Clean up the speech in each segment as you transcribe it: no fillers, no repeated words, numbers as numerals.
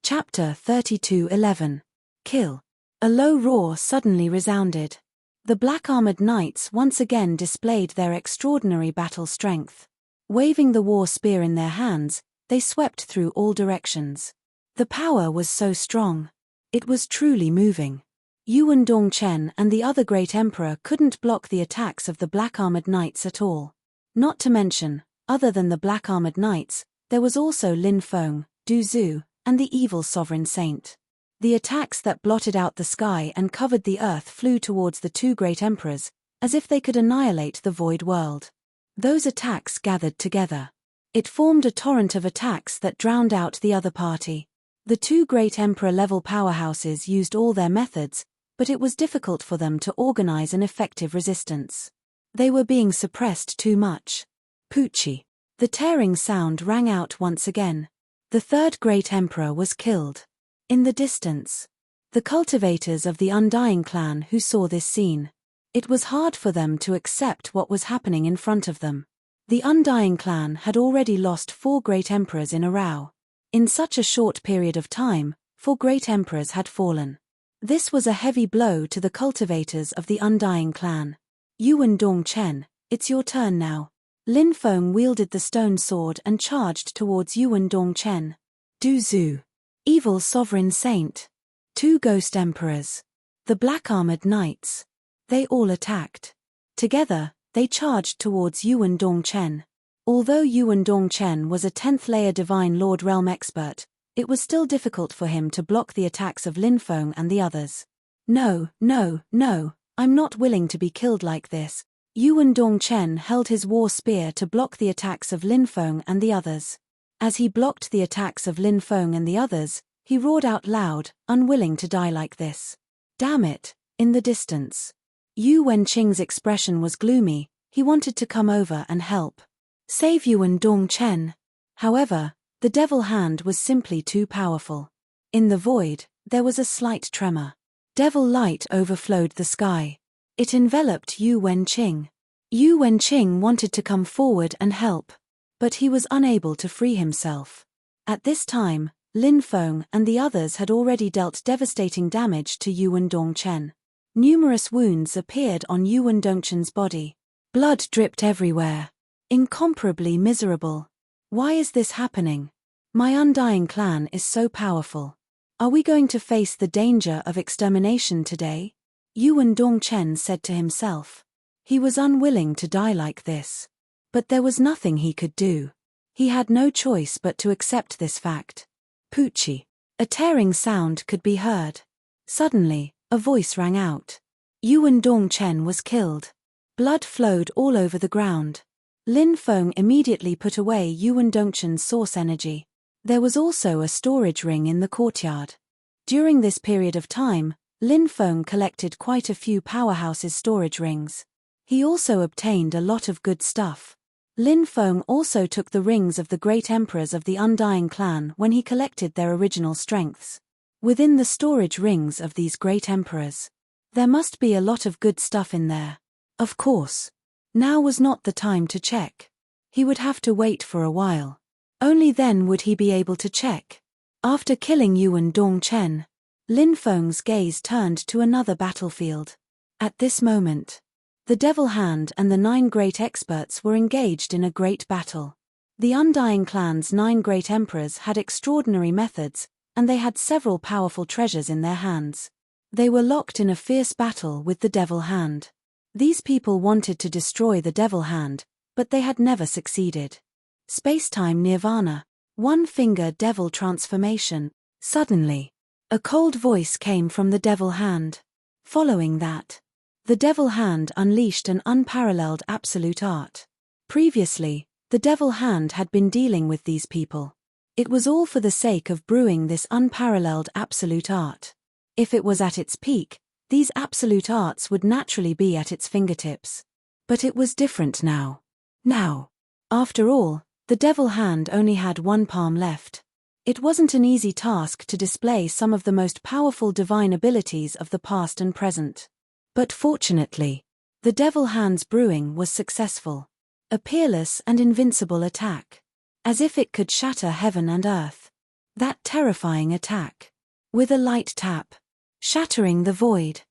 Chapter 32:11. Kill. A low roar suddenly resounded. The black-armored knights once again displayed their extraordinary battle strength. Waving the war spear in their hands, they swept through all directions. The power was so strong. It was truly moving. Yuan Dongchen and the other great emperor couldn't block the attacks of the black-armored knights at all. Not to mention, other than the black-armored knights, there was also Lin Feng, Du Zhu, and the evil sovereign saint. The attacks that blotted out the sky and covered the earth flew towards the two great emperors, as if they could annihilate the void world. Those attacks gathered together. It formed a torrent of attacks that drowned out the other party. The two great emperor-level powerhouses used all their methods, but it was difficult for them to organize an effective resistance. They were being suppressed too much. Poochie. The tearing sound rang out once again. The third great emperor was killed. In the distance, the cultivators of the Undying clan who saw this scene. It was hard for them to accept what was happening in front of them. The Undying clan had already lost 4 great emperors in a row. In such a short period of time, 4 great emperors had fallen. This was a heavy blow to the cultivators of the Undying clan. Yuan Dongchen, it's your turn now. Lin Feng wielded the stone sword and charged towards Yuan Dongchen. Du Zhu. Evil sovereign saint. 2 ghost emperors. The black-armored knights. They all attacked. Together, they charged towards Yuan Dongchen. Although Yuan Dongchen was a 10th layer Divine Lord Realm expert, it was still difficult for him to block the attacks of Lin Feng and the others. No, I'm not willing to be killed like this. Yuan Dongchen held his war spear to block the attacks of Lin Feng and the others. As he blocked the attacks of Lin Feng and the others, he roared out loud, unwilling to die like this. Damn it, in the distance. Yu Wenqing's expression was gloomy. He wanted to come over and help. Save Yuan Dongchen. However, the devil hand was simply too powerful. In the void, there was a slight tremor. Devil light overflowed the sky. It enveloped Yu Wenqing. Yu Wenqing wanted to come forward and help, but he was unable to free himself. At this time, Lin Feng and the others had already dealt devastating damage to Yuan Dongchen. Numerous wounds appeared on Yuan Dongchen's body. Blood dripped everywhere. Incomparably miserable. Why is this happening? My Undying clan is so powerful. Are we going to face the danger of extermination today? Yuan Dongchen said to himself. He was unwilling to die like this. But there was nothing he could do. He had no choice but to accept this fact. Poochie. A tearing sound could be heard. Suddenly, a voice rang out. Yuan Dongchen was killed. Blood flowed all over the ground. Lin Feng immediately put away Yuan Dongchen's source energy. There was also a storage ring in the courtyard. During this period of time, Lin Feng collected quite a few powerhouses' storage rings. He also obtained a lot of good stuff. Lin Feng also took the rings of the great emperors of the Undying clan when he collected their original strengths. Within the storage rings of these great emperors, there must be a lot of good stuff in there. Of course. Now was not the time to check. He would have to wait for a while. Only then would he be able to check. After killing Yuan Dongchen, Lin Feng's gaze turned to another battlefield. At this moment, the Devil Hand and the 9 great experts were engaged in a great battle. The Undying clan's 9 great emperors had extraordinary methods, and they had several powerful treasures in their hands. They were locked in a fierce battle with the Devil Hand. These people wanted to destroy the Devil Hand, but they had never succeeded. Spacetime Nirvana. 1-finger devil transformation. Suddenly, a cold voice came from the Devil Hand. Following that, the Devil Hand unleashed an unparalleled absolute art. Previously, the Devil Hand had been dealing with these people. It was all for the sake of brewing this unparalleled absolute art. If it was at its peak, these absolute arts would naturally be at its fingertips. But it was different now. After all, the Devil Hand only had 1 palm left. It wasn't an easy task to display some of the most powerful divine abilities of the past and present. But fortunately, the Devil Hand's brewing was successful. A peerless and invincible attack. As if it could shatter heaven and earth. That terrifying attack. With a light tap. Shattering the void.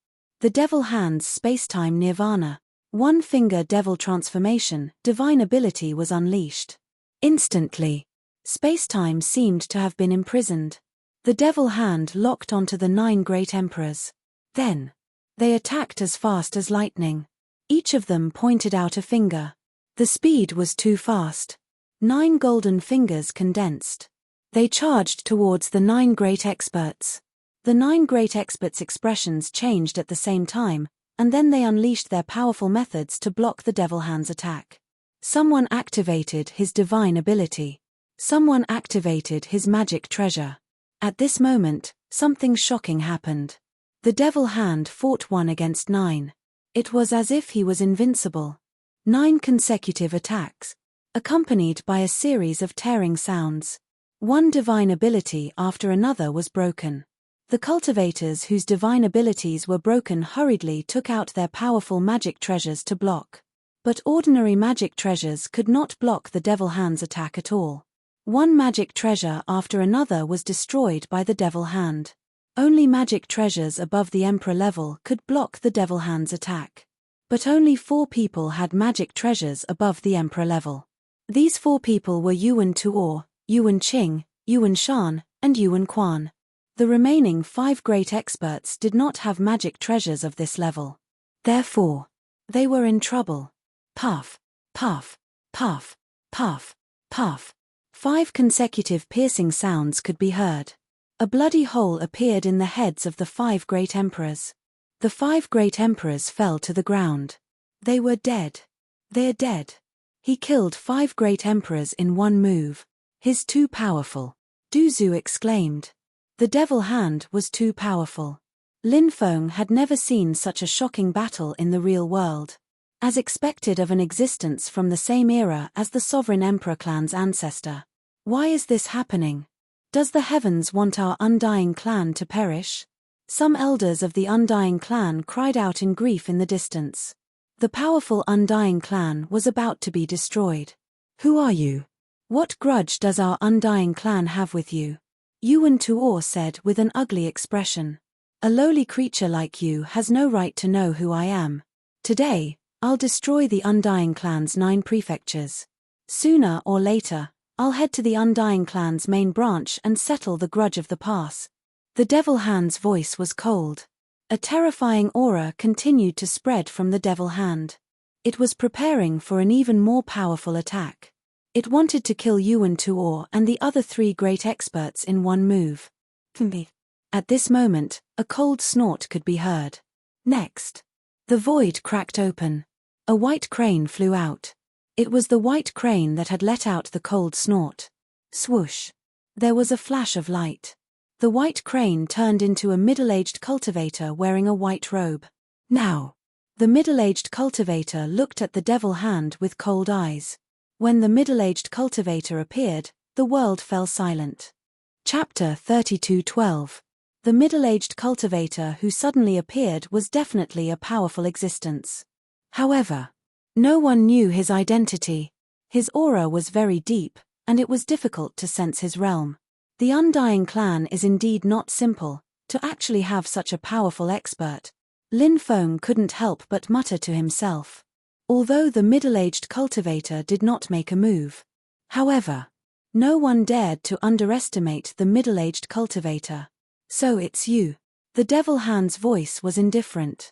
The devil hand's spacetime nirvana. One-finger devil transformation, divine ability was unleashed. Instantly. Spacetime seemed to have been imprisoned. The devil hand locked onto the 9 great emperors. Then. They attacked as fast as lightning. Each of them pointed out a finger. The speed was too fast. 9 golden fingers condensed. They charged towards the 9 great experts. The 9 great experts' expressions changed at the same time, and then they unleashed their powerful methods to block the devil hand's attack. Someone activated his divine ability. Someone activated his magic treasure. At this moment, something shocking happened. The devil hand fought 1 against 9. It was as if he was invincible. 9 consecutive attacks, accompanied by a series of tearing sounds. One divine ability after another was broken. The cultivators whose divine abilities were broken hurriedly took out their powerful magic treasures to block. But ordinary magic treasures could not block the devil hand's attack at all. One magic treasure after another was destroyed by the devil hand. Only magic treasures above the emperor level could block the devil hand's attack. But only 4 people had magic treasures above the emperor level. These 4 people were Yuan Tuor, Yuan Qing, Yuan Shan, and Yuan Quan. The remaining 5 great experts did not have magic treasures of this level. Therefore, they were in trouble. Puff, puff, puff, puff, puff. 5 consecutive piercing sounds could be heard. A bloody hole appeared in the heads of the 5 great emperors. The 5 great emperors fell to the ground. They were dead. They're dead. He killed 5 great emperors in one move. He's too powerful. Du Zhu exclaimed. The devil hand was too powerful. Lin Feng had never seen such a shocking battle in the real world. As expected of an existence from the same era as the sovereign emperor clan's ancestor. Why is this happening? Does the heavens want our undying clan to perish? Some elders of the undying clan cried out in grief in the distance. The powerful undying clan was about to be destroyed. Who are you? What grudge does our undying clan have with you? Yuan Tuor said with an ugly expression. A lowly creature like you has no right to know who I am. Today, I'll destroy the undying clan's 9 prefectures. Sooner or later, I'll head to the undying clan's main branch and settle the grudge of the past. The devil hand's voice was cold. A terrifying aura continued to spread from the devil hand. It was preparing for an even more powerful attack. It wanted to kill Yuan Tuor and the other 3 great experts in one move. At this moment, a cold snort could be heard. Next. The void cracked open. A white crane flew out. It was the white crane that had let out the cold snort. Swoosh. There was a flash of light. The white crane turned into a middle-aged cultivator wearing a white robe. Now. The middle-aged cultivator looked at the devil hand with cold eyes. When the middle-aged cultivator appeared, the world fell silent. Chapter 32:12. The middle-aged cultivator who suddenly appeared was definitely a powerful existence. However, no one knew his identity. His aura was very deep, and it was difficult to sense his realm. The undying clan is indeed not simple. To actually have such a powerful expert, Lin Feng couldn't help but mutter to himself. Although the middle-aged cultivator did not make a move. However, no one dared to underestimate the middle-aged cultivator. So it's you. The devil hand's voice was indifferent.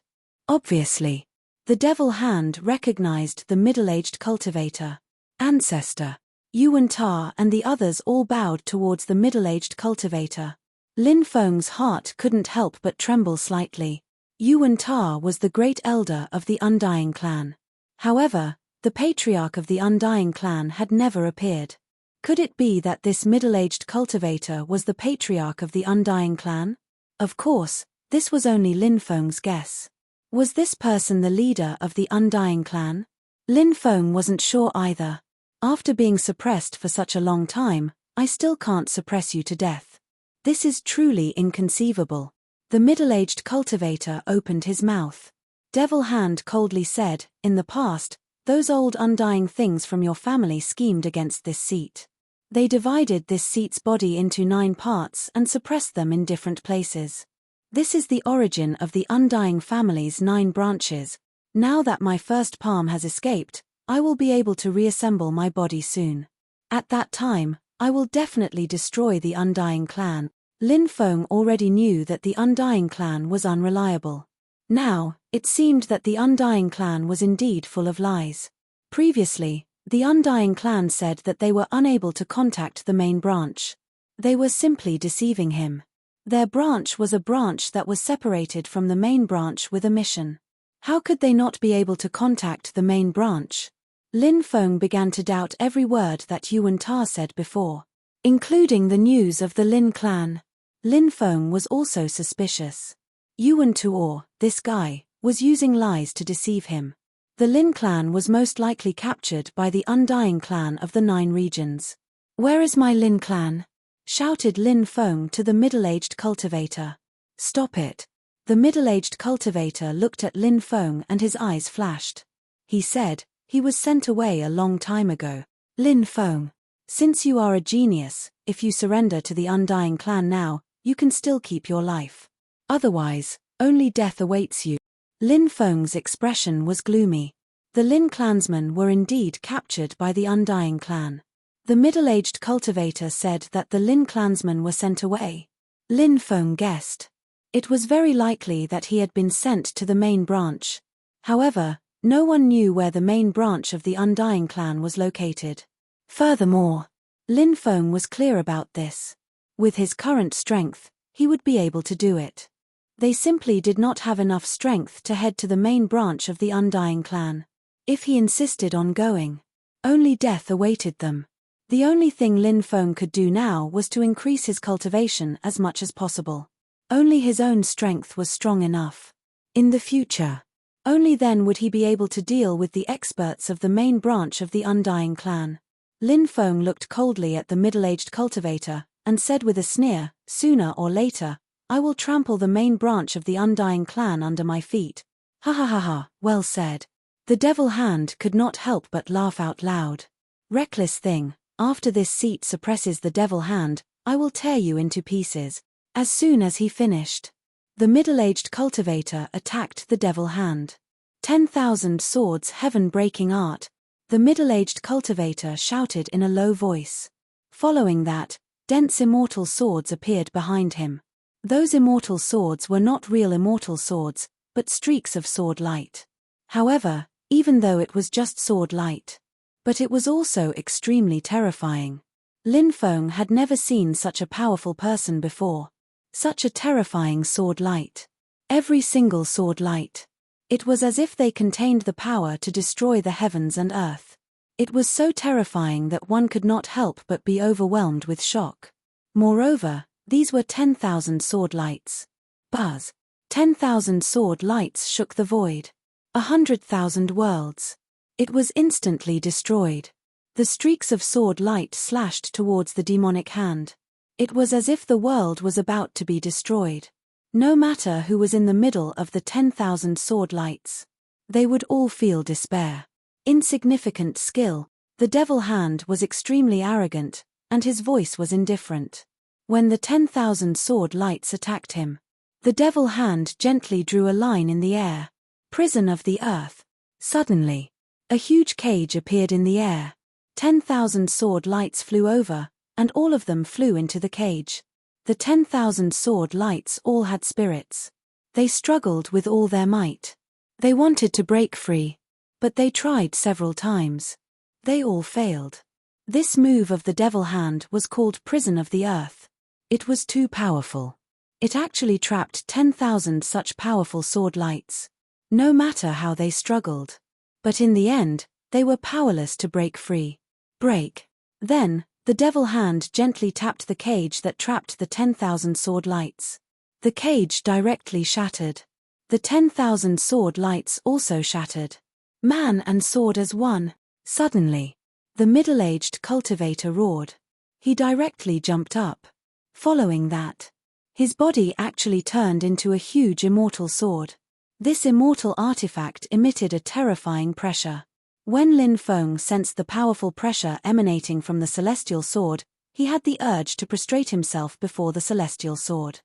Obviously, the devil hand recognized the middle-aged cultivator. Ancestor. Yuan Ta and the others all bowed towards the middle-aged cultivator. Lin Feng's heart couldn't help but tremble slightly. Yuan Ta was the great elder of the Undying clan. However, the patriarch of the Undying clan had never appeared. Could it be that this middle-aged cultivator was the patriarch of the Undying clan? Of course, this was only Lin Feng's guess. Was this person the leader of the Undying clan? Lin Feng wasn't sure either. After being suppressed for such a long time, I still can't suppress you to death. This is truly inconceivable. The middle-aged cultivator opened his mouth. Devil Hand coldly said, in the past, those old undying things from your family schemed against this seat. They divided this seat's body into 9 parts and suppressed them in different places. This is the origin of the undying family's 9 branches. Now that my first palm has escaped, I will be able to reassemble my body soon. At that time, I will definitely destroy the undying clan. Lin Feng already knew that the undying clan was unreliable. Now, it seemed that the undying clan was indeed full of lies. Previously, the undying clan said that they were unable to contact the main branch. They were simply deceiving him. Their branch was a branch that was separated from the main branch with a mission. How could they not be able to contact the main branch? Lin Feng began to doubt every word that Yuan Ta said before, including the news of the Lin clan. Lin Feng was also suspicious. Yuan Ta, this guy, was using lies to deceive him. The Lin clan was most likely captured by the undying clan of the 9 regions. "Where is my Lin clan?" shouted Lin Feng to the middle-aged cultivator. "Stop it." The middle-aged cultivator looked at Lin Feng and his eyes flashed. He said, "He was sent away a long time ago." "Lin Feng, since you are a genius, if you surrender to the undying clan now, you can still keep your life. Otherwise, only death awaits you." Lin Feng's expression was gloomy. The Lin clansmen were indeed captured by the undying clan. The middle-aged cultivator said that the Lin clansmen were sent away. Lin Feng guessed. It was very likely that he had been sent to the main branch. However, no one knew where the main branch of the undying clan was located. Furthermore, Lin Feng was clear about this. With his current strength, he would be able to do it. They simply did not have enough strength to head to the main branch of the undying clan. If he insisted on going, only death awaited them. The only thing Lin Feng could do now was to increase his cultivation as much as possible. Only his own strength was strong enough. In the future, only then would he be able to deal with the experts of the main branch of the undying clan. Lin Feng looked coldly at the middle-aged cultivator, and said with a sneer, "Sooner or later, I will trample the main branch of the undying clan under my feet." "Ha ha ha ha, well said." The devil hand could not help but laugh out loud. "Reckless thing, after this seat suppresses the devil hand, I will tear you into pieces." As soon as he finished, the middle-aged cultivator attacked the devil hand. 10,000 swords, heaven-breaking art, the middle-aged cultivator shouted in a low voice. Following that, dense immortal swords appeared behind him. Those immortal swords were not real immortal swords, but streaks of sword light. However, even though it was just sword light, but it was also extremely terrifying. Lin Feng had never seen such a powerful person before. Such a terrifying sword light. Every single sword light. It was as if they contained the power to destroy the heavens and earth. It was so terrifying that one could not help but be overwhelmed with shock. Moreover, these were 10,000 sword lights. Buzz. 10,000 sword lights shook the void. 100,000 worlds. It was instantly destroyed. The streaks of sword light slashed towards the demonic hand. It was as if the world was about to be destroyed. No matter who was in the middle of the 10,000 sword lights, they would all feel despair. Insignificant skill, the devil hand was extremely arrogant, and his voice was indifferent. When the 10,000 sword lights attacked him, the devil hand gently drew a line in the air. Prison of the earth. Suddenly, a huge cage appeared in the air. 10,000 sword lights flew over, and all of them flew into the cage. The 10,000 sword lights all had spirits. They struggled with all their might. They wanted to break free, but they tried several times. They all failed. This move of the devil hand was called Prison of the Earth. It was too powerful. It actually trapped 10,000 such powerful sword lights. No matter how they struggled. But in the end, they were powerless to break free. Break. Then, the devil hand gently tapped the cage that trapped the 10,000 sword lights. The cage directly shattered. The 10,000 sword lights also shattered. Man and sword as one. Suddenly, the middle-aged cultivator roared. He directly jumped up. Following that, his body actually turned into a huge immortal sword. This immortal artifact emitted a terrifying pressure. When Lin Feng sensed the powerful pressure emanating from the celestial sword, he had the urge to prostrate himself before the celestial sword.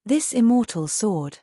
This immortal sword.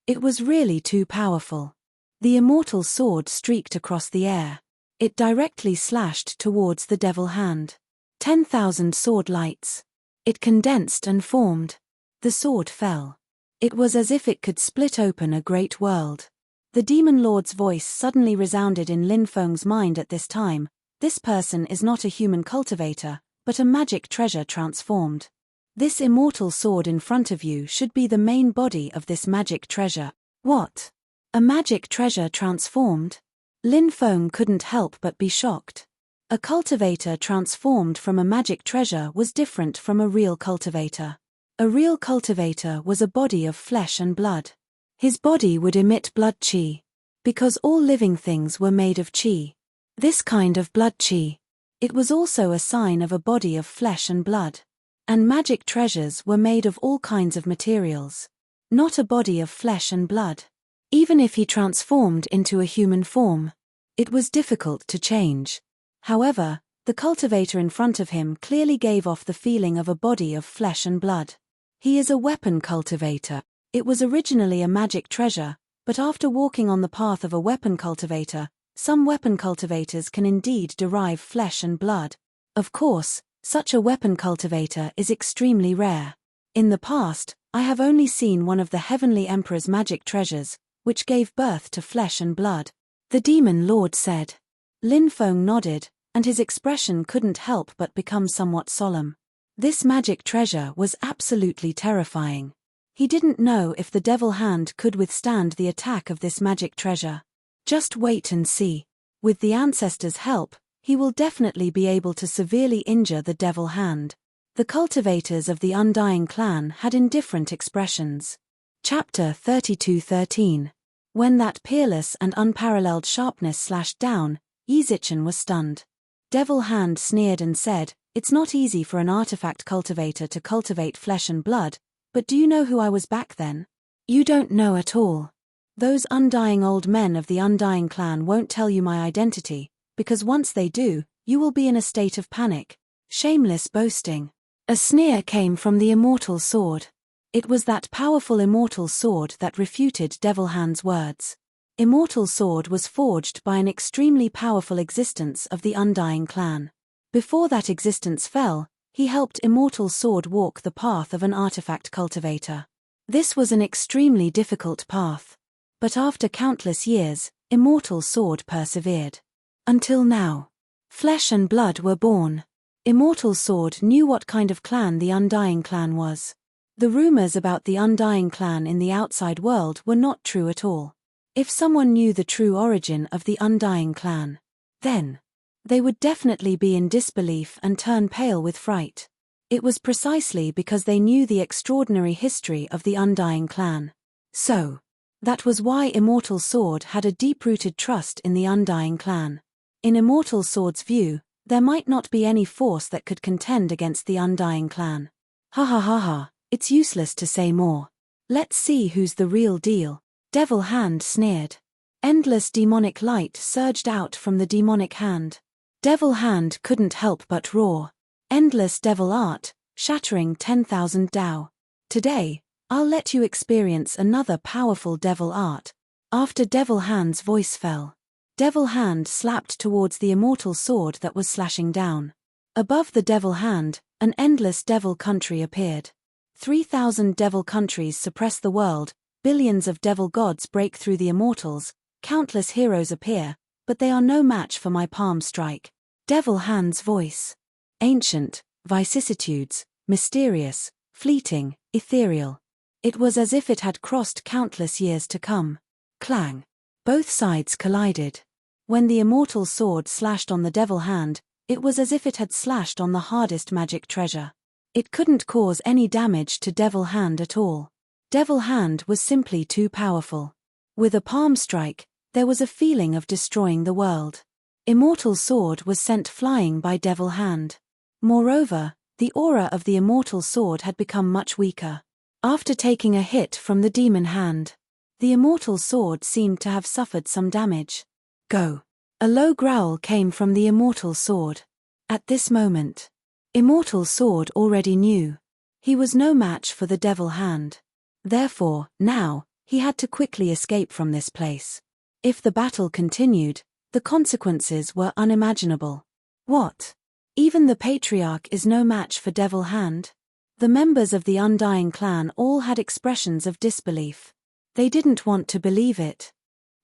It was really too powerful. The immortal sword streaked across the air. It directly slashed towards the devil hand. 10,000 sword lights. It condensed and formed. The sword fell. It was as if it could split open a great world. The demon lord's voice suddenly resounded in Lin Feng's mind at this time. This person is not a human cultivator, but a magic treasure transformed. This immortal sword in front of you should be the main body of this magic treasure. What? A magic treasure transformed? Lin Feng couldn't help but be shocked. A cultivator transformed from a magic treasure was different from a real cultivator. A real cultivator was a body of flesh and blood. His body would emit blood qi. Because all living things were made of qi. This kind of blood qi. It was also a sign of a body of flesh and blood. And magic treasures were made of all kinds of materials. Not a body of flesh and blood. Even if he transformed into a human form, it was difficult to change. However, the cultivator in front of him clearly gave off the feeling of a body of flesh and blood. He is a weapon cultivator. It was originally a magic treasure, but after walking on the path of a weapon cultivator, some weapon cultivators can indeed derive flesh and blood. Of course, such a weapon cultivator is extremely rare. In the past, I have only seen one of the Heavenly Emperor's magic treasures, which gave birth to flesh and blood. The demon lord said. Lin Feng nodded, and his expression couldn't help but become somewhat solemn. This magic treasure was absolutely terrifying. He didn't know if the devil hand could withstand the attack of this magic treasure. Just wait and see. With the ancestors' help, he will definitely be able to severely injure the devil hand. The cultivators of the Undying clan had indifferent expressions. Chapter 32:13. When that peerless and unparalleled sharpness slashed down, Yi Zichen was stunned. Devil Hand sneered and said, "It's not easy for an artifact cultivator to cultivate flesh and blood, but do you know who I was back then? You don't know at all. Those undying old men of the Undying clan won't tell you my identity, because once they do, you will be in a state of panic." Shameless boasting. A sneer came from the immortal sword. It was that powerful immortal sword that refuted Devil Hand's words. Immortal sword was forged by an extremely powerful existence of the Undying clan. Before that existence fell, he helped Immortal Sword walk the path of an artifact cultivator. This was an extremely difficult path. But after countless years, Immortal Sword persevered. Until now. Flesh and blood were born. Immortal Sword knew what kind of clan the Undying clan was. The rumors about the Undying clan in the outside world were not true at all. If someone knew the true origin of the Undying clan, then they would definitely be in disbelief and turn pale with fright. It was precisely because they knew the extraordinary history of the Undying clan. So, that was why Immortal Sword had a deep-rooted trust in the Undying clan. In Immortal Sword's view, there might not be any force that could contend against the Undying clan. Ha ha ha ha, it's useless to say more. Let's see who's the real deal. Devil Hand sneered. Endless demonic light surged out from the demonic hand. Devil Hand couldn't help but roar. Endless devil art, shattering 10,000 Dao. Today, I'll let you experience another powerful devil art. After Devil Hand's voice fell, Devil Hand slapped towards the immortal sword that was slashing down. Above the Devil Hand, an endless devil country appeared. 3,000 devil countries suppress the world, billions of devil gods break through the immortals, countless heroes appear, but they are no match for my palm strike. Devil Hand's voice. Ancient, vicissitudes, mysterious, fleeting, ethereal. It was as if it had crossed countless years to come. Clang. Both sides collided. When the immortal sword slashed on the Devil Hand, it was as if it had slashed on the hardest magic treasure. It couldn't cause any damage to Devil Hand at all. Devil Hand was simply too powerful. With a palm strike, there was a feeling of destroying the world. Immortal Sword was sent flying by Devil Hand. Moreover, the aura of the immortal sword had become much weaker. After taking a hit from the demon hand, the immortal sword seemed to have suffered some damage. Go. A low growl came from the immortal sword. At this moment, immortal sword already knew. He was no match for the devil hand. Therefore, now, he had to quickly escape from this place. If the battle continued, the consequences were unimaginable. What? Even the patriarch is no match for devil hand? The members of the Undying clan all had expressions of disbelief. They didn't want to believe it.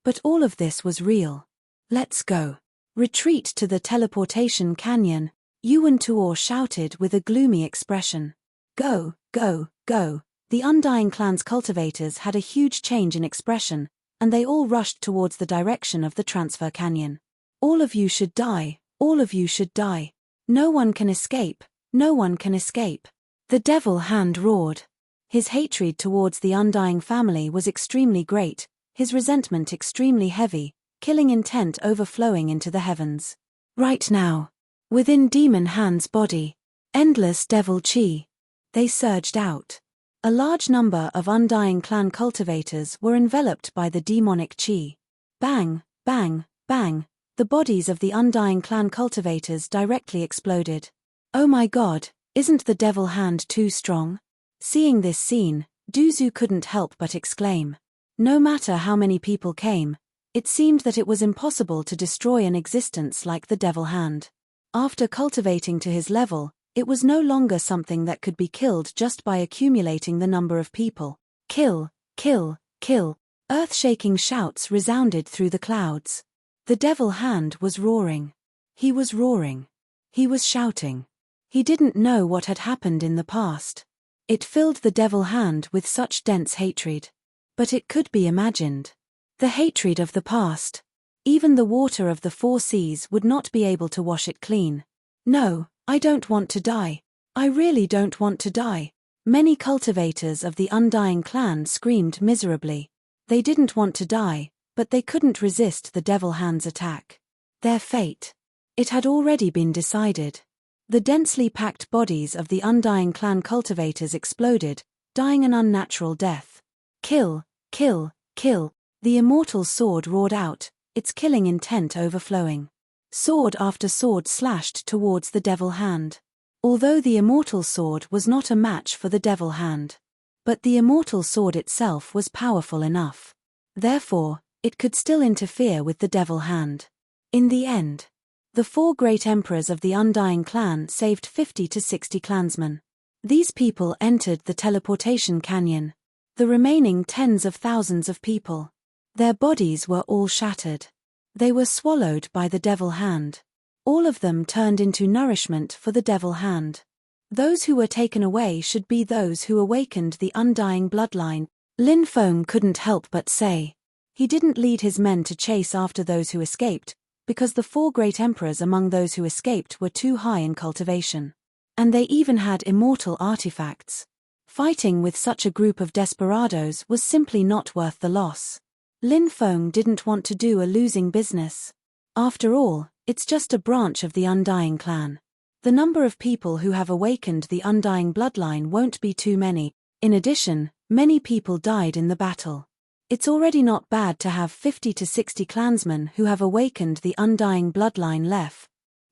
But all of this was real. Let's go. Retreat to the teleportation canyon, Yuan Tuor shouted with a gloomy expression. Go, go, go. The Undying clan's cultivators had a huge change in expression, and they all rushed towards the direction of the transfer canyon. All of you should die, all of you should die. No one can escape, no one can escape. The devil hand roared. His hatred towards the Undying family was extremely great, his resentment extremely heavy, killing intent overflowing into the heavens. Right now, within Demon Hand's body, endless devil chi. They surged out. A large number of Undying clan cultivators were enveloped by the demonic chi. Bang, bang, bang, the bodies of the Undying clan cultivators directly exploded. Oh my god, isn't the devil hand too strong? Seeing this scene, Duzu couldn't help but exclaim. No matter how many people came, it seemed that it was impossible to destroy an existence like the devil hand. After cultivating to his level, it was no longer something that could be killed just by accumulating the number of people. Kill, kill, kill. Earth-shaking shouts resounded through the clouds. The devil hand was roaring. He was roaring. He was shouting. He didn't know what had happened in the past. It filled the devil hand with such dense hatred. But it could be imagined. The hatred of the past. Even the water of the four seas would not be able to wash it clean. No, I don't want to die. I really don't want to die. Many cultivators of the Undying clan screamed miserably. They didn't want to die, but they couldn't resist the devil hand's attack. Their fate. It had already been decided. The densely packed bodies of the Undying clan cultivators exploded, dying an unnatural death. Kill, kill, kill. The immortal sword roared out, its killing intent overflowing. Sword after sword slashed towards the devil hand. Although the immortal sword was not a match for the devil hand. But the immortal sword itself was powerful enough. Therefore, it could still interfere with the devil hand. In the end, the four great emperors of the Undying clan saved 50 to 60 clansmen. These people entered the teleportation canyon. The remaining tens of thousands of people. Their bodies were all shattered. They were swallowed by the devil hand. All of them turned into nourishment for the devil hand. Those who were taken away should be those who awakened the Undying bloodline, Lin Feng couldn't help but say. He didn't lead his men to chase after those who escaped, because the four great emperors among those who escaped were too high in cultivation. And they even had immortal artifacts. Fighting with such a group of desperados was simply not worth the loss. Lin Feng didn't want to do a losing business. After all, it's just a branch of the Undying clan. The number of people who have awakened the Undying bloodline won't be too many. In addition, many people died in the battle. It's already not bad to have 50 to 60 clansmen who have awakened the Undying bloodline left,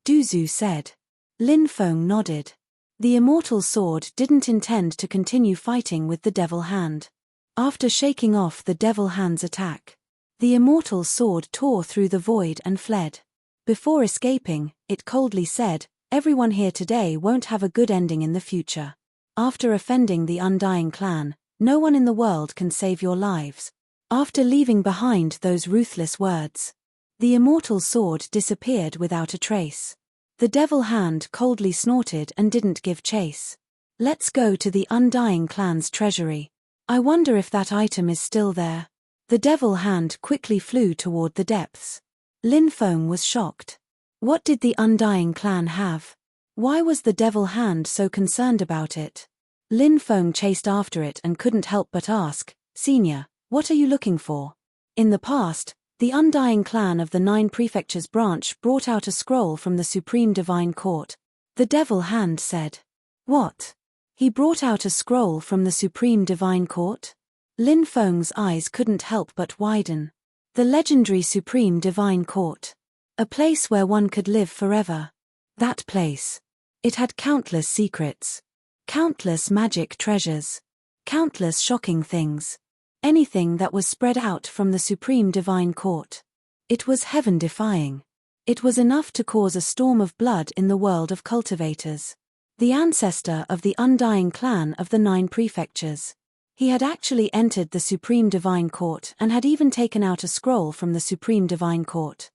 Duzu said. Lin Feng nodded. The immortal sword didn't intend to continue fighting with the devil hand. After shaking off the devil hand's attack, the immortal sword tore through the void and fled. Before escaping, it coldly said, "Everyone here today won't have a good ending in the future. After offending the Undying clan, no one in the world can save your lives." After leaving behind those ruthless words, the immortal sword disappeared without a trace. The devil hand coldly snorted and didn't give chase. Let's go to the Undying clan's treasury. I wonder if that item is still there. The devil hand quickly flew toward the depths. Lin Feng was shocked. What did the Undying clan have? Why was the devil hand so concerned about it? Lin Feng chased after it and couldn't help but ask, "Senior, what are you looking for?" In the past, the Undying clan of the 9 Prefectures branch brought out a scroll from the Supreme Divine Court. The devil hand said. What? He brought out a scroll from the Supreme Divine Court? Lin Feng's eyes couldn't help but widen. The legendary Supreme Divine Court. A place where one could live forever. That place. It had countless secrets. Countless magic treasures. Countless shocking things. Anything that was spread out from the supreme divine court. It was heaven-defying. It was enough to cause a storm of blood in the world of cultivators. The ancestor of the undying clan of the 9 prefectures. He had actually entered the supreme divine court and had even taken out a scroll from the supreme divine court.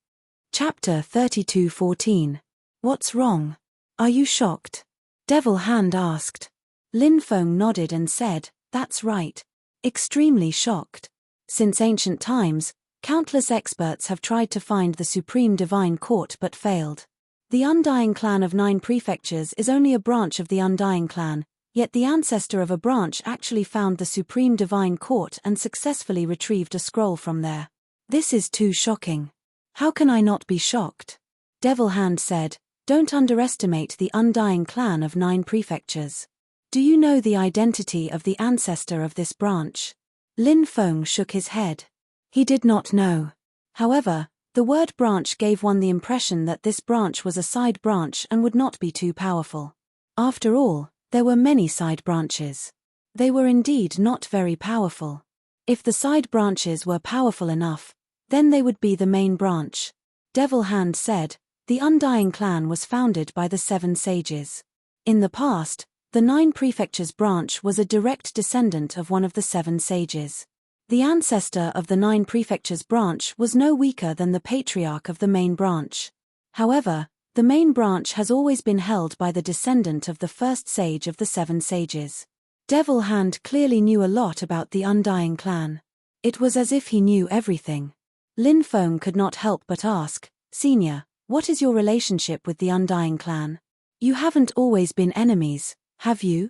Chapter 32:14. What's wrong? Are you shocked? Devil Hand asked. Lin Feng nodded and said, that's right. Extremely shocked. Since ancient times, countless experts have tried to find the supreme divine court but failed. The undying clan of 9 prefectures is only a branch of the undying clan, yet the ancestor of a branch actually found the supreme divine court and successfully retrieved a scroll from there. This is too shocking. How can I not be shocked? Devil Hand said, don't underestimate the undying clan of 9 prefectures. Do you know the identity of the ancestor of this branch? Lin Feng shook his head. He did not know. However, the word branch gave one the impression that this branch was a side branch and would not be too powerful. After all, there were many side branches. They were indeed not very powerful. If the side branches were powerful enough, then they would be the main branch. Devil Hand said, the undying clan was founded by the 7 sages. In the past, the 9 prefectures branch was a direct descendant of one of the 7 sages. The ancestor of the 9 prefectures branch was no weaker than the patriarch of the main branch. However, the main branch has always been held by the descendant of the first sage of the 7 sages. Devil Hand clearly knew a lot about the undying clan. It was as if he knew everything. Lin Feng could not help but ask, Senior, what is your relationship with the undying clan? You haven't always been enemies, have you?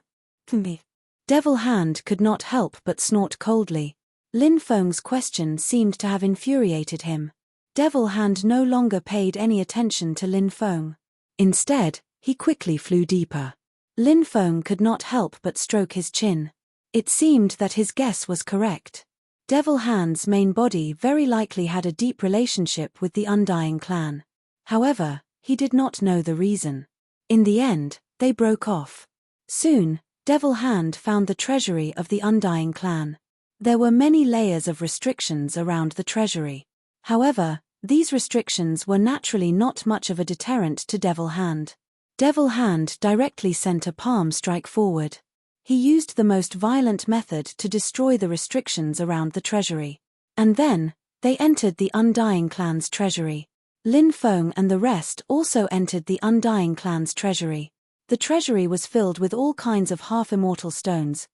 Devil Hand could not help but snort coldly. Lin Feng's question seemed to have infuriated him. Devil Hand no longer paid any attention to Lin Feng. Instead, he quickly flew deeper. Lin Feng could not help but stroke his chin. It seemed that his guess was correct. Devil Hand's main body very likely had a deep relationship with the undying clan. However, he did not know the reason. In the end, they broke off. Soon, Devil Hand found the treasury of the undying clan. There were many layers of restrictions around the treasury. However, these restrictions were naturally not much of a deterrent to Devil Hand. Devil Hand directly sent a palm strike forward. He used the most violent method to destroy the restrictions around the treasury. And then, they entered the undying clan's treasury. Lin Feng and the rest also entered the undying clan's treasury. The treasury was filled with all kinds of half-immortal stones,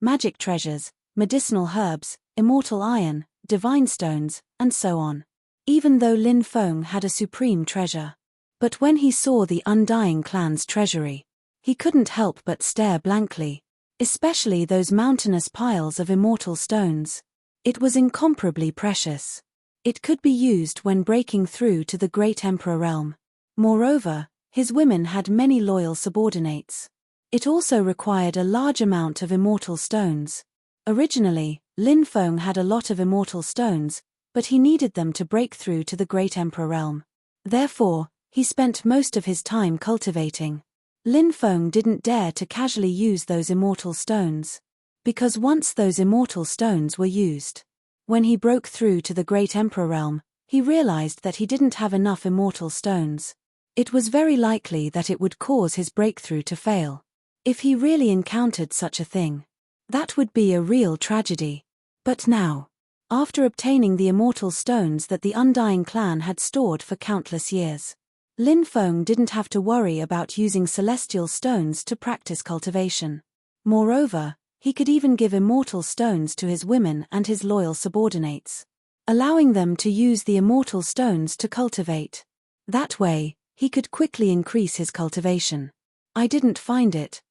magic treasures, medicinal herbs, immortal iron, divine stones, and so on. Even though Lin Feng had a supreme treasure. But when he saw the undying clan's treasury, he couldn't help but stare blankly, especially those mountainous piles of immortal stones. It was incomparably precious. It could be used when breaking through to the great emperor realm. Moreover, his women had many loyal subordinates. It also required a large amount of immortal stones. Originally, Lin Feng had a lot of immortal stones, but he needed them to break through to the great emperor realm. Therefore, he spent most of his time cultivating. Lin Feng didn't dare to casually use those immortal stones. Because once those immortal stones were used, when he broke through to the great emperor realm, he realized that he didn't have enough immortal stones. It was very likely that it would cause his breakthrough to fail. If he really encountered such a thing, that would be a real tragedy. But now, after obtaining the immortal stones that the undying clan had stored for countless years, Lin Feng didn't have to worry about using celestial stones to practice cultivation. Moreover, he could even give immortal stones to his women and his loyal subordinates, allowing them to use the immortal stones to cultivate. That way, he could quickly increase his cultivation. I didn't find it.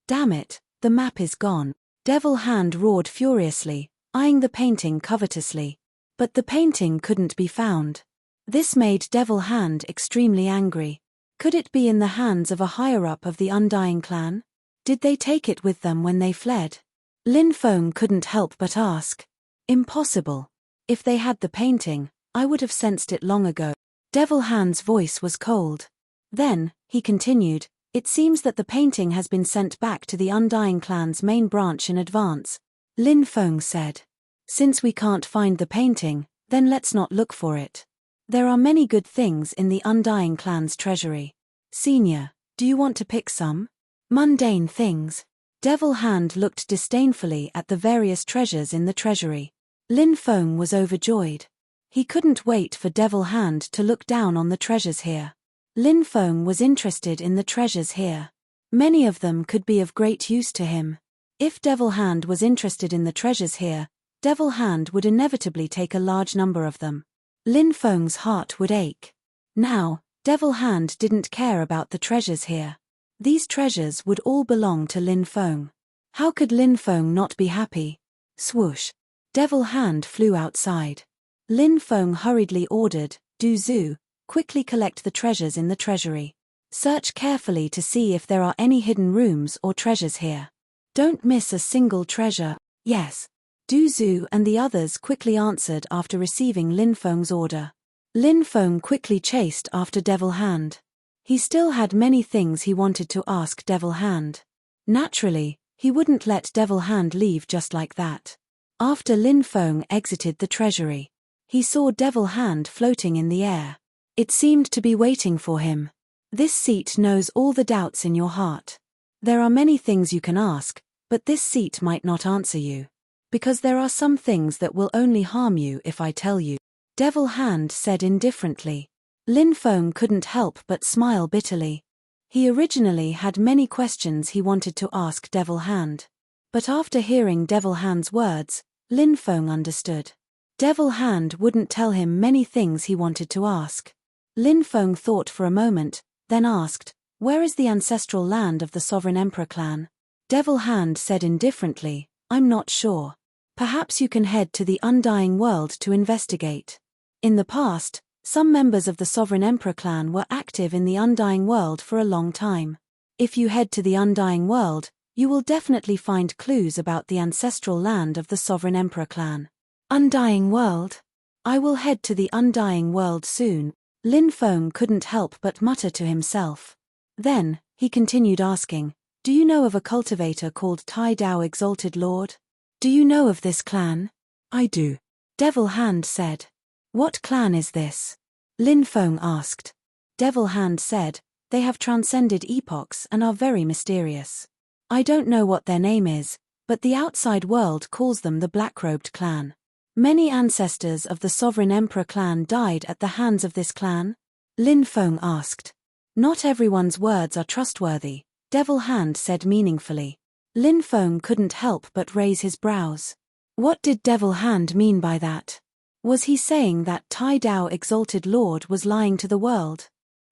Damn it, the map is gone. Devil Hand roared furiously, eyeing the painting covetously. But the painting couldn't be found. This made Devil Hand extremely angry. Could it be in the hands of a higher-up of the undying clan? Did they take it with them when they fled? Lin Feng couldn't help but ask. Impossible. If they had the painting, I would have sensed it long ago. Devil Hand's voice was cold. Then, he continued, it seems that the painting has been sent back to the Undying clan's main branch in advance. Lin Feng said. Since we can't find the painting, then let's not look for it. There are many good things in the Undying clan's treasury. Senior, do you want to pick some? Mundane things. Devil Hand looked disdainfully at the various treasures in the treasury. Lin Feng was overjoyed. He couldn't wait for Devil Hand to look down on the treasures here. Lin Feng was interested in the treasures here. Many of them could be of great use to him. If Devil Hand was interested in the treasures here, Devil Hand would inevitably take a large number of them. Lin Feng's heart would ache. Now, Devil Hand didn't care about the treasures here. These treasures would all belong to Lin Feng. How could Lin Feng not be happy? Swoosh. Devil Hand flew outside. Lin Feng hurriedly ordered, Du Zhu, quickly collect the treasures in the treasury. Search carefully to see if there are any hidden rooms or treasures here. Don't miss a single treasure. Yes. Du Zhu and the others quickly answered after receiving Lin Feng's order. Lin Feng quickly chased after Devil Hand. He still had many things he wanted to ask Devil Hand. Naturally, he wouldn't let Devil Hand leave just like that. After Lin Feng exited the treasury, he saw Devil Hand floating in the air. It seemed to be waiting for him. This seat knows all the doubts in your heart. There are many things you can ask, but this seat might not answer you. Because there are some things that will only harm you if I tell you. Devil Hand said indifferently. Lin Feng couldn't help but smile bitterly. He originally had many questions he wanted to ask Devil Hand. But after hearing Devil Hand's words, Lin Feng understood. Devil Hand wouldn't tell him many things he wanted to ask. Lin Feng thought for a moment, then asked, where is the ancestral land of the Sovereign Emperor clan? Devil Hand said indifferently, I'm not sure. Perhaps you can head to the Undying World to investigate. In the past, some members of the Sovereign Emperor clan were active in the Undying World for a long time. If you head to the Undying World, you will definitely find clues about the ancestral land of the Sovereign Emperor clan. Undying World? I will head to the Undying World soon. Lin Feng couldn't help but mutter to himself. Then, he continued asking, do you know of a cultivator called Tai Dao Exalted Lord? Do you know of this clan? I do. Devil Hand said. What clan is this? Lin Feng asked. Devil Hand said, they have transcended epochs and are very mysterious. I don't know what their name is, but the outside world calls them the Black-Robed clan. Many ancestors of the Sovereign Emperor clan died at the hands of this clan? Lin Feng asked. Not everyone's words are trustworthy, Devil Hand said meaningfully. Lin Feng couldn't help but raise his brows. What did Devil Hand mean by that? Was he saying that Tai Dao Exalted Lord was lying to the world?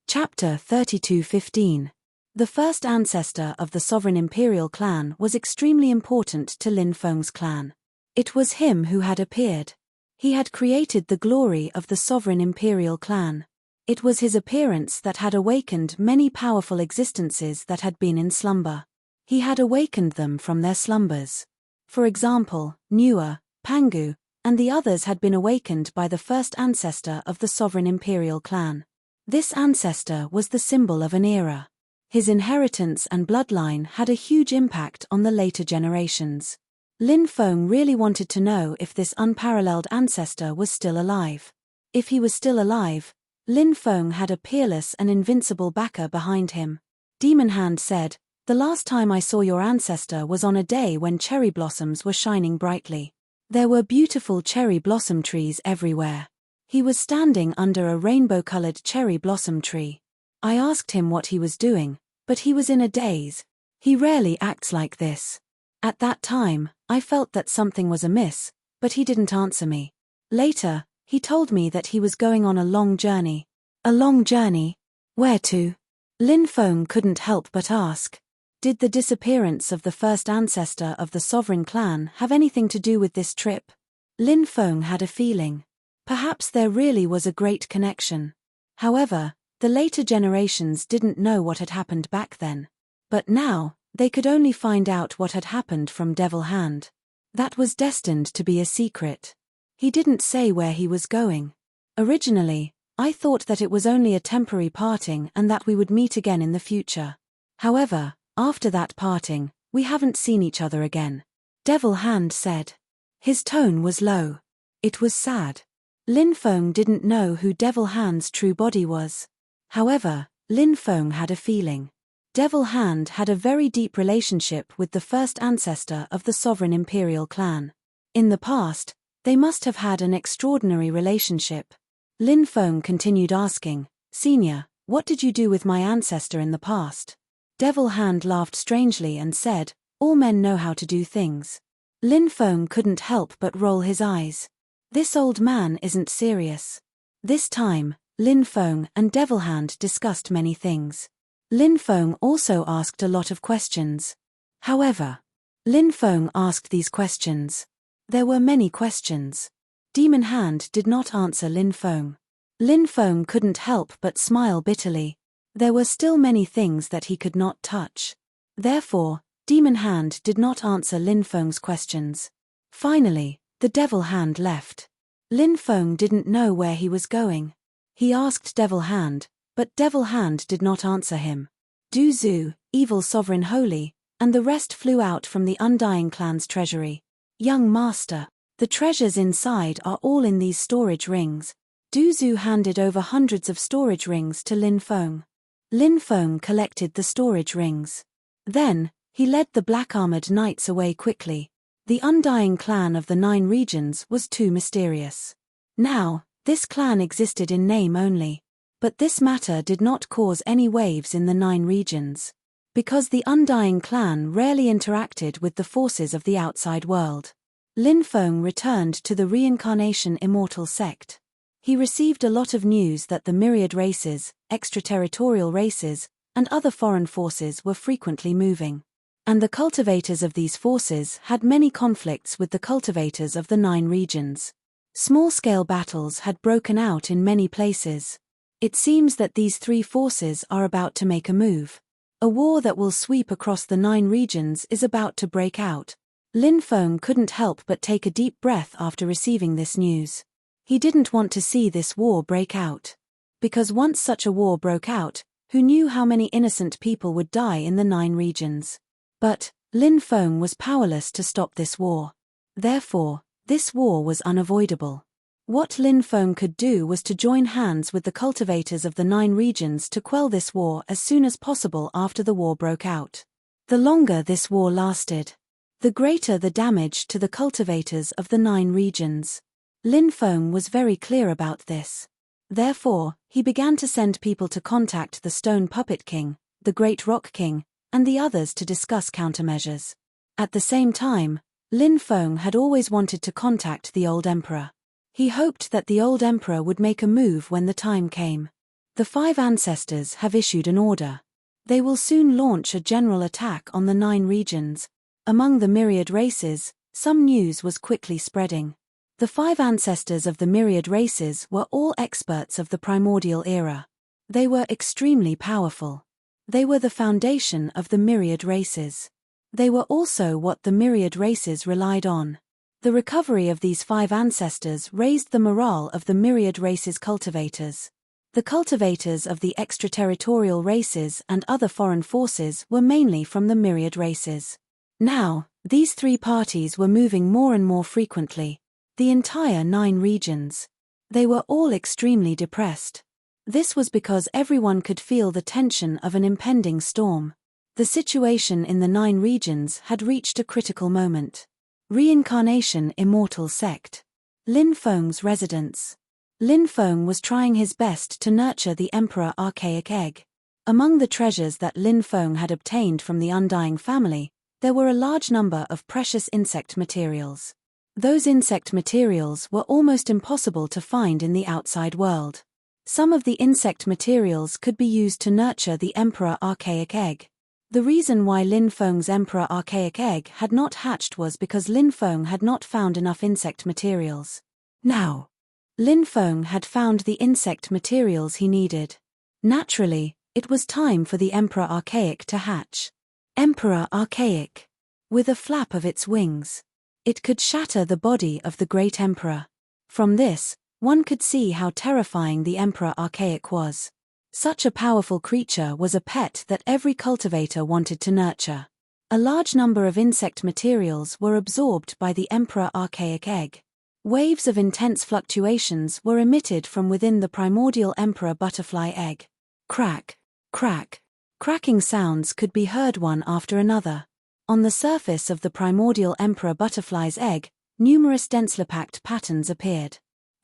Chapter 32:15. The first ancestor of the Sovereign Imperial clan was extremely important to Lin Feng's clan. It was him who had appeared. He had created the glory of the Sovereign Imperial clan. It was his appearance that had awakened many powerful existences that had been in slumber. He had awakened them from their slumbers. For example, Nua, Pangu, and the others had been awakened by the first ancestor of the Sovereign Imperial clan. This ancestor was the symbol of an era. His inheritance and bloodline had a huge impact on the later generations. Lin Feng really wanted to know if this unparalleled ancestor was still alive. If he was still alive, Lin Feng had a peerless and invincible backer behind him. Demon Hand said, the last time I saw your ancestor was on a day when cherry blossoms were shining brightly. There were beautiful cherry blossom trees everywhere. He was standing under a rainbow-colored cherry blossom tree. I asked him what he was doing, but he was in a daze. He rarely acts like this. At that time, I felt that something was amiss, but he didn't answer me. Later, he told me that he was going on a long journey. A long journey? Where to? Lin Feng couldn't help but ask. Did the disappearance of the first ancestor of the Sovereign clan have anything to do with this trip? Lin Feng had a feeling. Perhaps there really was a great connection. However, the later generations didn't know what had happened back then. But now, they could only find out what had happened from Devil Hand. That was destined to be a secret. He didn't say where he was going. Originally, I thought that it was only a temporary parting and that we would meet again in the future. However, after that parting, we haven't seen each other again. Devil Hand said. His tone was low. It was sad. Lin Feng didn't know who Devil Hand's true body was. However, Lin Feng had a feeling. Devil Hand had a very deep relationship with the first ancestor of the sovereign imperial clan. In the past, they must have had an extraordinary relationship. Lin Feng continued asking, "Senior, what did you do with my ancestor in the past?" Devil Hand laughed strangely and said, "All men know how to do things." Lin Feng couldn't help but roll his eyes. This old man isn't serious. This time, Lin Feng and Devil Hand discussed many things. Lin Feng also asked a lot of questions. However, Lin Feng asked these questions. There were many questions. Demon Hand did not answer Lin Feng. Lin Feng couldn't help but smile bitterly. There were still many things that he could not touch. Therefore, Demon Hand did not answer Lin Feng's questions. Finally, the Devil Hand left. Lin Feng didn't know where he was going. He asked Devil Hand, but Devil Hand did not answer him. Du Zhu, Evil Sovereign Holy, and the rest flew out from the Undying Clan's treasury. Young Master, the treasures inside are all in these storage rings. Du Zhu handed over hundreds of storage rings to Lin Feng. Lin Feng collected the storage rings. Then, he led the black-armored knights away quickly. The Undying Clan of the 9 regions was too mysterious. Now, this clan existed in name only. But this matter did not cause any waves in the 9 regions. Because the Undying Clan rarely interacted with the forces of the outside world. Lin Feng returned to the Reincarnation Immortal sect. He received a lot of news that the myriad races, extraterritorial races, and other foreign forces were frequently moving. And the cultivators of these forces had many conflicts with the cultivators of the 9 regions. Small-scale battles had broken out in many places. It seems that these 3 forces are about to make a move. A war that will sweep across the 9 regions is about to break out. Lin Feng couldn't help but take a deep breath after receiving this news. He didn't want to see this war break out. Because once such a war broke out, who knew how many innocent people would die in the 9 regions? But, Lin Feng was powerless to stop this war. Therefore, this war was unavoidable. What Lin Feng could do was to join hands with the cultivators of the 9 regions to quell this war as soon as possible after the war broke out. The longer this war lasted, the greater the damage to the cultivators of the 9 regions. Lin Feng was very clear about this. Therefore, he began to send people to contact the Stone Puppet King, the Great Rock King, and the others to discuss countermeasures. At the same time, Lin Feng had always wanted to contact the old emperor. He hoped that the old emperor would make a move when the time came. The 5 ancestors have issued an order. They will soon launch a general attack on the 9 regions. Among the myriad races, some news was quickly spreading. The 5 ancestors of the myriad races were all experts of the primordial era. They were extremely powerful. They were the foundation of the myriad races. They were also what the myriad races relied on. The recovery of these 5 ancestors raised the morale of the myriad races' cultivators. The cultivators of the extraterritorial races and other foreign forces were mainly from the myriad races. Now, these 3 parties were moving more and more frequently. The entire 9 regions. They were all extremely depressed. This was because everyone could feel the tension of an impending storm. The situation in the 9 regions had reached a critical moment. Reincarnation Immortal Sect. Lin Feng's residence. Lin Feng was trying his best to nurture the Emperor Archaic Egg. Among the treasures that Lin Feng had obtained from the Undying family, there were a large number of precious insect materials. Those insect materials were almost impossible to find in the outside world. Some of the insect materials could be used to nurture the Emperor Archaic Egg. The reason why Lin Feng's Emperor Archaic Egg had not hatched was because Lin Feng had not found enough insect materials. Now, Lin Feng had found the insect materials he needed. Naturally, it was time for the Emperor Archaic to hatch. Emperor Archaic. With a flap of its wings, it could shatter the body of the great emperor. From this, One could see how terrifying the Emperor Archaic was. Such a powerful creature was a pet that every cultivator wanted to nurture. A large number of insect materials were absorbed by the Emperor Archaic egg. Waves of intense fluctuations were emitted from within the primordial Emperor butterfly egg. Crack, crack. Cracking sounds could be heard one after another. On the surface of the primordial Emperor butterfly's egg, numerous densely packed patterns appeared.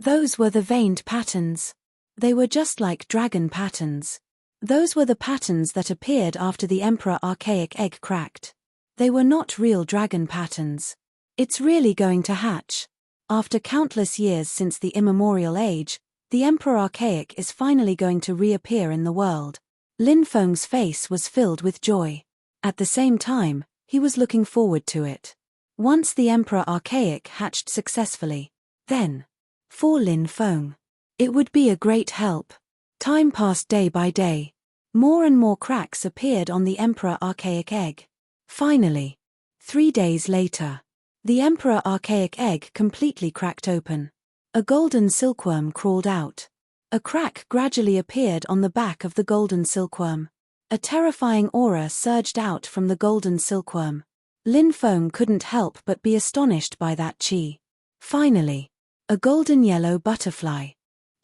Those were the veined patterns. They were just like dragon patterns. Those were the patterns that appeared after the Emperor Archaic egg cracked. They were not real dragon patterns. It's really going to hatch. After countless years since the immemorial age, the Emperor Archaic is finally going to reappear in the world. Lin Feng's face was filled with joy. At the same time, he was looking forward to it. Once the Emperor Archaic hatched successfully, then, for Lin Feng, it would be a great help. Time passed day by day. More and more cracks appeared on the Emperor Archaic egg. Finally, 3 days later, the Emperor Archaic egg completely cracked open. A golden silkworm crawled out. A crack gradually appeared on the back of the golden silkworm. A terrifying aura surged out from the golden silkworm. Lin Feng couldn't help but be astonished by that chi. Finally, a golden yellow butterfly.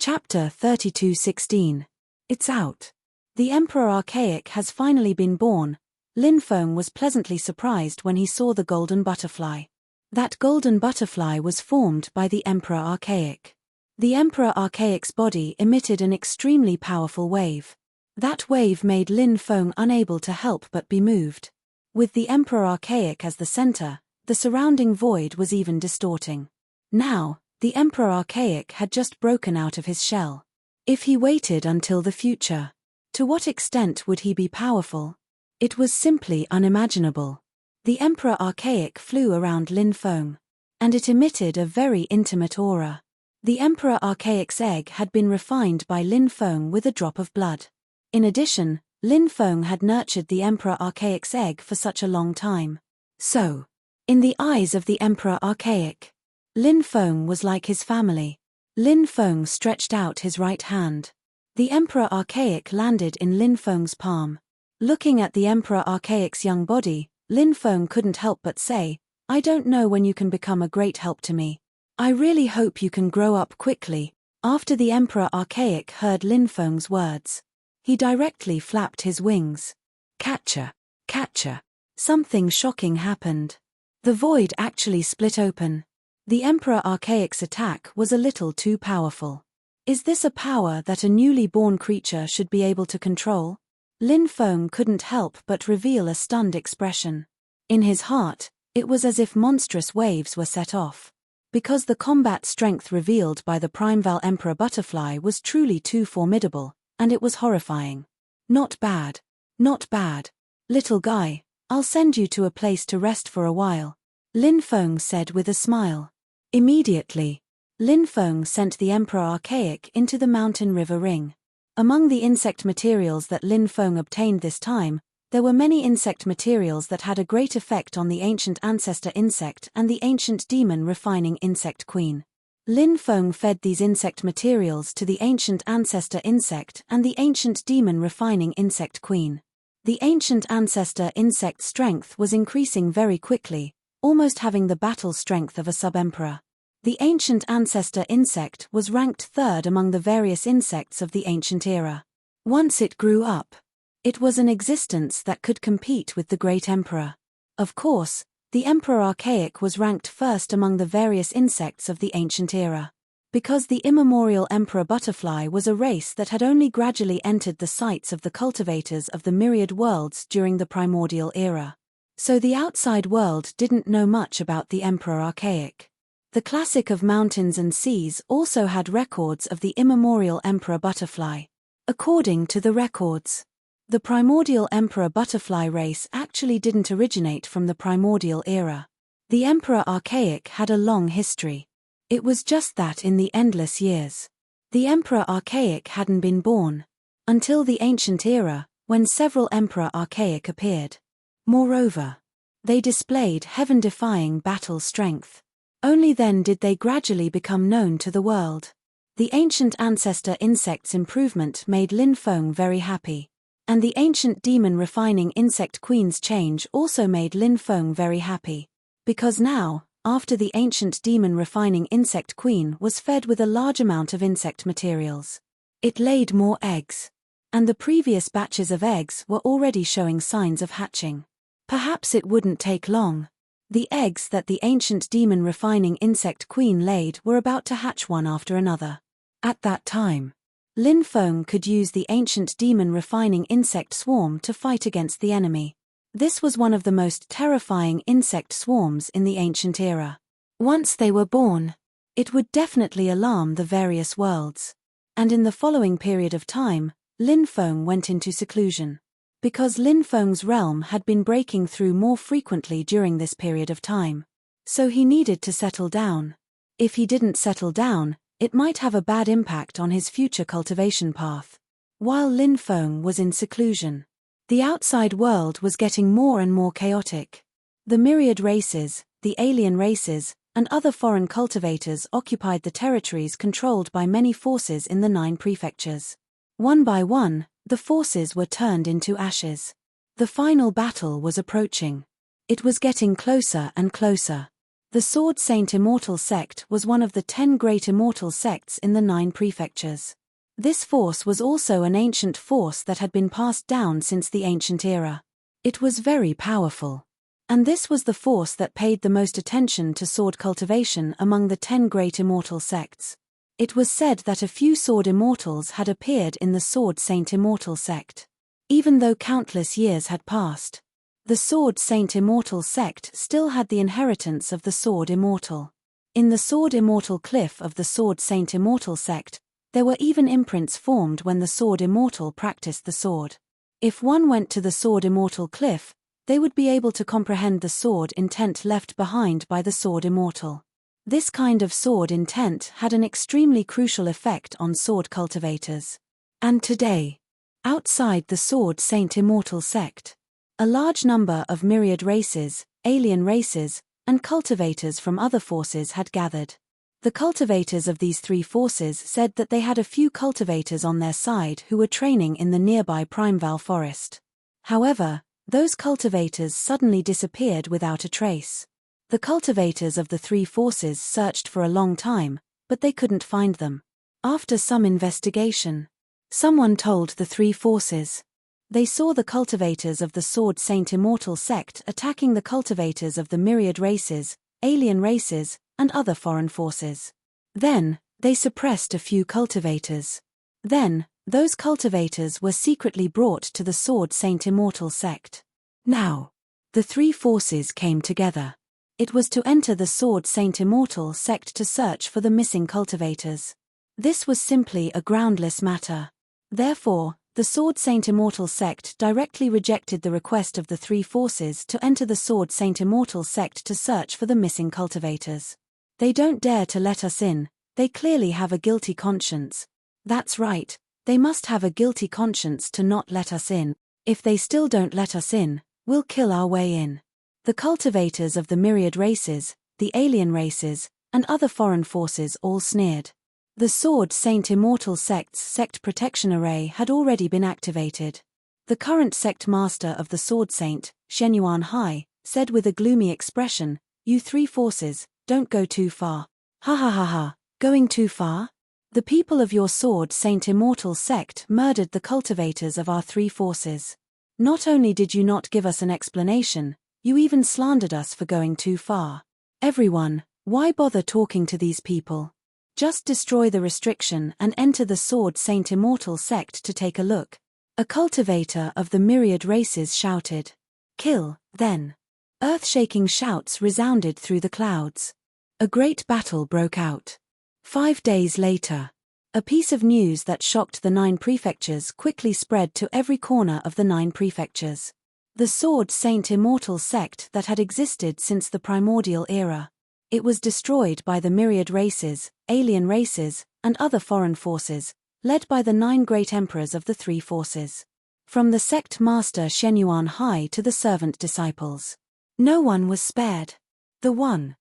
Chapter 32:16. It's out. The Emperor Archaic has finally been born. Lin Feng was pleasantly surprised when he saw the golden butterfly. That golden butterfly was formed by the Emperor Archaic. The Emperor Archaic's body emitted an extremely powerful wave. That wave made Lin Feng unable to help but be moved. With the Emperor Archaic as the center, the surrounding void was even distorting. Now, the Emperor Archaic had just broken out of his shell. If he waited until the future, to what extent would he be powerful? It was simply unimaginable. The Emperor Archaic flew around Lin Feng, and it emitted a very intimate aura. The Emperor Archaic's egg had been refined by Lin Feng with a drop of blood. In addition, Lin Feng had nurtured the Emperor Archaic's egg for such a long time. So, in the eyes of the Emperor Archaic, Lin Feng was like his family. Lin Feng stretched out his right hand. The Emperor Archaic landed in Lin Feng's palm. Looking at the Emperor Archaic's young body, Lin Feng couldn't help but say, "I don't know when you can become a great help to me. I really hope you can grow up quickly." After the Emperor Archaic heard Lin Feng's words, he directly flapped his wings. Catcher, catcher. Something shocking happened. The void actually split open. The Emperor Archaic's attack was a little too powerful. Is this a power that a newly born creature should be able to control? Lin Feng couldn't help but reveal a stunned expression. In his heart, it was as if monstrous waves were set off. Because the combat strength revealed by the Primordial Emperor Butterfly was truly too formidable, and it was horrifying. Not bad. Not bad. Little guy, I'll send you to a place to rest for a while, Lin Feng said with a smile. Immediately, Lin Feng sent the Emperor Archaic into the mountain river ring. Among the insect materials that Lin Feng obtained this time, there were many insect materials that had a great effect on the ancient ancestor insect and the ancient demon refining insect queen. Lin Feng fed these insect materials to the ancient ancestor insect and the ancient demon refining insect queen. The ancient ancestor insect strength was increasing very quickly, almost having the battle strength of a sub-emperor. The ancient ancestor insect was ranked third among the various insects of the ancient era. Once it grew up, it was an existence that could compete with the great emperor. Of course, the Emperor Archaic was ranked first among the various insects of the ancient era. Because the immemorial Emperor Butterfly was a race that had only gradually entered the sights of the cultivators of the myriad worlds during the primordial era. So the outside world didn't know much about the Emperor Archaic. The Classic of Mountains and Seas also had records of the immemorial Emperor Butterfly. According to the records, the primordial Emperor Butterfly race actually didn't originate from the primordial era. The Emperor Archaic had a long history. It was just that in the endless years, the Emperor Archaic hadn't been born, until the ancient era, when several Emperor Archaic appeared. Moreover, they displayed heaven-defying battle strength. Only then did they gradually become known to the world. The ancient ancestor insect's improvement made Lin Feng very happy. And the ancient demon refining insect queen's change also made Lin Feng very happy. Because now, after the ancient demon refining insect queen was fed with a large amount of insect materials, it laid more eggs. And the previous batches of eggs were already showing signs of hatching. Perhaps it wouldn't take long. The eggs that the ancient demon refining insect queen laid were about to hatch one after another. At that time, Lin Feng could use the ancient demon refining insect swarm to fight against the enemy. This was one of the most terrifying insect swarms in the ancient era. Once they were born, it would definitely alarm the various worlds. And in the following period of time, Lin Feng went into seclusion. Because Lin Feng's realm had been breaking through more frequently during this period of time. So he needed to settle down. If he didn't settle down, it might have a bad impact on his future cultivation path. While Lin Feng was in seclusion, the outside world was getting more and more chaotic. The myriad races, the alien races, and other foreign cultivators occupied the territories controlled by many forces in the 9 prefectures. One by one, the forces were turned into ashes. The final battle was approaching. It was getting closer and closer. The Sword Saint Immortal sect was one of the 10 great immortal sects in the 9 prefectures. This force was also an ancient force that had been passed down since the ancient era. It was very powerful. And this was the force that paid the most attention to sword cultivation among the 10 great immortal sects. It was said that a few sword immortals had appeared in the Sword Saint Immortal sect. Even though countless years had passed, the Sword Saint Immortal sect still had the inheritance of the Sword Immortal. In the Sword Immortal cliff of the Sword Saint Immortal sect, there were even imprints formed when the Sword Immortal practiced the sword. If one went to the Sword Immortal cliff, they would be able to comprehend the sword intent left behind by the Sword Immortal. This kind of sword intent had an extremely crucial effect on sword cultivators. And today, outside the Sword Saint Immortal sect, a large number of myriad races, alien races, and cultivators from other forces had gathered. The cultivators of these 3 forces said that they had a few cultivators on their side who were training in the nearby Primordial forest. However, those cultivators suddenly disappeared without a trace. The cultivators of the 3 forces searched for a long time, but they couldn't find them. After some investigation, someone told the 3 forces. They saw the cultivators of the Sword Saint Immortal sect attacking the cultivators of the myriad races, alien races, and other foreign forces. Then, they suppressed a few cultivators. Then, those cultivators were secretly brought to the Sword Saint Immortal sect. Now, the 3 forces came together. It was to enter the Sword Saint Immortal sect to search for the missing cultivators. This was simply a groundless matter. Therefore, the Sword Saint Immortal sect directly rejected the request of the 3 forces to enter the Sword Saint Immortal sect to search for the missing cultivators. They don't dare to let us in, they clearly have a guilty conscience. That's right, they must have a guilty conscience to not let us in. If they still don't let us in, we'll kill our way in. The cultivators of the myriad races, the alien races, and other foreign forces all sneered. The Sword Saint Immortal sect's sect protection array had already been activated. The current sect master of the Sword Saint, Shenyuan Hai, said with a gloomy expression, "You 3 forces, don't go too far." Ha ha ha ha, going too far? The people of your Sword Saint Immortal sect murdered the cultivators of our 3 forces. Not only did you not give us an explanation, you even slandered us for going too far. Everyone, why bother talking to these people? Just destroy the restriction and enter the Sword Saint Immortal sect to take a look. A cultivator of the myriad races shouted. Kill, then. Earth-shaking shouts resounded through the clouds. A great battle broke out. 5 days later, a piece of news that shocked the 9 prefectures quickly spread to every corner of the 9 prefectures. The Sword Saint Immortal sect that had existed since the Primordial era. It was destroyed by the myriad races, alien races, and other foreign forces, led by the 9 great emperors of the 3 forces. From the sect master Shenyuan Hai to the servant disciples. No one was spared. The 1.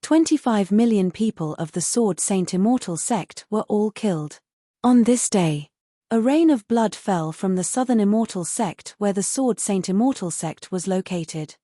25 million people of the Sword Saint Immortal sect were all killed. On this day, a rain of blood fell from the Southern Immortal sect where the Sword Saint Immortal sect was located.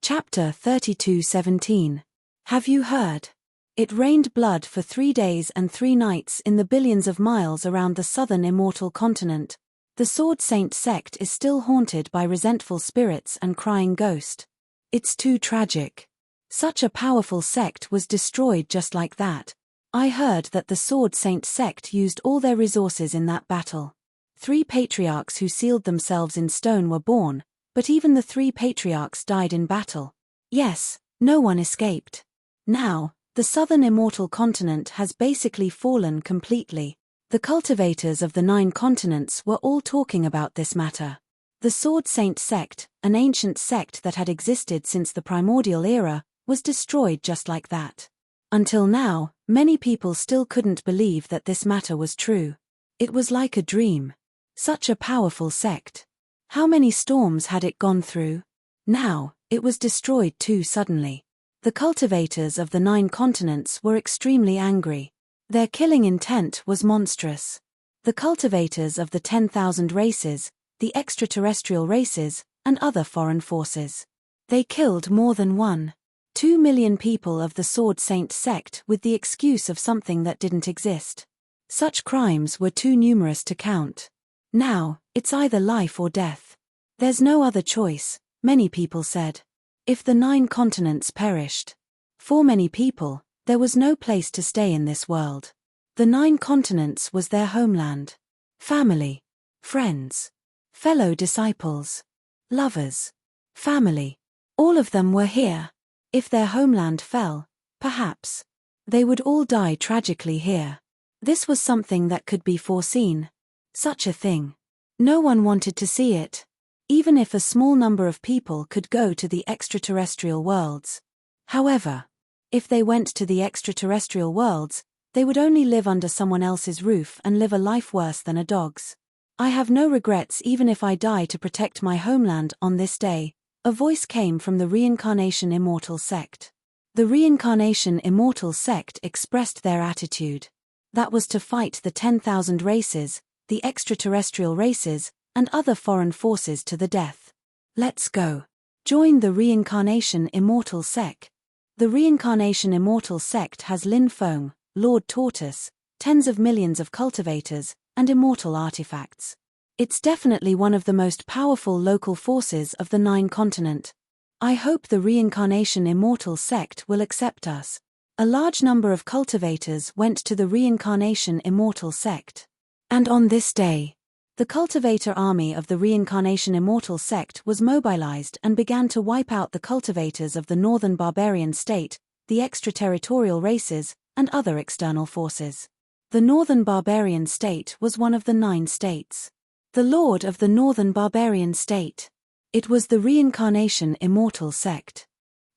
Chapter 32:17. Have you heard? It rained blood for 3 days and 3 nights in the billions of miles around the Southern Immortal continent. The Sword Saint sect is still haunted by resentful spirits and crying ghosts. It's too tragic. Such a powerful sect was destroyed just like that. I heard that the Sword Saint sect used all their resources in that battle. 3 patriarchs who sealed themselves in stone were born, but even the 3 patriarchs died in battle. Yes, no one escaped. Now, the Southern Immortal continent has basically fallen completely. The cultivators of the 9 continents were all talking about this matter. The Sword Saint sect, an ancient sect that had existed since the Primordial era, was destroyed just like that. Until now, many people still couldn't believe that this matter was true. It was like a dream. Such a powerful sect. How many storms had it gone through? Now, it was destroyed too suddenly. The cultivators of the 9 continents were extremely angry. Their killing intent was monstrous. The cultivators of the 10,000 races, the extraterrestrial races, and other foreign forces. They killed more than 1.2 million people of the Sword Saint sect with the excuse of something that didn't exist. Such crimes were too numerous to count. Now, it's either life or death. There's no other choice, many people said. If the 9 continents perished, for many people, there was no place to stay in this world. The 9 continents was their homeland. Family, friends, fellow disciples, lovers, family. All of them were here. If their homeland fell, perhaps they would all die tragically here. This was something that could be foreseen. Such a thing. No one wanted to see it. Even if a small number of people could go to the extraterrestrial worlds. However, if they went to the extraterrestrial worlds, they would only live under someone else's roof and live a life worse than a dog's. I have no regrets even if I die to protect my homeland on this day. A voice came from the Reincarnation Immortal sect. The Reincarnation Immortal sect expressed their attitude. That was to fight the 10,000 races, the extraterrestrial races, and other foreign forces to the death. Let's go. Join the Reincarnation Immortal sect. The Reincarnation Immortal sect has Lin Feng, Lord Tortoise, tens of millions of cultivators, and immortal artifacts. It's definitely one of the most powerful local forces of the 9 continent. I hope the Reincarnation Immortal sect will accept us. A large number of cultivators went to the Reincarnation Immortal sect. And on this day, the cultivator army of the Reincarnation Immortal sect was mobilized and began to wipe out the cultivators of the Northern Barbarian state, the extraterritorial races, and other external forces. The Northern Barbarian state was one of the 9 states. The Lord of the Northern Barbarian state. It was the Reincarnation Immortal sect.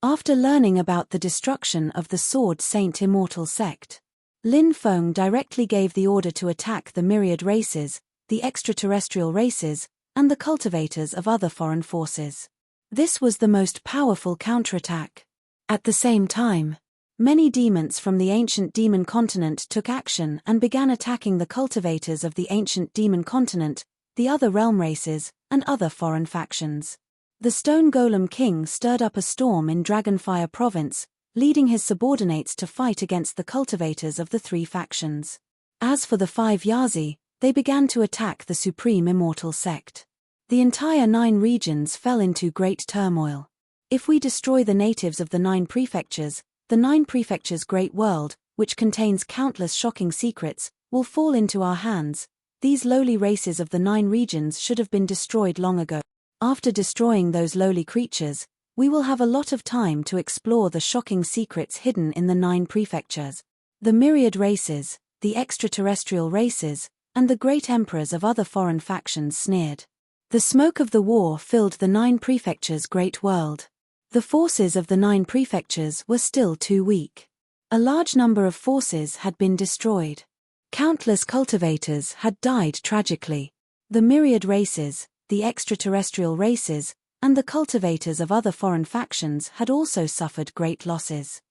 After learning about the destruction of the Sword Saint Immortal sect, Lin Feng directly gave the order to attack the myriad races, the extraterrestrial races, and the cultivators of other foreign forces. This was the most powerful counterattack. At the same time, many demons from the ancient demon continent took action and began attacking the cultivators of the ancient demon continent, the other realm races, and other foreign factions. The Stone Golem King stirred up a storm in Dragonfire Province, leading his subordinates to fight against the cultivators of the 3 factions. As for the 5 Yazi, they began to attack the Supreme Immortal sect. The entire 9 regions fell into great turmoil. If we destroy the natives of the 9 prefectures, the 9 prefectures' great world, which contains countless shocking secrets, will fall into our hands. These lowly races of the 9 regions should have been destroyed long ago. After destroying those lowly creatures, we will have a lot of time to explore the shocking secrets hidden in the 9 prefectures. The myriad races, the extraterrestrial races, and the great emperors of other foreign factions sneered. The smoke of the war filled the 9 prefectures' great world. The forces of the 9 prefectures were still too weak. A large number of forces had been destroyed. Countless cultivators had died tragically. The myriad races, the extraterrestrial races, and the cultivators of other foreign factions had also suffered great losses.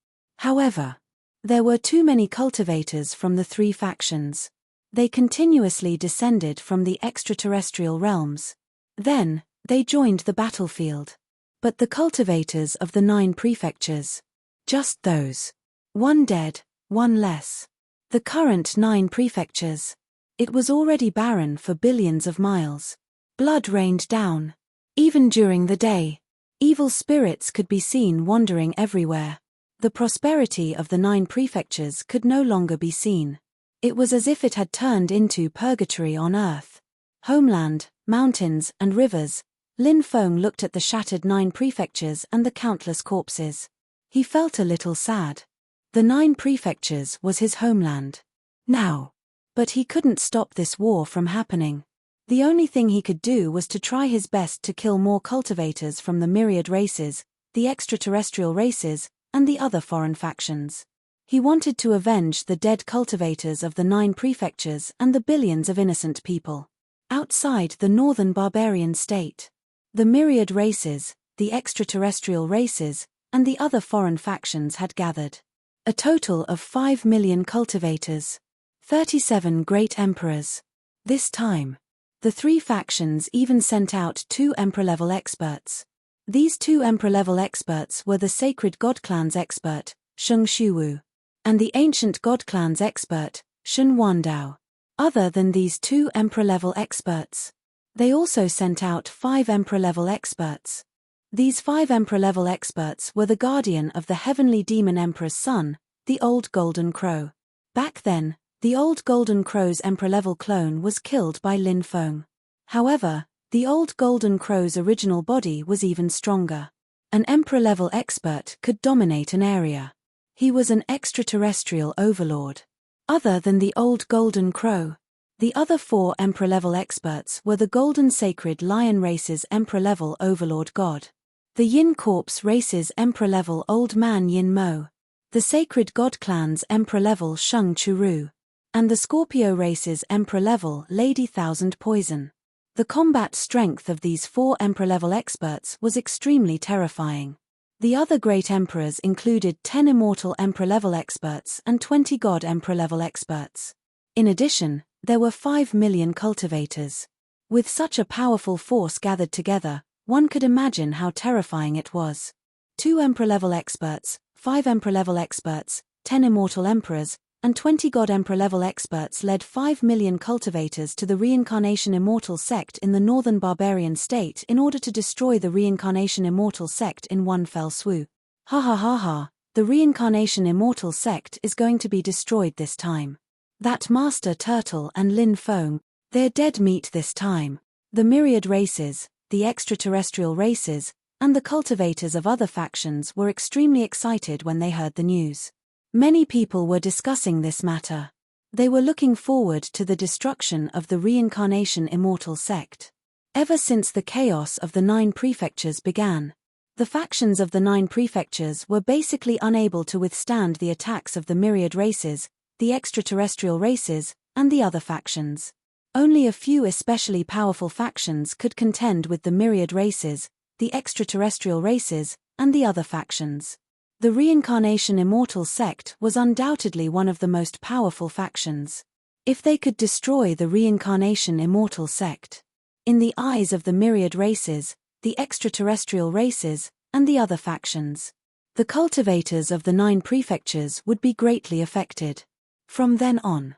However, there were too many cultivators from the three factions. They continuously descended from the extraterrestrial realms. Then, they joined the battlefield. But the cultivators of the 9 prefectures. Just those. One dead, one less. The current 9 prefectures. It was already barren for billions of miles. Blood rained down. Even during the day. Evil spirits could be seen wandering everywhere. The prosperity of the 9 prefectures could no longer be seen. It was as if it had turned into purgatory on earth. Homeland, mountains, and rivers. Lin Feng looked at the shattered 9 prefectures and the countless corpses. He felt a little sad. The 9 prefectures was his homeland. Now. But he couldn't stop this war from happening. The only thing he could do was to try his best to kill more cultivators from the myriad races, the extraterrestrial races, and the other foreign factions. He wanted to avenge the dead cultivators of the 9 prefectures and the billions of innocent people. Outside the northern barbarian state, the myriad races, the extraterrestrial races, and the other foreign factions had gathered. A total of 5 million cultivators. 37 great emperors. This time, the 3 factions even sent out 2 emperor-level experts. These 2 emperor-level experts were the sacred god clan's expert, Sheng Shuwu, and the ancient god clan's expert, Shen Wandao. Other than these 2 emperor-level experts, they also sent out 5 emperor-level experts. These 5 emperor-level experts were the guardian of the heavenly demon emperor's son, the Old Golden Crow. Back then, the Old Golden Crow's emperor-level clone was killed by Lin Feng. However, the Old Golden Crow's original body was even stronger. An emperor-level expert could dominate an area. He was an extraterrestrial overlord. Other than the Old Golden Crow, the other 4 emperor-level experts were the Golden Sacred Lion race's emperor-level overlord god, the Yin Corpse race's emperor-level Old Man Yin Mo, the Sacred God clan's emperor-level Sheng Churu, and the Scorpio race's emperor-level Lady Thousand Poison. The combat strength of these 4 emperor-level experts was extremely terrifying. The other great emperors included 10 immortal emperor-level experts and 20 god emperor-level experts. In addition, there were 5 million cultivators. With such a powerful force gathered together, one could imagine how terrifying it was. 2 emperor-level experts, 5 emperor-level experts, 10 immortal emperors, and 20 god emperor-level experts led 5 million cultivators to the Reincarnation Immortal Sect in the northern barbarian state in order to destroy the Reincarnation Immortal Sect in one fell swoop. Ha ha ha ha, the Reincarnation Immortal Sect is going to be destroyed this time. That Master Turtle and Lin Feng, they're dead meat this time. The myriad races, the extraterrestrial races, and the cultivators of other factions were extremely excited when they heard the news. Many people were discussing this matter. They were looking forward to the destruction of the Reincarnation Immortal Sect. Ever since the chaos of the 9 prefectures began, the factions of the 9 prefectures were basically unable to withstand the attacks of the myriad races, the extraterrestrial races, and the other factions. Only a few especially powerful factions could contend with the myriad races, the extraterrestrial races, and the other factions. The Reincarnation Immortal Sect was undoubtedly one of the most powerful factions. If they could destroy the Reincarnation Immortal Sect, in the eyes of the myriad races, the extraterrestrial races, and the other factions, the cultivators of the 9 prefectures would be greatly affected. From then on.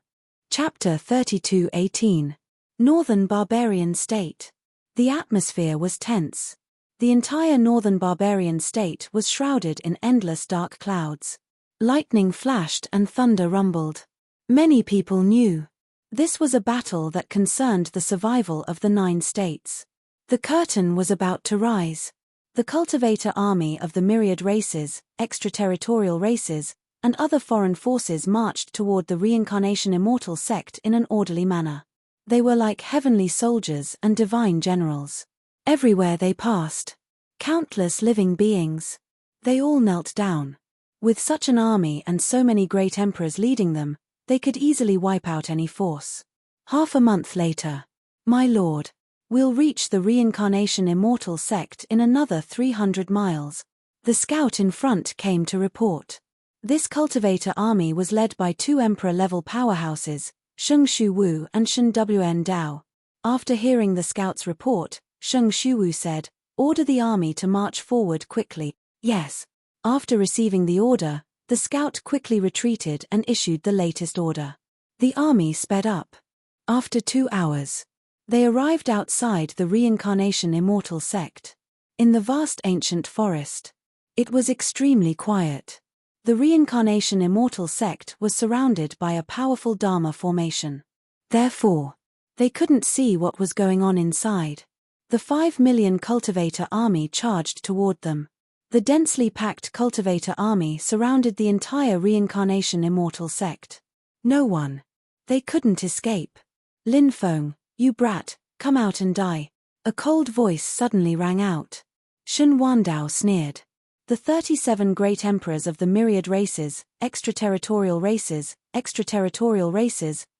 Chapter 32:18. Northern Barbarian State. The atmosphere was tense. The entire northern barbarian state was shrouded in endless dark clouds. Lightning flashed and thunder rumbled. Many people knew. This was a battle that concerned the survival of the 9 states. The curtain was about to rise. The cultivator army of the myriad races, extraterritorial races, and other foreign forces marched toward the Reincarnation Immortal Sect in an orderly manner. They were like heavenly soldiers and divine generals. Everywhere they passed, countless living beings. They all knelt down. With such an army and so many great emperors leading them, they could easily wipe out any force. Half a month later. My lord, we'll reach the Reincarnation Immortal Sect in another 300 miles. The scout in front came to report. This cultivator army was led by two emperor-level powerhouses, Sheng Shuwu and Shen Wn Dao. After hearing the scout's report, Sheng Shuwu said, "Order the army to march forward quickly." Yes. After receiving the order, the scout quickly retreated and issued the latest order. The army sped up. After 2 hours, they arrived outside the Reincarnation Immortal sect. In the vast ancient forest, it was extremely quiet. The Reincarnation Immortal sect was surrounded by a powerful Dharma formation. Therefore, they couldn't see what was going on inside. The 5 million cultivator army charged toward them. The densely packed cultivator army surrounded the entire Reincarnation Immortal sect. No one. They couldn't escape. "Lin Feng, you brat, come out and die." A cold voice suddenly rang out. Shen Wandao sneered. The 37 great emperors of the myriad races, extraterritorial races,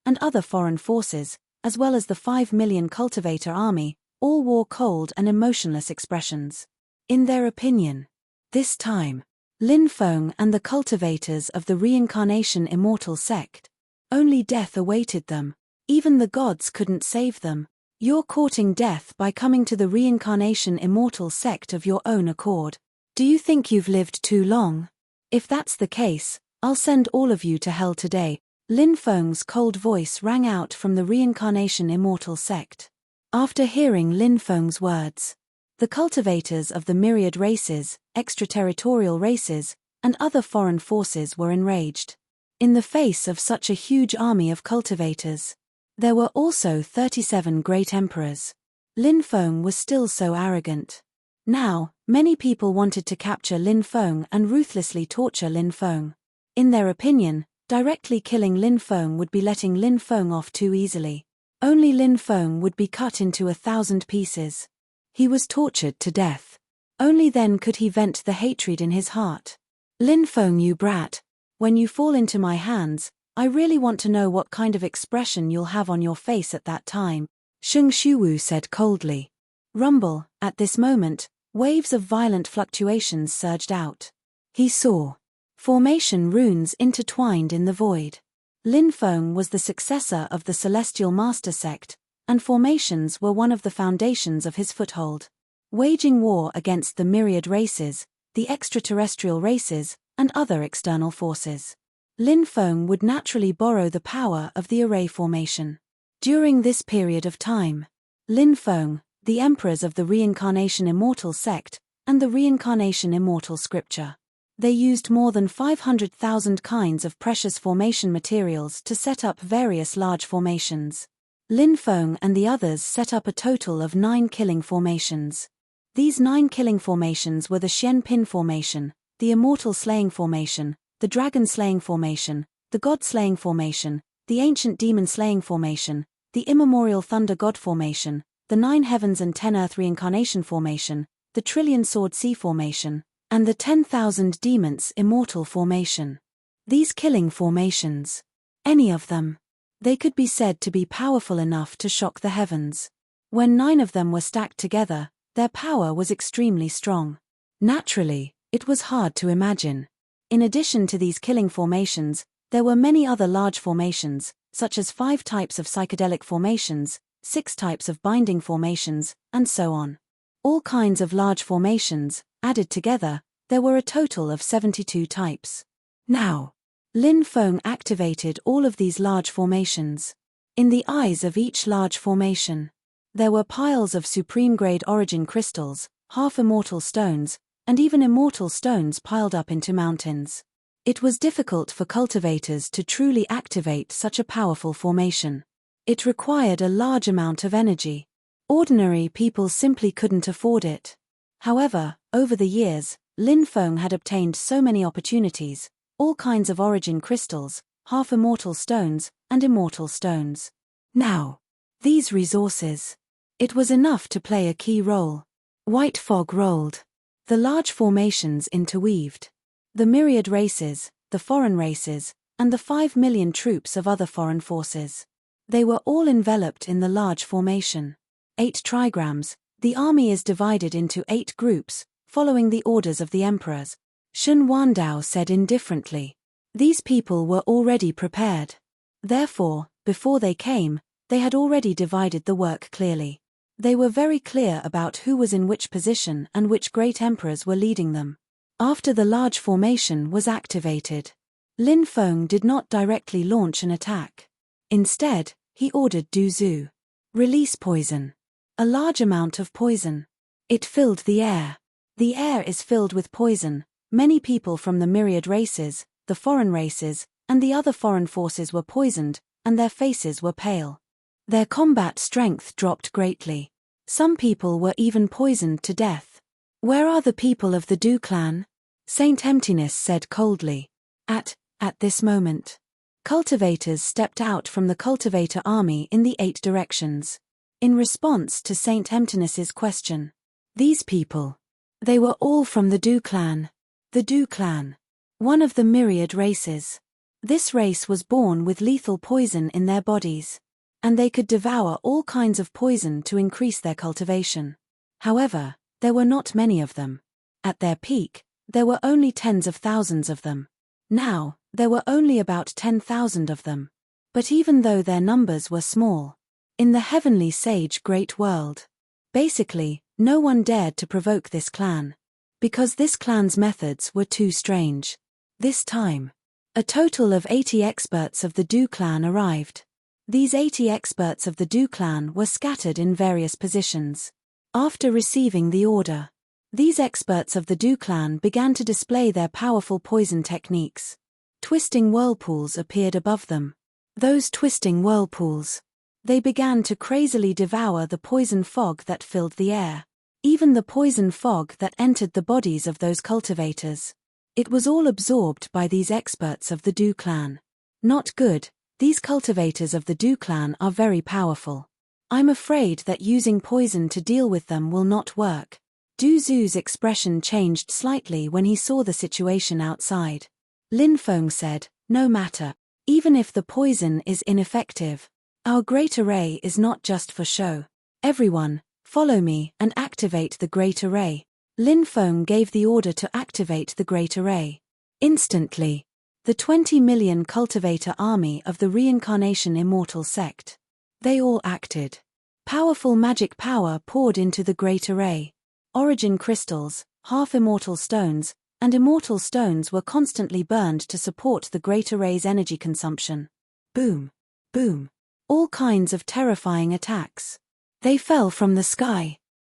and other foreign forces, as well as the 5 million cultivator army, all wore cold and emotionless expressions. In their opinion, this time, Lin Feng and the cultivators of the Reincarnation Immortal sect, only death awaited them. Even the gods couldn't save them. "You're courting death by coming to the Reincarnation Immortal sect of your own accord. Do you think you've lived too long? If that's the case, I'll send all of you to hell today." Lin Feng's cold voice rang out from the Reincarnation Immortal sect. After hearing Lin Feng's words, the cultivators of the myriad races, extraterritorial races, and other foreign forces were enraged. In the face of such a huge army of cultivators, there were also 37 great emperors. Lin Feng was still so arrogant. Now, many people wanted to capture Lin Feng and ruthlessly torture Lin Feng. In their opinion, directly killing Lin Feng would be letting Lin Feng off too easily. Only Lin Feng would be cut into 1,000 pieces. He was tortured to death. Only then could he vent the hatred in his heart. "Lin Feng, you brat, when you fall into my hands, I really want to know what kind of expression you'll have on your face at that time," Sheng Shuwu said coldly. Rumble. At this moment, waves of violent fluctuations surged out. He saw formation runes intertwined in the void. Lin Feng was the successor of the Celestial Master sect, and formations were one of the foundations of his foothold. Waging war against the myriad races, the extraterrestrial races, and other external forces, Lin Feng would naturally borrow the power of the array formation. During this period of time, Lin Feng, the emperors of the Reincarnation Immortal sect, and the Reincarnation Immortal scripture, they used more than 500,000 kinds of precious formation materials to set up various large formations. Lin Feng and the others set up a total of 9 killing formations. These 9 killing formations were the Xian Pin formation, the Immortal Slaying formation, the Dragon Slaying formation, the God Slaying formation, the Ancient Demon Slaying formation, the Immemorial Thunder God formation, the 9 Heavens and 10 Earth Reincarnation formation, the Trillion Sword Sea formation, and the 10,000 Demons Immortal formation. These killing formations, any of them, they could be said to be powerful enough to shock the heavens. When 9 of them were stacked together, their power was extremely strong. Naturally, it was hard to imagine. In addition to these killing formations, there were many other large formations, such as 5 types of psychedelic formations, 6 types of binding formations, and so on. All kinds of large formations, added together, there were a total of 72 types. Now, Lin Feng activated all of these large formations. In the eyes of each large formation, there were piles of supreme-grade origin crystals, half-immortal stones, and even immortal stones piled up into mountains. It was difficult for cultivators to truly activate such a powerful formation. It required a large amount of energy. Ordinary people simply couldn't afford it. However, over the years, Lin Feng had obtained so many opportunities, all kinds of origin crystals, half-immortal stones, and immortal stones. Now, these resources, it was enough to play a key role. White fog rolled. The large formations interweaved. The myriad races, the foreign races, and the 5 million troops of other foreign forces. They were all enveloped in the large formation. 8 trigrams, the army is divided into 8 groups, following the orders of the emperors, Shen Wandao said indifferently. These people were already prepared. Therefore, before they came, they had already divided the work clearly. They were very clear about who was in which position and which great emperors were leading them. After the large formation was activated, Lin Feng did not directly launch an attack. Instead, he ordered Du Zhu. Release poison. A large amount of poison. It filled the air. The air is filled with poison. Many people from the myriad races, the foreign races, and the other foreign forces were poisoned, and their faces were pale. Their combat strength dropped greatly. Some people were even poisoned to death. Where are the people of the Du clan? Saint Emptiness said coldly. At this moment. Cultivators stepped out from the cultivator army in the 8 directions. In response to Saint Emptiness's question. These people. They were all from the Du clan. The Du clan. One of the myriad races. This race was born with lethal poison in their bodies. And they could devour all kinds of poison to increase their cultivation. However, there were not many of them. At their peak, there were only tens of thousands of them. Now, there were only about 10,000 of them. But even though their numbers were small, in the heavenly sage great world, basically, no one dared to provoke this clan. Because this clan's methods were too strange. This time, a total of 80 experts of the Du clan arrived. These 80 experts of the Du clan were scattered in various positions. After receiving the order, these experts of the Du clan began to display their powerful poison techniques. Twisting whirlpools appeared above them. Those twisting whirlpools. They began to crazily devour the poison fog that filled the air. Even the poison fog that entered the bodies of those cultivators. It was all absorbed by these experts of the Du clan. Not good. These cultivators of the Du clan are very powerful. I'm afraid that using poison to deal with them will not work. Du Zhu's expression changed slightly when he saw the situation outside. Lin Feng said, no matter. Even if the poison is ineffective, our great array is not just for show. Everyone, follow me and activate the great array. Lin Feng gave the order to activate the great array. Instantly. The 20 million cultivator army of the reincarnation immortal sect. They all acted. Powerful magic power poured into the great array. Origin crystals, half-immortal stones, and immortal stones were constantly burned to support the great array's energy consumption. Boom. Boom. All kinds of terrifying attacks. They fell from the sky.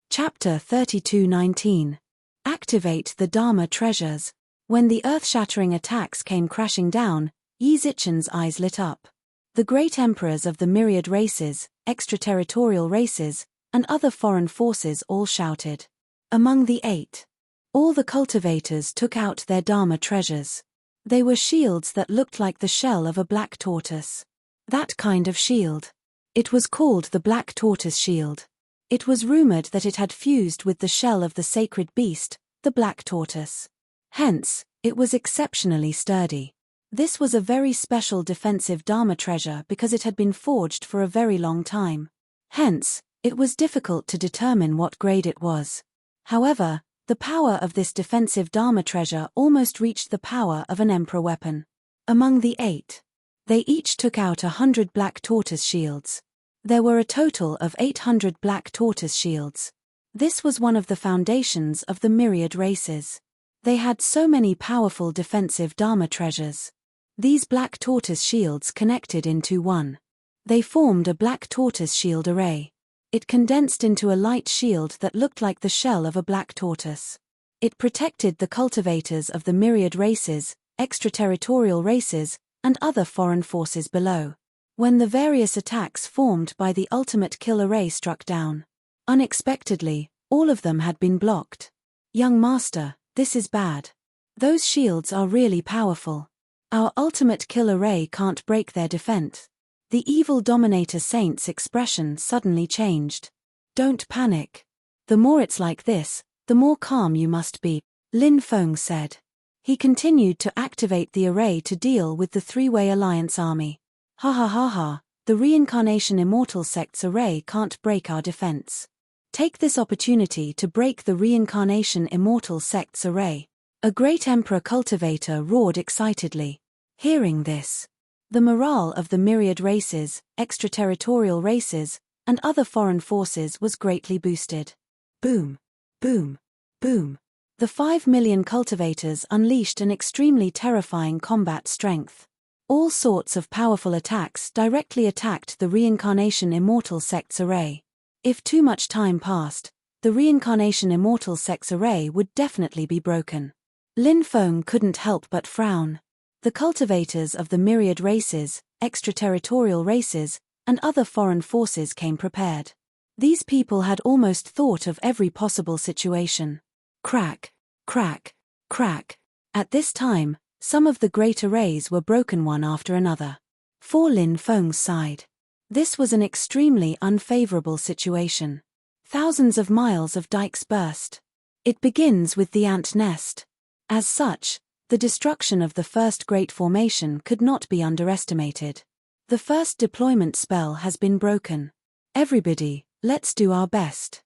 Chapter 32:19. Activate the Dharma treasures. When the earth-shattering attacks came crashing down, Yi Zichen's eyes lit up. The great emperors of the myriad races, extraterritorial races, and other foreign forces all shouted. Among the 8, all the cultivators took out their Dharma treasures. They were shields that looked like the shell of a black tortoise. That kind of shield. It was called the Black Tortoise Shield. It was rumored that it had fused with the shell of the sacred beast, the black tortoise. Hence, it was exceptionally sturdy. This was a very special defensive Dharma treasure because it had been forged for a very long time. Hence, it was difficult to determine what grade it was. However, the power of this defensive Dharma treasure almost reached the power of an emperor weapon. Among the 8, they each took out 100 black tortoise shields. There were a total of 800 black tortoise shields. This was one of the foundations of the myriad races. They had so many powerful defensive Dharma treasures. These black tortoise shields connected into one. They formed a black tortoise shield array. It condensed into a light shield that looked like the shell of a black tortoise. It protected the cultivators of the myriad races, extraterritorial races, and other foreign forces below. When the various attacks formed by the ultimate kill array struck down, unexpectedly, all of them had been blocked. Young master, this is bad. Those shields are really powerful. Our ultimate kill array can't break their defense. The evil dominator saint's expression suddenly changed. Don't panic. The more it's like this, the more calm you must be, Lin Feng said. He continued to activate the array to deal with the three-way alliance army. Ha ha ha ha, the reincarnation immortal sect's array can't break our defense. Take this opportunity to break the reincarnation immortal sect's array. A great emperor cultivator roared excitedly. Hearing this, the morale of the myriad races, extraterritorial races, and other foreign forces was greatly boosted. Boom, boom, boom. The 5 million cultivators unleashed an extremely terrifying combat strength. All sorts of powerful attacks directly attacked the Reincarnation Immortal Sect's array. If too much time passed, the Reincarnation Immortal Sect's array would definitely be broken. Lin Feng couldn't help but frown. The cultivators of the myriad races, extraterritorial races, and other foreign forces came prepared. These people had almost thought of every possible situation. Crack, crack, crack. At this time, some of the great arrays were broken one after another. For Lin Feng's side, this was an extremely unfavorable situation. Thousands of miles of dikes burst. It begins with the ant nest. As such, the destruction of the first great formation could not be underestimated. The first deployment spell has been broken. Everybody, let's do our best.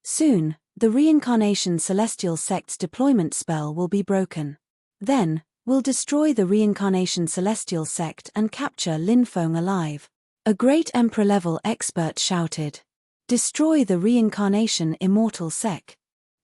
Soon, the Reincarnation Celestial Sect's deployment spell will be broken. Then, we'll destroy the Reincarnation Celestial Sect and capture Lin Feng alive. A great Emperor-level expert shouted. Destroy the Reincarnation Immortal Sect.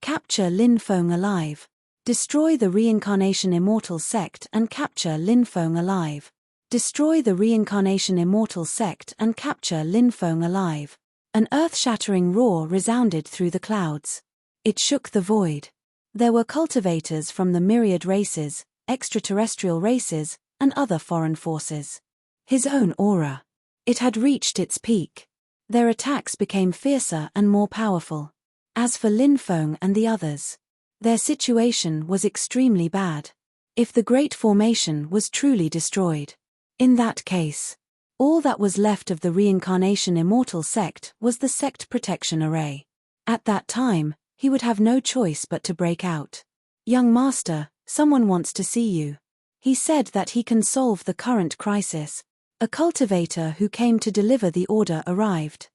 Capture Lin Feng alive. Destroy the Reincarnation Immortal Sect and capture Lin Feng alive. Destroy the Reincarnation Immortal Sect and capture Lin Feng alive. An earth-shattering roar resounded through the clouds. It shook the void. There were cultivators from the myriad races, extraterrestrial races, and other foreign forces. His own aura. It had reached its peak. Their attacks became fiercer and more powerful. As for Lin Feng and the others, their situation was extremely bad. If the Great Formation was truly destroyed, in that case, all that was left of the Reincarnation Immortal Sect was the Sect Protection Array. At that time, he would have no choice but to break out. Young Master, someone wants to see you. He said that he can solve the current crisis. A cultivator who came to deliver the order arrived.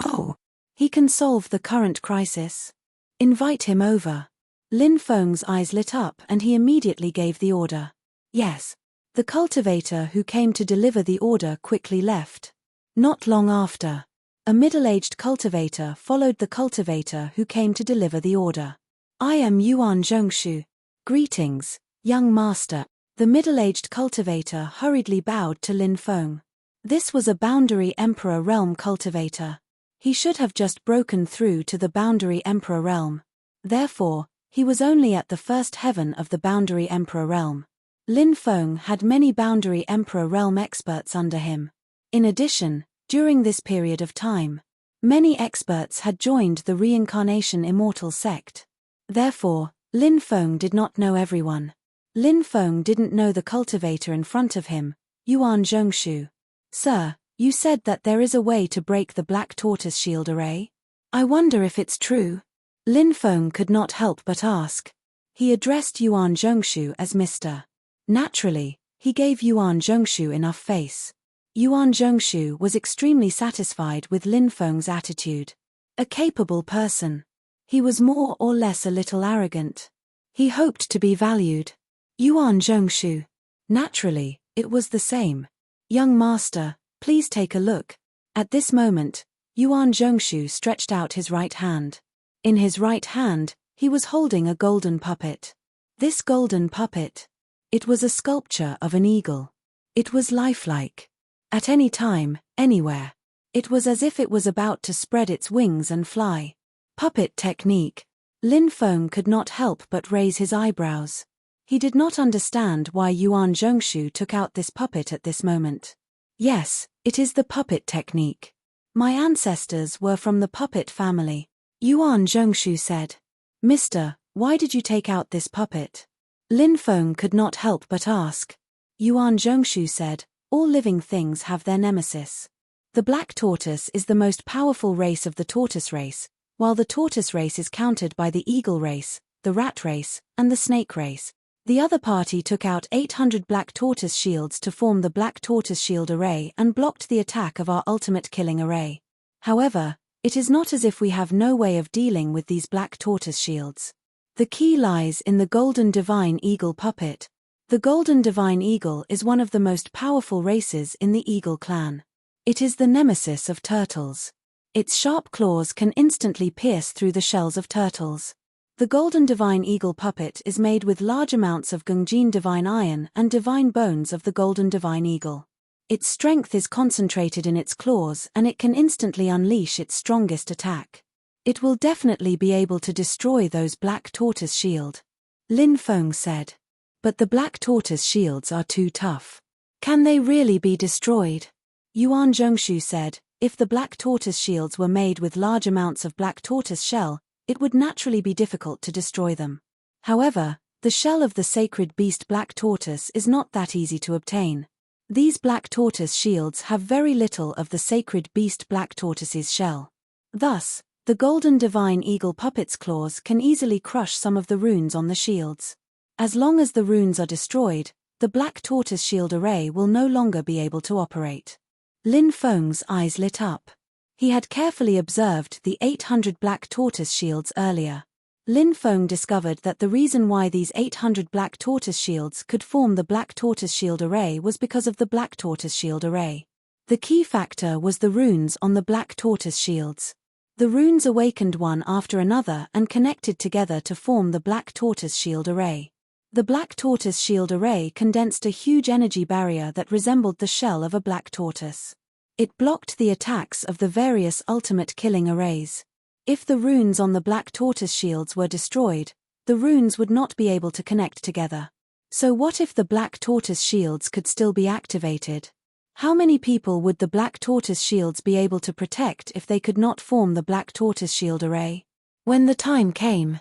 Oh, he can solve the current crisis? Invite him over. Lin Feng's eyes lit up and he immediately gave the order. Yes. The cultivator who came to deliver the order quickly left. Not long after, a middle-aged cultivator followed the cultivator who came to deliver the order. I am Yuan Zhongshu. Greetings, young master. The middle-aged cultivator hurriedly bowed to Lin Feng. This was a Boundary Emperor Realm cultivator. He should have just broken through to the Boundary Emperor Realm. Therefore, he was only at the first heaven of the Boundary Emperor Realm. Lin Feng had many Boundary Emperor Realm experts under him. In addition, during this period of time, many experts had joined the Reincarnation Immortal Sect. Therefore, Lin Feng did not know everyone. Lin Feng didn't know the cultivator in front of him, Yuan Zhongshu. Sir, you said that there is a way to break the Black Tortoise Shield Array? I wonder if it's true. Lin Feng could not help but ask. He addressed Yuan Zhongshu as Mr. Naturally, he gave Yuan Zhongshu enough face. Yuan Zhongshu was extremely satisfied with Lin Feng's attitude. A capable person. He was more or less a little arrogant. He hoped to be valued. Yuan Zhongshu. Naturally, it was the same. Young master, please take a look. At this moment, Yuan Zhongshu stretched out his right hand. In his right hand, he was holding a golden puppet. This golden puppet. It was a sculpture of an eagle. It was lifelike. At any time, anywhere. It was as if it was about to spread its wings and fly. Puppet technique. Lin Feng could not help but raise his eyebrows. He did not understand why Yuan Zhongshu took out this puppet at this moment. Yes, it is the puppet technique. My ancestors were from the puppet family. Yuan Zhongshu said. Mister, why did you take out this puppet? Lin Feng could not help but ask. Yuan Zhongshu said, all living things have their nemesis. The black tortoise is the most powerful race of the tortoise race, while the tortoise race is countered by the eagle race, the rat race, and the snake race. The other party took out 800 black tortoise shields to form the black tortoise shield array and blocked the attack of our ultimate killing array. However, it is not as if we have no way of dealing with these black tortoise shields. The key lies in the golden divine eagle puppet. The Golden Divine Eagle is one of the most powerful races in the eagle clan. It is the nemesis of turtles. Its sharp claws can instantly pierce through the shells of turtles. The Golden Divine Eagle puppet is made with large amounts of Gungjin Divine Iron and Divine Bones of the Golden Divine Eagle. Its strength is concentrated in its claws and it can instantly unleash its strongest attack. It will definitely be able to destroy those Black Tortoise shield, Lin Feng said. But the Black Tortoise shields are too tough. Can they really be destroyed? Yuan Zhongshu said, if the Black Tortoise shields were made with large amounts of Black Tortoise shell, it would naturally be difficult to destroy them. However, the shell of the sacred beast Black Tortoise is not that easy to obtain. These Black Tortoise shields have very little of the sacred beast Black Tortoise's shell. Thus, the Golden Divine Eagle puppet's claws can easily crush some of the runes on the shields. As long as the runes are destroyed, the Black Tortoise shield array will no longer be able to operate. Lin Feng's eyes lit up. He had carefully observed the 800 Black Tortoise shields earlier. Lin Feng discovered that the reason why these 800 Black Tortoise shields could form the Black Tortoise shield array was because of the Black Tortoise shield array. The key factor was the runes on the Black Tortoise shields. The runes awakened one after another and connected together to form the Black Tortoise shield array. The Black Tortoise shield array condensed a huge energy barrier that resembled the shell of a black tortoise. It blocked the attacks of the various ultimate killing arrays. If the runes on the Black Tortoise shields were destroyed, the runes would not be able to connect together. So what if the Black Tortoise shields could still be activated? How many people would the Black Tortoise shields be able to protect if they could not form the Black Tortoise shield array? When the time came.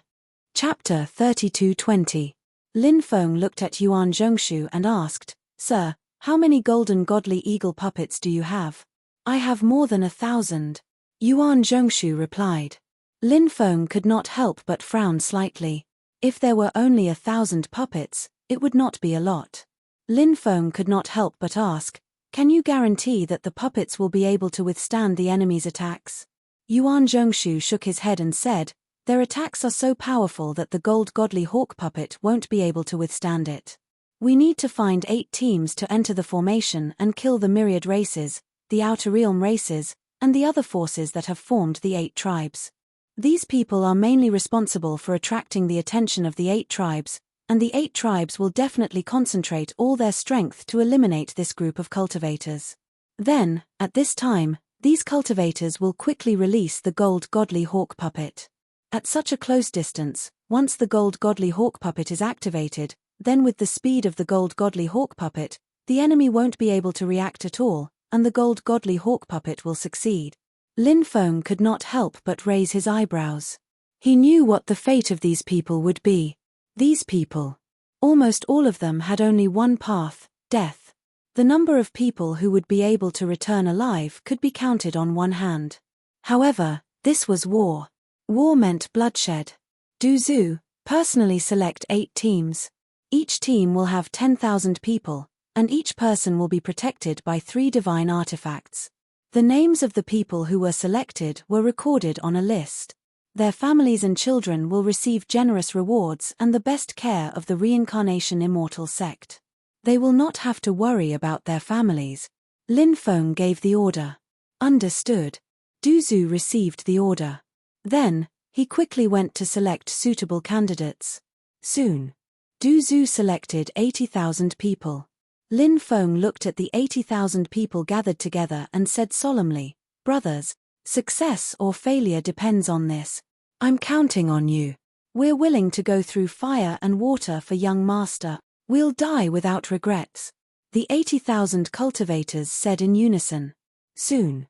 Chapter 32:20. Lin Feng looked at Yuan Zhongshu and asked, Sir, how many golden godly eagle puppets do you have? I have more than 1,000. Yuan Zhongshu replied. Lin Feng could not help but frown slightly. If there were only 1,000 puppets, it would not be a lot. Lin Feng could not help but ask, can you guarantee that the puppets will be able to withstand the enemy's attacks? Yuan Zhongshu shook his head and said, their attacks are so powerful that the gold godly hawk puppet won't be able to withstand it. We need to find 8 teams to enter the formation and kill the myriad races, the outer realm races, and the other forces that have formed the 8 tribes. These people are mainly responsible for attracting the attention of the 8 tribes, and the 8 tribes will definitely concentrate all their strength to eliminate this group of cultivators. Then, at this time, these cultivators will quickly release the gold godly hawk puppet. At such a close distance, once the gold godly hawk puppet is activated, then with the speed of the gold godly hawk puppet, the enemy won't be able to react at all, and the gold godly hawk puppet will succeed. Lin Feng could not help but raise his eyebrows. He knew what the fate of these people would be. These people. Almost all of them had only one path, death. The number of people who would be able to return alive could be counted on one hand. However, this was war. War meant bloodshed. Du Zhu, personally select 8 teams. Each team will have 10,000 people, and each person will be protected by 3 divine artifacts. The names of the people who were selected were recorded on a list. Their families and children will receive generous rewards and the best care of the reincarnation immortal sect. They will not have to worry about their families. Lin Feng gave the order. Understood. Du Zhu received the order. Then, he quickly went to select suitable candidates. Soon, Du Zhu selected 80,000 people. Lin Feng looked at the 80,000 people gathered together and said solemnly, brothers, success or failure depends on this. I'm counting on you. We're willing to go through fire and water for young master. We'll die without regrets. The 80,000 cultivators said in unison. Soon,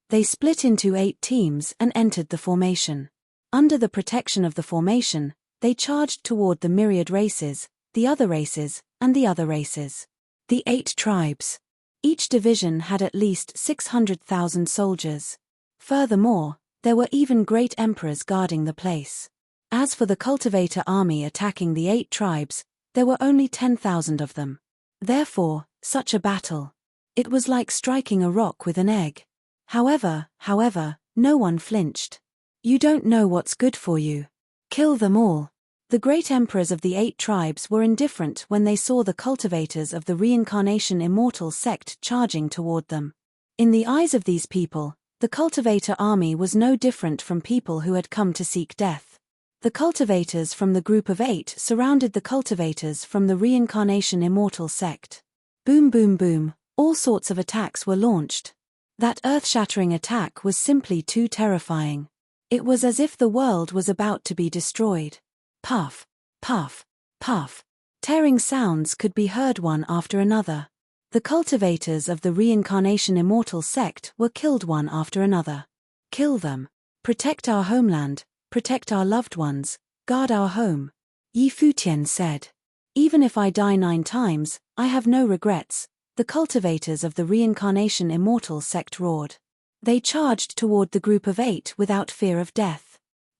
they split into 8 teams and entered the formation. Under the protection of the formation, they charged toward the myriad races, the other races, and the other races. The 8 tribes. Each division had at least 600,000 soldiers. Furthermore, there were even great emperors guarding the place. As for the cultivator army attacking the 8 tribes, there were only 10,000 of them. Therefore, such a battle. It was like striking a rock with an egg. However, no one flinched. You don't know what's good for you. Kill them all. The great emperors of the 8 tribes were indifferent when they saw the cultivators of the reincarnation immortal sect charging toward them. In the eyes of these people, the cultivator army was no different from people who had come to seek death. The cultivators from the group of 8 surrounded the cultivators from the reincarnation immortal sect. Boom boom boom, all sorts of attacks were launched. That earth-shattering attack was simply too terrifying. It was as if the world was about to be destroyed. Puff, puff, puff. Tearing sounds could be heard one after another. The cultivators of the reincarnation immortal sect were killed one after another. Kill them. Protect our homeland, protect our loved ones, guard our home. Yi Futian said. Even if I die 9 times, I have no regrets, the cultivators of the reincarnation immortal sect roared. They charged toward the group of 8 without fear of death.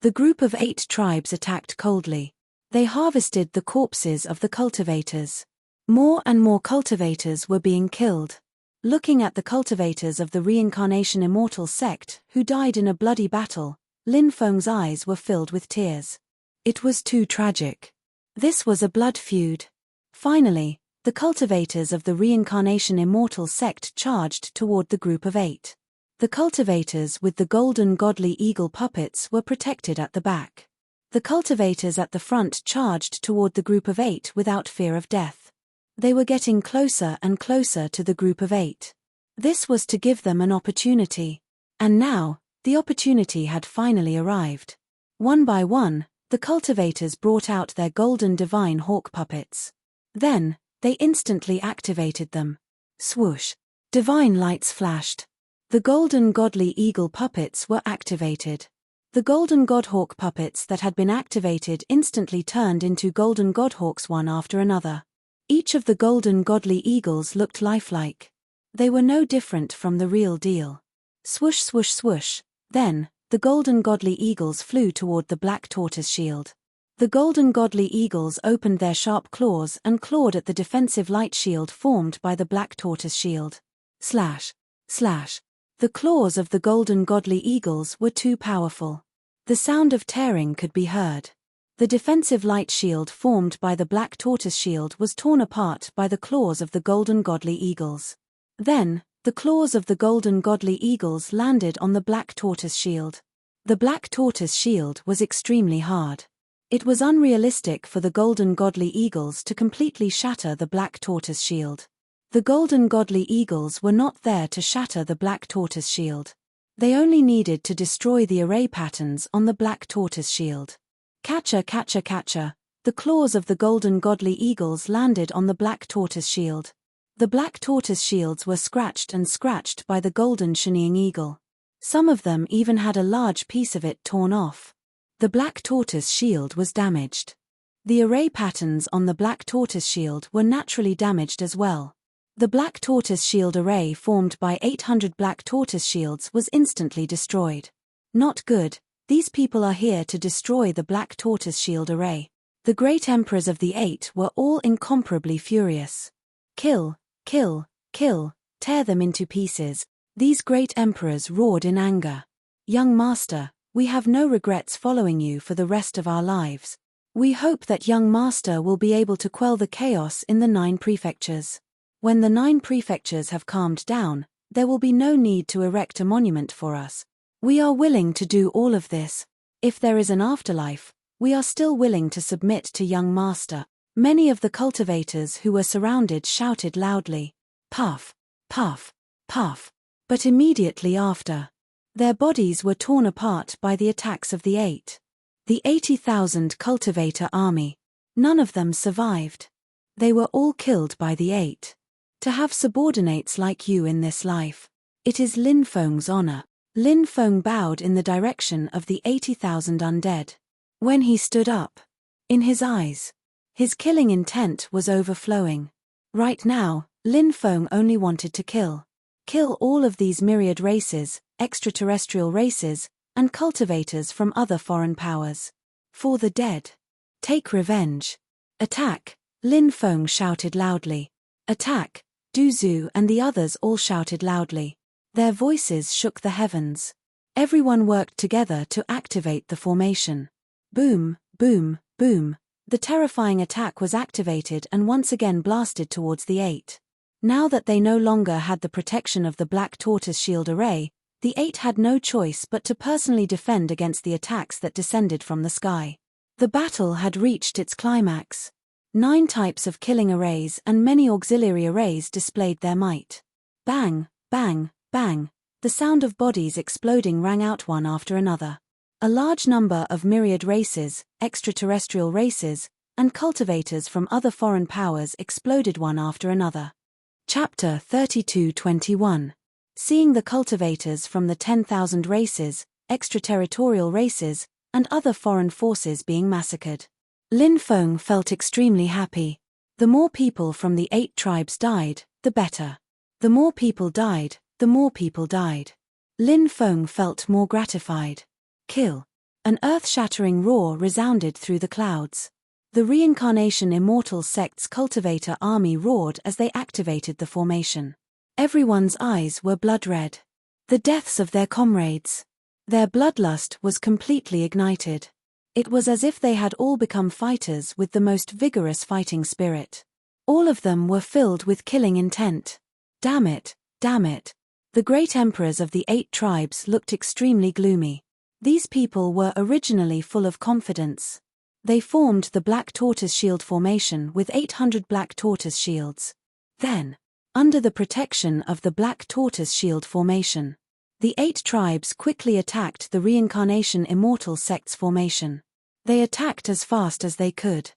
The group of 8 tribes attacked coldly. They harvested the corpses of the cultivators. More and more cultivators were being killed. Looking at the cultivators of the reincarnation immortal sect who died in a bloody battle, Lin Feng's eyes were filled with tears. It was too tragic. This was a blood feud. Finally, the cultivators of the reincarnation immortal sect charged toward the group of 8. The cultivators with the golden godly eagle puppets were protected at the back. The cultivators at the front charged toward the group of 8 without fear of death. They were getting closer and closer to the group of 8. This was to give them an opportunity. And now, the opportunity had finally arrived. One by one, the cultivators brought out their golden divine hawk puppets. Then, they instantly activated them. Swoosh! Divine lights flashed. The golden godly eagle puppets were activated. The golden godhawk puppets that had been activated instantly turned into golden godhawks one after another. Each of the golden godly eagles looked lifelike. They were no different from the real deal. Swoosh swoosh swoosh. Then, the golden godly eagles flew toward the black tortoise shield. The golden godly eagles opened their sharp claws and clawed at the defensive light shield formed by the black tortoise shield. Slash! Slash! The claws of the golden godly eagles were too powerful. The sound of tearing could be heard. The defensive light shield formed by the black tortoise shield was torn apart by the claws of the golden godly eagles. Then, the claws of the golden godly eagles landed on the black tortoise shield. The black tortoise shield was extremely hard. It was unrealistic for the golden godly eagles to completely shatter the black tortoise shield. The golden godly eagles were not there to shatter the black tortoise shield. They only needed to destroy the array patterns on the black tortoise shield. Catcher, catcher, catcher. The claws of the golden godly eagles landed on the black tortoise shield. The black tortoise shields were scratched and scratched by the golden shining eagle. Some of them even had a large piece of it torn off. The black tortoise shield was damaged. The array patterns on the black tortoise shield were naturally damaged as well. The black tortoise shield array formed by 800 black tortoise shields was instantly destroyed. Not good, these people are here to destroy the black tortoise shield array. The great emperors of the 8 were all incomparably furious. Kill, kill, kill, tear them into pieces. These great emperors roared in anger. Young master, we have no regrets following you for the rest of our lives. We hope that young master will be able to quell the chaos in the 9 prefectures. When the 9 prefectures have calmed down, there will be no need to erect a monument for us. We are willing to do all of this. If there is an afterlife, we are still willing to submit to young master. Many of the cultivators who were surrounded shouted loudly. Puff, puff, puff. But immediately after, their bodies were torn apart by the attacks of the 8. The 80,000 cultivator army. None of them survived. They were all killed by the 8. To have subordinates like you in this life. It is Lin Feng's honor. Lin Feng bowed in the direction of the 80,000 undead. When he stood up, in his eyes, his killing intent was overflowing. Right now, Lin Feng only wanted to kill. Kill all of these myriad races, extraterrestrial races, and cultivators from other foreign powers. For the dead. Take revenge. Attack, Lin Feng shouted loudly. Attack, Du Zhu and the others all shouted loudly. Their voices shook the heavens. Everyone worked together to activate the formation. Boom, boom, boom, The terrifying attack was activated and once again blasted towards the 8. Now that they no longer had the protection of the Black Tortoise Shield Array, the 8 had no choice but to personally defend against the attacks that descended from the sky. The battle had reached its climax. 9 types of killing arrays and many auxiliary arrays displayed their might. Bang, bang, bang, the sound of bodies exploding rang out one after another. A large number of myriad races, extraterrestrial races, and cultivators from other foreign powers exploded one after another. Chapter 32:21. Seeing the cultivators from the 10,000 races, extraterritorial races, and other foreign forces being massacred. Lin Feng felt extremely happy. The more people from the 8 tribes died, the better. The more people died, the more people died. Lin Feng felt more gratified. Kill. An earth-shattering roar resounded through the clouds. The Reincarnation Immortal Sect's cultivator army roared as they activated the formation. Everyone's eyes were blood-red. The deaths of their comrades. Their bloodlust was completely ignited. It was as if they had all become fighters with the most vigorous fighting spirit. All of them were filled with killing intent. Damn it, damn it. The great emperors of the 8 tribes looked extremely gloomy. These people were originally full of confidence. They formed the Black Tortoise Shield formation with 800 Black Tortoise Shields. Then, under the protection of the Black Tortoise Shield formation, the 8 tribes quickly attacked the Reincarnation Immortal Sect's formation. They attacked as fast as they could.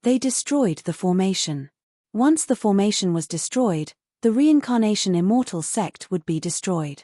They destroyed the formation. Once the formation was destroyed, the Reincarnation Immortal Sect would be destroyed.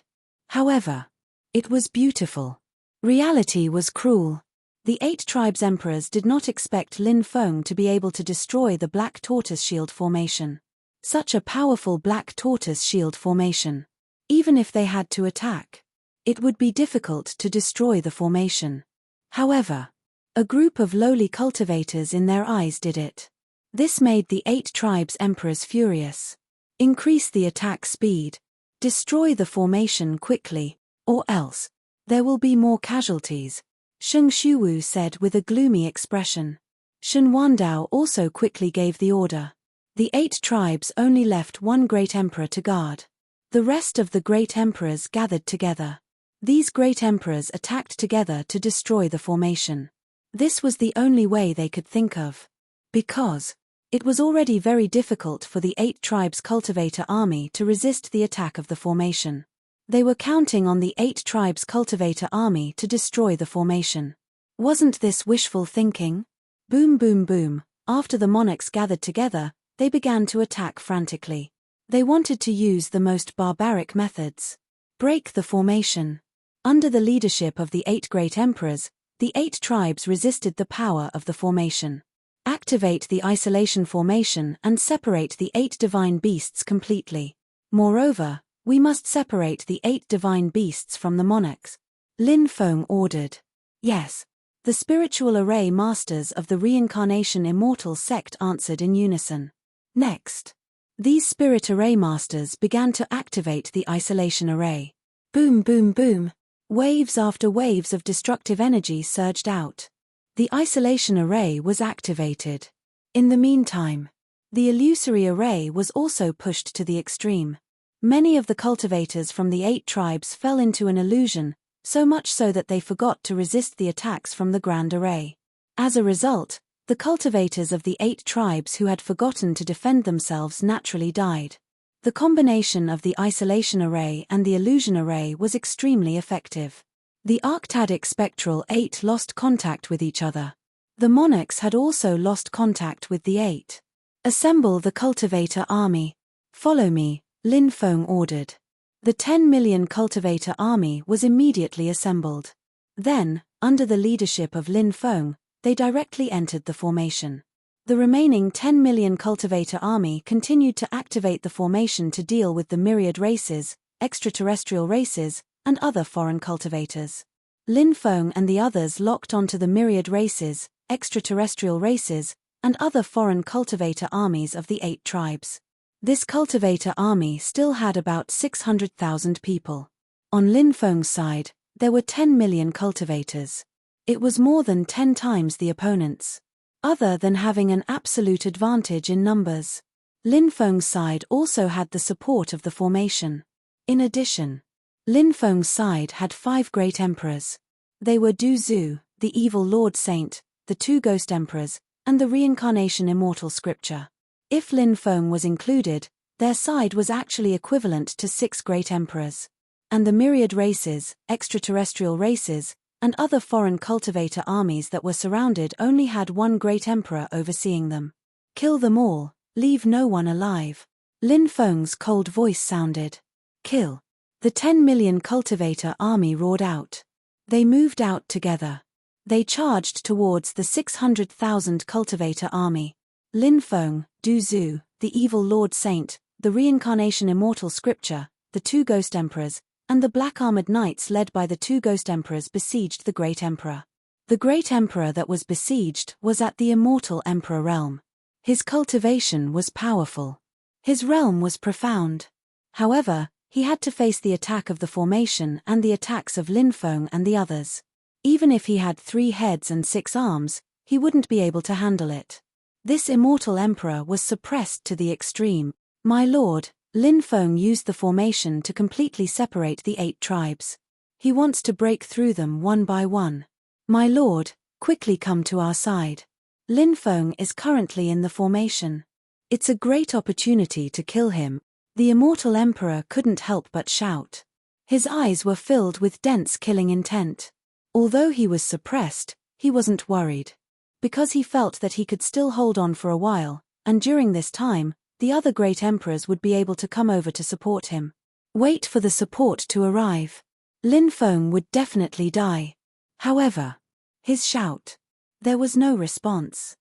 However, it was beautiful. Reality was cruel. The 8 tribes' emperors did not expect Lin Feng to be able to destroy the Black Tortoise Shield formation. Such a powerful Black Tortoise Shield formation. Even if they had to attack, it would be difficult to destroy the formation. However, a group of lowly cultivators in their eyes did it. This made the 8 tribes' emperors furious. Increase the attack speed. Destroy the formation quickly, or else there will be more casualties, Sheng Shuwu said with a gloomy expression. Shen Wandao also quickly gave the order. The 8 tribes only left one great emperor to guard. The rest of the great emperors gathered together. These great emperors attacked together to destroy the formation. This was the only way they could think of. Because it was already very difficult for the 8 tribes' cultivator army to resist the attack of the formation. They were counting on the 8 tribes' cultivator army to destroy the formation. Wasn't this wishful thinking? Boom boom boom. After the monarchs gathered together, they began to attack frantically. They wanted to use the most barbaric methods. Break the formation. Under the leadership of the 8 great emperors, the 8 tribes resisted the power of the formation. Activate the isolation formation and separate the 8 divine beasts completely. Moreover, we must separate the 8 divine beasts from the monarchs. Lin Feng ordered. Yes. The spiritual array masters of the Reincarnation Immortal Sect answered in unison. Next, these spirit array masters began to activate the isolation array. Boom boom boom. Waves after waves of destructive energy surged out. The isolation array was activated. In the meantime, the illusory array was also pushed to the extreme. Many of the cultivators from the 8 tribes fell into an illusion, so much so that they forgot to resist the attacks from the grand array. As a result, the cultivators of the 8 tribes who had forgotten to defend themselves naturally died. The combination of the isolation array and the illusion array was extremely effective. The Arctadic Spectral 8 lost contact with each other. The monarchs had also lost contact with the 8. Assemble the cultivator army. Follow me, Lin Feng ordered. The 10 million cultivator army was immediately assembled. Then, under the leadership of Lin Feng, they directly entered the formation. The remaining 10 million cultivator army continued to activate the formation to deal with the myriad races, extraterrestrial races, and other foreign cultivators. Lin Feng and the others locked onto the myriad races, extraterrestrial races, and other foreign cultivator armies of the 8 tribes. This cultivator army still had about 600,000 people. On Lin Feng's side, there were 10 million cultivators. It was more than 10 times the opponents. other than having an absolute advantage in numbers. Lin Feng's side also had the support of the formation. In addition, Lin Feng's side had 5 great emperors. They were Du Zhu, the evil Lord Saint, the 2 ghost emperors, and the reincarnation immortal scripture. If Lin Feng was included, their side was actually equivalent to 6 great emperors. And the myriad races, extraterrestrial races, and other foreign cultivator armies that were surrounded only had 1 great emperor overseeing them. Kill them all, leave no one alive. Lin Feng's cold voice sounded. Kill. The 10 million cultivator army roared out. They moved out together. They charged towards the 600,000 cultivator army. Lin Feng, Du Zhu, the evil Lord Saint, the reincarnation immortal scripture, the 2 ghost emperors, and the black armored knights led by the 2 ghost emperors besieged the great emperor. The great emperor that was besieged was at the immortal emperor realm. His cultivation was powerful. His realm was profound. However, he had to face the attack of the formation and the attacks of Lin Feng and the others. Even if he had 3 heads and 6 arms, he wouldn't be able to handle it. This immortal emperor was suppressed to the extreme. My lord, Lin Feng used the formation to completely separate the 8 tribes. He wants to break through them one by one. My lord, quickly come to our side. Lin Feng is currently in the formation. It's a great opportunity to kill him. The immortal emperor couldn't help but shout. His eyes were filled with dense killing intent. Although he was suppressed, he wasn't worried. Because he felt that he could still hold on for a while, and during this time, the other great emperors would be able to come over to support him. Wait for the support to arrive. Lin Feng would definitely die. However, his shout. There was no response.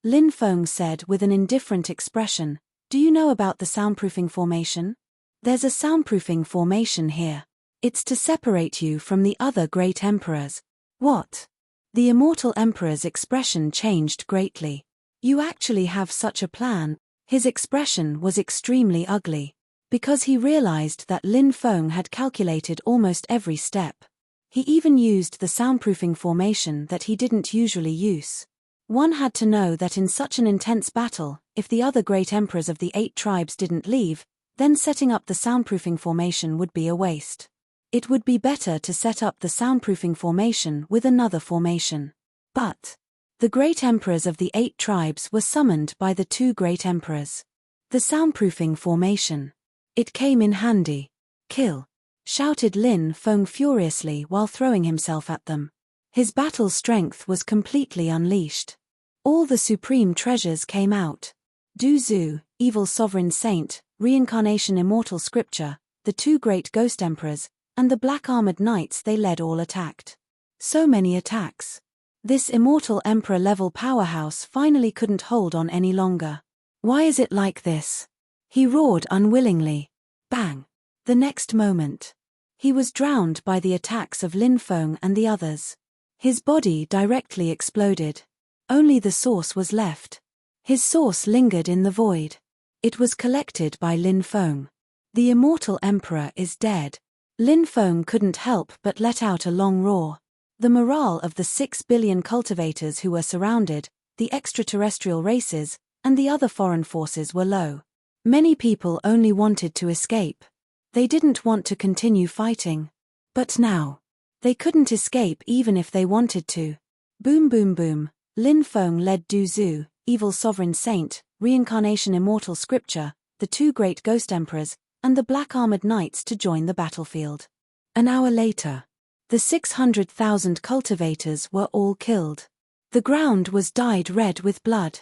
Lin Feng said with an indifferent expression, "Do you know about the soundproofing formation? There's a soundproofing formation here. It's to separate you from the other great emperors." What? The immortal emperor's expression changed greatly. You actually have such a plan? His expression was extremely ugly. Because he realized that Lin Feng had calculated almost every step. He even used the soundproofing formation that he didn't usually use. One had to know that in such an intense battle, if the other great emperors of the 8 tribes didn't leave, then setting up the soundproofing formation would be a waste. It would be better to set up the soundproofing formation with another formation. But the great emperors of the 8 tribes were summoned by the 2 great emperors. The soundproofing formation. It came in handy. Kill! Shouted Lin Feng furiously while throwing himself at them. His battle strength was completely unleashed. All the supreme treasures came out. Du Zhu, evil sovereign saint, reincarnation immortal scripture, the 2 great ghost emperors, and the black armored knights they led all attacked. So many attacks. This immortal emperor-level powerhouse finally couldn't hold on any longer. Why is it like this? He roared unwillingly. Bang! The next moment, he was drowned by the attacks of Lin Feng and the others. His body directly exploded. Only the source was left. His source lingered in the void. It was collected by Lin Feng. The immortal emperor is dead. Lin Feng couldn't help but let out a long roar. The morale of the 6 billion cultivators who were surrounded, the extraterrestrial races, and the other foreign forces were low. Many people only wanted to escape. They didn't want to continue fighting. But now, they couldn't escape even if they wanted to. Boom boom boom, Lin Feng led Du Zhu, evil sovereign saint, reincarnation immortal scripture, the 2 great ghost emperors, and the black armored knights to join the battlefield. An hour later, the 600,000 cultivators were all killed. The ground was dyed red with blood.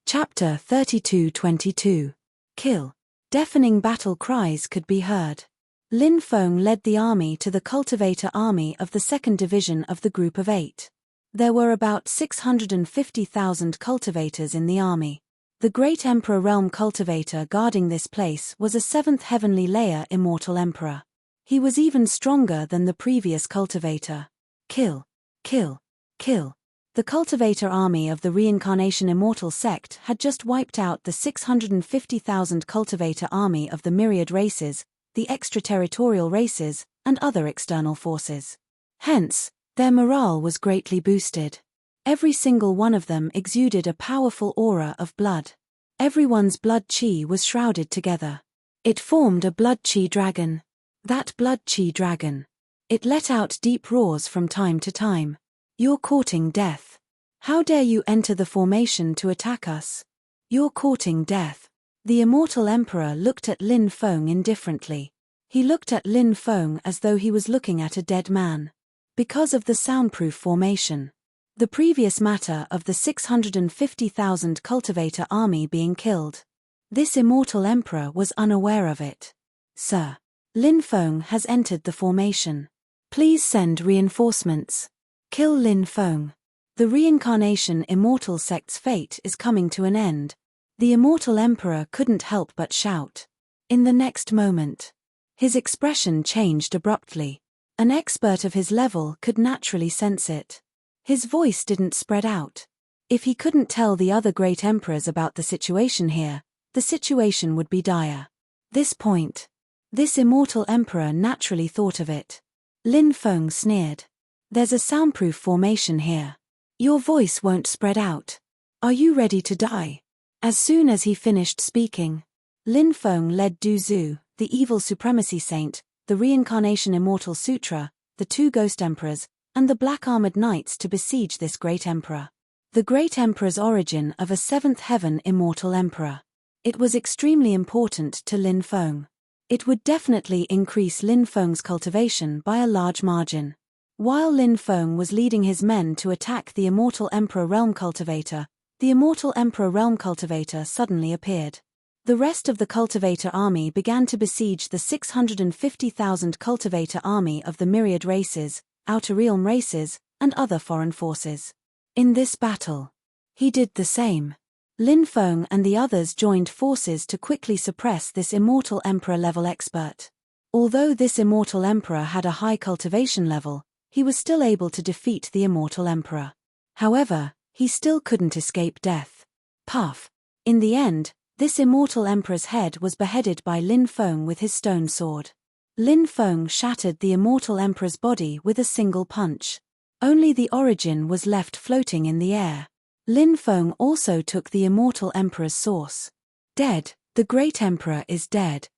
Chapter 32:22. Kill. Deafening battle cries could be heard. Lin Feng led the army to the cultivator army of the 2nd division of the group of 8. There were about 650,000 cultivators in the army. The great emperor realm cultivator guarding this place was a 7th heavenly layer immortal emperor. He was even stronger than the previous cultivator. Kill. Kill. Kill. The cultivator army of the reincarnation immortal sect had just wiped out the 650,000 cultivator army of the myriad races, the extraterritorial races, and other external forces. Hence, their morale was greatly boosted. Every single one of them exuded a powerful aura of blood. Everyone's blood chi was shrouded together. It formed a blood chi dragon. That blood chi dragon. It let out deep roars from time to time. You're courting death. How dare you enter the formation to attack us? You're courting death. The immortal emperor looked at Lin Feng indifferently. He looked at Lin Feng as though he was looking at a dead man. Because of the soundproof formation. The previous matter of the 650,000 cultivator army being killed. This immortal emperor was unaware of it. Sir. Lin Feng has entered the formation. Please send reinforcements. Kill Lin Feng. The reincarnation immortal sect's fate is coming to an end. The immortal emperor couldn't help but shout. In the next moment. His expression changed abruptly. An expert of his level could naturally sense it. His voice didn't spread out. If he couldn't tell the other great emperors about the situation here, the situation would be dire. This point. This immortal emperor naturally thought of it. Lin Feng sneered. There's a soundproof formation here. Your voice won't spread out. Are you ready to die? As soon as he finished speaking, Lin Feng led Du Zhu, the evil supremacy saint, the reincarnation immortal sutra, the two ghost emperors, and the black-armored knights to besiege this great emperor. The great emperor's origin of a seventh heaven immortal emperor. It was extremely important to Lin Feng. It would definitely increase Lin Feng's cultivation by a large margin. While Lin Feng was leading his men to attack the immortal emperor realm cultivator, the immortal emperor realm cultivator suddenly appeared. The rest of the cultivator army began to besiege the 650,000 cultivator army of the myriad races, outer realm races, and other foreign forces. In this battle, he did the same. Lin Feng and the others joined forces to quickly suppress this immortal emperor-level expert. Although this immortal emperor had a high cultivation level, he was still able to defeat the immortal emperor. However, he still couldn't escape death. Puff. In the end, this immortal emperor's head was beheaded by Lin Feng with his stone sword. Lin Feng shattered the immortal emperor's body with a single punch. Only the origin was left floating in the air. Lin Feng also took the immortal emperor's source. Dead, the great emperor is dead.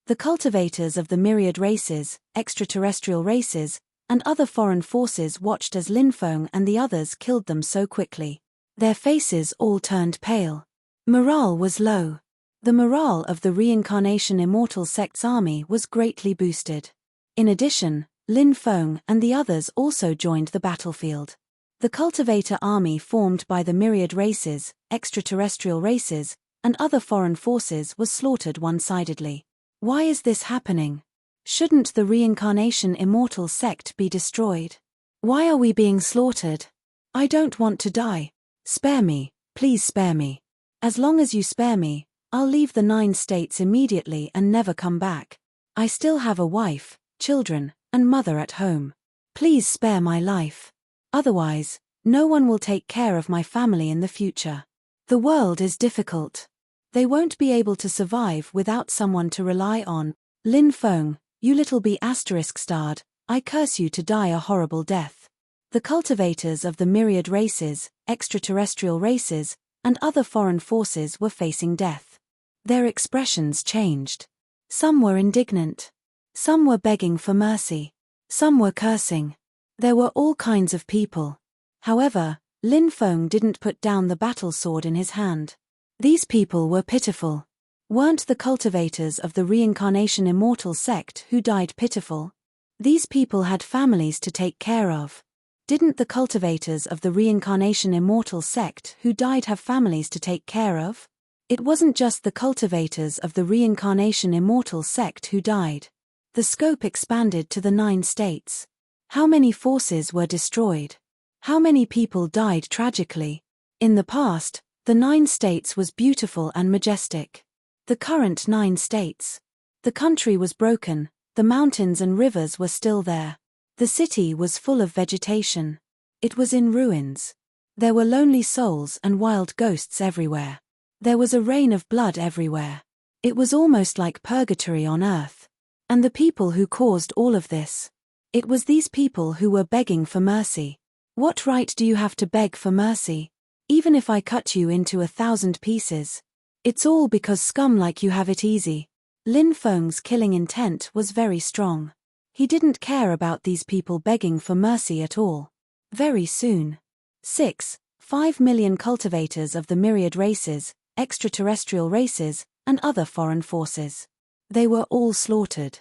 The cultivators of the myriad races, extraterrestrial races, and other foreign forces watched as Lin Feng and the others killed them so quickly. Their faces all turned pale. Morale was low. The morale of the reincarnation immortal sect's army was greatly boosted. In addition, Lin Feng and the others also joined the battlefield. The cultivator army formed by the myriad races, extraterrestrial races, and other foreign forces was slaughtered one-sidedly. Why is this happening? Shouldn't the reincarnation immortal sect be destroyed? Why are we being slaughtered? I don't want to die. Spare me, please spare me. As long as you spare me, I'll leave the 9 states immediately and never come back. I still have a wife, children, and mother at home. Please spare my life. Otherwise, no one will take care of my family in the future. The world is difficult. They won't be able to survive without someone to rely on. Lin Feng, you little b****, I curse you to die a horrible death. The cultivators of the myriad races, extraterrestrial races, and other foreign forces were facing death. Their expressions changed. Some were indignant. Some were begging for mercy. Some were cursing. There were all kinds of people. However, Lin Feng didn't put down the battle sword in his hand. These people were pitiful. Weren't the cultivators of the reincarnation immortal sect who died pitiful? These people had families to take care of. Didn't the cultivators of the reincarnation immortal sect who died have families to take care of? It wasn't just the cultivators of the reincarnation immortal sect who died. The scope expanded to the 9 states. How many forces were destroyed? How many people died tragically? In the past, the 9 states was beautiful and majestic. The current 9 states. The country was broken, the mountains and rivers were still there. The city was full of vegetation. It was in ruins. There were lonely souls and wild ghosts everywhere. There was a rain of blood everywhere. It was almost like purgatory on earth. And the people who caused all of this. It was these people who were begging for mercy. What right do you have to beg for mercy? Even if I cut you into 1,000 pieces. It's all because scum like you have it easy. Lin Feng's killing intent was very strong. He didn't care about these people begging for mercy at all. Very soon. 5 million cultivators of the myriad races, extraterrestrial races, and other foreign forces. They were all slaughtered.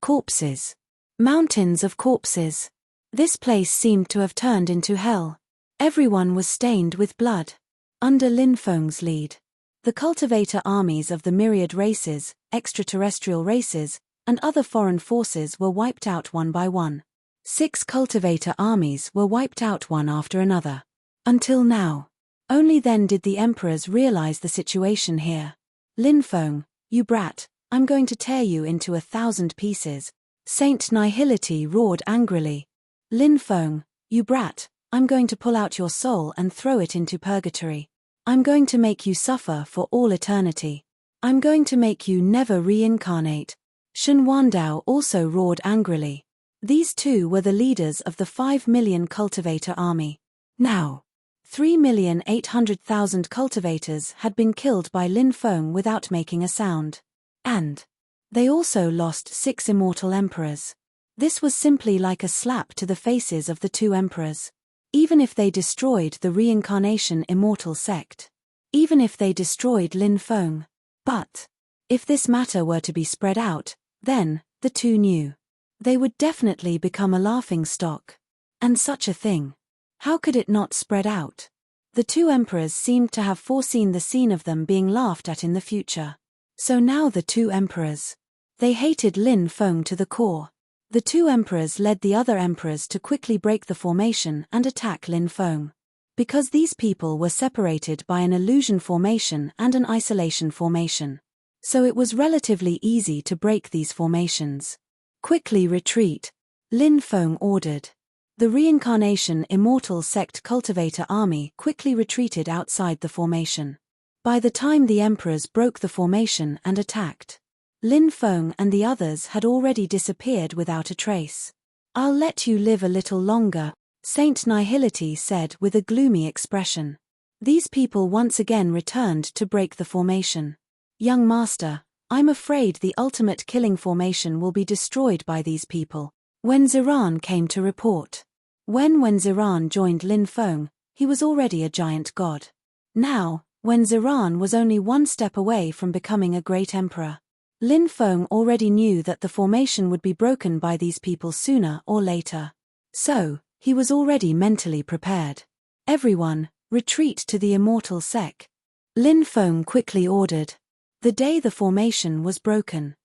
Corpses. Mountains of corpses. This place seemed to have turned into hell. Everyone was stained with blood. Under Lin Feng's lead, the cultivator armies of the myriad races, extraterrestrial races, and other foreign forces were wiped out one by one. 6 cultivator armies were wiped out one after another. Until now. Only then did the emperors realize the situation here. Lin Feng, you brat, I'm going to tear you into 1,000 pieces. Saint Nihility roared angrily. Lin Feng, you brat, I'm going to pull out your soul and throw it into purgatory. I'm going to make you suffer for all eternity. I'm going to make you never reincarnate. Shen Wandao also roared angrily. These two were the leaders of the 5 million cultivator army. Now, 3,800,000 cultivators had been killed by Lin Feng without making a sound. And they also lost 6 immortal emperors. This was simply like a slap to the faces of the 2 emperors. Even if they destroyed the reincarnation immortal sect. Even if they destroyed Lin Feng. But if this matter were to be spread out, then, the 2 knew. They would definitely become a laughing stock. And such a thing. How could it not spread out? The 2 emperors seemed to have foreseen the scene of them being laughed at in the future. So now the 2 emperors. They hated Lin Feng to the core. The 2 emperors led the other emperors to quickly break the formation and attack Lin Feng. Because these people were separated by an illusion formation and an isolation formation. So it was relatively easy to break these formations. Quickly retreat, Lin Feng ordered. The reincarnation immortal sect cultivator army quickly retreated outside the formation. By the time the emperors broke the formation and attacked, Lin Feng and the others had already disappeared without a trace. I'll let you live a little longer, Saint Nihility said with a gloomy expression. These people once again returned to break the formation. Young master, I'm afraid the ultimate killing formation will be destroyed by these people. When Ziran came to report. When Ziran joined Lin Feng, he was already a giant god. Now, when Ziran was only one step away from becoming a great emperor. Lin Feng already knew that the formation would be broken by these people sooner or later. So, he was already mentally prepared. Everyone, retreat to the immortal sect. Lin Feng quickly ordered. The day the formation was broken.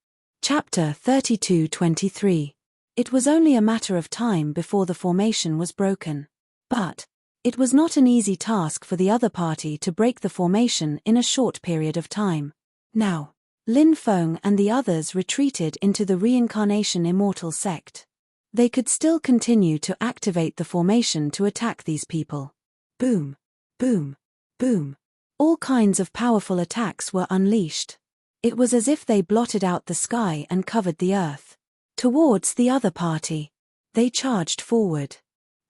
Chapter 32-23. It was only a matter of time before the formation was broken. But it was not an easy task for the other party to break the formation in a short period of time. Now, Lin Feng and the others retreated into the reincarnation immortal sect. They could still continue to activate the formation to attack these people. Boom, boom, boom. All kinds of powerful attacks were unleashed. It was as if they blotted out the sky and covered the earth. Towards the other party. They charged forward.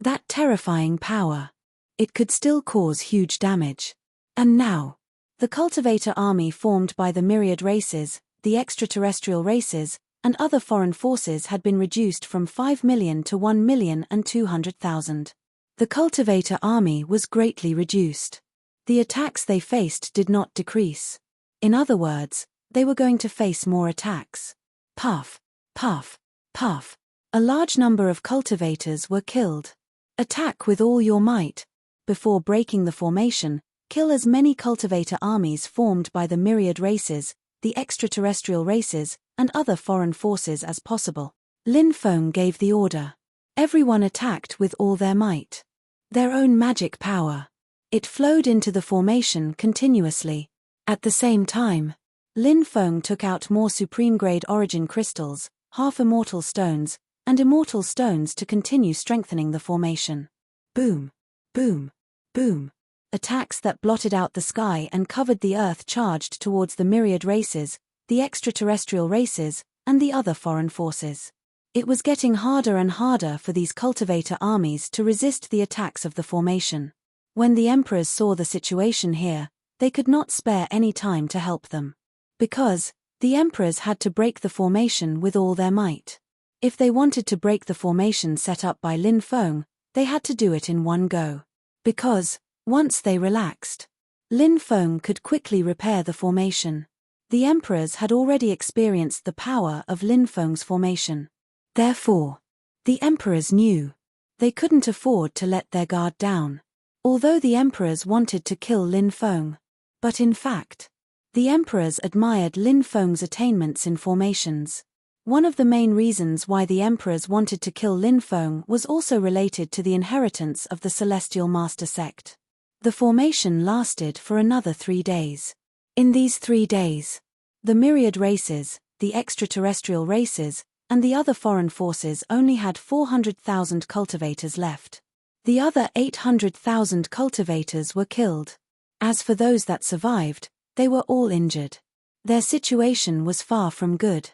That terrifying power. It could still cause huge damage. And now, the cultivator army formed by the myriad races, the extraterrestrial races, and other foreign forces had been reduced from 5 million to 1,200,000. The cultivator army was greatly reduced. The attacks they faced did not decrease. In other words, they were going to face more attacks. Puff, puff, puff. A large number of cultivators were killed. Attack with all your might. Before breaking the formation, kill as many cultivator armies formed by the myriad races, the extraterrestrial races, and other foreign forces as possible. Lin Feng gave the order. Everyone attacked with all their might. Their own magic power. It flowed into the formation continuously. At the same time, Lin Feng took out more supreme-grade origin crystals, half-immortal stones, and immortal stones to continue strengthening the formation. Boom, boom, boom. Attacks that blotted out the sky and covered the earth charged towards the myriad races, the extraterrestrial races, and the other foreign forces. It was getting harder and harder for these cultivator armies to resist the attacks of the formation. When the emperors saw the situation here, they could not spare any time to help them. Because the emperors had to break the formation with all their might. If they wanted to break the formation set up by Lin Feng, they had to do it in one go. Because, once they relaxed, Lin Feng could quickly repair the formation. The emperors had already experienced the power of Lin Feng's formation. Therefore, the emperors knew they couldn't afford to let their guard down. Although the emperors wanted to kill Lin Feng, but in fact, the emperors admired Lin Feng's attainments in formations. One of the main reasons why the emperors wanted to kill Lin Feng was also related to the inheritance of the Celestial Master sect. The formation lasted for another 3 days. In these 3 days, the myriad races, the extraterrestrial races, and the other foreign forces only had 400,000 cultivators left. The other 800,000 cultivators were killed. As for those that survived, they were all injured. Their situation was far from good.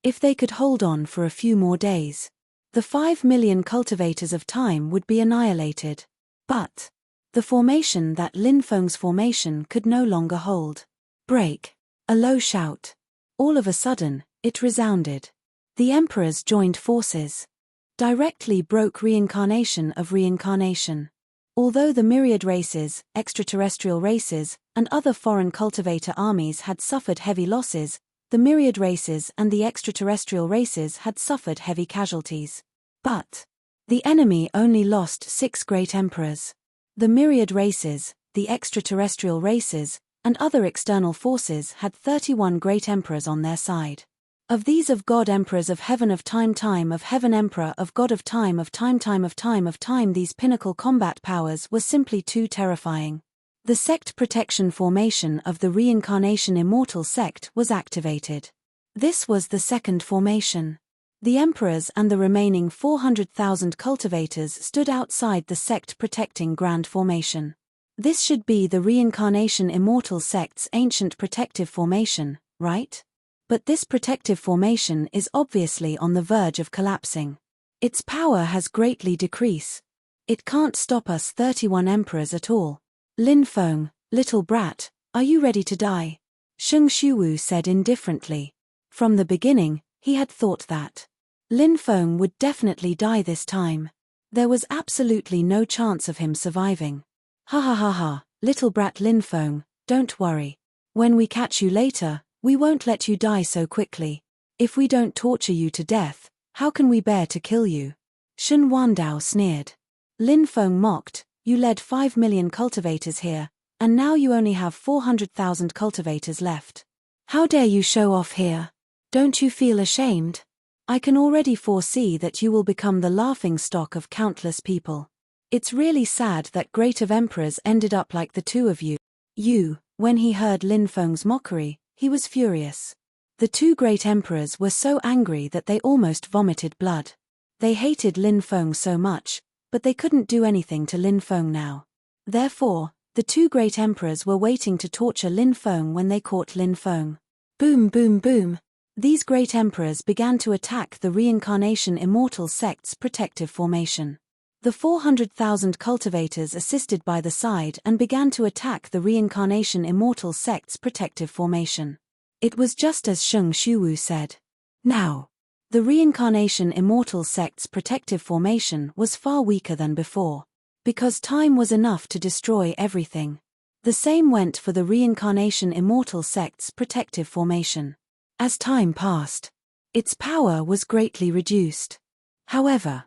If they could hold on for a few more days, the 5 million cultivators of time would be annihilated. But the formation that Lin Feng's formation could no longer hold. Break. A low shout. All of a sudden, it resounded. The emperors joined forces. Directly broke reincarnation of reincarnation. Although the myriad races, extraterrestrial races, and other foreign cultivator armies had suffered heavy losses, the myriad races and the extraterrestrial races had suffered heavy casualties. But the enemy only lost 6 great emperors. The myriad races, the extraterrestrial races, and other external forces had 31 great emperors on their side. Of these of God emperors of heaven of time of heaven emperor of God of time of time, these pinnacle combat powers were simply too terrifying. The sect protection formation of the reincarnation immortal sect was activated. This was the second formation. The emperors and the remaining 400,000 cultivators stood outside the sect protecting grand formation. This should be the reincarnation immortal sect's ancient protective formation, right? But this protective formation is obviously on the verge of collapsing. Its power has greatly decreased. It can't stop us 31 emperors at all. Lin Feng, little brat, are you ready to die? Sheng Shuwu said indifferently. From the beginning, he had thought that Lin Feng would definitely die this time. There was absolutely no chance of him surviving. Ha ha ha ha, little brat Lin Feng, don't worry. When we catch you later, we won't let you die so quickly. If we don't torture you to death, how can we bear to kill you? Shen Wandao sneered. Lin Feng mocked, you led 5 million cultivators here, and now you only have 400,000 cultivators left. How dare you show off here? Don't you feel ashamed? I can already foresee that you will become the laughing stock of countless people. It's really sad that great of emperors ended up like the two of you. When he heard Lin Feng's mockery, he was furious. The 2 great emperors were so angry that they almost vomited blood. They hated Lin Feng so much, but they couldn't do anything to Lin Feng now. Therefore, the 2 great emperors were waiting to torture Lin Feng when they caught Lin Feng. Boom boom boom. These great emperors began to attack the reincarnation immortal sect's protective formation. The 400,000 cultivators assisted by the side and began to attack the reincarnation immortal sect's protective formation. It was just as Sheng Shuwu said. Now, the reincarnation immortal sect's protective formation was far weaker than before. Because time was enough to destroy everything. The same went for the reincarnation immortal sect's protective formation. As time passed, its power was greatly reduced. However,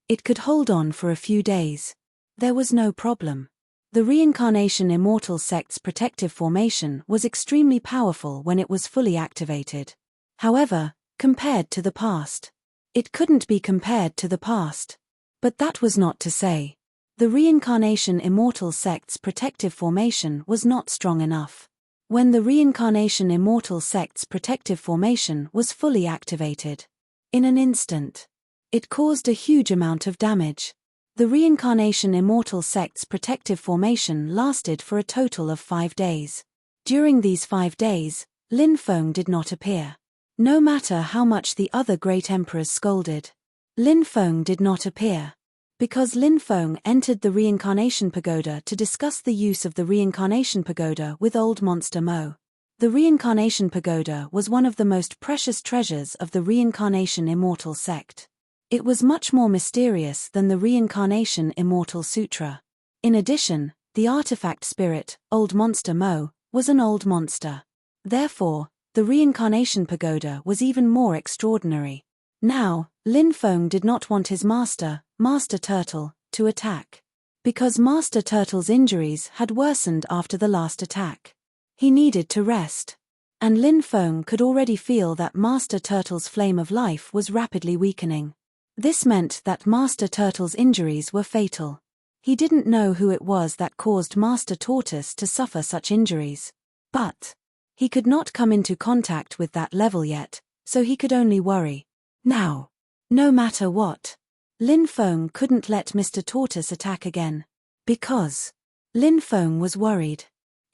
it could hold on for a few days. There was no problem. The reincarnation immortal sect's protective formation was extremely powerful when it was fully activated. However, compared to the past, it couldn't be compared to the past. But that was not to say the reincarnation immortal sect's protective formation was not strong enough. When the reincarnation immortal sect's protective formation was fully activated, in an instant, it caused a huge amount of damage. The reincarnation immortal sect's protective formation lasted for a total of 5 days. During these 5 days, Lin Feng did not appear. No matter how much the other great emperors scolded, Lin Feng did not appear. Because Lin Feng entered the Reincarnation Pagoda to discuss the use of the Reincarnation Pagoda with Old Monster Mo. The Reincarnation Pagoda was one of the most precious treasures of the Reincarnation Immortal sect. It was much more mysterious than the Reincarnation Immortal Sutra. In addition, the artifact spirit, Old Monster Mo, was an old monster. Therefore, the Reincarnation Pagoda was even more extraordinary. Now, Lin Feng did not want his master, Master Turtle, to attack. Because Master Turtle's injuries had worsened after the last attack. He needed to rest. And Lin Feng could already feel that Master Turtle's flame of life was rapidly weakening. This meant that Master Turtle's injuries were fatal. He didn't know who it was that caused Master Tortoise to suffer such injuries. But he could not come into contact with that level yet, so he could only worry. Now, no matter what, Lin Feng couldn't let Mr. Tortoise attack again. Because Lin Feng was worried.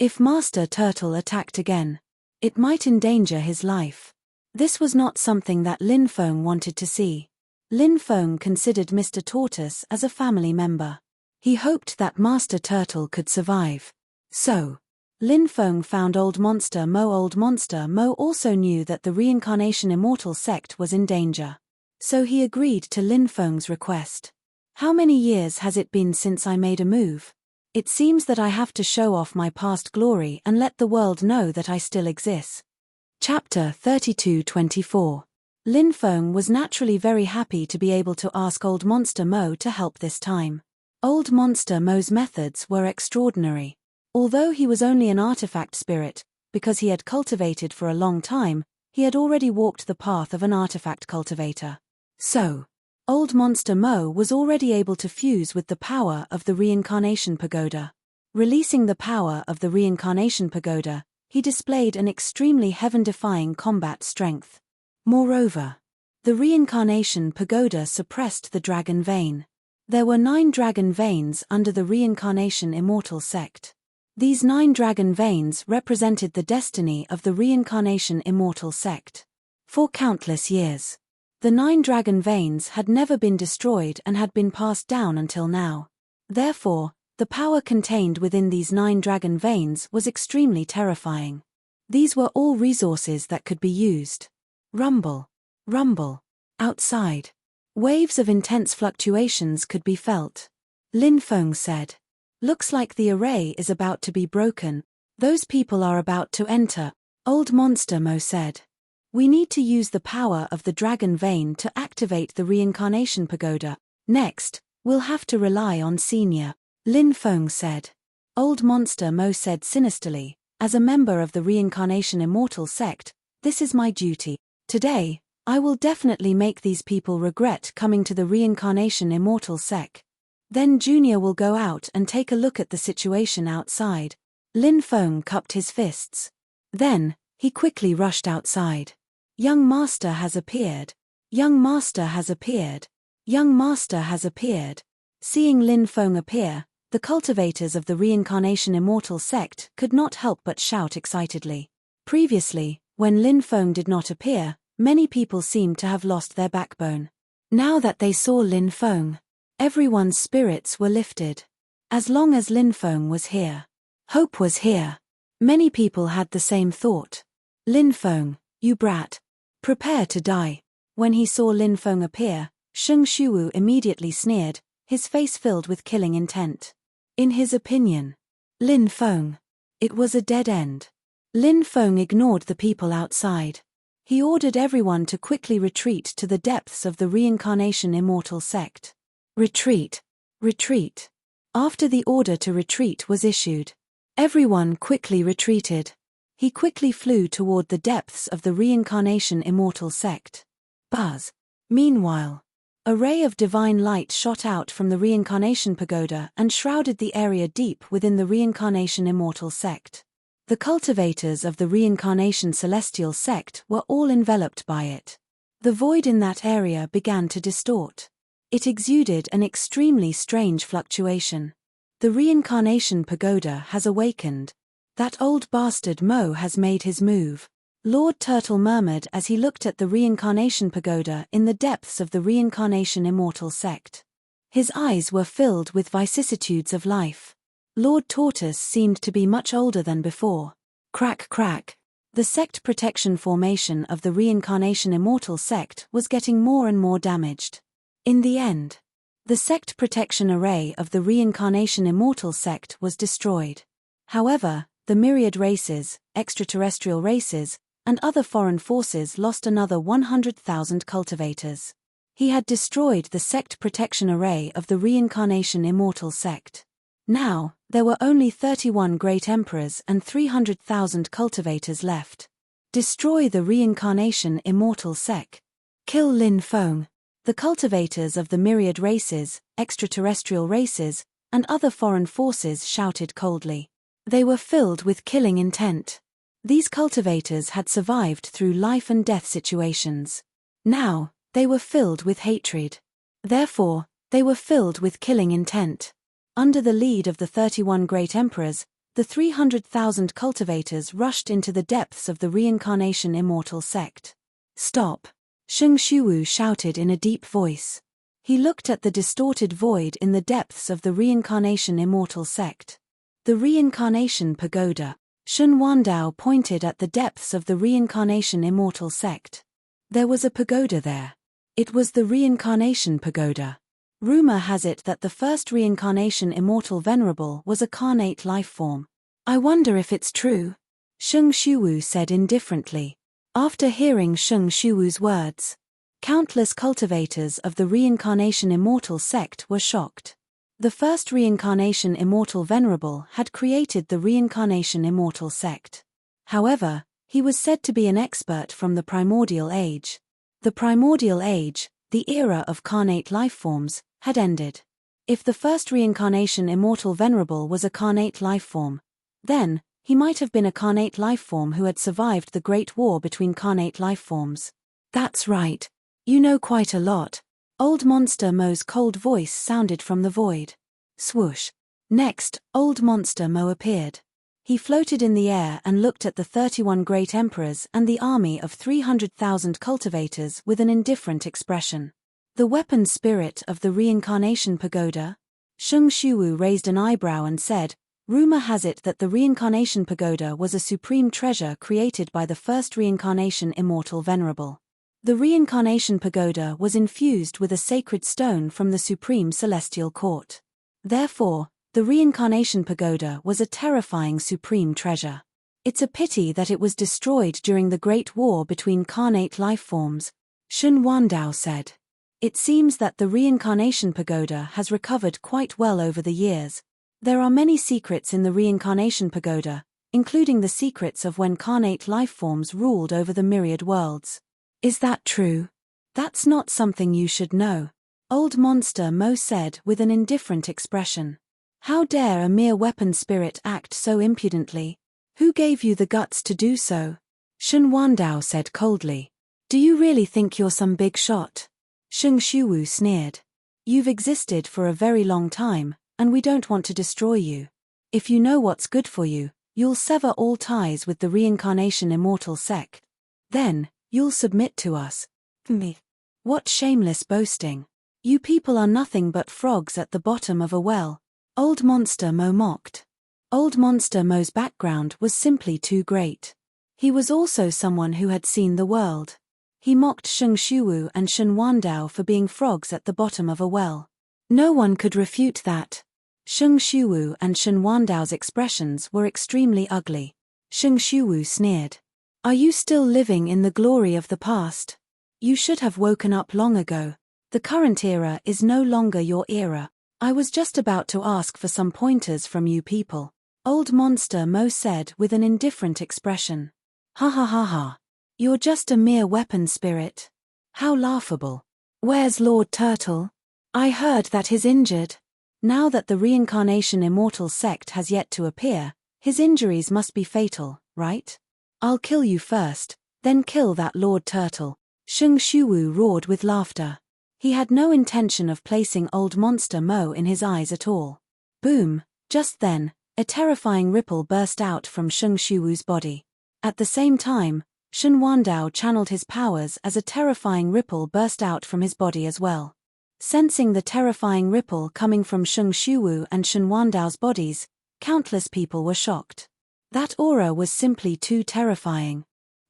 If Master Turtle attacked again, it might endanger his life. This was not something that Lin Feng wanted to see. Lin Feng considered Mr. Tortoise as a family member. He hoped that Master Turtle could survive. So, Lin Feng found Old Monster Mo. Old Monster Mo also knew that the Reincarnation Immortal sect was in danger. So he agreed to Lin Feng's request. How many years has it been since I made a move? It seems that I have to show off my past glory and let the world know that I still exist. Chapter 32-24. Lin Feng was naturally very happy to be able to ask Old Monster Mo to help this time. Old Monster Mo's methods were extraordinary. Although he was only an artifact spirit, because he had cultivated for a long time, he had already walked the path of an artifact cultivator. So, Old Monster Mo was already able to fuse with the power of the Reincarnation Pagoda. Releasing the power of the Reincarnation Pagoda, he displayed an extremely heaven-defying combat strength. Moreover, the Reincarnation Pagoda suppressed the dragon vein. There were 9 dragon veins under the Reincarnation Immortal sect. These 9 dragon veins represented the destiny of the Reincarnation Immortal sect. For countless years, the 9 dragon veins had never been destroyed and had been passed down until now. Therefore, the power contained within these 9 dragon veins was extremely terrifying. These were all resources that could be used. Rumble. Rumble. Outside. Waves of intense fluctuations could be felt. Lin Feng said. Looks like the array is about to be broken. Those people are about to enter. Old Monster Mo said. We need to use the power of the dragon vein to activate the Reincarnation Pagoda. Next, we'll have to rely on Senior. Lin Feng said. Old Monster Mo said sinisterly, as a member of the Reincarnation Immortal sect, this is my duty. Today, I will definitely make these people regret coming to the Reincarnation Immortal sect. Then Junior will go out and take a look at the situation outside. Lin Feng cupped his fists. Then, he quickly rushed outside. Young Master has appeared. Young Master has appeared. Young Master has appeared. Seeing Lin Feng appear, the cultivators of the Reincarnation Immortal sect could not help but shout excitedly. Previously, when Lin Feng did not appear, many people seemed to have lost their backbone. Now that they saw Lin Feng, everyone's spirits were lifted. As long as Lin Feng was here, hope was here. Many people had the same thought. Lin Feng, you brat. Prepare to die. When he saw Lin Feng appear, Sheng Shuwu immediately sneered, his face filled with killing intent. In his opinion, Lin Feng. It was a dead end. Lin Feng ignored the people outside. He ordered everyone to quickly retreat to the depths of the Reincarnation Immortal sect. Retreat. Retreat. After the order to retreat was issued, everyone quickly retreated. He quickly flew toward the depths of the Reincarnation Immortal sect. Buzz. Meanwhile, a ray of divine light shot out from the Reincarnation Pagoda and shrouded the area deep within the Reincarnation Immortal sect. The cultivators of the Reincarnation Celestial sect were all enveloped by it. The void in that area began to distort. It exuded an extremely strange fluctuation. The Reincarnation Pagoda has awakened. That old bastard Mo has made his move. Lord Turtle murmured as he looked at the reincarnation pagoda in the depths of the reincarnation immortal sect. His eyes were filled with vicissitudes of life. Lord Tortoise seemed to be much older than before. Crack crack. The sect protection formation of the reincarnation immortal sect was getting more and more damaged. In the end, the sect protection array of the reincarnation immortal sect was destroyed. However, the myriad races, extraterrestrial races, and other foreign forces lost another 100,000 cultivators. He had destroyed the sect protection array of the reincarnation immortal sect. Now, there were only 31 great emperors and 300,000 cultivators left. Destroy the reincarnation immortal sect. Kill Lin Feng. The cultivators of the myriad races, extraterrestrial races, and other foreign forces shouted coldly. They were filled with killing intent. These cultivators had survived through life and death situations. Now, they were filled with hatred. Therefore, they were filled with killing intent. Under the lead of the 31 great emperors, the 300,000 cultivators rushed into the depths of the reincarnation immortal sect. Stop! Sheng Shuwu shouted in a deep voice. He looked at the distorted void in the depths of the reincarnation immortal sect. The reincarnation pagoda. Shun Wandao pointed at the depths of the reincarnation immortal sect. There was a pagoda there. It was the reincarnation pagoda. Rumor has it that the first reincarnation immortal venerable was a carnate life form. I wonder if it's true, Sheng Shuwu said indifferently. After hearing Sheng Shuwu's words, countless cultivators of the reincarnation immortal sect were shocked. The first reincarnation immortal venerable had created the reincarnation immortal sect. However, he was said to be an expert from the primordial age. The primordial age, the era of carnate life forms, had ended. If the first reincarnation immortal venerable was a carnate life form, then he might have been a carnate life form who had survived the Great War between carnate life forms. That's right. You know quite a lot. Old Monster Mo's cold voice sounded from the void. Swoosh. Next, Old Monster Mo appeared. He floated in the air and looked at the 31 great emperors and the army of 300,000 cultivators with an indifferent expression. The weapon spirit of the reincarnation pagoda? Sheng Shuwu raised an eyebrow and said, rumor has it that the reincarnation pagoda was a supreme treasure created by the first reincarnation immortal venerable. The reincarnation pagoda was infused with a sacred stone from the supreme celestial court. Therefore, the reincarnation pagoda was a terrifying supreme treasure. It's a pity that it was destroyed during the Great War between carnate life forms, Shun Wandao said. It seems that the reincarnation pagoda has recovered quite well over the years. There are many secrets in the reincarnation pagoda, including the secrets of when carnate life forms ruled over the myriad worlds. Is that true? That's not something you should know, Old Monster Mo said with an indifferent expression. How dare a mere weapon spirit act so impudently? Who gave you the guts to do so? Shun Wandao said coldly. Do you really think you're some big shot? Sheng Shuwu sneered. You've existed for a very long time, and we don't want to destroy you. If you know what's good for you, you'll sever all ties with the reincarnation immortal sect. Then, you'll submit to us. Me. What shameless boasting. You people are nothing but frogs at the bottom of a well. Old Monster Mo mocked. Old Monster Mo's background was simply too great. He was also someone who had seen the world. He mocked Sheng Shuwu and Shun Wandao for being frogs at the bottom of a well. No one could refute that. Sheng Shuwu and Shun Wandao's expressions were extremely ugly. Sheng Shuwu sneered. Are you still living in the glory of the past? You should have woken up long ago. The current era is no longer your era. I was just about to ask for some pointers from you people, Old Monster Mo said with an indifferent expression. Ha ha ha ha. You're just a mere weapon spirit. How laughable. Where's Lord Turtle? I heard that he's injured. Now that the reincarnation immortal sect has yet to appear, his injuries must be fatal, right? I'll kill you first, then kill that Lord Turtle. Sheng Shuwu roared with laughter. He had no intention of placing Old Monster Mo in his eyes at all. Boom! Just then, a terrifying ripple burst out from Sheng Shuwu's body. At the same time, Shen Wandao channeled his powers as a terrifying ripple burst out from his body as well. Sensing the terrifying ripple coming from Sheng Shuwu and Shen Wandao's bodies, countless people were shocked. That aura was simply too terrifying.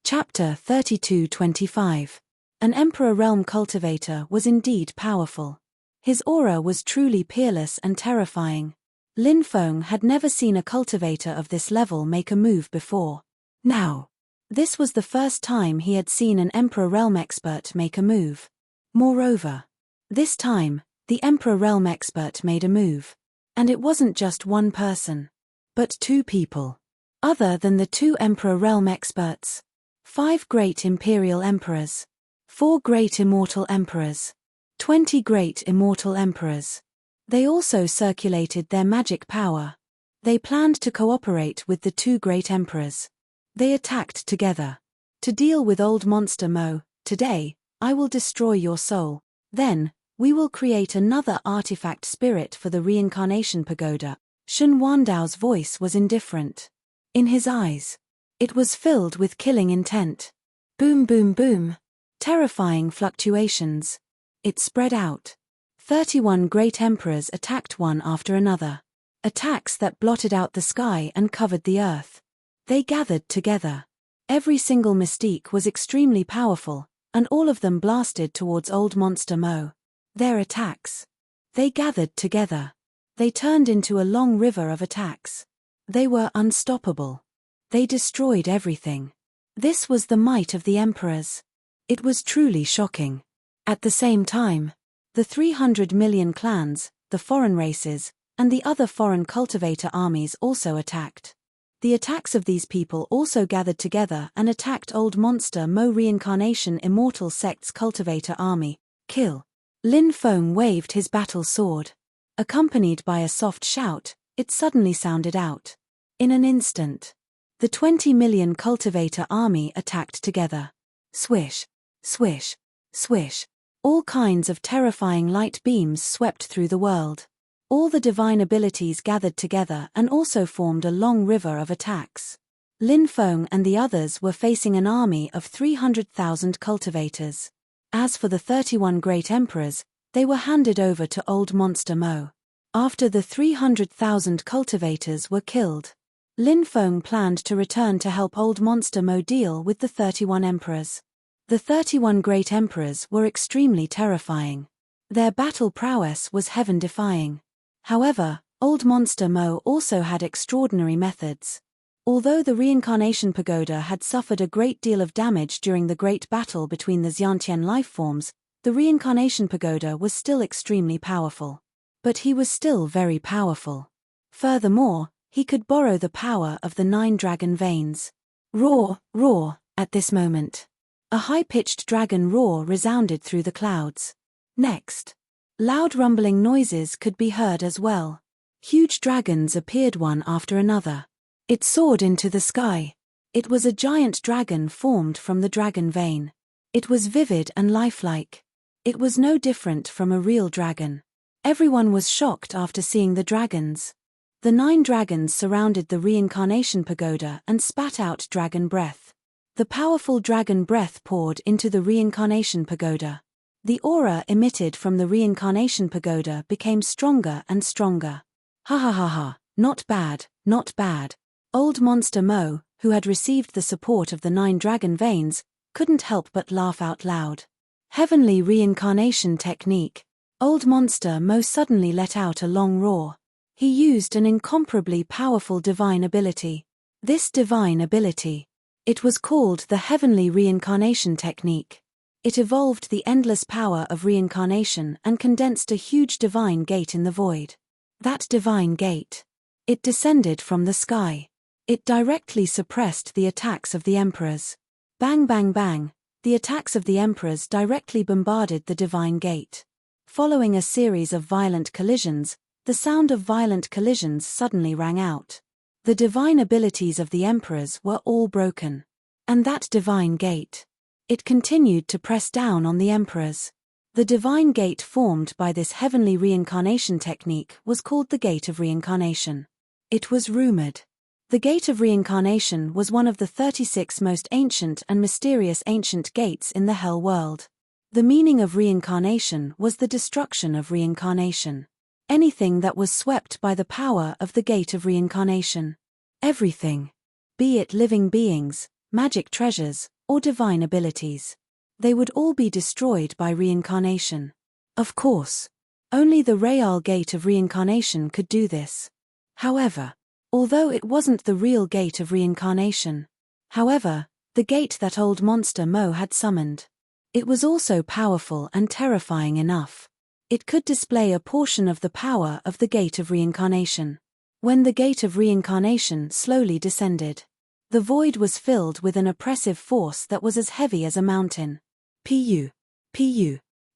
Chapter 32-25. An Emperor Realm cultivator was indeed powerful. His aura was truly peerless and terrifying. Lin Feng had never seen a cultivator of this level make a move before. Now, this was the first time he had seen an Emperor Realm expert make a move. Moreover, this time, the Emperor Realm expert made a move. And it wasn't just one person, but two people. Other than the two Emperor Realm experts. 5 great Imperial Emperors. 4 great Immortal Emperors. 20 great Immortal Emperors. They also circulated their magic power. They planned to cooperate with the 2 great emperors. They attacked together. To deal with old monster Mo, today, I will destroy your soul. Then, we will create another artifact spirit for the reincarnation pagoda. Shen Wandao's voice was indifferent. In his eyes, it was filled with killing intent. Boom boom boom. Terrifying fluctuations. It spread out. 31 great emperors attacked one after another. Attacks that blotted out the sky and covered the earth. They gathered together. Every single mystique was extremely powerful, and all of them blasted towards old monster Mo. Their attacks. They gathered together. They turned into a long river of attacks. They were unstoppable. They destroyed everything. This was the might of the emperors. It was truly shocking. At the same time, the 300 million clans, the foreign races, and the other foreign cultivator armies also attacked. The attacks of these people also gathered together and attacked old monster Mo reincarnation immortal sect's cultivator army. Kill. Lin Feng waved his battle sword. Accompanied by a soft shout, it suddenly sounded out. In an instant, the 20 million cultivator army attacked together. Swish, swish, swish. All kinds of terrifying light beams swept through the world. All the divine abilities gathered together and also formed a long river of attacks. Lin Feng and the others were facing an army of 300,000 cultivators. As for the 31 great emperors, they were handed over to old monster Mo. After the 300,000 cultivators were killed, Lin Feng planned to return to help old monster Mo deal with the 31 emperors. The 31 great emperors were extremely terrifying. Their battle prowess was heaven-defying. However, old monster Mo also had extraordinary methods. Although the reincarnation pagoda had suffered a great deal of damage during the great battle between the Xiantian lifeforms, the reincarnation pagoda was still extremely powerful. But he was still very powerful. Furthermore, he could borrow the power of the 9 dragon veins. Roar, roar, at this moment. A high-pitched dragon roar resounded through the clouds. Next, loud rumbling noises could be heard as well. Huge dragons appeared one after another. It soared into the sky. It was a giant dragon formed from the dragon vein. It was vivid and lifelike. It was no different from a real dragon. Everyone was shocked after seeing the dragons. The 9 dragons surrounded the reincarnation pagoda and spat out dragon breath. The powerful dragon breath poured into the reincarnation pagoda. The aura emitted from the reincarnation pagoda became stronger and stronger. Ha ha ha ha, not bad, not bad. Old monster Mo, who had received the support of the 9 dragon veins, couldn't help but laugh out loud. Heavenly reincarnation technique. Old monster Mo suddenly let out a long roar. He used an incomparably powerful divine ability. This divine ability. It was called the heavenly reincarnation technique. It evolved the endless power of reincarnation and condensed a huge divine gate in the void. That divine gate. It descended from the sky. It directly suppressed the attacks of the emperors. Bang bang bang, the attacks of the emperors directly bombarded the divine gate. Following a series of violent collisions, the sound of violent collisions suddenly rang out. The divine abilities of the emperors were all broken. And that divine gate. It continued to press down on the emperors. The divine gate formed by this heavenly reincarnation technique was called the Gate of Reincarnation. It was rumored. The Gate of Reincarnation was one of the 36 most ancient and mysterious ancient gates in the Hell world. The meaning of reincarnation was the destruction of reincarnation. Anything that was swept by the power of the Gate of Reincarnation. Everything. Be it living beings, magic treasures, or divine abilities. They would all be destroyed by reincarnation. Of course. Only the Real Gate of Reincarnation could do this. However, although it wasn't the real Gate of Reincarnation. However, the gate that old monster Mo had summoned. It was also powerful and terrifying enough. It could display a portion of the power of the Gate of Reincarnation. When the Gate of Reincarnation slowly descended, the void was filled with an oppressive force that was as heavy as a mountain. Pu.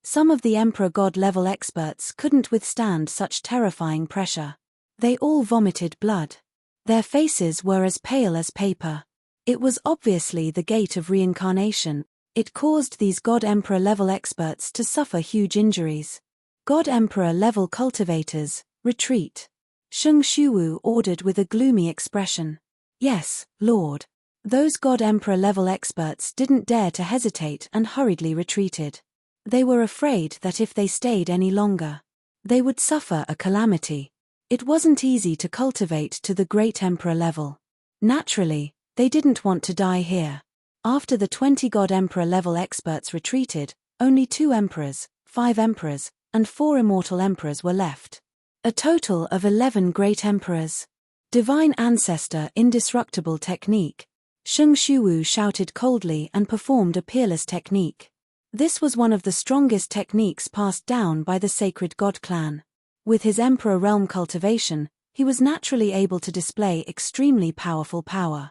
Some of the Emperor God level experts couldn't withstand such terrifying pressure. They all vomited blood. Their faces were as pale as paper. It was obviously the Gate of Reincarnation. It caused these God Emperor level experts to suffer huge injuries. God Emperor level cultivators, retreat. Sheng Shuwu ordered with a gloomy expression. Yes, Lord. Those God Emperor level experts didn't dare to hesitate and hurriedly retreated. They were afraid that if they stayed any longer, they would suffer a calamity. It wasn't easy to cultivate to the Great Emperor level. Naturally, they didn't want to die here. After the 20 God Emperor level experts retreated, only 2 emperors, 5 emperors, and 4 immortal emperors were left. A total of 11 great emperors. Divine Ancestor Indestructible Technique. Sheng Shuwu shouted coldly and performed a peerless technique. This was one of the strongest techniques passed down by the Sacred God Clan. With his Emperor Realm cultivation, he was naturally able to display extremely powerful power.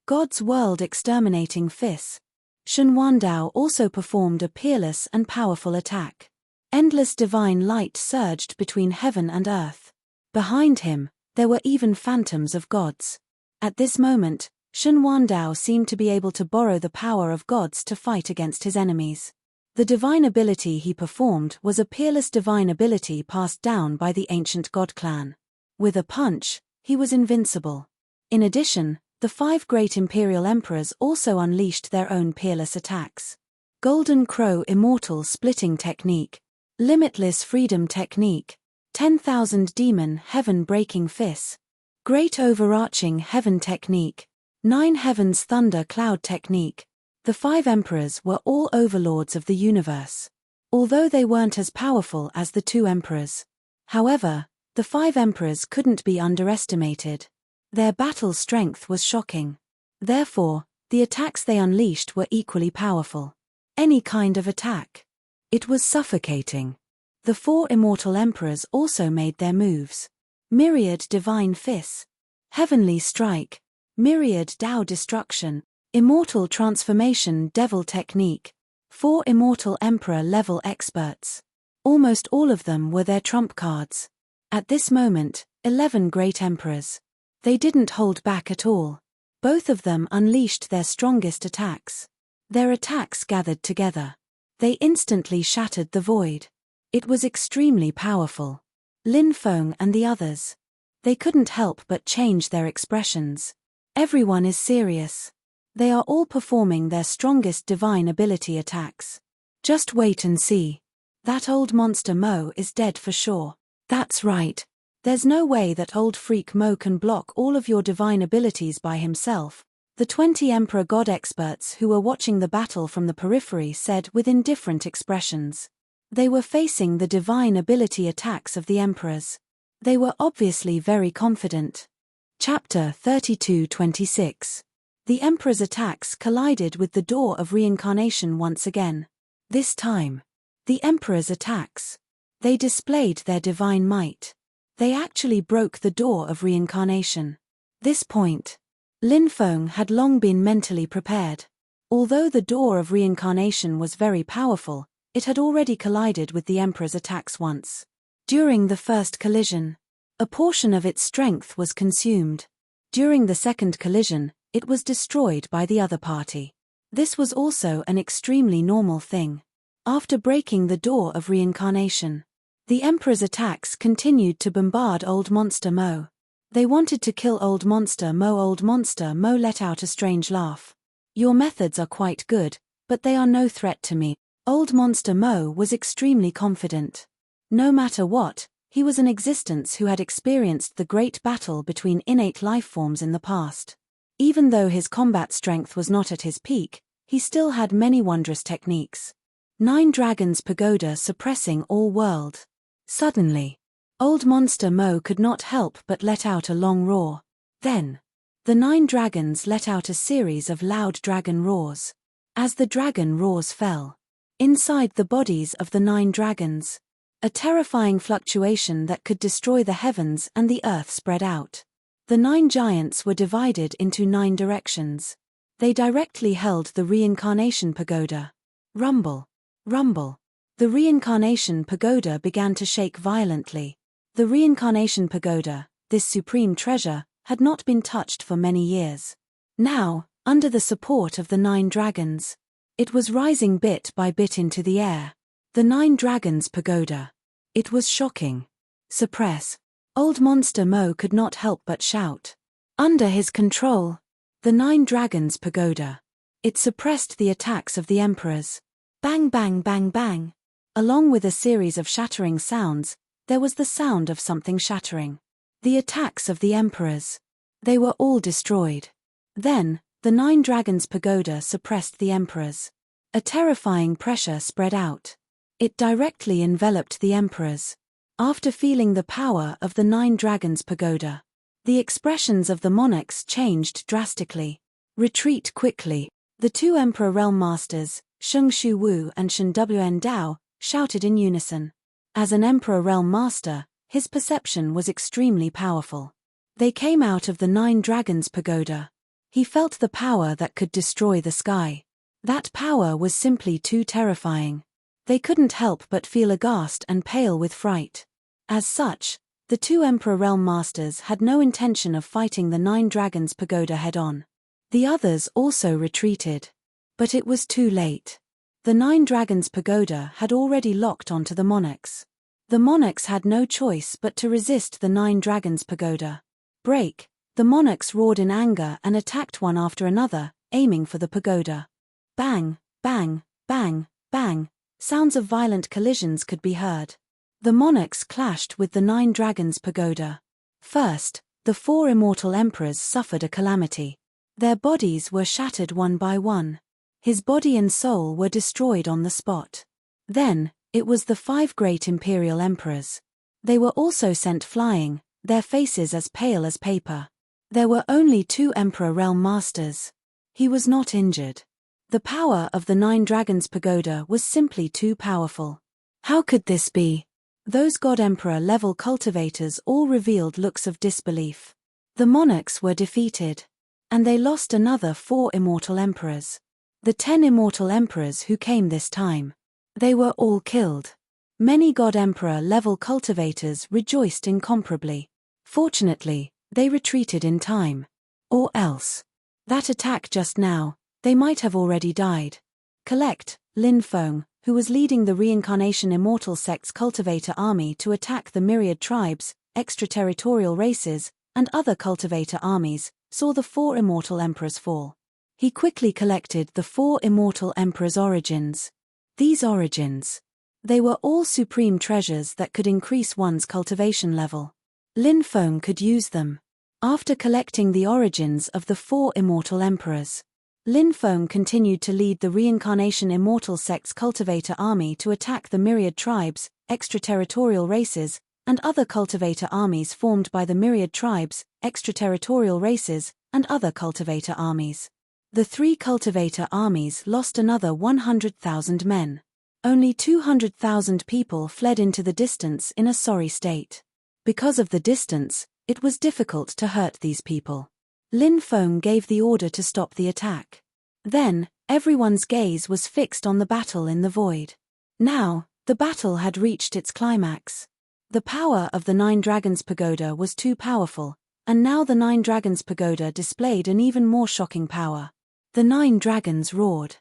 God's World Exterminating Fist. Shen Wandao also performed a peerless and powerful attack. Endless divine light surged between heaven and earth. Behind him, there were even phantoms of gods. At this moment, Shen Wandao seemed to be able to borrow the power of gods to fight against his enemies. The divine ability he performed was a peerless divine ability passed down by the ancient God Clan. With a punch, he was invincible. In addition, the 5 great imperial emperors also unleashed their own peerless attacks. Golden Crow Immortal Splitting Technique. Limitless Freedom Technique. 10,000 Demon Heaven Breaking Fist. Great Overarching Heaven Technique. 9 Heavens Thunder Cloud Technique. The 5 emperors were all overlords of the universe. Although they weren't as powerful as the 2 emperors. However, the 5 emperors couldn't be underestimated. Their battle strength was shocking. Therefore, the attacks they unleashed were equally powerful. Any kind of attack. It was suffocating. The 4 immortal emperors also made their moves. Myriad Divine Fists. Heavenly Strike. Myriad Dao Destruction. Immortal Transformation Devil Technique. 4 immortal Emperor level experts. Almost all of them were their trump cards. At this moment, 11 great emperors. They didn't hold back at all. Both of them unleashed their strongest attacks. Their attacks gathered together. They instantly shattered the void. It was extremely powerful. Lin Feng and the others. They couldn't help but change their expressions. Everyone is serious. They are all performing their strongest divine ability attacks. Just wait and see. That old monster Mo is dead for sure. That's right. There's no way that old freak Mo can block all of your divine abilities by himself. The 20 Emperor God experts who were watching the battle from the periphery said with indifferent expressions. They were facing the divine ability attacks of the emperors. They were obviously very confident. Chapter 32-26. The Emperor's attacks collided with the door of reincarnation once again. This time, the Emperor's attacks. They displayed their divine might. They actually broke the door of reincarnation. This point, Lin Feng had long been mentally prepared. Although the door of reincarnation was very powerful, it had already collided with the Emperor's attacks once. During the first collision, a portion of its strength was consumed. During the second collision, it was destroyed by the other party. This was also an extremely normal thing. After breaking the door of reincarnation, the Emperor's attacks continued to bombard old monster Mo. They wanted to kill Old Monster Mo. Old Monster Mo let out a strange laugh. Your methods are quite good, but they are no threat to me. Old Monster Mo was extremely confident. No matter what, he was an existence who had experienced the great battle between innate lifeforms in the past. Even though his combat strength was not at his peak, he still had many wondrous techniques. 9 Dragons Pagoda suppressing all world. Suddenly, Old Monster Mo could not help but let out a long roar. Then, the 9 dragons let out a series of loud dragon roars. As the dragon roars fell, inside the bodies of the 9 dragons, a terrifying fluctuation that could destroy the heavens and the earth spread out. The 9 giants were divided into 9 directions. They directly held the Reincarnation Pagoda. Rumble. Rumble. The Reincarnation Pagoda began to shake violently. The Reincarnation Pagoda, this supreme treasure, had not been touched for many years. Now, under the support of the 9 dragons, it was rising bit by bit into the air. The 9 Dragons Pagoda. It was shocking. Suppress. Old Monster Mo could not help but shout. Under his control, the 9 Dragons Pagoda. It suppressed the attacks of the emperors. Bang bang bang bang. Along with a series of shattering sounds, there was the sound of something shattering. The attacks of the emperors. They were all destroyed. Then, the 9 Dragons Pagoda suppressed the emperors. A terrifying pressure spread out. It directly enveloped the emperors. After feeling the power of the 9 Dragons Pagoda, the expressions of the monarchs changed drastically. Retreat quickly. The 2 Emperor Realm Masters, Sheng Shu Wu and Shen Wn Dao, shouted in unison. As an Emperor Realm Master, his perception was extremely powerful. They came out of the 9 Dragons Pagoda. He felt the power that could destroy the sky. That power was simply too terrifying. They couldn't help but feel aghast and pale with fright. As such, the 2 Emperor Realm Masters had no intention of fighting the 9 Dragons Pagoda head-on. The others also retreated. But it was too late. The 9 Dragons Pagoda had already locked onto the monarchs. The monarchs had no choice but to resist the 9 Dragons Pagoda. Break! The monarchs roared in anger and attacked one after another, aiming for the pagoda. Bang, bang, bang, bang. Sounds of violent collisions could be heard. The monarchs clashed with the 9 Dragons Pagoda. First, the 4 immortal emperors suffered a calamity. Their bodies were shattered one by one. His body and soul were destroyed on the spot. Then, it was the 5 great imperial emperors. They were also sent flying, their faces as pale as paper. There were only 2 Emperor Realm Masters. He was not injured. The power of the 9 Dragons Pagoda was simply too powerful. How could this be? Those God Emperor level cultivators all revealed looks of disbelief. The monarchs were defeated. And they lost another 4 immortal emperors. The 10 immortal emperors who came this time. They were all killed. Many God Emperor level cultivators rejoiced incomparably. Fortunately, they retreated in time. Or else. That attack just now, they might have already died. Collect, Lin Feng, who was leading the Reincarnation Immortal Sect's cultivator army to attack the myriad tribes, extraterritorial races, and other cultivator armies, saw the 4 immortal emperors fall. He quickly collected the 4 immortal emperors' origins. These origins. They were all supreme treasures that could increase one's cultivation level. Lin Feng could use them. After collecting the origins of the 4 immortal emperors, Lin Feng continued to lead the Reincarnation Immortal Sect's cultivator army to attack the myriad tribes, extraterritorial races, and other cultivator armies formed by the myriad tribes, extraterritorial races, and other cultivator armies. The 3 cultivator armies lost another 100,000 men. Only 200,000 people fled into the distance in a sorry state. Because of the distance, it was difficult to hurt these people. Lin Feng gave the order to stop the attack. Then, everyone's gaze was fixed on the battle in the void. Now, the battle had reached its climax. The power of the 9 Dragons Pagoda was too powerful, and now the 9 Dragons Pagoda displayed an even more shocking power. The 9 dragons roared.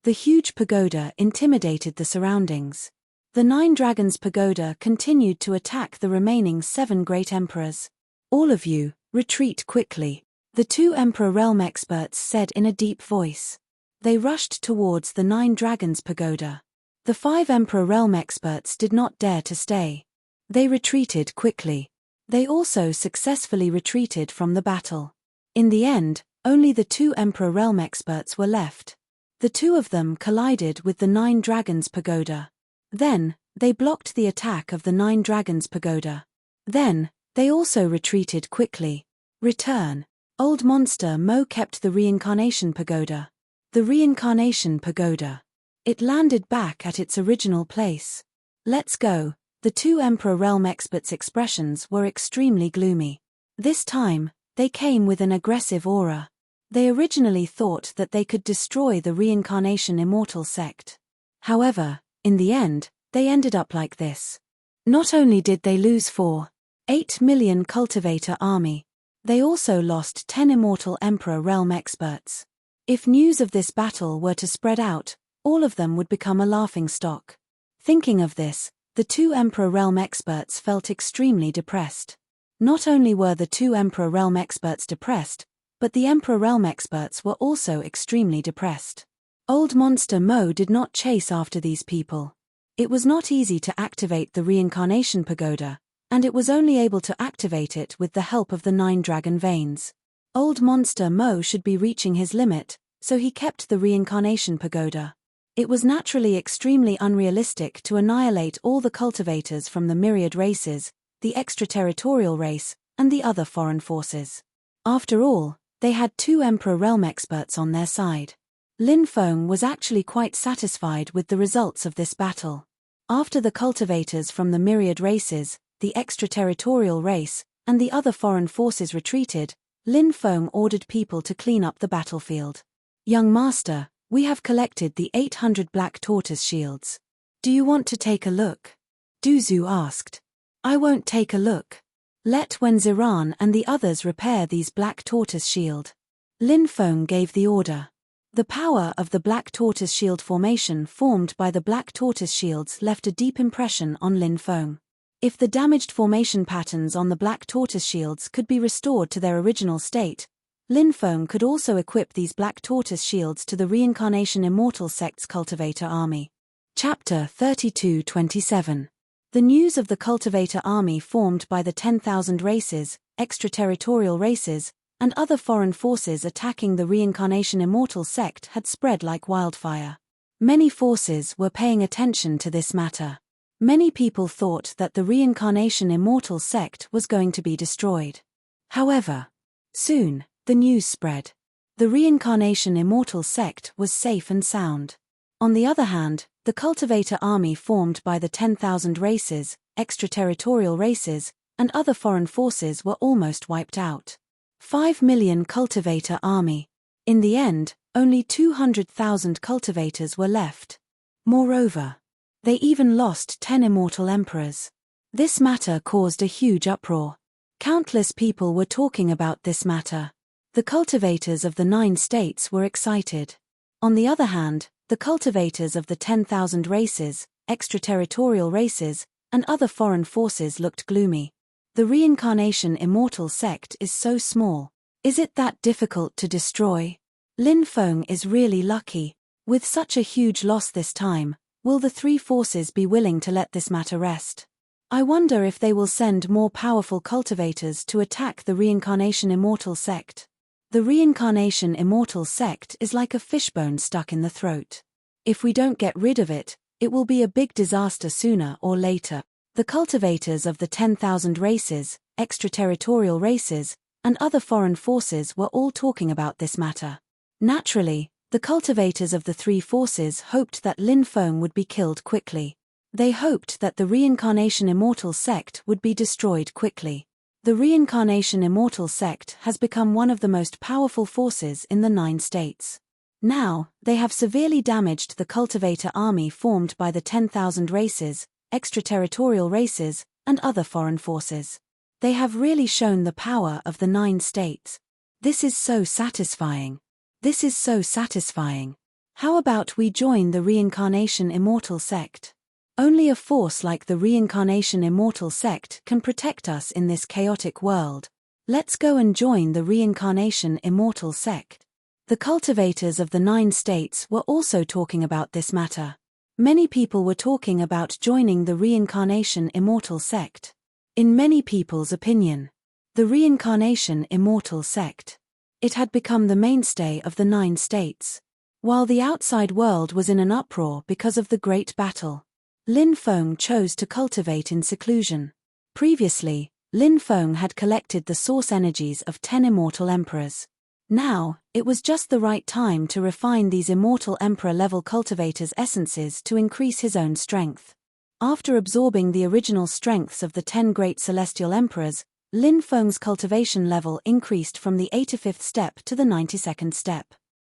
The huge pagoda intimidated the surroundings. The 9 Dragons Pagoda continued to attack the remaining 7 great emperors. All of you, Retreat quickly, the 2 Emperor Realm experts said in a deep voice. They rushed towards the 9 Dragons Pagoda. The 5 Emperor Realm experts did not dare to stay. They retreated quickly. They also successfully retreated from the battle. In the end, only the 2 Emperor Realm experts were left. The 2 of them collided with the 9 Dragons Pagoda. Then, they blocked the attack of the 9 Dragons Pagoda. Then, they also retreated quickly. Return. Old Monster Mo kept the Reincarnation Pagoda. The Reincarnation Pagoda. It landed back at its original place. Let's go. The 2 Emperor Realm experts' expressions were extremely gloomy. This time, they came with an aggressive aura. They originally thought that they could destroy the Reincarnation Immortal sect. However, in the end, they ended up like this. Not only did they lose 4.8 million cultivator army, they also lost 10 Immortal Emperor Realm experts. If news of this battle were to spread out, all of them would become a laughingstock. Thinking of this, the 2 Emperor Realm experts felt extremely depressed. Not only were the 2 Emperor Realm experts depressed, but the Emperor Realm experts were also extremely depressed. Old Monster Mo did not chase after these people. It was not easy to activate the Reincarnation Pagoda, and it was only able to activate it with the help of the 9 Dragon Veins. Old Monster Mo should be reaching his limit, so he kept the Reincarnation Pagoda. It was naturally extremely unrealistic to annihilate all the cultivators from the myriad races, the extraterritorial race, and the other foreign forces. After all, they had 2 Emperor Realm experts on their side. Lin Feng was actually quite satisfied with the results of this battle. After the cultivators from the myriad races, the extraterritorial race, and the other foreign forces retreated, Lin Feng ordered people to clean up the battlefield. Young Master, we have collected the 800 Black Tortoise shields. Do you want to take a look? Du Zhu asked. I won't take a look. Let Wen Ziran and the others repair these Black Tortoise shield. Lin Feng gave the order. The power of the Black Tortoise shield formation formed by the Black Tortoise shields left a deep impression on Lin Feng. If the damaged formation patterns on the Black Tortoise shields could be restored to their original state, Lin Feng could also equip these Black Tortoise shields to the Reincarnation Immortal sect's cultivator army. Chapter 32-27. The news of the cultivator army formed by the 10,000 races, extraterritorial races, and other foreign forces attacking the Reincarnation Immortal sect had spread like wildfire. Many forces were paying attention to this matter. Many people thought that the Reincarnation Immortal sect was going to be destroyed. However, soon, the news spread. The Reincarnation Immortal sect was safe and sound. On the other hand, the cultivator army formed by the 10,000 races, extraterritorial races, and other foreign forces were almost wiped out. 5 million cultivator army. In the end, only 200,000 cultivators were left. Moreover, they even lost 10 immortal emperors. This matter caused a huge uproar. Countless people were talking about this matter. The cultivators of the 9 states were excited. On the other hand, the cultivators of the 10,000 races, extraterritorial races, and other foreign forces looked gloomy. The Reincarnation Immortal sect is so small. Is it that difficult to destroy? Lin Feng is really lucky. With such a huge loss this time, will the 3 forces be willing to let this matter rest? I wonder if they will send more powerful cultivators to attack the Reincarnation Immortal sect. The Reincarnation Immortal sect is like a fishbone stuck in the throat. If we don't get rid of it, it will be a big disaster sooner or later. The cultivators of the 10,000 races, extraterritorial races, and other foreign forces were all talking about this matter. Naturally, the cultivators of the 3 forces hoped that Lin Feng would be killed quickly. They hoped that the Reincarnation Immortal sect would be destroyed quickly. The Reincarnation Immortal sect has become one of the most powerful forces in the 9 states. Now, they have severely damaged the cultivator army formed by the 10,000 races, extraterritorial races, and other foreign forces. They have really shown the power of the 9 states. This is so satisfying. This is so satisfying. How about we join the Reincarnation Immortal sect? Only a force like the Reincarnation Immortal sect can protect us in this chaotic world. Let's go and join the reincarnation immortal sect. The cultivators of the 9 states were also talking about this matter. Many people were talking about joining the reincarnation immortal sect. In many people's opinion, the reincarnation immortal sect, it had become the mainstay of the 9 states. While the outside world was in an uproar because of the great battle, Lin Feng chose to cultivate in seclusion. Previously, Lin Feng had collected the source energies of 10 immortal emperors. Now, it was just the right time to refine these immortal emperor-level cultivators' essences to increase his own strength. After absorbing the original strengths of the 10 great celestial emperors, Lin Feng's cultivation level increased from the 85th step to the 92nd step.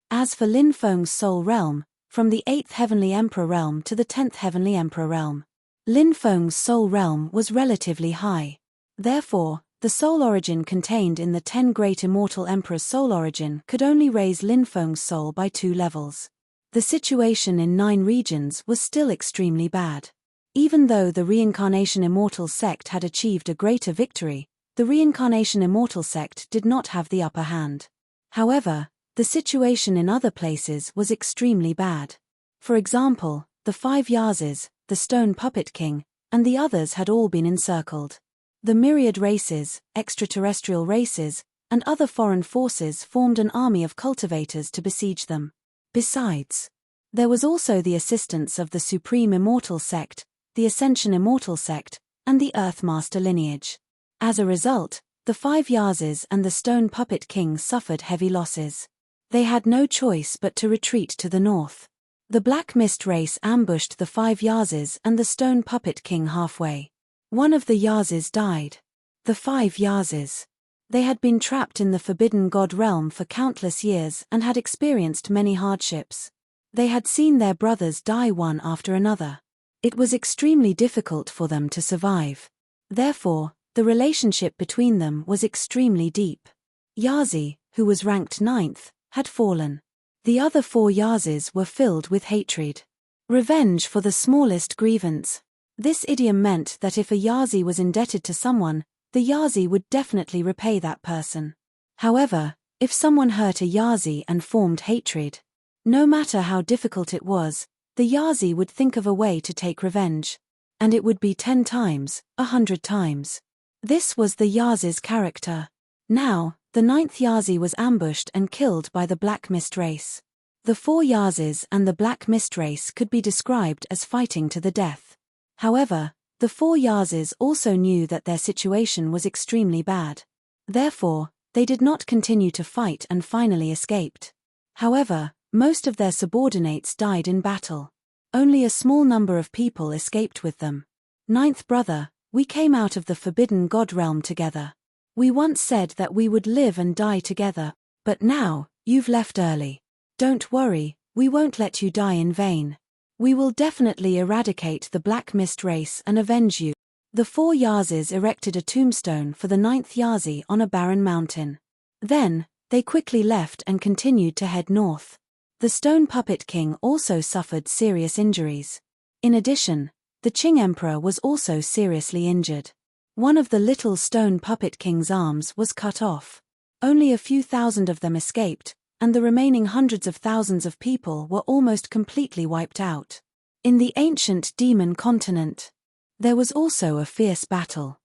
As for Lin Feng's soul realm, from the 8th heavenly emperor realm to the 10th heavenly emperor realm, Lin Feng's soul realm was relatively high. Therefore, the soul origin contained in the 10 great immortal emperors' soul origin could only raise Lin Feng's soul by 2 levels. The situation in 9 regions was still extremely bad. Even though the reincarnation immortal sect had achieved a greater victory, the reincarnation immortal sect did not have the upper hand. However, the situation in other places was extremely bad. For example, the 5 Yazes, the Stone Puppet King, and the others had all been encircled. The myriad races, extraterrestrial races, and other foreign forces formed an army of cultivators to besiege them. Besides, there was also the assistance of the Supreme Immortal Sect, the Ascension Immortal Sect, and the Earthmaster lineage. As a result, the 5 Yazes and the Stone Puppet King suffered heavy losses. They had no choice but to retreat to the north. The Black Mist race ambushed the 5 Yazes and the Stone Puppet King halfway. One of the Yazes died. The 5 Yazes. They had been trapped in the Forbidden God realm for countless years and had experienced many hardships. They had seen their brothers die one after another. It was extremely difficult for them to survive. Therefore, the relationship between them was extremely deep. Yazi, who was ranked 9th, had fallen. The other 4 Yazes were filled with hatred. Revenge for the smallest grievance. This idiom meant that if a Yazi was indebted to someone, the Yazi would definitely repay that person. However, if someone hurt a Yazi and formed hatred, no matter how difficult it was, the Yazi would think of a way to take revenge. And it would be 10 times, 100 times. This was the Yazi's character. Now, the 9th Yazi was ambushed and killed by the Black Mist race. The 4 Yazes and the Black Mist race could be described as fighting to the death. However, the 4 Yazes also knew that their situation was extremely bad. Therefore, they did not continue to fight and finally escaped. However, most of their subordinates died in battle. Only a small number of people escaped with them. 9th brother, we came out of the Forbidden God realm together. We once said that we would live and die together, but now, you've left early. Don't worry, we won't let you die in vain. We will definitely eradicate the Black Mist race and avenge you. The 4 Yazes erected a tombstone for the 9th Yazi on a barren mountain. Then, they quickly left and continued to head north. The Stone Puppet King also suffered serious injuries. In addition, the Qing Emperor was also seriously injured. One of the little Stone Puppet King's arms was cut off. Only a few thousand of them escaped, and the remaining hundreds of thousands of people were almost completely wiped out. In the ancient demon continent, there was also a fierce battle.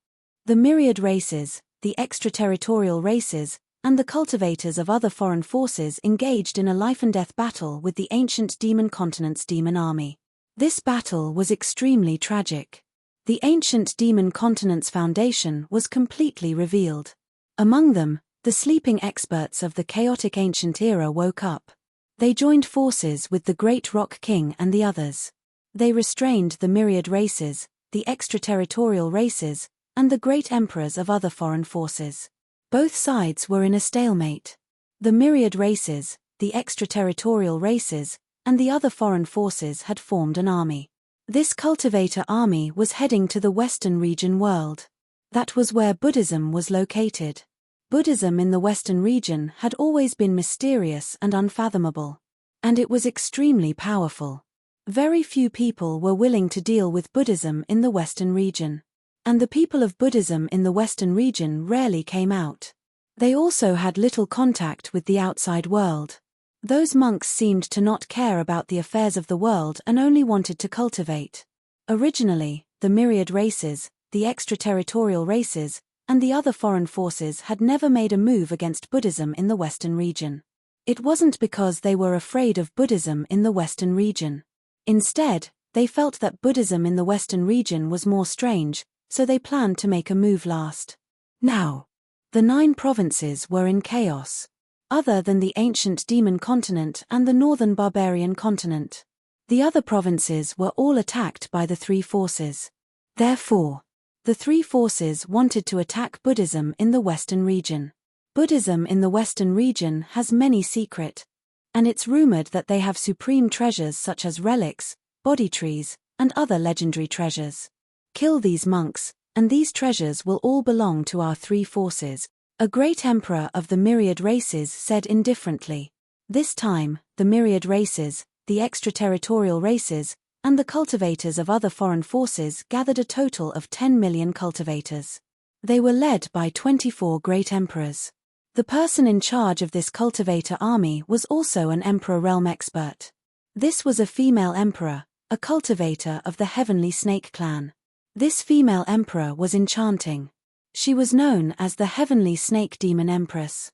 The myriad races, the extraterritorial races, and the cultivators of other foreign forces engaged in a life-and-death battle with the ancient demon continent's demon army. This battle was extremely tragic. The ancient demon continent's foundation was completely revealed. Among them, the sleeping experts of the chaotic ancient era woke up. They joined forces with the Great Rock King and the others. They restrained the myriad races, the extraterritorial races, and the great emperors of other foreign forces. Both sides were in a stalemate. The myriad races, the extraterritorial races, and the other foreign forces had formed an army. This cultivator army was heading to the Western region world. That was where Buddhism was located. Buddhism in the Western region had always been mysterious and unfathomable. And it was extremely powerful. Very few people were willing to deal with Buddhism in the Western region. And the people of Buddhism in the Western region rarely came out. They also had little contact with the outside world. Those monks seemed to not care about the affairs of the world and only wanted to cultivate. Originally, the myriad races, the extraterritorial races, and the other foreign forces had never made a move against Buddhism in the Western region. It wasn't because they were afraid of Buddhism in the Western region. Instead, they felt that Buddhism in the Western region was more strange, so they planned to make a move last. Now, the 9 provinces were in chaos. Other than the ancient demon continent and the northern barbarian continent, the other provinces were all attacked by the 3 forces. Therefore, the 3 forces wanted to attack Buddhism in the Western region. Buddhism in the Western region has many secrets, and it's rumored that they have supreme treasures such as relics, body trees, and other legendary treasures. Kill these monks, and these treasures will all belong to our 3 forces, a great emperor of the myriad races said indifferently. This time, the myriad races, the extraterritorial races, and the cultivators of other foreign forces gathered a total of 10 million cultivators. They were led by 24 great emperors. The person in charge of this cultivator army was also an emperor realm expert. This was a female emperor, a cultivator of the heavenly snake clan. This female emperor was enchanting. She was known as the heavenly snake demon empress.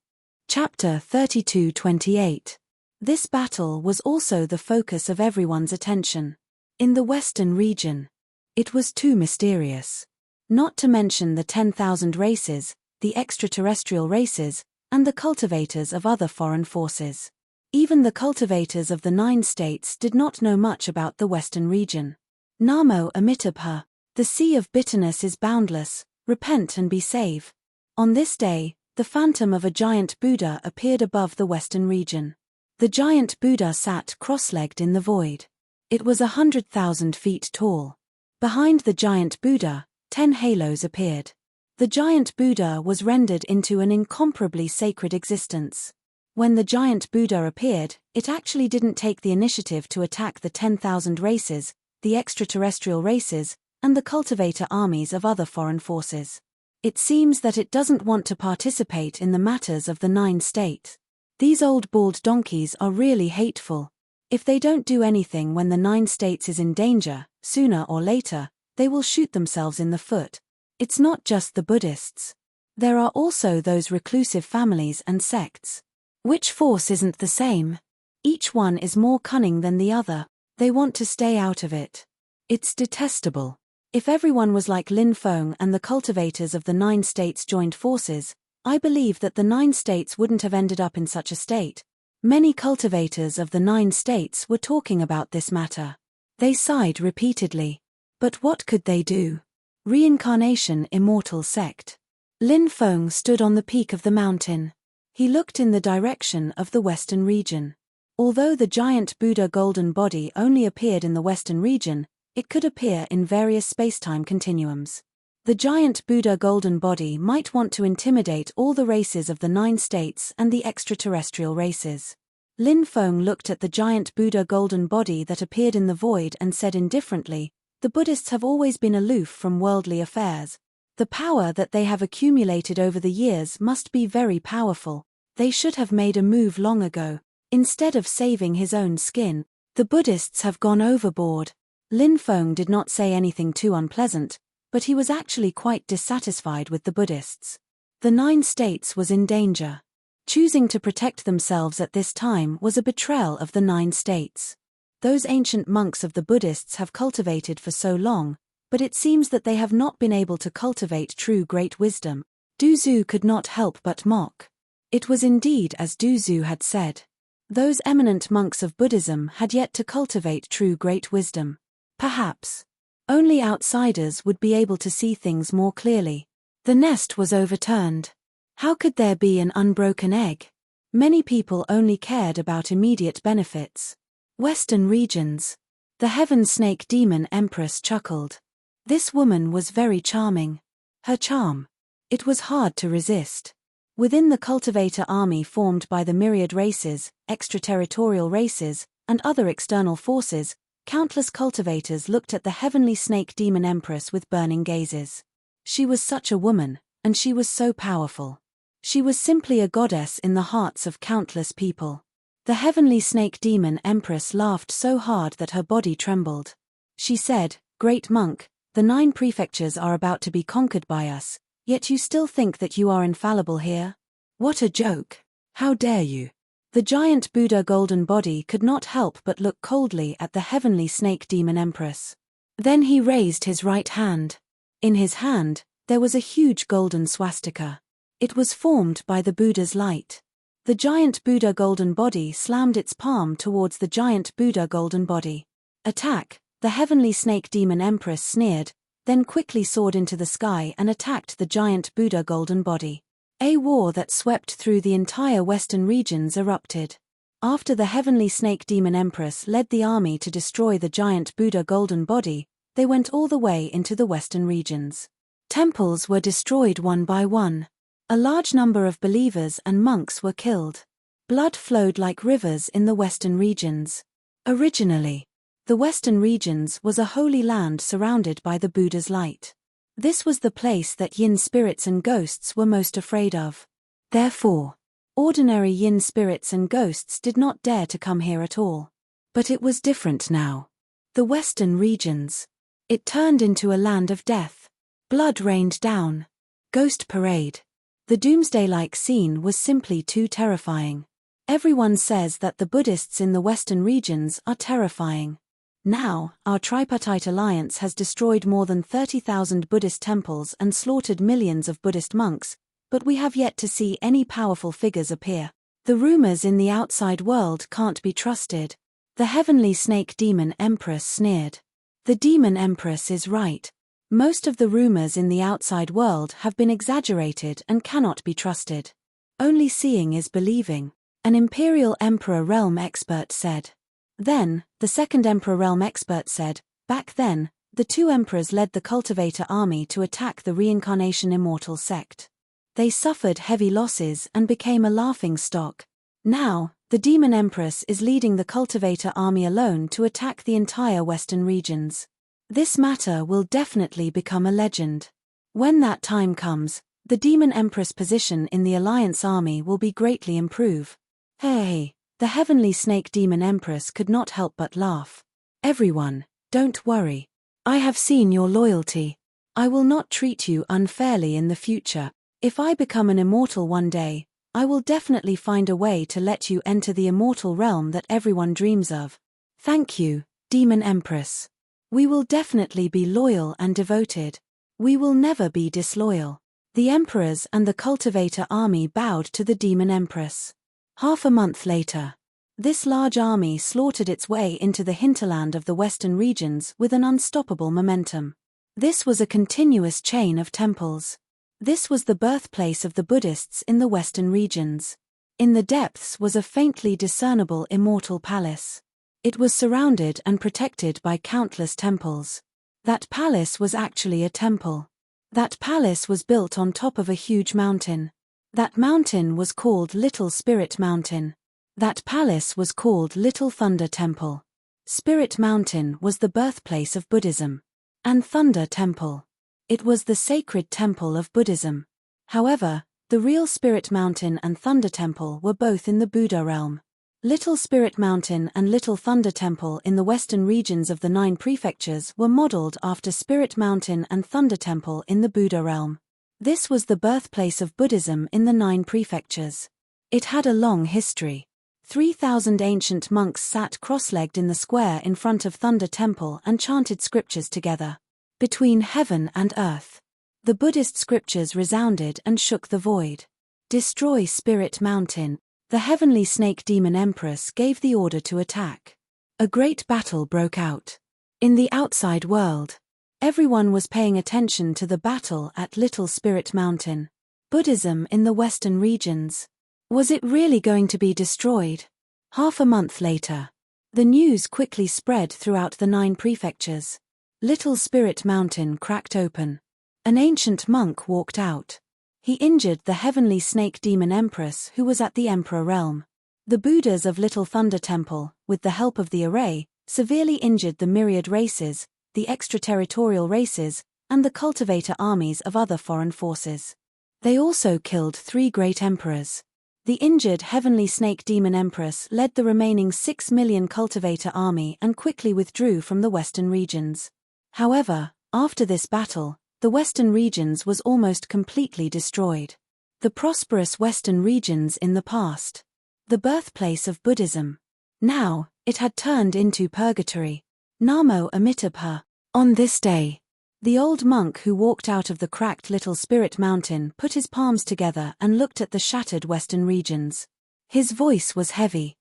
Chapter 32-28. This battle was also the focus of everyone's attention. In the Western region, it was too mysterious. Not to mention the 10,000 races, the extraterrestrial races, and the cultivators of other foreign forces. Even the cultivators of the 9 states did not know much about the Western region. Namo Amitabha, the sea of bitterness is boundless, repent and be saved. On this day, the phantom of a giant Buddha appeared above the Western region. The giant Buddha sat cross-legged in the void. It was 100,000 feet tall. Behind the giant Buddha, 10 halos appeared. The giant Buddha was rendered into an incomparably sacred existence. When the giant Buddha appeared, it actually didn't take the initiative to attack the 10,000 races, the extraterrestrial races, and the cultivator armies of other foreign forces. It seems that it doesn't want to participate in the matters of the 9 states. These old bald donkeys are really hateful. If they don't do anything when the 9 states is in danger, sooner or later, they will shoot themselves in the foot. It's not just the Buddhists. There are also those reclusive families and sects. Which force isn't the same? Each one is more cunning than the other. They want to stay out of it. It's detestable. If everyone was like Lin Feng and the cultivators of the 9 states joined forces, I believe that the 9 states wouldn't have ended up in such a state. Many cultivators of the 9 states were talking about this matter. They sighed repeatedly. But what could they do? Reincarnation immortal sect. Lin Feng stood on the peak of the mountain. He looked in the direction of the Western region. Although the giant Buddha golden body only appeared in the Western region, it could appear in various spacetime continuums. The giant Buddha golden body might want to intimidate all the races of the 9 states and the extraterrestrial races. Lin Feng looked at the giant Buddha golden body that appeared in the void and said indifferently, "The Buddhists have always been aloof from worldly affairs. The power that they have accumulated over the years must be very powerful. They should have made a move long ago. Instead of saving his own skin, the Buddhists have gone overboard." Lin Feng did not say anything too unpleasant, but he was actually quite dissatisfied with the Buddhists. The 9 states was in danger. Choosing to protect themselves at this time was a betrayal of the 9 states. Those ancient monks of the Buddhists have cultivated for so long, but it seems that they have not been able to cultivate true great wisdom. Du Zhu could not help but mock. It was indeed as Du Zhu had said. Those eminent monks of Buddhism had yet to cultivate true great wisdom. Perhaps only outsiders would be able to see things more clearly. The nest was overturned. How could there be an unbroken egg? Many people only cared about immediate benefits. Western regions. The heaven snake demon empress chuckled. This woman was very charming. Her charm. It was hard to resist. Within the cultivator army formed by the myriad races, extraterritorial races, and other external forces, countless cultivators looked at the heavenly snake demon empress with burning gazes. She was such a woman, and she was so powerful. She was simply a goddess in the hearts of countless people. The heavenly snake demon empress laughed so hard that her body trembled. She said, "Great monk, the 9 prefectures are about to be conquered by us, yet you still think that you are infallible here? What a joke! How dare you?" The giant Buddha golden body could not help but look coldly at the heavenly snake demon empress. Then he raised his right hand. In his hand, there was a huge golden swastika. It was formed by the Buddha's light. The giant Buddha golden body slammed its palm towards the giant Buddha golden body. "Attack!" The heavenly snake demon empress sneered, then quickly soared into the sky and attacked the giant Buddha golden body. A war that swept through the entire western regions erupted. After the heavenly snake demon empress led the army to destroy the giant Buddha golden body, they went all the way into the western regions. Temples were destroyed one by one. A large number of believers and monks were killed. Blood flowed like rivers in the western regions. Originally, the western regions was a holy land surrounded by the Buddha's light. This was the place that yin spirits and ghosts were most afraid of. Therefore, ordinary yin spirits and ghosts did not dare to come here at all. But it was different now. The western regions. It turned into a land of death. Blood rained down. Ghost parade. The doomsday-like scene was simply too terrifying. Everyone says that the Buddhists in the western regions are terrifying. Now, our tripartite alliance has destroyed more than 30,000 Buddhist temples and slaughtered millions of Buddhist monks, but we have yet to see any powerful figures appear. The rumors in the outside world can't be trusted. The heavenly snake demon empress sneered. The demon empress is right. Most of the rumors in the outside world have been exaggerated and cannot be trusted. Only seeing is believing, an Imperial Emperor Realm expert said. Then, the second Emperor Realm expert said, back then, the 2 emperors led the cultivator army to attack the reincarnation immortal sect. They suffered heavy losses and became a laughing stock. Now, the demon empress is leading the cultivator army alone to attack the entire western regions. This matter will definitely become a legend. When that time comes, the demon empress position in the alliance army will be greatly improved. Hey, the heavenly snake demon empress could not help but laugh. Everyone, don't worry. I have seen your loyalty. I will not treat you unfairly in the future. If I become an immortal one day, I will definitely find a way to let you enter the immortal realm that everyone dreams of. Thank you, demon empress. We will definitely be loyal and devoted. We will never be disloyal. The emperors and the cultivator army bowed to the demon empress. Half a month later, this large army slaughtered its way into the hinterland of the western regions with an unstoppable momentum. This was a continuous chain of temples. This was the birthplace of the Buddhists in the western regions. In the depths was a faintly discernible immortal palace. It was surrounded and protected by countless temples. That palace was actually a temple. That palace was built on top of a huge mountain. That mountain was called Little Spirit Mountain. That palace was called Little Thunder Temple. Spirit Mountain was the birthplace of Buddhism. And Thunder Temple. It was the sacred temple of Buddhism. However, the real Spirit Mountain and Thunder Temple were both in the Buddha realm. Little Spirit Mountain and Little Thunder Temple in the western regions of the 9 prefectures were modeled after Spirit Mountain and Thunder Temple in the Buddha realm. This was the birthplace of Buddhism in the 9 prefectures. It had a long history. 3,000 ancient monks sat cross-legged in the square in front of Thunder Temple and chanted scriptures together. Between heaven and earth, the Buddhist scriptures resounded and shook the void. Destroy Spirit Mountain. The heavenly snake demon empress gave the order to attack. A great battle broke out. In the outside world, everyone was paying attention to the battle at Little Spirit Mountain. Buddhism in the western regions. Was it really going to be destroyed? Half a month later, the news quickly spread throughout the 9 prefectures. Little Spirit Mountain cracked open. An ancient monk walked out. He injured the heavenly snake demon empress who was at the emperor realm. The Buddhas of Little Thunder Temple, with the help of the array, severely injured the myriad races, the extraterritorial races, and the cultivator armies of other foreign forces. They also killed 3 great emperors. The injured heavenly snake demon empress led the remaining 6 million cultivator army and quickly withdrew from the western regions. However, after this battle, the western regions was almost completely destroyed. The prosperous western regions in the past. The birthplace of Buddhism. Now, it had turned into purgatory. Namo Amitabha. On this day, the old monk who walked out of the cracked little spirit mountain put his palms together and looked at the shattered western regions. His voice was heavy.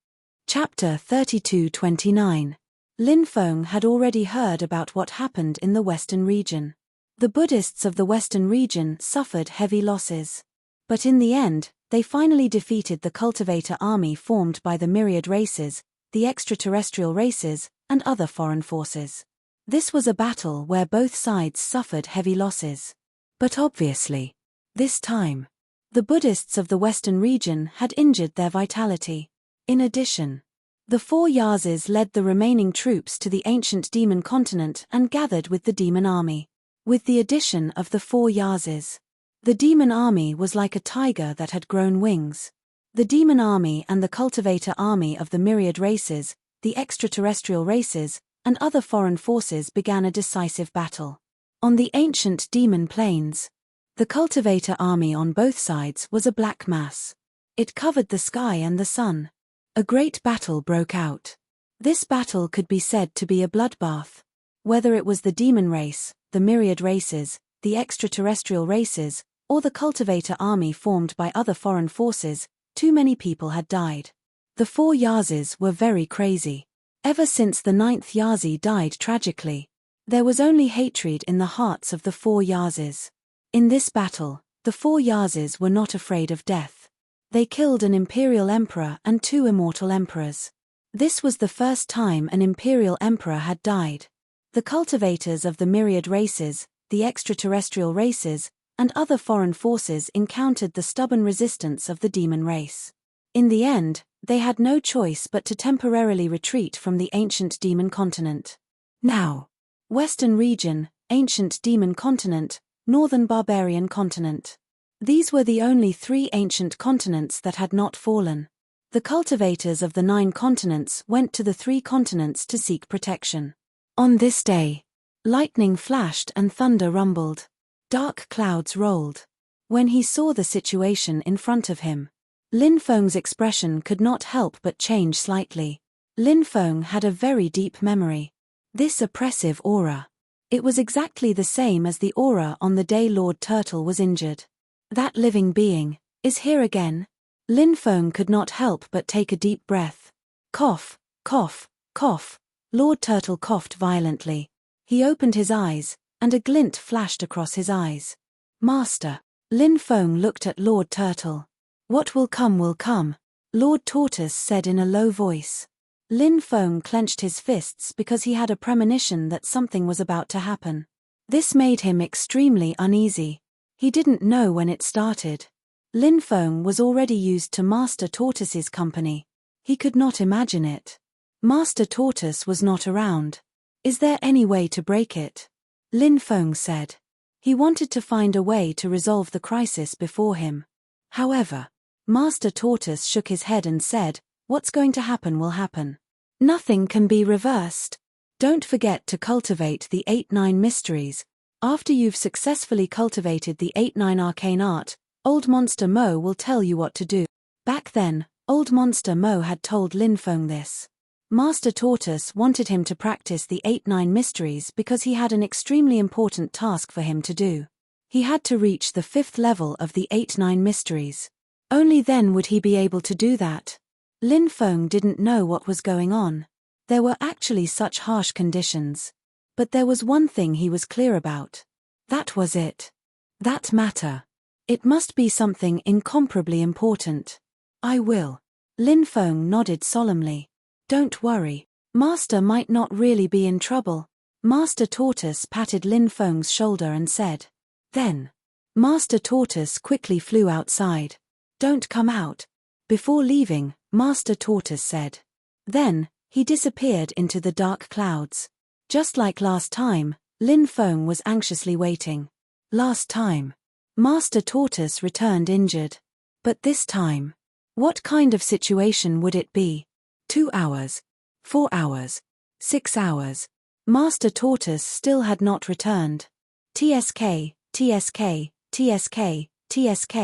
Chapter 32:29. Lin Feng had already heard about what happened in the western region. The Buddhists of the western region suffered heavy losses. But in the end, they finally defeated the cultivator army formed by the myriad races, the extraterrestrial races, and other foreign forces. This was a battle where both sides suffered heavy losses. But obviously, this time, the Buddhists of the western region had injured their vitality. In addition, the 4 Yazes led the remaining troops to the ancient demon continent and gathered with the demon army. With the addition of the 4 Yazes, the demon army was like a tiger that had grown wings. The demon army and the cultivator army of the myriad races, the extraterrestrial races, and other foreign forces began a decisive battle. On the ancient demon plains, the cultivator army on both sides was a black mass. It covered the sky and the sun. A great battle broke out. This battle could be said to be a bloodbath. Whether it was the demon race, the myriad races, the extraterrestrial races, or the cultivator army formed by other foreign forces, too many people had died. The 4 Yazes were very crazy. Ever since the 9th Yazi died tragically, there was only hatred in the hearts of the 4 Yazes. In this battle, the 4 Yazes were not afraid of death. They killed an imperial emperor and 2 immortal emperors. This was the first time an imperial emperor had died. The cultivators of the myriad races, the extraterrestrial races, and other foreign forces encountered the stubborn resistance of the demon race. In the end, they had no choice but to temporarily retreat from the ancient demon continent. Now, Western region, ancient demon continent, northern barbarian continent. These were the only 3 ancient continents that had not fallen. The cultivators of the 9 continents went to the 3 continents to seek protection. On this day, lightning flashed and thunder rumbled. Dark clouds rolled. When he saw the situation in front of him, Lin Feng's expression could not help but change slightly. Lin Feng had a very deep memory. This oppressive aura. It was exactly the same as the aura on the day Lord Turtle was injured. That living being is here again. Lin Feng could not help but take a deep breath. Cough, cough, cough. Lord Turtle coughed violently. He opened his eyes, and a glint flashed across his eyes. Master. Lin Feng looked at Lord Turtle. What will come, Lord Tortoise said in a low voice. Lin Feng clenched his fists because he had a premonition that something was about to happen. This made him extremely uneasy. He didn't know when it started. Lin Feng was already used to Master Tortoise's company. He could not imagine it. Master Tortoise was not around. Is there any way to break it? Lin Feng said. He wanted to find a way to resolve the crisis before him. However, Master Tortoise shook his head and said, "What's going to happen will happen. Nothing can be reversed. Don't forget to cultivate the 8-9 mysteries. After you've successfully cultivated the 8-9 arcane art, Old Monster Mo will tell you what to do." Back then, Old Monster Mo had told Lin Feng this. Master Tortoise wanted him to practice the 8-9 mysteries because he had an extremely important task for him to do. He had to reach the 5th level of the 8-9 mysteries. Only then would he be able to do that. Lin Feng didn't know what was going on. There were actually such harsh conditions. But there was one thing he was clear about. That was it. That matter. It must be something incomparably important. I will. Lin Feng nodded solemnly. Don't worry. Master might not really be in trouble. Master Tortoise patted Lin Feng's shoulder and said. Then, Master Tortoise quickly flew outside. Don't come out. Before leaving, Master Tortoise said. Then, he disappeared into the dark clouds. Just like last time, Lin Feng was anxiously waiting. Last time. Master Tortoise returned injured. But this time, what kind of situation would it be? 2 hours, 4 hours, 6 hours. Master Tortoise still had not returned. TSK, TSK, TSK, TSK.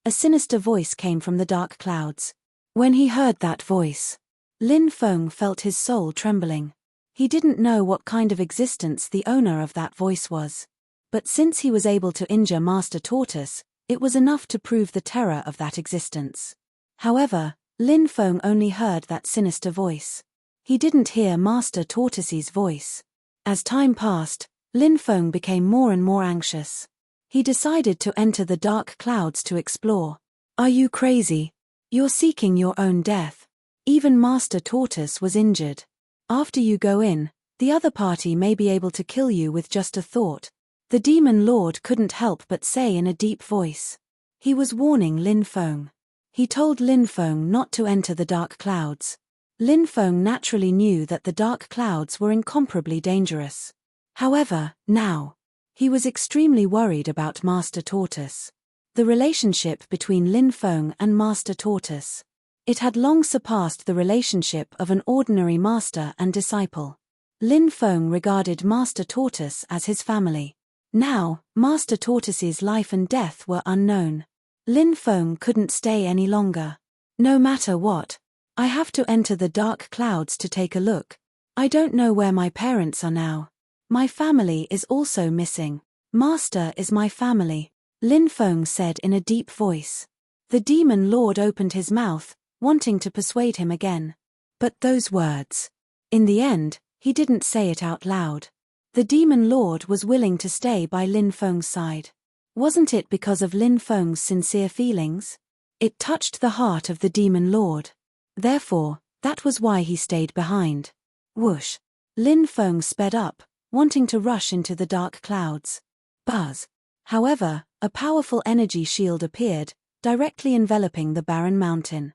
A sinister voice came from the dark clouds. When he heard that voice, Lin Feng felt his soul trembling. He didn't know what kind of existence the owner of that voice was. But since he was able to injure Master Tortoise, it was enough to prove the terror of that existence. However, Lin Feng only heard that sinister voice. He didn't hear Master Tortoise's voice. As time passed, Lin Feng became more and more anxious. He decided to enter the dark clouds to explore. Are you crazy? You're seeking your own death. Even Master Tortoise was injured. After you go in, the other party may be able to kill you with just a thought. The Demon Lord couldn't help but say in a deep voice. He was warning Lin Feng. He told Lin Feng not to enter the dark clouds. Lin Feng naturally knew that the dark clouds were incomparably dangerous. However, now, he was extremely worried about Master Tortoise. The relationship between Lin Feng and Master Tortoise. It had long surpassed the relationship of an ordinary master and disciple. Lin Feng regarded Master Tortoise as his family. Now, Master Tortoise's life and death were unknown. Lin Feng couldn't stay any longer. No matter what, I have to enter the dark clouds to take a look. I don't know where my parents are now. My family is also missing. Master is my family, Lin Feng said in a deep voice. The Demon Lord opened his mouth, wanting to persuade him again. But those words. In the end, he didn't say it out loud. The Demon Lord was willing to stay by Lin Feng's side. Wasn't it because of Lin Feng's sincere feelings? It touched the heart of the Demon Lord. Therefore, that was why he stayed behind. Whoosh! Lin Feng sped up, wanting to rush into the dark clouds. Buzz! However, a powerful energy shield appeared, directly enveloping the barren mountain.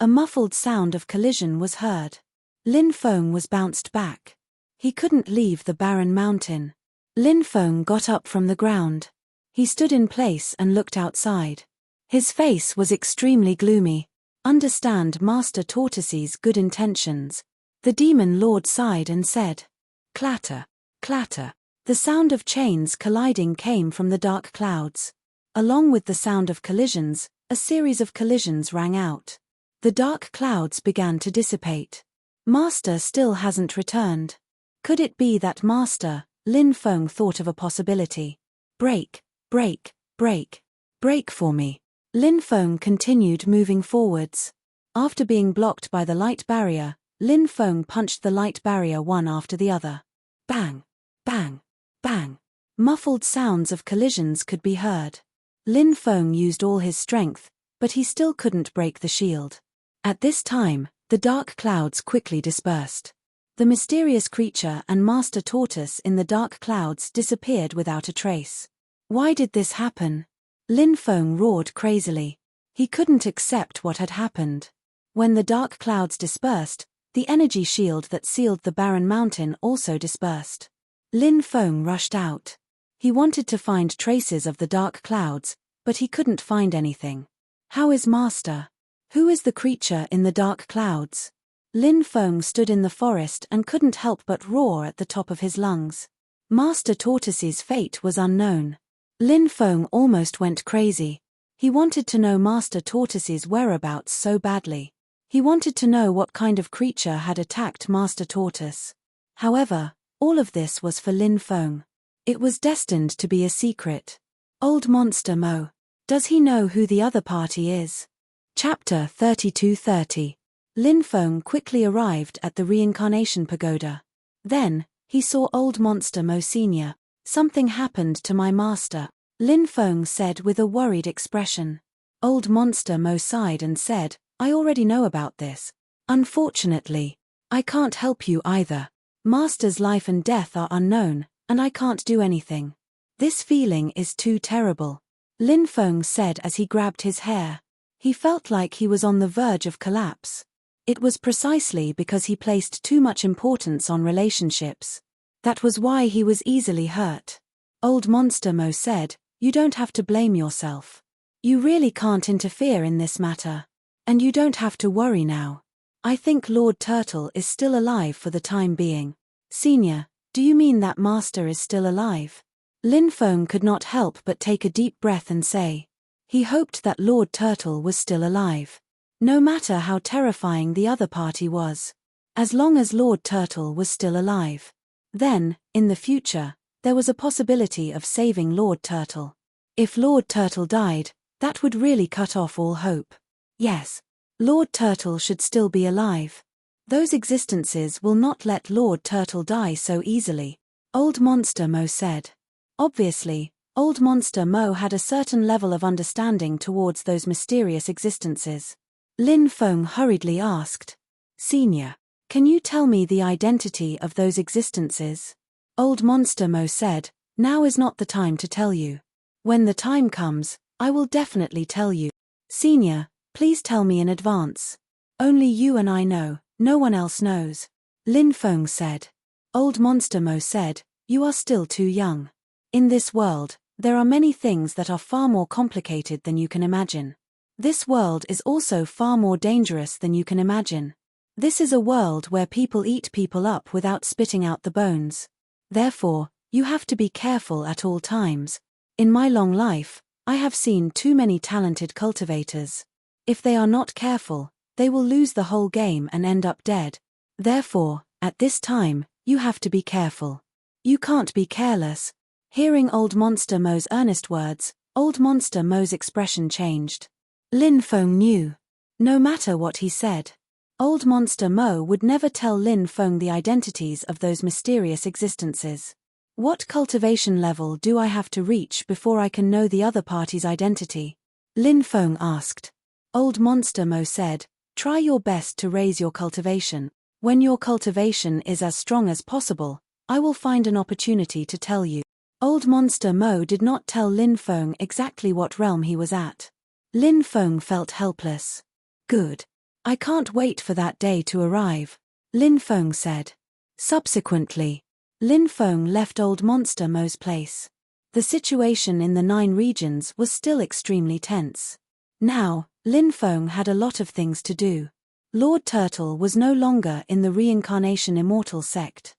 A muffled sound of collision was heard. Lin Feng was bounced back. He couldn't leave the barren mountain. Lin Feng got up from the ground. He stood in place and looked outside. His face was extremely gloomy. Understand Master Tortoise's good intentions. The Demon Lord sighed and said, clatter, clatter. The sound of chains colliding came from the dark clouds. Along with the sound of collisions, a series of collisions rang out. The dark clouds began to dissipate. Master still hasn't returned. Could it be that Master, Lin Feng thought of a possibility. Break, break, break. Break for me. Lin Feng continued moving forwards. After being blocked by the light barrier, Lin Feng punched the light barrier one after the other. Bang, bang, bang. Muffled sounds of collisions could be heard. Lin Feng used all his strength, but he still couldn't break the shield. At this time, the dark clouds quickly dispersed. The mysterious creature and Master Tortoise in the dark clouds disappeared without a trace. Why did this happen? Lin Feng roared crazily. He couldn't accept what had happened. When the dark clouds dispersed, the energy shield that sealed the barren mountain also dispersed. Lin Feng rushed out. He wanted to find traces of the dark clouds, but he couldn't find anything. How is Master? Who is the creature in the dark clouds? Lin Feng stood in the forest and couldn't help but roar at the top of his lungs. Master Tortoise's fate was unknown. Lin Feng almost went crazy. He wanted to know Master Tortoise's whereabouts so badly. He wanted to know what kind of creature had attacked Master Tortoise. However, all of this was for Lin Feng. It was destined to be a secret. Old Monster Mo. Does he know who the other party is? Chapter 3230. Lin Feng quickly arrived at the reincarnation pagoda. Then, he saw Old Monster Mo Sr. Something happened to my master, Lin Feng said with a worried expression. Old Monster Mo sighed and said, I already know about this. Unfortunately, I can't help you either. Master's life and death are unknown, and I can't do anything. This feeling is too terrible, Lin Feng said as he grabbed his hair. He felt like he was on the verge of collapse. It was precisely because he placed too much importance on relationships. That was why he was easily hurt. Old Monster Mo said, You don't have to blame yourself. You really can't interfere in this matter. And you don't have to worry now. I think Lord Turtle is still alive for the time being. Senior, do you mean that Master is still alive? Lin Feng could not help but take a deep breath and say. He hoped that Lord Turtle was still alive. No matter how terrifying the other party was. As long as Lord Turtle was still alive. Then, in the future, there was a possibility of saving Lord Turtle. If Lord Turtle died, that would really cut off all hope. Yes. Lord Turtle should still be alive. Those existences will not let Lord Turtle die so easily, Old Monster Mo said. Obviously, Old Monster Mo had a certain level of understanding towards those mysterious existences. Lin Feng hurriedly asked. Senior, can you tell me the identity of those existences? Old Monster Mo said, now is not the time to tell you. When the time comes, I will definitely tell you. Senior, please tell me in advance. Only you and I know, no one else knows. Lin Feng said. Old Monster Mo said, you are still too young. In this world, there are many things that are far more complicated than you can imagine. This world is also far more dangerous than you can imagine. This is a world where people eat people up without spitting out the bones. Therefore, you have to be careful at all times. In my long life, I have seen too many talented cultivators. If they are not careful, they will lose the whole game and end up dead. Therefore, at this time, you have to be careful. You can't be careless. Hearing Old Monster Mo's earnest words, Old Monster Mo's expression changed. Lin Feng knew. No matter what he said, Old Monster Mo would never tell Lin Feng the identities of those mysterious existences. What cultivation level do I have to reach before I can know the other party's identity? Lin Feng asked. Old Monster Mo said, try your best to raise your cultivation. When your cultivation is as strong as possible, I will find an opportunity to tell you. Old Monster Mo did not tell Lin Feng exactly what realm he was at. Lin Feng felt helpless. Good. I can't wait for that day to arrive, Lin Feng said. Subsequently, Lin Feng left Old Monster Mo's place. The situation in the 9 regions was still extremely tense. Now, Lin Feng had a lot of things to do. Lord Turtle was no longer in the Reincarnation Immortal sect.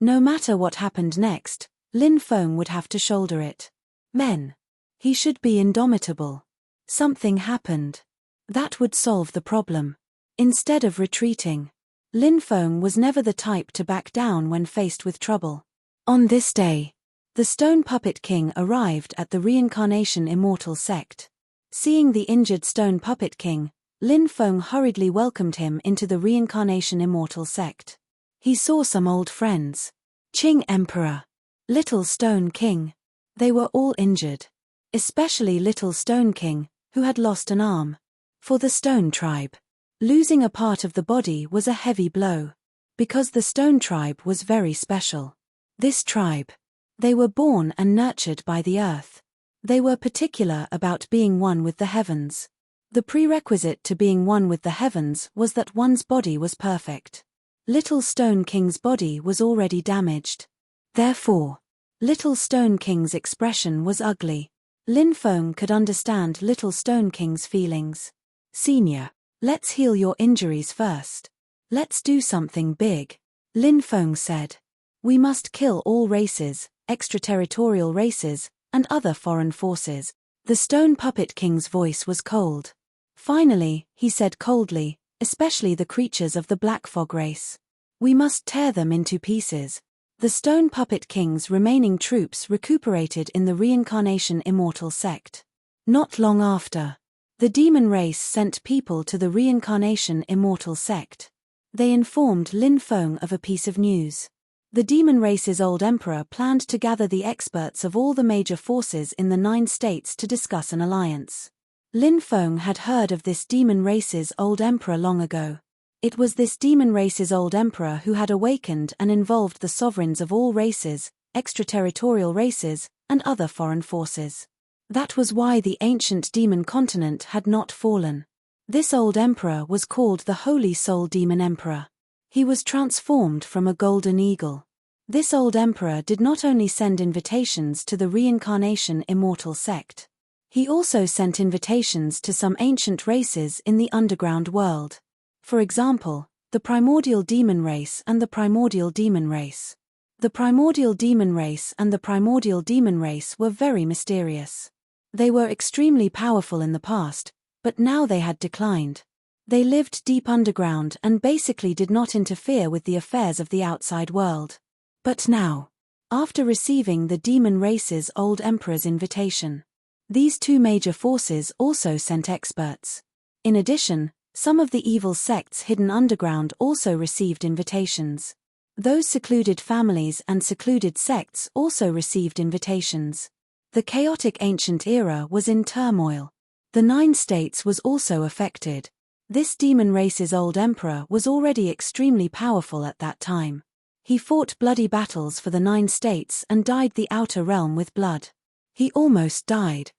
No matter what happened next, Lin Feng would have to shoulder it. Men. He should be indomitable. Something happened. That would solve the problem. Instead of retreating, Lin Feng was never the type to back down when faced with trouble. On this day, the Stone Puppet King arrived at the Reincarnation Immortal sect. Seeing the injured Stone Puppet King, Lin Feng hurriedly welcomed him into the Reincarnation Immortal sect. He saw some old friends. Qing Emperor. Little Stone King. They were all injured. Especially Little Stone King, who had lost an arm. For the Stone Tribe, losing a part of the body was a heavy blow. Because the Stone Tribe was very special. This tribe. They were born and nurtured by the earth. They were particular about being one with the heavens. The prerequisite to being one with the heavens was that one's body was perfect. Little Stone King's body was already damaged. Therefore, Little Stone King's expression was ugly. Lin Feng could understand Little Stone King's feelings. Senior, let's heal your injuries first. Let's do something big, Lin Feng said. We must kill all races, extraterritorial races, and other foreign forces. The Stone Puppet King's voice was cold. Finally, he said coldly, especially the creatures of the Black Fog race. We must tear them into pieces. The Stone Puppet King's remaining troops recuperated in the Reincarnation Immortal sect. Not long after, the demon race sent people to the Reincarnation Immortal sect. They informed Lin Feng of a piece of news. The demon race's old emperor planned to gather the experts of all the major forces in the 9 states to discuss an alliance. Lin Feng had heard of this demon race's old emperor long ago. It was this demon race's old emperor who had awakened and involved the sovereigns of all races, extraterritorial races, and other foreign forces. That was why the ancient demon continent had not fallen. This old emperor was called the Holy Soul Demon Emperor. He was transformed from a golden eagle. This old emperor did not only send invitations to the reincarnation immortal sect. He also sent invitations to some ancient races in the underground world. For example, the primordial demon race and the primordial demon race. The primordial demon race and the primordial demon race were very mysterious. They were extremely powerful in the past, but now they had declined. They lived deep underground and basically did not interfere with the affairs of the outside world. But now, after receiving the demon race's old emperor's invitation, these two major forces also sent experts. In addition, some of the evil sects hidden underground also received invitations. Those secluded families and secluded sects also received invitations. The chaotic ancient era was in turmoil. The 9 states was also affected. This demon race's old emperor was already extremely powerful at that time. He fought bloody battles for the 9 states and dyed the outer realm with blood. He almost died.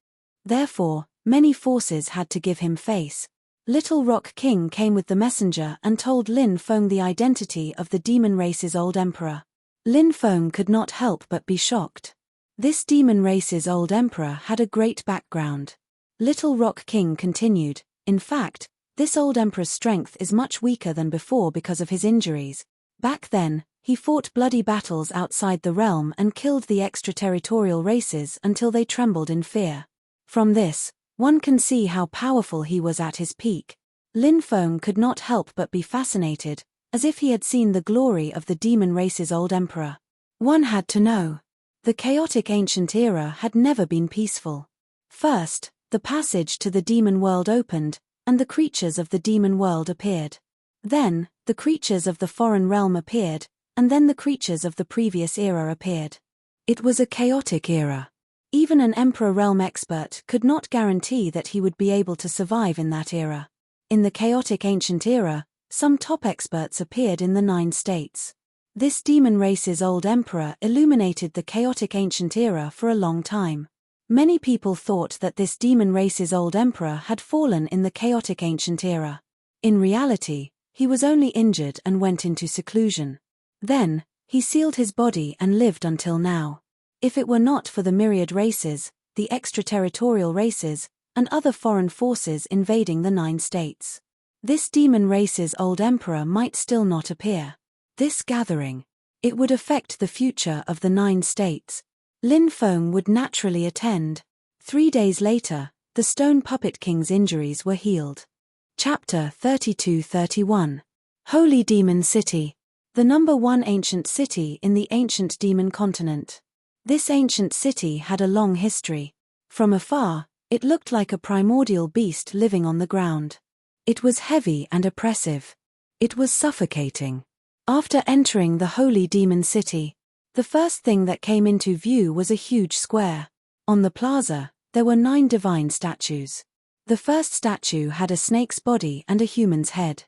Therefore, many forces had to give him face. Little Rock King came with the messenger and told Lin Feng the identity of the demon race's old emperor. Lin Feng could not help but be shocked. This demon race's old emperor had a great background. Little Rock King continued, in fact, this old emperor's strength is much weaker than before because of his injuries. Back then, he fought bloody battles outside the realm and killed the extraterritorial races until they trembled in fear. From this, one can see how powerful he was at his peak. Lin Feng could not help but be fascinated, as if he had seen the glory of the demon race's old emperor. One had to know. The chaotic ancient era had never been peaceful. First, the passage to the demon world opened, and the creatures of the demon world appeared. Then, the creatures of the foreign realm appeared, and then the creatures of the previous era appeared. It was a chaotic era. Even an Emperor Realm expert could not guarantee that he would be able to survive in that era. In the chaotic ancient era, some top experts appeared in the 9 states. This demon race's old emperor illuminated the chaotic ancient era for a long time. Many people thought that this demon race's old emperor had fallen in the chaotic ancient era. In reality, he was only injured and went into seclusion. Then, he sealed his body and lived until now. If it were not for the myriad races, the extraterritorial races, and other foreign forces invading the 9 states, this demon race's old emperor might still not appear. This gathering, it would affect the future of the 9 states. Lin Feng would naturally attend. 3 days later, the Stone Puppet King's injuries were healed. Chapter 32-31. Holy Demon City. The number 1 ancient city in the ancient demon continent. This ancient city had a long history. From afar, it looked like a primordial beast living on the ground. It was heavy and oppressive. It was suffocating. After entering the Holy Demon City, the first thing that came into view was a huge square. On the plaza, there were 9 divine statues. The first statue had a snake's body and a human's head.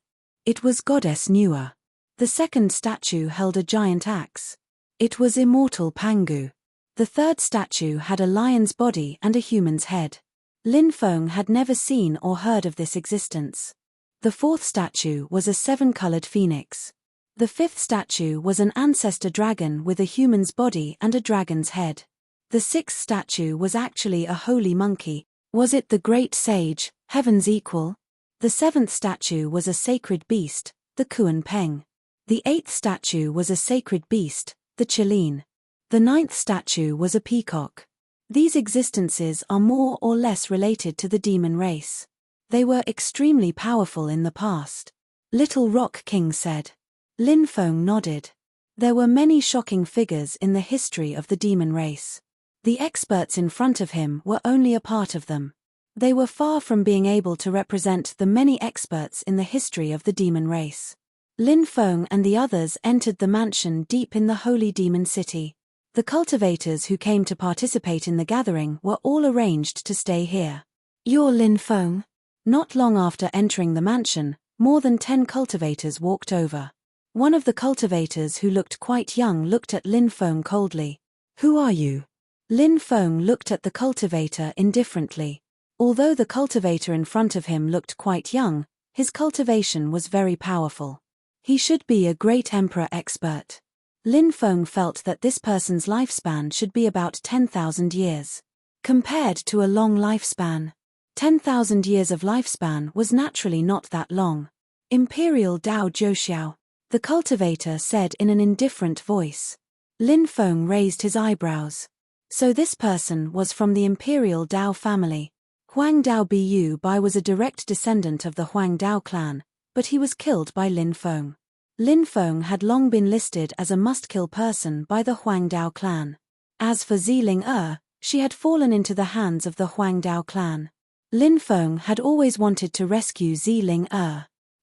It was Goddess Nua. The second statue held a giant axe. It was Immortal Pangu. The third statue had a lion's body and a human's head. Lin Feng had never seen or heard of this existence. The fourth statue was a 7-colored phoenix. The fifth statue was an ancestor dragon with a human's body and a dragon's head. The sixth statue was actually a holy monkey. Was it the great sage, heaven's equal? The seventh statue was a sacred beast, the Kuan Peng. The eighth statue was a sacred beast, the Qilin. The ninth statue was a peacock. These existences are more or less related to the demon race. They were extremely powerful in the past. Little Rock King said. Lin Feng nodded. There were many shocking figures in the history of the demon race. The experts in front of him were only a part of them. They were far from being able to represent the many experts in the history of the demon race. Lin Feng and the others entered the mansion deep in the Holy Demon City. The cultivators who came to participate in the gathering were all arranged to stay here. You're Lin Feng? Not long after entering the mansion, more than 10 cultivators walked over. One of the cultivators who looked quite young looked at Lin Feng coldly. Who are you? Lin Feng looked at the cultivator indifferently. Although the cultivator in front of him looked quite young, his cultivation was very powerful. He should be a great emperor expert. Lin Feng felt that this person's lifespan should be about 10,000 years. Compared to a long lifespan, 10,000 years of lifespan was naturally not that long. Imperial Dao Zhouxiao, the cultivator said in an indifferent voice. Lin Feng raised his eyebrows. So this person was from the Imperial Dao family. Huang Dao Bu Bai was a direct descendant of the Huang Dao clan, but he was killed by Lin Feng. Lin Feng had long been listed as a must-kill person by the Huang Dao clan. As for Ziling she had fallen into the hands of the Huang Dao clan. Lin Feng had always wanted to rescue Ziling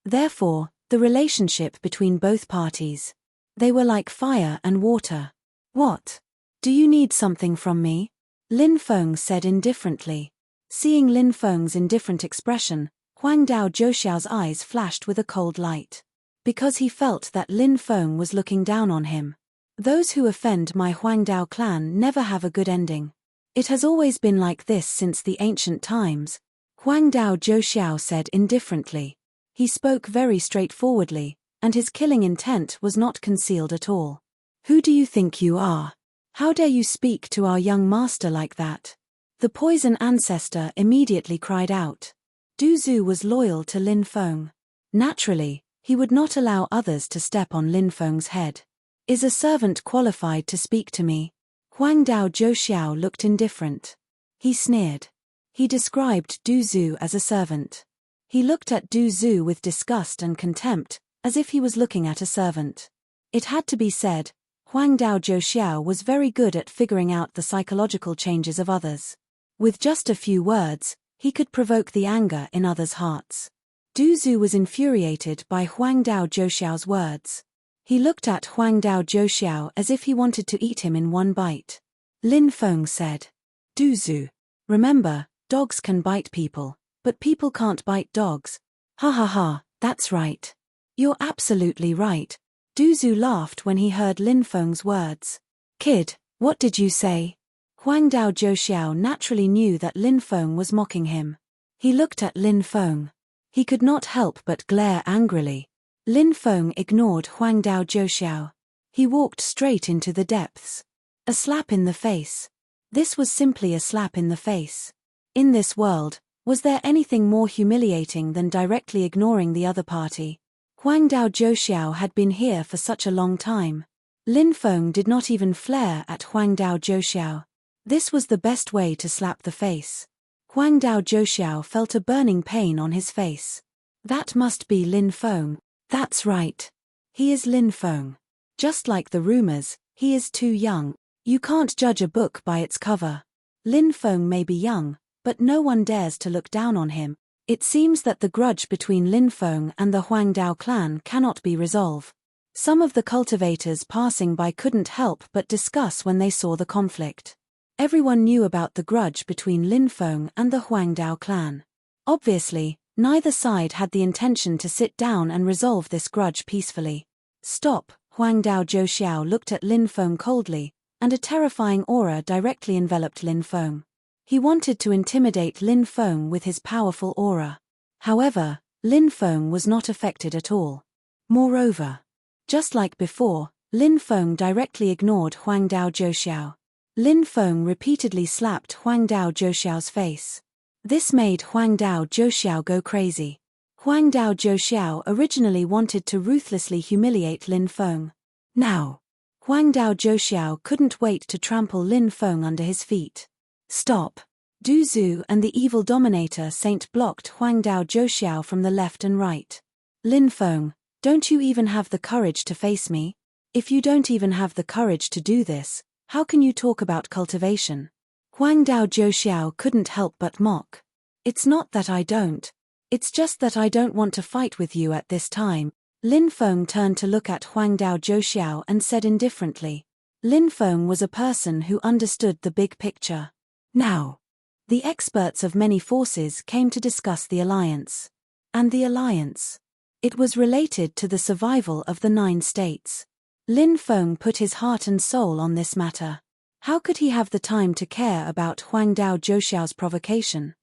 Therefore, the relationship between both parties. They were like fire and water. What? Do you need something from me? Lin Feng said indifferently. Seeing Lin Feng's indifferent expression, Huang Dao Zhouxiao's eyes flashed with a cold light. Because he felt that Lin Feng was looking down on him. Those who offend my Huang Dao clan never have a good ending. It has always been like this since the ancient times, Huang Dao Zhouxiao said indifferently. He spoke very straightforwardly, and his killing intent was not concealed at all. Who do you think you are? How dare you speak to our young master like that? The poison ancestor immediately cried out. Du Zhu was loyal to Lin Feng. Naturally, he would not allow others to step on Lin Feng's head. Is a servant qualified to speak to me? Huang Dao Zhouxiao looked indifferent. He sneered. He described Du Zhu as a servant. He looked at Du Zhu with disgust and contempt, as if he was looking at a servant. It had to be said, Huang Dao Zhouxiao was very good at figuring out the psychological changes of others. With just a few words, he could provoke the anger in others' hearts. Du Zhu was infuriated by Huang Dao Zhouxiao's words. He looked at Huang Dao Zhouxiao as if he wanted to eat him in one bite. Lin Feng said. Du Zhu. Remember, dogs can bite people, but people can't bite dogs. Ha ha ha, that's right. You're absolutely right. Du Zhu laughed when he heard Lin Feng's words. Kid, what did you say? Huang Dao Zhouxiao naturally knew that Lin Feng was mocking him. He looked at Lin Feng. He could not help but glare angrily. Lin Feng ignored Huang Dao Zhouxiao. He walked straight into the depths. A slap in the face. This was simply a slap in the face. In this world, was there anything more humiliating than directly ignoring the other party? Huang Dao Zhouxiao had been here for such a long time. Lin Feng did not even flare at Huang Dao Zhouxiao. This was the best way to slap the face. Huang Dao Zhouxiao felt a burning pain on his face. That must be Lin Feng. That's right. He is Lin Feng. Just like the rumors, he is too young. You can't judge a book by its cover. Lin Feng may be young, but no one dares to look down on him. It seems that the grudge between Lin Feng and the Huang Dao clan cannot be resolved. Some of the cultivators passing by couldn't help but discuss when they saw the conflict. Everyone knew about the grudge between Lin Feng and the Huang Dao clan. Obviously, neither side had the intention to sit down and resolve this grudge peacefully. Stop, Huang Dao Zhouxiao looked at Lin Feng coldly, and a terrifying aura directly enveloped Lin Feng. He wanted to intimidate Lin Feng with his powerful aura. However, Lin Feng was not affected at all. Moreover, just like before, Lin Feng directly ignored Huang Dao Zhouxiao. Lin Feng repeatedly slapped Huang Dao Zhouxiao's face. This made Huang Dao Zhouxiao go crazy. Huang Dao Zhouxiao originally wanted to ruthlessly humiliate Lin Feng. Now, Huang Dao Zhouxiao couldn't wait to trample Lin Feng under his feet. Stop. Du Zhu and the evil dominator Saint blocked Huang Dao Zhouxiao from the left and right. Lin Feng, don't you even have the courage to face me? If you don't even have the courage to do this, how can you talk about cultivation? Huang Dao Zhouxiao couldn't help but mock. It's not that I don't. It's just that I don't want to fight with you at this time. Lin Feng turned to look at Huang Dao Zhouxiao and said indifferently. Lin Feng was a person who understood the big picture. Now, the experts of many forces came to discuss the alliance. And the alliance. It was related to the survival of the 9 states. Lin Feng put his heart and soul on this matter. How could he have the time to care about Huang Dao Zhouxiao's provocation?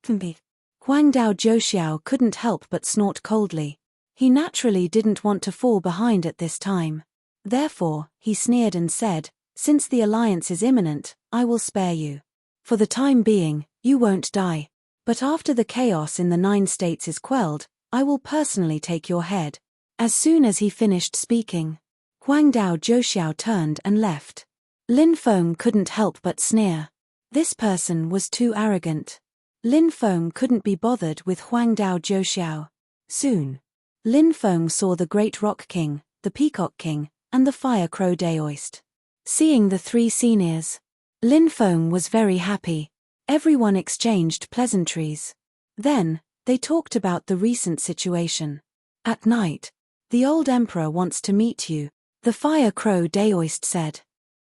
Huang Dao Zhouxiao couldn't help but snort coldly. He naturally didn't want to fall behind at this time. Therefore, he sneered and said, "Since the alliance is imminent, I will spare you. For the time being, you won't die. But after the chaos in the 9 states is quelled, I will personally take your head." As soon as he finished speaking, Huangdao Zhouxiao turned and left. Lin Feng couldn't help but sneer. This person was too arrogant. Lin Feng couldn't be bothered with Huangdao Zhouxiao. Soon, Lin Feng saw the Great Rock King, the Peacock King, and the Fire Crow Daoist. Seeing the 3 seniors, Lin Feng was very happy. Everyone exchanged pleasantries. Then, they talked about the recent situation. At night, the old emperor wants to meet you, the Fire Crow Daoist said.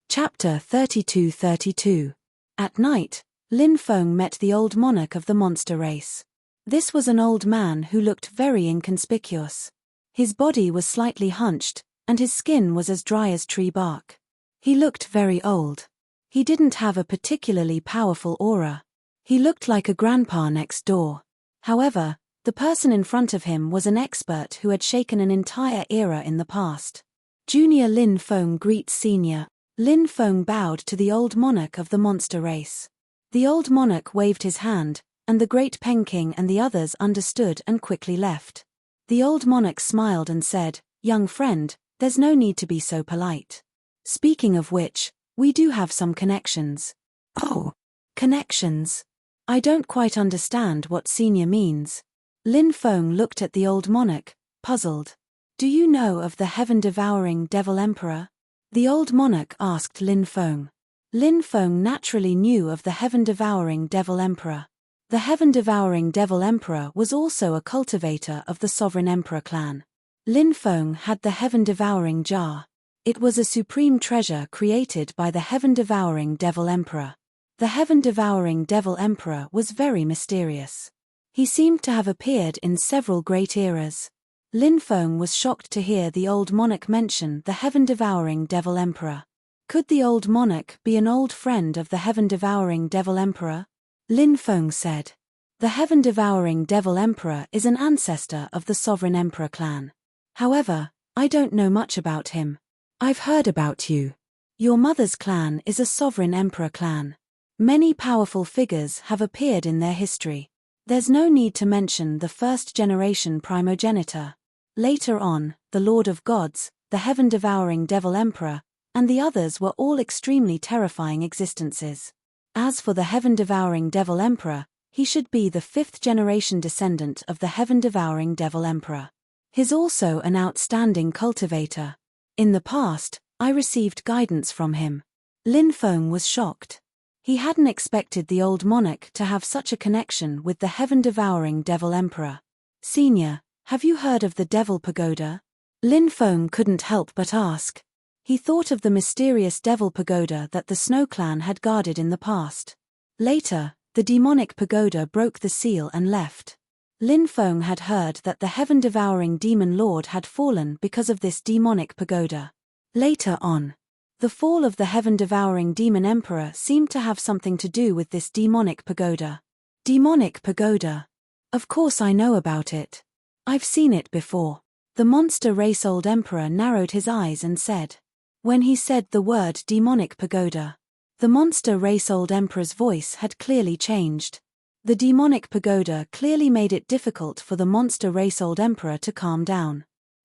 Chapter 32-32. At night, Lin Feng met the old monarch of the monster race. This was an old man who looked very inconspicuous. His body was slightly hunched, and his skin was as dry as tree bark. He looked very old. He didn't have a particularly powerful aura. He looked like a grandpa next door. However, the person in front of him was an expert who had shaken an entire era in the past. Junior Lin Feng greets senior. Lin Feng bowed to the old monarch of the monster race. The old monarch waved his hand, and the great Peking and the others understood and quickly left. The old monarch smiled and said, "Young friend, there's no need to be so polite. Speaking of which, we do have some connections." "Oh, connections? I don't quite understand what senior means." Lin Feng looked at the old monarch, puzzled. "Do you know of the heaven-devouring devil emperor?" The old monarch asked Lin Feng. Lin Feng naturally knew of the heaven-devouring devil emperor. The heaven-devouring devil emperor was also a cultivator of the sovereign emperor clan. Lin Feng had the heaven-devouring jar. It was a supreme treasure created by the heaven-devouring devil emperor. The heaven-devouring devil emperor was very mysterious. He seemed to have appeared in several great eras. Lin Feng was shocked to hear the old monarch mention the heaven-devouring devil emperor. Could the old monarch be an old friend of the heaven-devouring devil emperor? Lin Feng said. The heaven-devouring devil emperor is an ancestor of the sovereign emperor clan. However, I don't know much about him. I've heard about you. Your mother's clan is a sovereign emperor clan. Many powerful figures have appeared in their history. There's no need to mention the first-generation primogenitor. Later on, the Lord of Gods, the heaven-devouring devil emperor, and the others were all extremely terrifying existences. As for the heaven-devouring devil emperor, he should be the 5th-generation descendant of the heaven-devouring devil emperor. He's also an outstanding cultivator. In the past, I received guidance from him. Lin Feng was shocked. He hadn't expected the old monarch to have such a connection with the heaven-devouring devil emperor. "Senior, have you heard of the Devil Pagoda?" Lin Feng couldn't help but ask. He thought of the mysterious Devil Pagoda that the Snow Clan had guarded in the past. Later, the demonic pagoda broke the seal and left. Lin Feng had heard that the heaven-devouring demon lord had fallen because of this demonic pagoda. Later on, the fall of the heaven-devouring demon emperor seemed to have something to do with this demonic pagoda. Demonic pagoda. Of course I know about it. I've seen it before. The monster race old emperor narrowed his eyes and said. When he said the word demonic pagoda, the monster race old emperor's voice had clearly changed. The demonic pagoda clearly made it difficult for the monster race old emperor to calm down.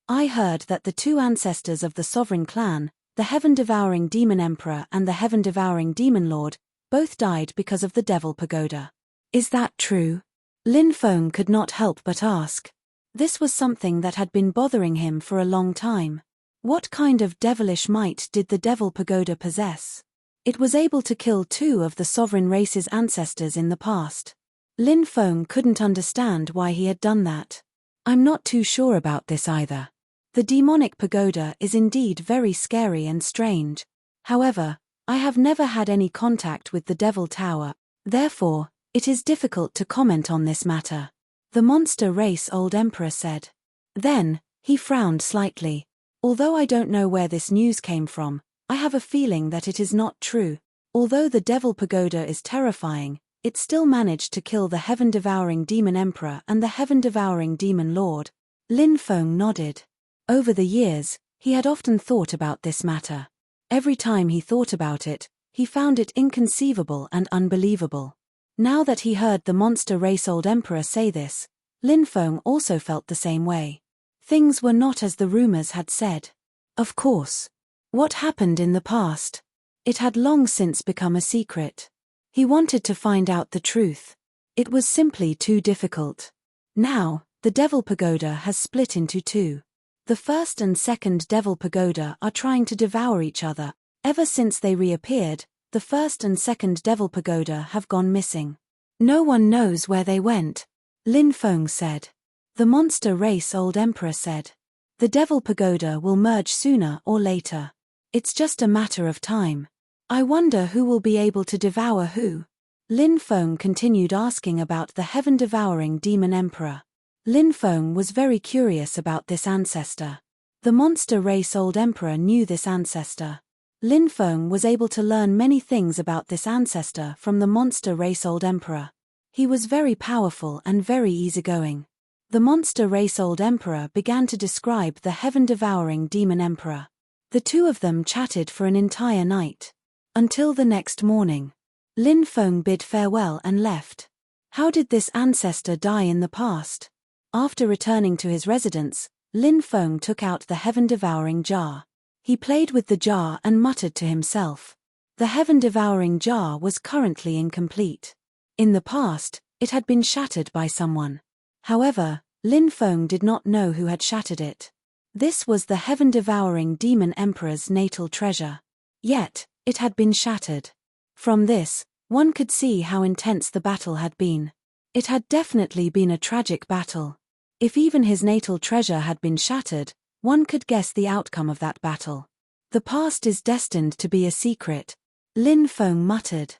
I heard that the 2 ancestors of the sovereign clan, the heaven-devouring demon emperor and the heaven-devouring demon lord, both died because of the devil pagoda. Is that true? Lin Feng could not help but ask. This was something that had been bothering him for a long time. What kind of devilish might did the devil pagoda possess? It was able to kill 2 of the sovereign race's ancestors in the past. Lin Feng couldn't understand why he had done that. I'm not too sure about this either. The demonic pagoda is indeed very scary and strange. However, I have never had any contact with the Devil Tower, therefore, it is difficult to comment on this matter. The monster race old emperor said. Then, he frowned slightly. Although I don't know where this news came from, I have a feeling that it is not true. Although the Devil Pagoda is terrifying, it still managed to kill the heaven-devouring demon emperor and the heaven-devouring demon lord. Lin Feng nodded. Over the years, He had often thought about this matter. Every time he thought about it, he found it inconceivable and unbelievable. Now that he heard the monster race old emperor say this, Lin Feng also felt the same way. Things were not as the rumors had said. Of course. What happened in the past? It had long since become a secret. He wanted to find out the truth. It was simply too difficult. Now, the Devil Pagoda has split into two. The first and second Devil Pagoda are trying to devour each other. Ever since they reappeared, the first and second Devil Pagoda have gone missing. No one knows where they went, Lin Feng said. The monster race old emperor said. The Devil Pagoda will merge sooner or later. It's just a matter of time. I wonder who will be able to devour who. Lin Feng continued asking about the heaven-devouring demon emperor. Lin Feng was very curious about this ancestor. The monster race old emperor knew this ancestor. Lin Feng was able to learn many things about this ancestor from the monster race old emperor. He was very powerful and very easygoing. The monster race old emperor began to describe the heaven-devouring demon emperor. The two of them chatted for an entire night. Until the next morning. Lin Feng bid farewell and left. How did this ancestor die in the past? After returning to his residence, Lin Feng took out the heaven-devouring jar. He played with the jar and muttered to himself. The heaven-devouring jar was currently incomplete. In the past, it had been shattered by someone. However, Lin Feng did not know who had shattered it. This was the heaven-devouring demon emperor's natal treasure. Yet, it had been shattered. From this, one could see how intense the battle had been. It had definitely been a tragic battle. If even his natal treasure had been shattered, one could guess the outcome of that battle. The past is destined to be a secret, Lin Feng muttered.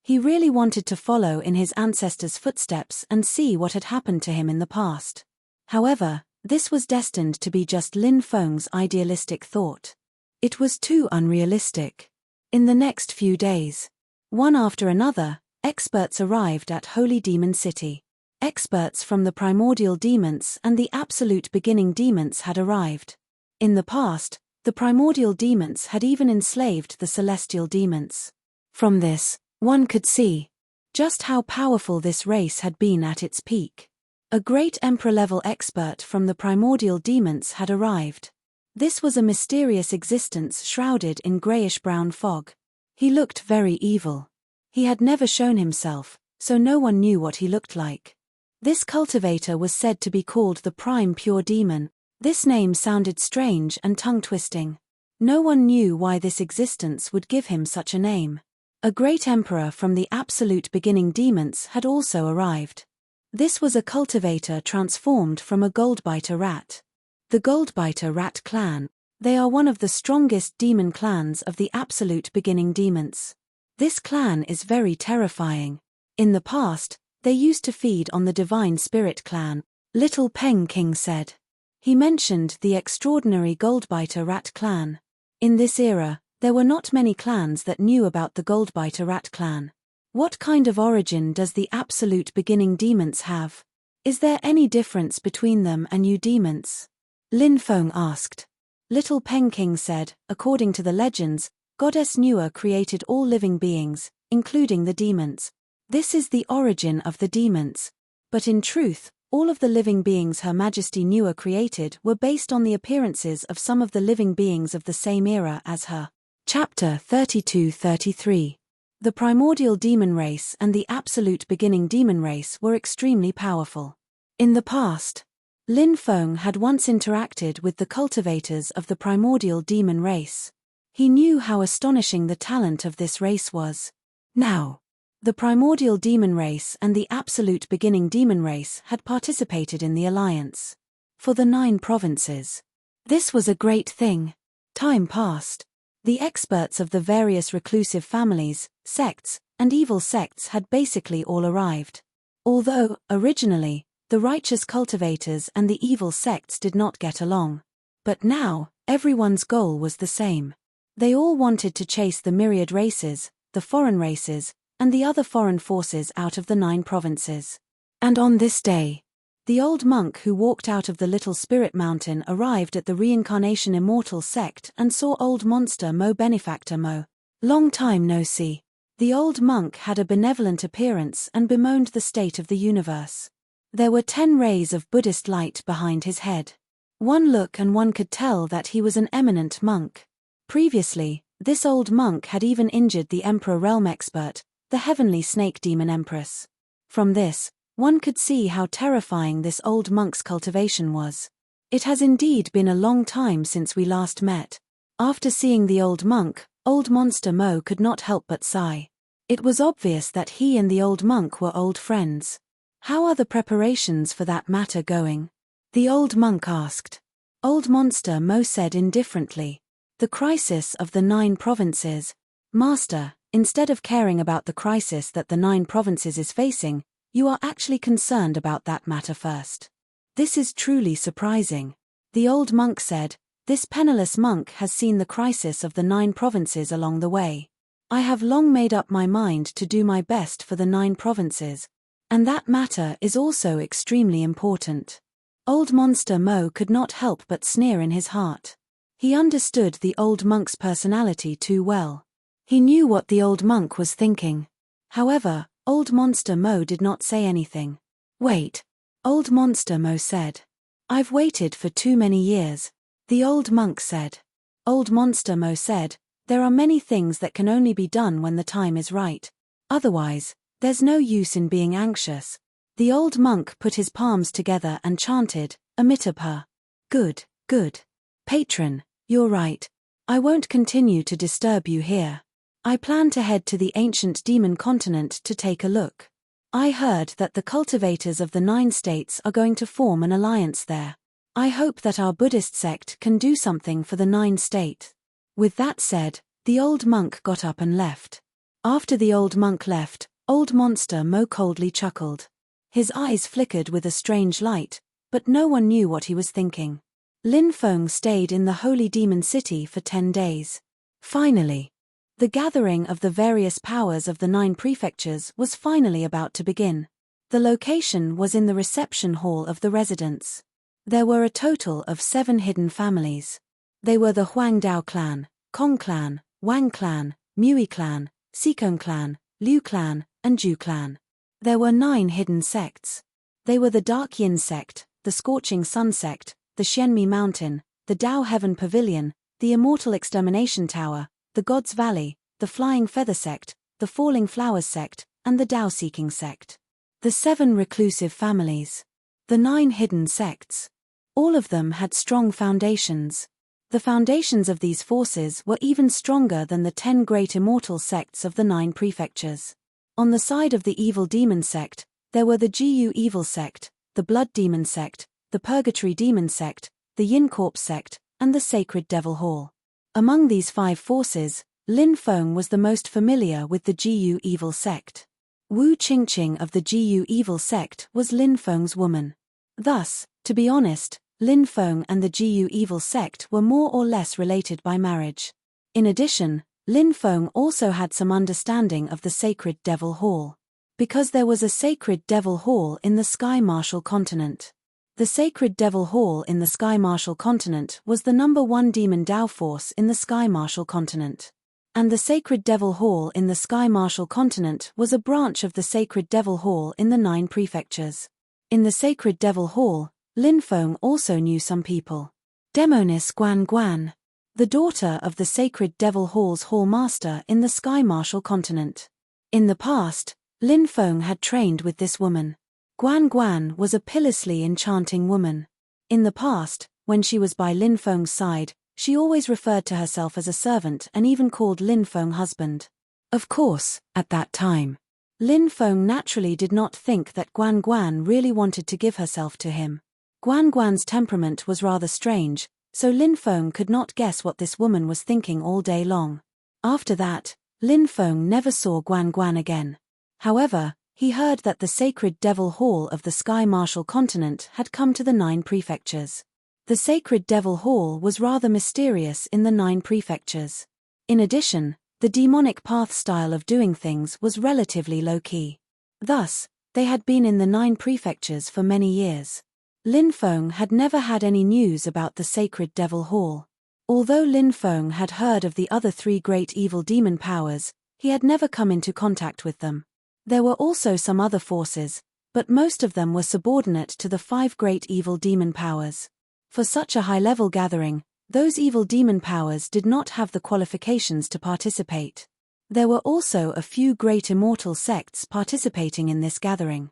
He really wanted to follow in his ancestors' footsteps and see what had happened to him in the past. However, this was destined to be just Lin Feng's idealistic thought. It was too unrealistic. In the next few days, one after another, experts arrived at Holy Demon City. Experts from the Primordial Demons and the Absolute Beginning Demons had arrived. In the past, the Primordial Demons had even enslaved the Celestial Demons. From this, one could see just how powerful this race had been at its peak. A great Emperor-level expert from the Primordial Demons had arrived. This was a mysterious existence shrouded in grayish-brown fog. He looked very evil. He had never shown himself, so no one knew what he looked like. This cultivator was said to be called the Prime Pure Demon. This name sounded strange and tongue-twisting. No one knew why this existence would give him such a name. A great emperor from the Absolute Beginning Demons had also arrived. This was a cultivator transformed from a Goldbiter rat. The Goldbiter rat clan. They are one of the strongest demon clans of the Absolute Beginning Demons. This clan is very terrifying. In the past, they used to feed on the Divine Spirit clan, Little Peng King said. He mentioned the extraordinary Goldbiter rat clan. In this era, there were not many clans that knew about the Goldbiter rat clan. What kind of origin does the Absolute Beginning Demons have? Is there any difference between them and you demons? Lin Feng asked. Little Peng King said, according to the legends, Goddess Nua created all living beings, including the demons. This is the origin of the demons. But in truth, all of the living beings Her Majesty Nua created were based on the appearances of some of the living beings of the same era as her. Chapter 32-33. The Primordial Demon Race and the Absolute Beginning Demon Race were extremely powerful. In the past, Lin Feng had once interacted with the cultivators of the Primordial Demon Race. He knew how astonishing the talent of this race was. Now, the Primordial Demon Race and the Absolute Beginning Demon Race had participated in the alliance. For the 9 provinces. This was a great thing. Time passed. The experts of the various reclusive families, sects, and evil sects had basically all arrived. Although, originally, the righteous cultivators and the evil sects did not get along. But now, everyone's goal was the same. They all wanted to chase the myriad races, the foreign races, and the other foreign forces out of the 9 provinces. And on this day, The old monk who walked out of the little spirit mountain arrived at the reincarnation immortal sect and saw old monster Mo benefactor Mo. Long time no see. The old monk had a benevolent appearance and bemoaned the state of the universe. There were 10 rays of Buddhist light behind his head. One look and one could tell that he was an eminent monk. Previously, this old monk had even injured the Emperor Realm Expert, the heavenly snake demon empress. From this, one could see how terrifying this old monk's cultivation was. It has indeed been a long time since we last met. After seeing the old monk, old monster Mo could not help but sigh. It was obvious that he and the old monk were old friends. How are the preparations for that matter going? The old monk asked. Old monster Mo said indifferently. The crisis of the 9 provinces. Master, instead of caring about the crisis that the 9 provinces is facing, you are actually concerned about that matter first. This is truly surprising. The old monk said, this penniless monk has seen the crisis of the 9 provinces along the way. I have long made up my mind to do my best for the 9 provinces. And that matter is also extremely important. Old monster Mo could not help but sneer in his heart. He understood the old monk's personality too well. He knew what the old monk was thinking. However, old monster Mo did not say anything. Wait. Old monster Mo said. I've waited for too many years. The old monk said. Old monster Mo said, there are many things that can only be done when the time is right. Otherwise, there's no use in being anxious. The old monk put his palms together and chanted, Amitabha. Good, good. Patron, you're right. I won't continue to disturb you here. I plan to head to the ancient demon continent to take a look. I heard that the cultivators of the 9 states are going to form an alliance there. I hope that our Buddhist sect can do something for the 9 state. With that said, the old monk got up and left. After the old monk left, old monster Mo coldly chuckled. His eyes flickered with a strange light, but no one knew what he was thinking. Lin Feng stayed in the holy demon city for 10 days. Finally, the gathering of the various powers of the 9 prefectures was finally about to begin. The location was in the reception hall of the residence. There were a total of 7 hidden families. They were the Huangdao clan, Kong clan, Wang clan, Mui clan, Sikong clan, Liu clan, and Zhu clan. There were 9 hidden sects. They were the Dark Yin sect, the Scorching Sun sect, the Xianmi Mountain, the Dao Heaven Pavilion, the Immortal Extermination Tower, the God's Valley, the Flying Feather sect, the Falling Flowers sect, and the Dao Seeking sect. The 7 reclusive families. The 9 hidden sects. All of them had strong foundations. The foundations of these forces were even stronger than the 10 great immortal sects of the 9 prefectures. On the side of the evil demon sect, there were the Jiyu evil sect, the blood demon sect, the purgatory demon sect, the Yin corpse sect, and the sacred devil hall. Among these 5 forces, Lin Feng was the most familiar with the Jiyu evil sect. Wu Qingqing of the Jiyu evil sect was Lin Feng's woman. Thus, to be honest, Lin Feng and the Jiyu evil sect were more or less related by marriage. In addition, Lin Feng also had some understanding of the sacred devil hall. Because there was a sacred devil hall in the Sky Martial continent. The sacred devil hall in the Sky Martial continent was the #1 demon Dao force in the Sky Martial continent. And the sacred devil hall in the Sky Martial continent was a branch of the sacred devil hall in the 9 prefectures. In the sacred devil hall, Lin Feng also knew some people. Demonis Guan Guan, the daughter of the sacred devil hall's hall master in the Sky Martial continent. In the past, Lin Feng had trained with this woman. Guan Guan was a pitilessly enchanting woman. In the past, when she was by Lin Feng's side, she always referred to herself as a servant and even called Lin Feng husband. Of course, at that time, Lin Feng naturally did not think that Guan Guan really wanted to give herself to him. Guan Guan's temperament was rather strange, so Lin Feng could not guess what this woman was thinking all day long. After that, Lin Feng never saw Guan Guan again. However, he heard that the sacred devil hall of the Sky Martial continent had come to the 9 prefectures. The sacred devil hall was rather mysterious in the 9 prefectures. In addition, the demonic path style of doing things was relatively low-key. Thus, They had been in the 9 prefectures for many years. Lin Feng had never had any news about the sacred Devil Hall. Although Lin Feng had heard of the other 3 great evil demon powers, he had never come into contact with them. There were also some other forces, but most of them were subordinate to the 5 great evil demon powers. For such a high-level gathering, those evil demon powers did not have the qualifications to participate. There were also a few great immortal sects participating in this gathering.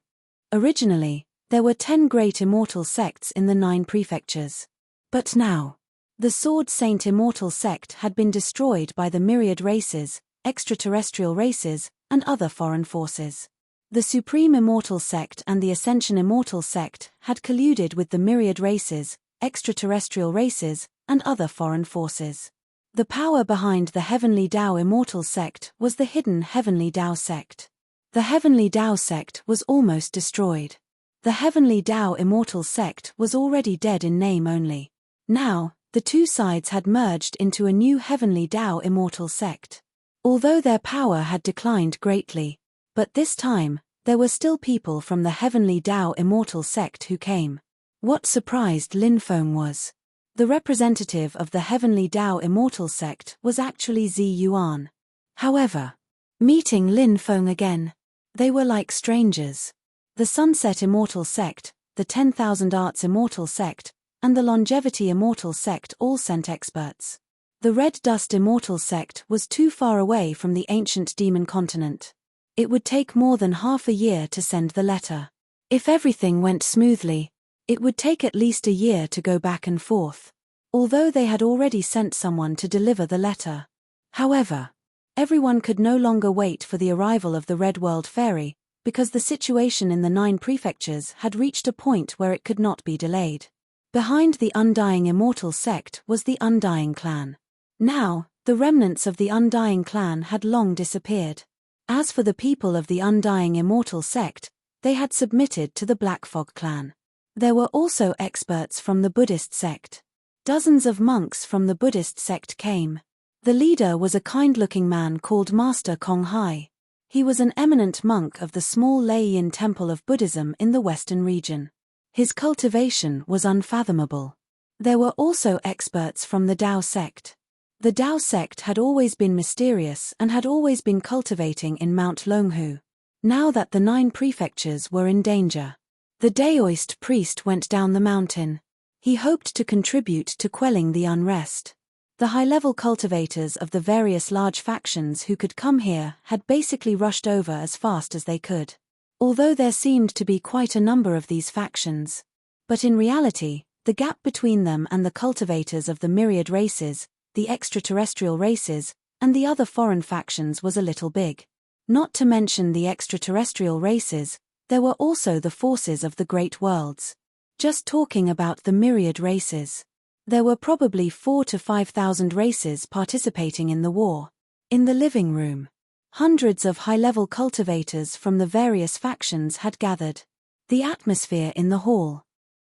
Originally, there were 10 great immortal sects in the 9 prefectures. But now, the Sword Saint immortal sect had been destroyed by the myriad races, extraterrestrial races, and other foreign forces. The Supreme Immortal Sect and the Ascension Immortal Sect had colluded with the myriad races, extraterrestrial races, and other foreign forces. The power behind the Heavenly Tao Immortal Sect was the hidden Heavenly Tao Sect. The Heavenly Tao Sect was almost destroyed. The Heavenly Tao Immortal Sect was already dead in name only. Now, the 2 sides had merged into a new Heavenly Tao Immortal Sect. Although their power had declined greatly, but this time, there were still people from the Heavenly Tao Immortal Sect who came. What surprised Lin Feng was the representative of the Heavenly Tao Immortal Sect was actually Zi Yuan. However, meeting Lin Feng again, they were like strangers. The Sunset Immortal Sect, the 10,000 Arts Immortal Sect, and the Longevity Immortal Sect all sent experts. The Red Dust Immortal Sect was too far away from the ancient demon continent. It would take more than half a year to send the letter. If everything went smoothly, it would take at least a year to go back and forth. Although they had already sent someone to deliver the letter. However, everyone could no longer wait for the arrival of the Red World Fairy, because the situation in the 9 prefectures had reached a point where it could not be delayed. Behind the Undying Immortal Sect was the Undying Clan. Now, the remnants of the Undying Clan had long disappeared. As for the people of the Undying Immortal Sect, they had submitted to the Black Fog Clan. There were also experts from the Buddhist sect. Dozens of monks from the Buddhist sect came. The leader was a kind-looking man called Master Kong Hai. He was an eminent monk of the small Lei-Yin Temple of Buddhism in the western region. His cultivation was unfathomable. There were also experts from the Tao sect. The Tao sect had always been mysterious and had always been cultivating in Mount Longhu. Now that the 9 prefectures were in danger, the Daoist priest went down the mountain. He hoped to contribute to quelling the unrest. The high-level cultivators of the various large factions who could come here had basically rushed over as fast as they could. Although there seemed to be quite a number of these factions. But in reality, the gap between them and the cultivators of the myriad races, the extraterrestrial races, and the other foreign factions was a little big. Not to mention the extraterrestrial races, there were also the forces of the great worlds. Just talking about the myriad races. There were probably 4,000 to 5,000 races participating in the war. In the living room, hundreds of high-level cultivators from the various factions had gathered. The atmosphere in the hall.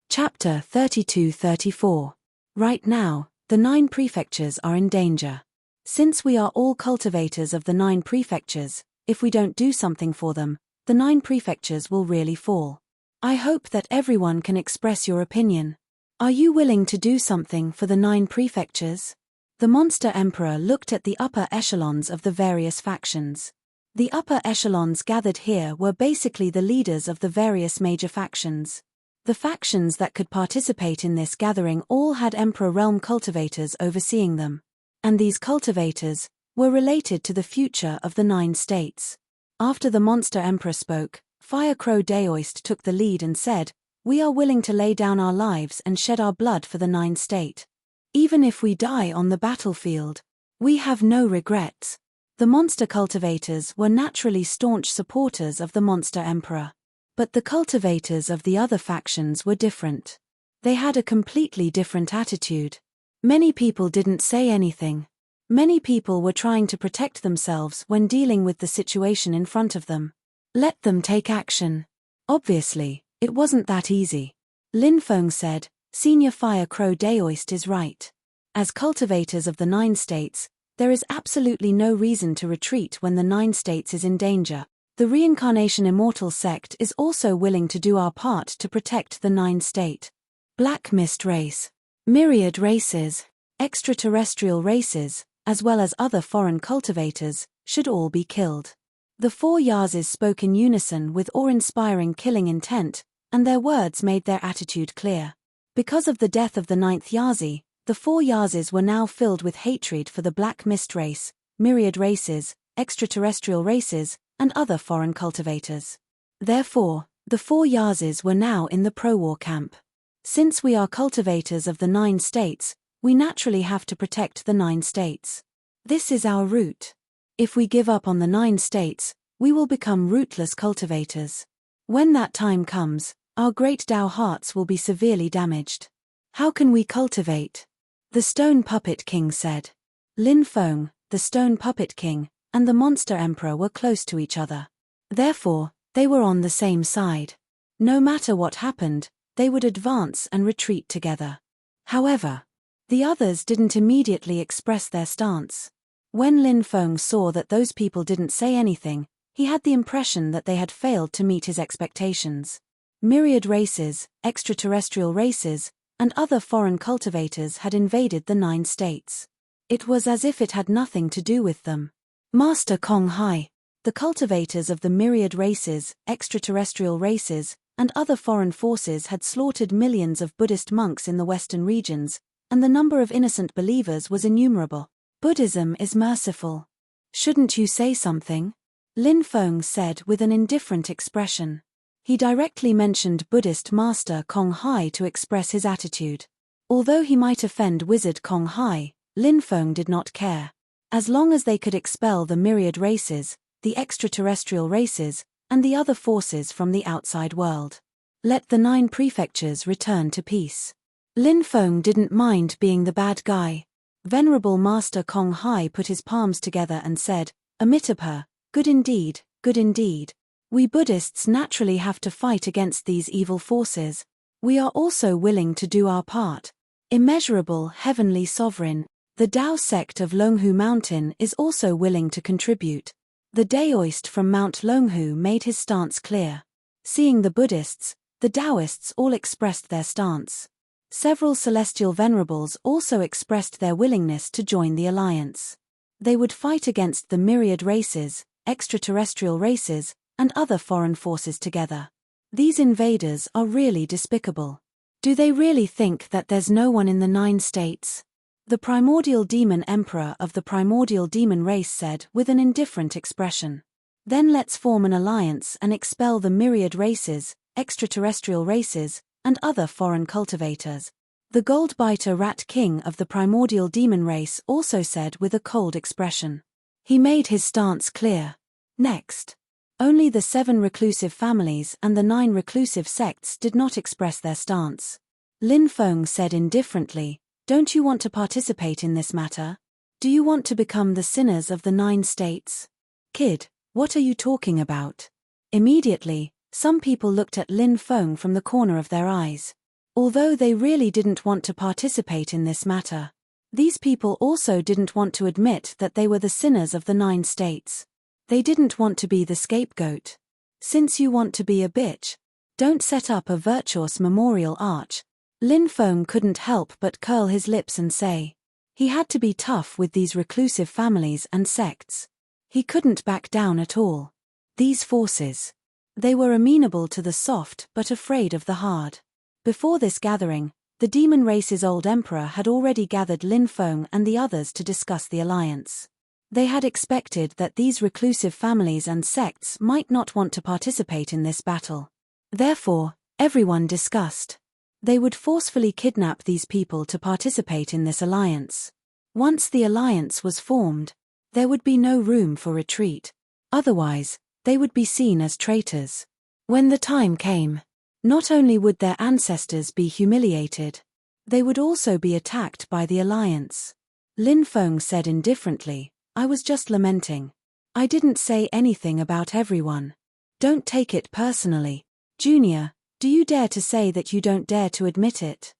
Chapter 32-34. Right now, the 9 prefectures are in danger. Since we are all cultivators of the 9 prefectures, if we don't do something for them, the 9 prefectures will really fall. I hope that everyone can express your opinion. Are you willing to do something for the 9 prefectures? The Monster Emperor looked at the upper echelons of the various factions. The upper echelons gathered here were basically the leaders of the various major factions. The factions that could participate in this gathering all had Emperor Realm cultivators overseeing them. And these cultivators were related to the future of the 9 states. After the Monster Emperor spoke, Firecrow Daoist took the lead and said, "We are willing to lay down our lives and shed our blood for the 9 state. Even if we die on the battlefield, we have no regrets." The monster cultivators were naturally staunch supporters of the Monster Emperor. But the cultivators of the other factions were different. They had a completely different attitude. Many people didn't say anything. Many people were trying to protect themselves when dealing with the situation in front of them. Let them take action. Obviously, it wasn't that easy. Lin Feng said, "Senior Fire Crow Daoist is right. As cultivators of the 9 states, there is absolutely no reason to retreat when the 9 states is in danger. The Reincarnation Immortal sect is also willing to do our part to protect the 9-state. Black Mist race. Myriad races, extraterrestrial races, as well as other foreign cultivators, should all be killed. The 4 Yazes spoke in unison with awe-inspiring killing intent, and their words made their attitude clear. Because of the death of the 9th Yazi, the 4 Yazes were now filled with hatred for the Black Mist race, myriad races, extraterrestrial races, and other foreign cultivators. Therefore, the 4 Yazes were now in the pro-war camp. Since we are cultivators of the 9 states, we naturally have to protect the 9 states. This is our route. If we give up on the 9 states, we will become rootless cultivators. When that time comes, our great Tao hearts will be severely damaged. How can we cultivate? The Stone Puppet King said. Lin Feng, the Stone Puppet King, and the Monster Emperor were close to each other. Therefore, they were on the same side. No matter what happened, they would advance and retreat together. However, the others didn't immediately express their stance. When Lin Feng saw that those people didn't say anything, he had the impression that they had failed to meet his expectations. Myriad races, extraterrestrial races, and other foreign cultivators had invaded the 9 states. It was as if it had nothing to do with them. Master Kong Hai, the cultivators of the myriad races, extraterrestrial races, and other foreign forces had slaughtered millions of Buddhist monks in the western regions, and the number of innocent believers was innumerable. Buddhism is merciful. Shouldn't you say something? Lin Feng said with an indifferent expression. He directly mentioned Buddhist Master Kong Hai to express his attitude. Although he might offend Wizard Kong Hai, Lin Feng did not care. As long as they could expel the myriad races, the extraterrestrial races, and the other forces from the outside world. Let the 9 prefectures return to peace. Lin Feng didn't mind being the bad guy. Venerable Master Kong Hai put his palms together and said, Amitabha, good indeed, good indeed. We Buddhists naturally have to fight against these evil forces. We are also willing to do our part. Immeasurable Heavenly Sovereign, the Tao sect of Longhu Mountain is also willing to contribute. The Daoist from Mount Longhu made his stance clear. Seeing the Buddhists, the Taoists all expressed their stance. Several celestial venerables also expressed their willingness to join the alliance. They would fight against the myriad races, extraterrestrial races, and other foreign forces together. These invaders are really despicable. Do they really think that there's no one in the 9 states? The primordial demon emperor of the primordial demon race said with an indifferent expression. Then let's form an alliance and expel the myriad races, extraterrestrial races, and other foreign cultivators. The Goldbiter Rat King of the primordial demon race also said with a cold expression. He made his stance clear. Next. Only the 7 reclusive families and the 9 reclusive sects did not express their stance. Lin Feng said indifferently, Don't you want to participate in this matter? Do you want to become the sinners of the 9 states? Kid, what are you talking about? Immediately, some people looked at Lin Feng from the corner of their eyes. Although they really didn't want to participate in this matter, these people also didn't want to admit that they were the sinners of the 9 states. They didn't want to be the scapegoat. Since you want to be a bitch, don't set up a virtuous memorial arch. Lin Feng couldn't help but curl his lips and say. He had to be tough with these reclusive families and sects. He couldn't back down at all. These forces. They were amenable to the soft but afraid of the hard. Before this gathering, the demon race's old emperor had already gathered Lin Feng and the others to discuss the alliance. They had expected that these reclusive families and sects might not want to participate in this battle. Therefore, everyone discussed. They would forcefully kidnap these people to participate in this alliance. Once the alliance was formed, there would be no room for retreat. Otherwise, they would be seen as traitors. When the time came, not only would their ancestors be humiliated, they would also be attacked by the alliance. Lin Feng said indifferently, I was just lamenting. I didn't say anything about everyone. Don't take it personally. Junior, do you dare to say that you don't dare to admit it?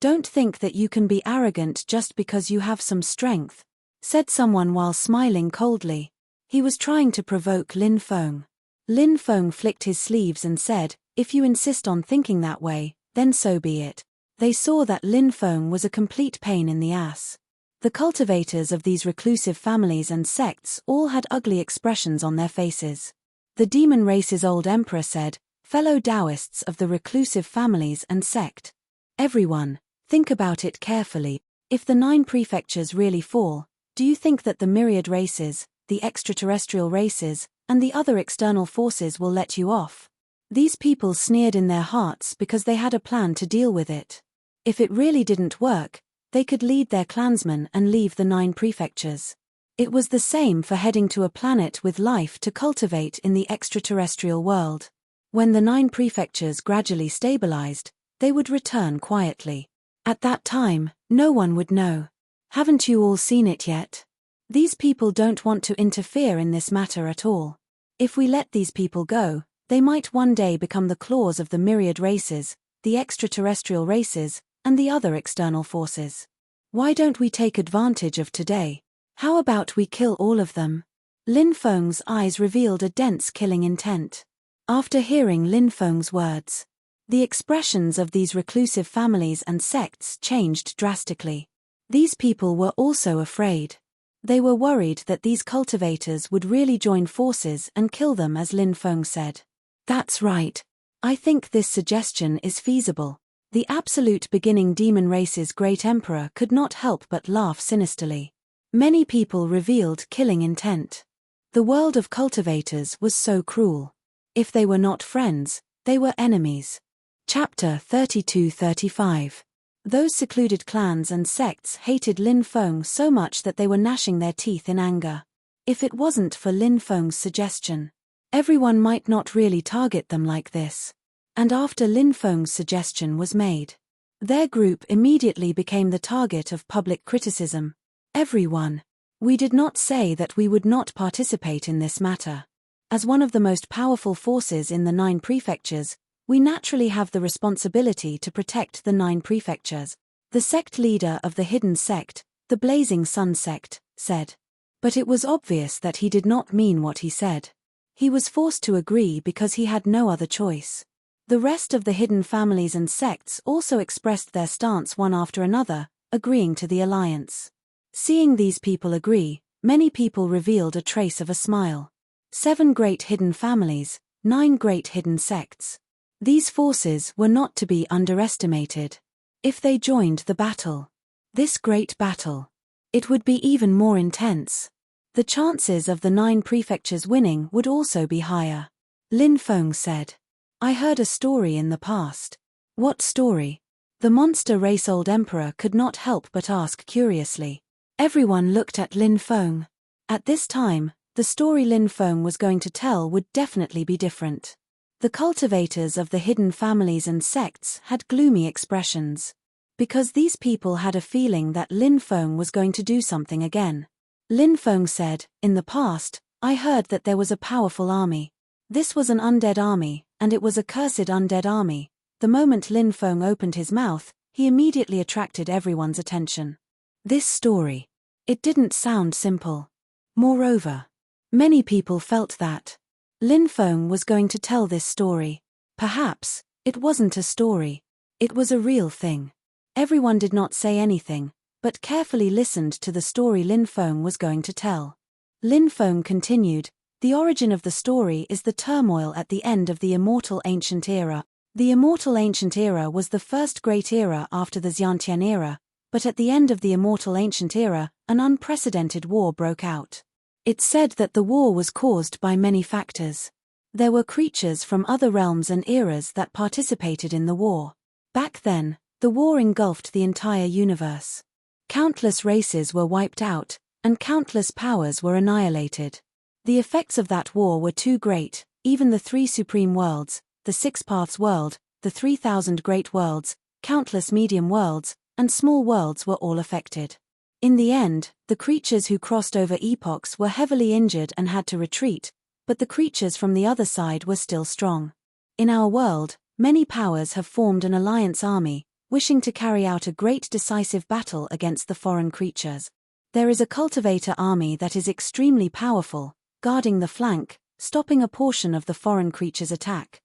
Don't think that you can be arrogant just because you have some strength, said someone while smiling coldly. He was trying to provoke Lin Feng. Lin Feng flicked his sleeves and said, "If you insist on thinking that way, then so be it." They saw that Lin Feng was a complete pain in the ass. The cultivators of these reclusive families and sects all had ugly expressions on their faces. The demon race's old emperor said, "Fellow Taoists of the reclusive families and sect. Everyone, think about it carefully. If the 9 prefectures really fall, do you think that the myriad races, the extraterrestrial races, and the other external forces will let you off?" These people sneered in their hearts because they had a plan to deal with it. If it really didn't work, they could lead their clansmen and leave the 9 prefectures. It was the same for heading to a planet with life to cultivate in the extraterrestrial world. When the 9 prefectures gradually stabilized, they would return quietly. At that time, no one would know. Haven't you all seen it yet? These people don't want to interfere in this matter at all. If we let these people go, they might one day become the claws of the myriad races, the extraterrestrial races, and the other external forces. Why don't we take advantage of today? How about we kill all of them? Lin Feng's eyes revealed a dense killing intent. After hearing Lin Feng's words, the expressions of these reclusive families and sects changed drastically. These people were also afraid. They were worried that these cultivators would really join forces and kill them, as Lin Feng said. "That's right. I think this suggestion is feasible." The absolute beginning demon race's great emperor could not help but laugh sinisterly. Many people revealed killing intent. The world of cultivators was so cruel. If they were not friends, they were enemies. Chapter 32-35. Those secluded clans and sects hated Lin Feng so much that they were gnashing their teeth in anger. If it wasn't for Lin Feng's suggestion, everyone might not really target them like this. And after Lin Feng's suggestion was made, their group immediately became the target of public criticism. Everyone. We did not say that we would not participate in this matter. As one of the most powerful forces in the 9 prefectures, we naturally have the responsibility to protect the 9 prefectures. The sect leader of the hidden sect, the Blazing Sun sect, said. But it was obvious that he did not mean what he said. He was forced to agree because he had no other choice. The rest of the hidden families and sects also expressed their stance one after another, agreeing to the alliance. Seeing these people agree, many people revealed a trace of a smile. 7 great hidden families, 9 great hidden sects. These forces were not to be underestimated. If they joined the battle, this great battle, it would be even more intense. The chances of the 9 prefectures winning would also be higher. Lin Feng said, "I heard a story in the past." "What story?" The monster race old emperor could not help but ask curiously. Everyone looked at Lin Feng. At this time, the story Lin Feng was going to tell would definitely be different. The cultivators of the hidden families and sects had gloomy expressions. Because these people had a feeling that Lin Feng was going to do something again. Lin Feng said, "In the past, I heard that there was a powerful army. This was an undead army, and it was a cursed undead army." The moment Lin Feng opened his mouth, he immediately attracted everyone's attention. This story. It didn't sound simple. Moreover, many people felt that Lin Feng was going to tell this story. Perhaps, it wasn't a story. It was a real thing. Everyone did not say anything, but carefully listened to the story Lin Feng was going to tell. Lin Feng continued, "The origin of the story is the turmoil at the end of the immortal ancient era. The immortal ancient era was the first great era after the Xiantian era, but at the end of the immortal ancient era, an unprecedented war broke out. It's said that the war was caused by many factors. There were creatures from other realms and eras that participated in the war. Back then, the war engulfed the entire universe. Countless races were wiped out, and countless powers were annihilated. The effects of that war were too great. Even the 3 supreme worlds, the 6 paths world, the 3,000 great worlds, countless medium worlds, and small worlds were all affected. In the end, the creatures who crossed over epochs were heavily injured and had to retreat, but the creatures from the other side were still strong. In our world, many powers have formed an alliance army, wishing to carry out a great decisive battle against the foreign creatures. There is a cultivator army that is extremely powerful, guarding the flank, stopping a portion of the foreign creature's attack.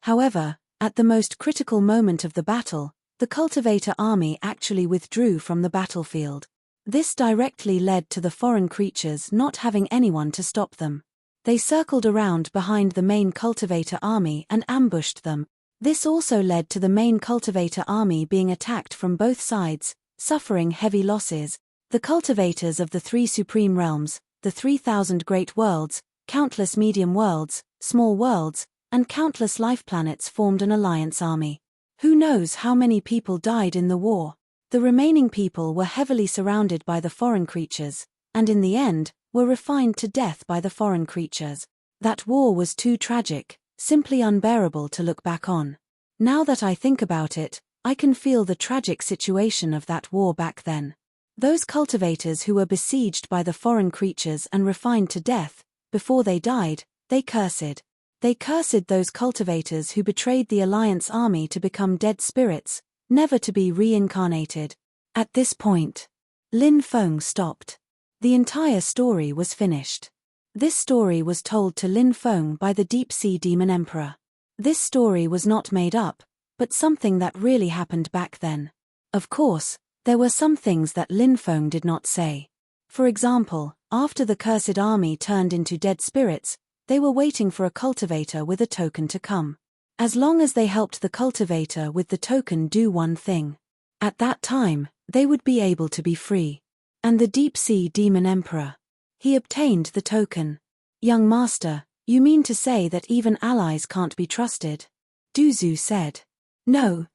However, at the most critical moment of the battle, the cultivator army actually withdrew from the battlefield. This directly led to the foreign creatures not having anyone to stop them. They circled around behind the main cultivator army and ambushed them. This also led to the main cultivator army being attacked from both sides, suffering heavy losses. The cultivators of the 3 supreme realms, the 3,000 great worlds, countless medium worlds, small worlds, and countless life planets formed an alliance army. Who knows how many people died in the war? The remaining people were heavily surrounded by the foreign creatures, and in the end, were refined to death by the foreign creatures. That war was too tragic, simply unbearable to look back on. Now that I think about it, I can feel the tragic situation of that war back then. Those cultivators who were besieged by the foreign creatures and refined to death, before they died, they cursed. They cursed those cultivators who betrayed the Alliance army to become dead spirits, never to be reincarnated. At this point, Lin Feng stopped. The entire story was finished. This story was told to Lin Feng by the Deep Sea Demon Emperor. This story was not made up, but something that really happened back then. Of course, there were some things that Lin Feng did not say. For example, after the cursed army turned into dead spirits, they were waiting for a cultivator with a token to come. As long as they helped the cultivator with the token do one thing, at that time, they would be able to be free. And the Deep Sea Demon Emperor, he obtained the token. Young master, you mean to say that even allies can't be trusted? Duzu said. No,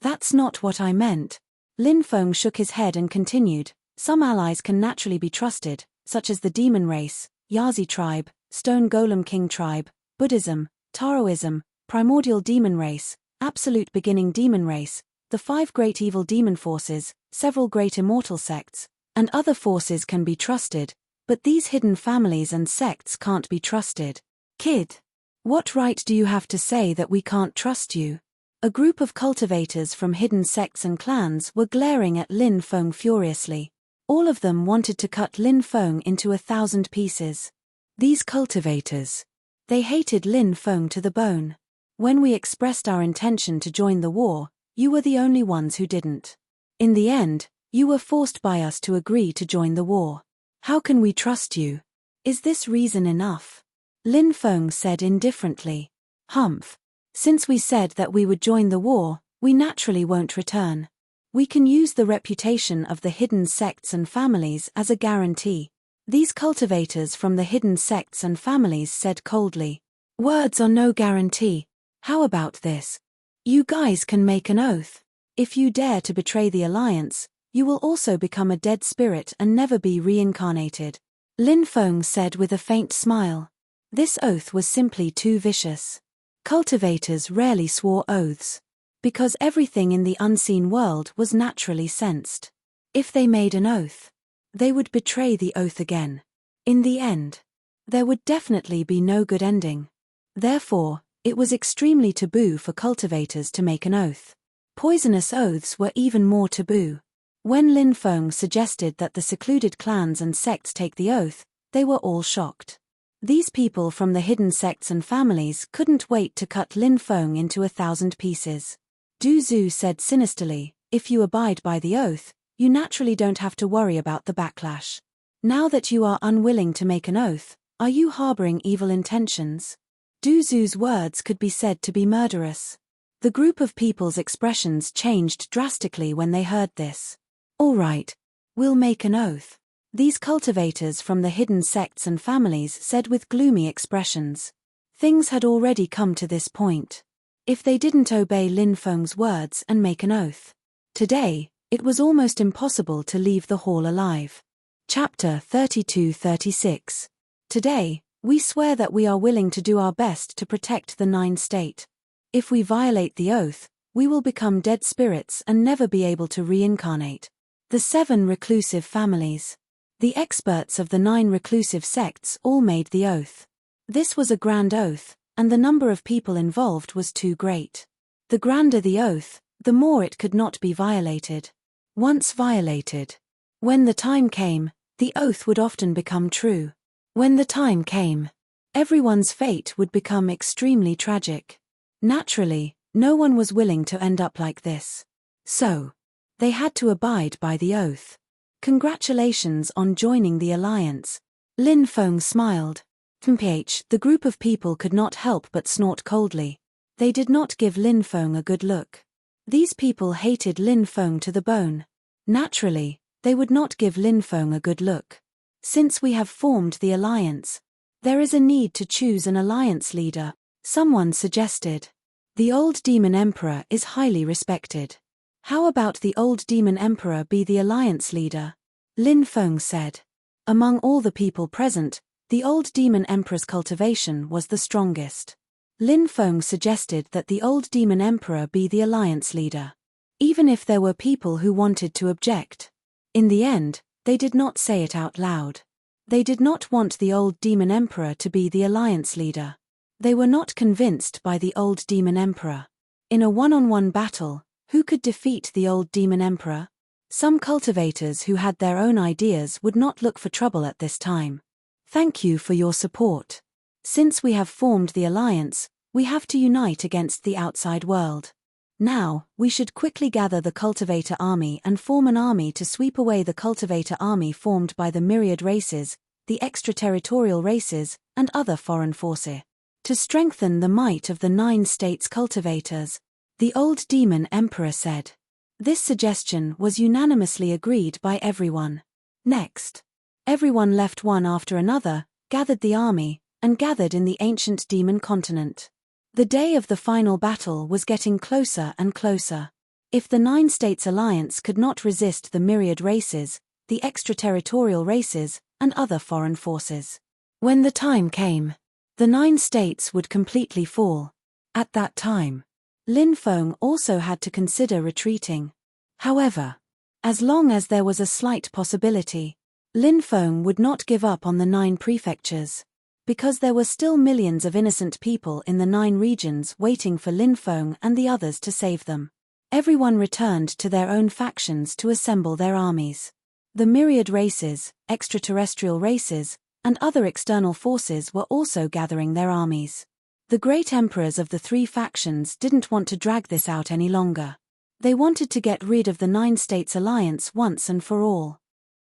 that's not what I meant. Lin Feng shook his head and continued, some allies can naturally be trusted, such as the demon race, Yazi tribe, Stone Golem King tribe, Buddhism, Taoism, Primordial demon race, Absolute beginning demon race, the 5 great evil demon forces, several great immortal sects, and other forces can be trusted, but these hidden families and sects can't be trusted. Kid, what right do you have to say that we can't trust you? A group of cultivators from hidden sects and clans were glaring at Lin Feng furiously. All of them wanted to cut Lin Feng into 1,000 pieces. These cultivators, they hated Lin Feng to the bone. When we expressed our intention to join the war, you were the only ones who didn't. In the end, you were forced by us to agree to join the war. How can we trust you? Is this reason enough? Lin Feng said indifferently. Humph. Since we said that we would join the war, we naturally won't return. We can use the reputation of the hidden sects and families as a guarantee. These cultivators from the hidden sects and families said coldly. Words are no guarantee. How about this? You guys can make an oath. If you dare to betray the alliance, you will also become a dead spirit and never be reincarnated. Lin Feng said with a faint smile. This oath was simply too vicious. Cultivators rarely swore oaths, because everything in the unseen world was naturally sensed. If they made an oath, they would betray the oath again. In the end, there would definitely be no good ending. Therefore, it was extremely taboo for cultivators to make an oath. Poisonous oaths were even more taboo. When Lin Feng suggested that the secluded clans and sects take the oath, they were all shocked. These people from the hidden sects and families couldn't wait to cut Lin Feng into 1,000 pieces. Du Zhu said sinisterly, if you abide by the oath, you naturally don't have to worry about the backlash. Now that you are unwilling to make an oath, are you harboring evil intentions? Du Zhu's words could be said to be murderous. The group of people's expressions changed drastically when they heard this. All right, we'll make an oath. These cultivators from the hidden sects and families said with gloomy expressions. Things had already come to this point. If they didn't obey Lin Feng's words and make an oath, today, it was almost impossible to leave the hall alive. Chapter 32-36. Today, we swear that we are willing to do our best to protect the 9 state. If we violate the oath, we will become dead spirits and never be able to reincarnate. The 7 reclusive families. The experts of the 9 reclusive sects all made the oath. This was a grand oath, and the number of people involved was too great. The grander the oath, the more it could not be violated. Once violated, when the time came, the oath would often become true. When the time came, Everyone's fate would become extremely tragic. Naturally, no one was willing to end up like this. So, they had to abide by the oath. Congratulations on joining the alliance. Lin Feng smiled. The group of people could not help but snort coldly. They did not give Lin Feng a good look. These people hated Lin Feng to the bone. Naturally, they would not give Lin Feng a good look. Since we have formed the alliance, there is a need to choose an alliance leader, someone suggested. The old demon emperor is highly respected. How about the old demon emperor be the alliance leader? Lin Feng said. Among all the people present, the old demon emperor's cultivation was the strongest. Lin Feng suggested that the old demon emperor be the alliance leader. Even if there were people who wanted to object. In the end, they did not say it out loud. They did not want the old demon emperor to be the alliance leader. They were not convinced by the old demon emperor. In a one-on-one battle, who could defeat the old demon emperor? Some cultivators who had their own ideas would not look for trouble at this time. Thank you for your support. Since we have formed the alliance, we have to unite against the outside world. Now, we should quickly gather the cultivator army and form an army to sweep away the cultivator army formed by the myriad races, the extraterritorial races, and other foreign forces. To strengthen the might of the 9 states cultivators, the old demon emperor said. This suggestion was unanimously agreed by everyone. Next, everyone left one after another, gathered the army, and gathered in the ancient demon continent. The day of the final battle was getting closer and closer. If the 9 states alliance could not resist the myriad races, the extraterritorial races, and other foreign forces, when the time came, the 9 states would completely fall. At that time, Lin Feng also had to consider retreating. However, as long as there was a slight possibility, Lin Feng would not give up on the 9 prefectures. Because there were still millions of innocent people in the 9 regions waiting for Lin Feng and the others to save them. Everyone returned to their own factions to assemble their armies. The myriad races, extraterrestrial races, and other external forces were also gathering their armies. The great emperors of the 3 factions didn't want to drag this out any longer. They wanted to get rid of the 9 states alliance once and for all.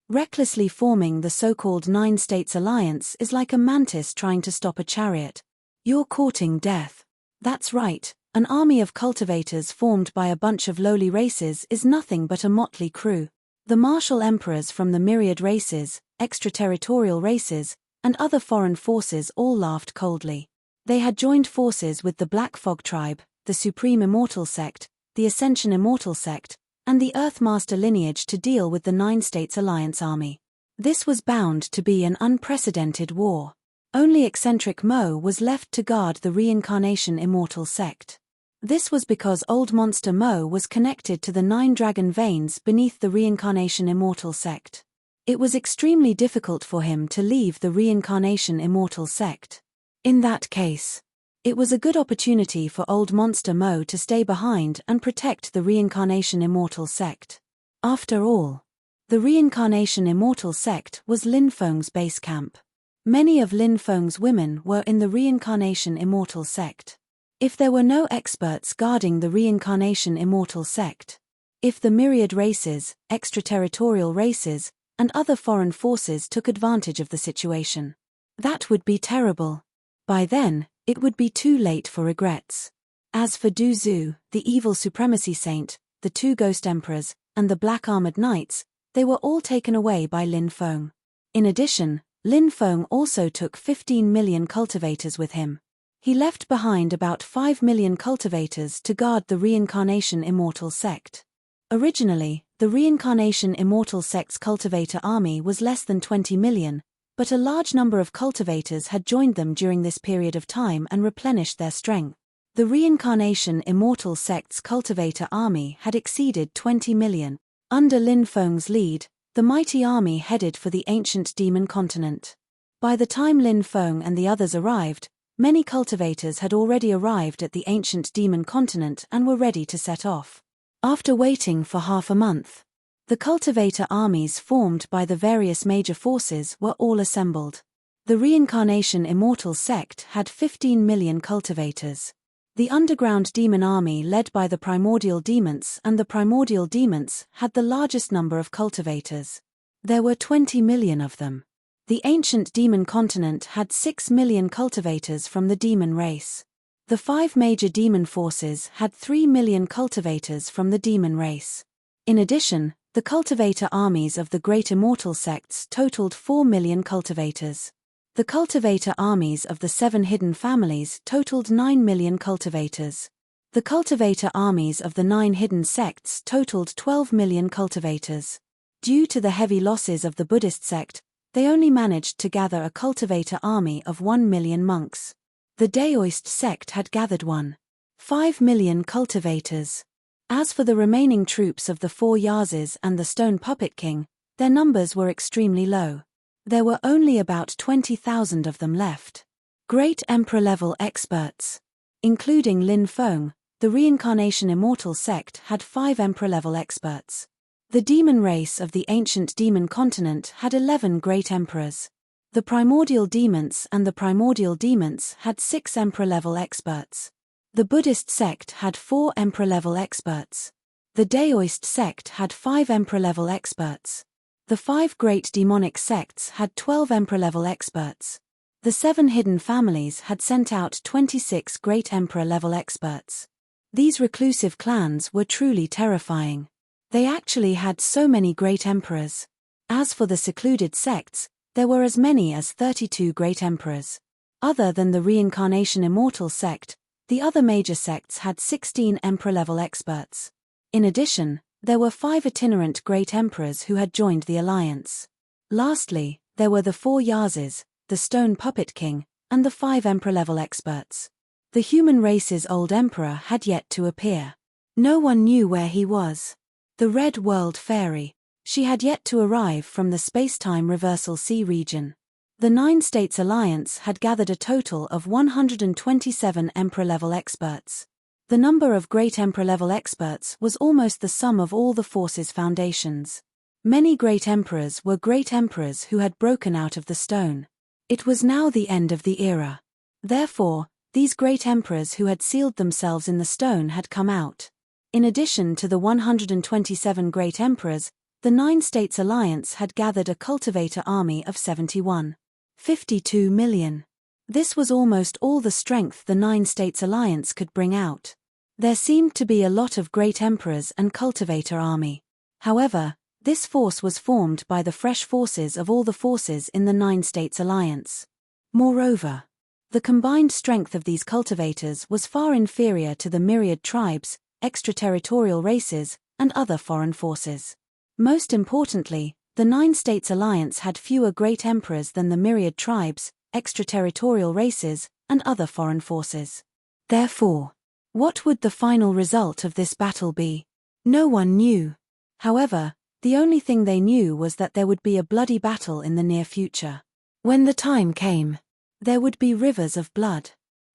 Recklessly forming the so-called 9 states alliance is like a mantis trying to stop a chariot. You're courting death. That's right, an army of cultivators formed by a bunch of lowly races is nothing but a motley crew. The martial emperors from the myriad races, extraterritorial races, and other foreign forces all laughed coldly. They had joined forces with the Black Fog tribe, the Supreme Immortal sect, the Ascension Immortal sect, and the Earthmaster lineage to deal with the 9 States Alliance army. This was bound to be an unprecedented war. Only eccentric Mo was left to guard the Reincarnation Immortal sect. This was because Old Monster Mo was connected to the 9 dragon veins beneath the Reincarnation Immortal sect. It was extremely difficult for him to leave the Reincarnation Immortal sect. In that case, it was a good opportunity for Old Monster Mo to stay behind and protect the Reincarnation Immortal sect. After all, the Reincarnation Immortal sect was Lin Feng's base camp. Many of Lin Feng's women were in the Reincarnation Immortal sect. If there were no experts guarding the Reincarnation Immortal sect, if the myriad races, extraterritorial races, and other foreign forces took advantage of the situation, that would be terrible. By then, it would be too late for regrets. As for Du Zhu, the evil supremacy saint, the 2 ghost emperors, and the black armored knights, they were all taken away by Lin Feng. In addition, Lin Feng also took 15 million cultivators with him. He left behind about 5 million cultivators to guard the Reincarnation Immortal sect. Originally, the Reincarnation Immortal sect's cultivator army was less than 20 million, but a large number of cultivators had joined them during this period of time and replenished their strength. The Reincarnation Immortal sect's cultivator army had exceeded 20 million. Under Lin Feng's lead, the mighty army headed for the ancient demon continent. By the time Lin Feng and the others arrived, many cultivators had already arrived at the ancient demon continent and were ready to set off. After waiting for half a month, the cultivator armies formed by the various major forces were all assembled. The Reincarnation Immortal sect had 15 million cultivators. The underground demon army led by the Primordial demons and the Primordial demons had the largest number of cultivators. There were 20 million of them. The ancient demon continent had 6 million cultivators from the demon race. The 5 major demon forces had 3 million cultivators from the demon race. In addition, the cultivator armies of the great immortal sects totaled 4 million cultivators. The cultivator armies of the 7 hidden families totaled 9 million cultivators. The cultivator armies of the 9 hidden sects totaled 12 million cultivators. Due to the heavy losses of the Buddhist sect, they only managed to gather a cultivator army of 1 million monks. The Daoist sect had gathered 1.5 million cultivators. As for the remaining troops of the 4 Yazes and the Stone Puppet King, their numbers were extremely low. There were only about 20,000 of them left. Great Emperor-level experts. Including Lin Feng, the Reincarnation Immortal sect had 5 Emperor-level experts. The demon race of the ancient demon continent had 11 great emperors. The Primordial demons and the Primordial demons had 6 Emperor-level experts. The Buddhist sect had 4 Emperor-level experts. The Daoist sect had 5 Emperor-level experts. The 5 great demonic sects had 12 Emperor-level experts. The 7 hidden families had sent out 26 great Emperor-level experts. These reclusive clans were truly terrifying. They actually had so many great emperors. As for the secluded sects, there were as many as 32 great emperors. Other than the Reincarnation Immortal sect, the other major sects had 16 Emperor-level experts. In addition, there were 5 itinerant great emperors who had joined the alliance. Lastly, there were the 4 Yazes, the Stone Puppet King, and the 5 Emperor-level experts. The human race's old emperor had yet to appear. No one knew where he was. The Red World Fairy. She had yet to arrive from the space-time reversal sea region. The 9 States Alliance had gathered a total of 127 Emperor-level experts. The number of great Emperor-level experts was almost the sum of all the forces' foundations. Many great emperors were great emperors who had broken out of the stone. It was now the end of the era. Therefore, these great emperors who had sealed themselves in the stone had come out. In addition to the 127 great emperors, the 9 States Alliance had gathered a cultivator army of 52 million. This was almost all the strength the 9 States Alliance could bring out. There seemed to be a lot of great emperors and cultivator army. However, this force was formed by the fresh forces of all the forces in the 9 States Alliance. Moreover, the combined strength of these cultivators was far inferior to the myriad tribes, extraterritorial races, and other foreign forces. Most importantly, the 9 States Alliance had fewer great emperors than the myriad tribes, extraterritorial races, and other foreign forces. Therefore, what would the final result of this battle be? No one knew. However, the only thing they knew was that there would be a bloody battle in the near future. When the time came, there would be rivers of blood.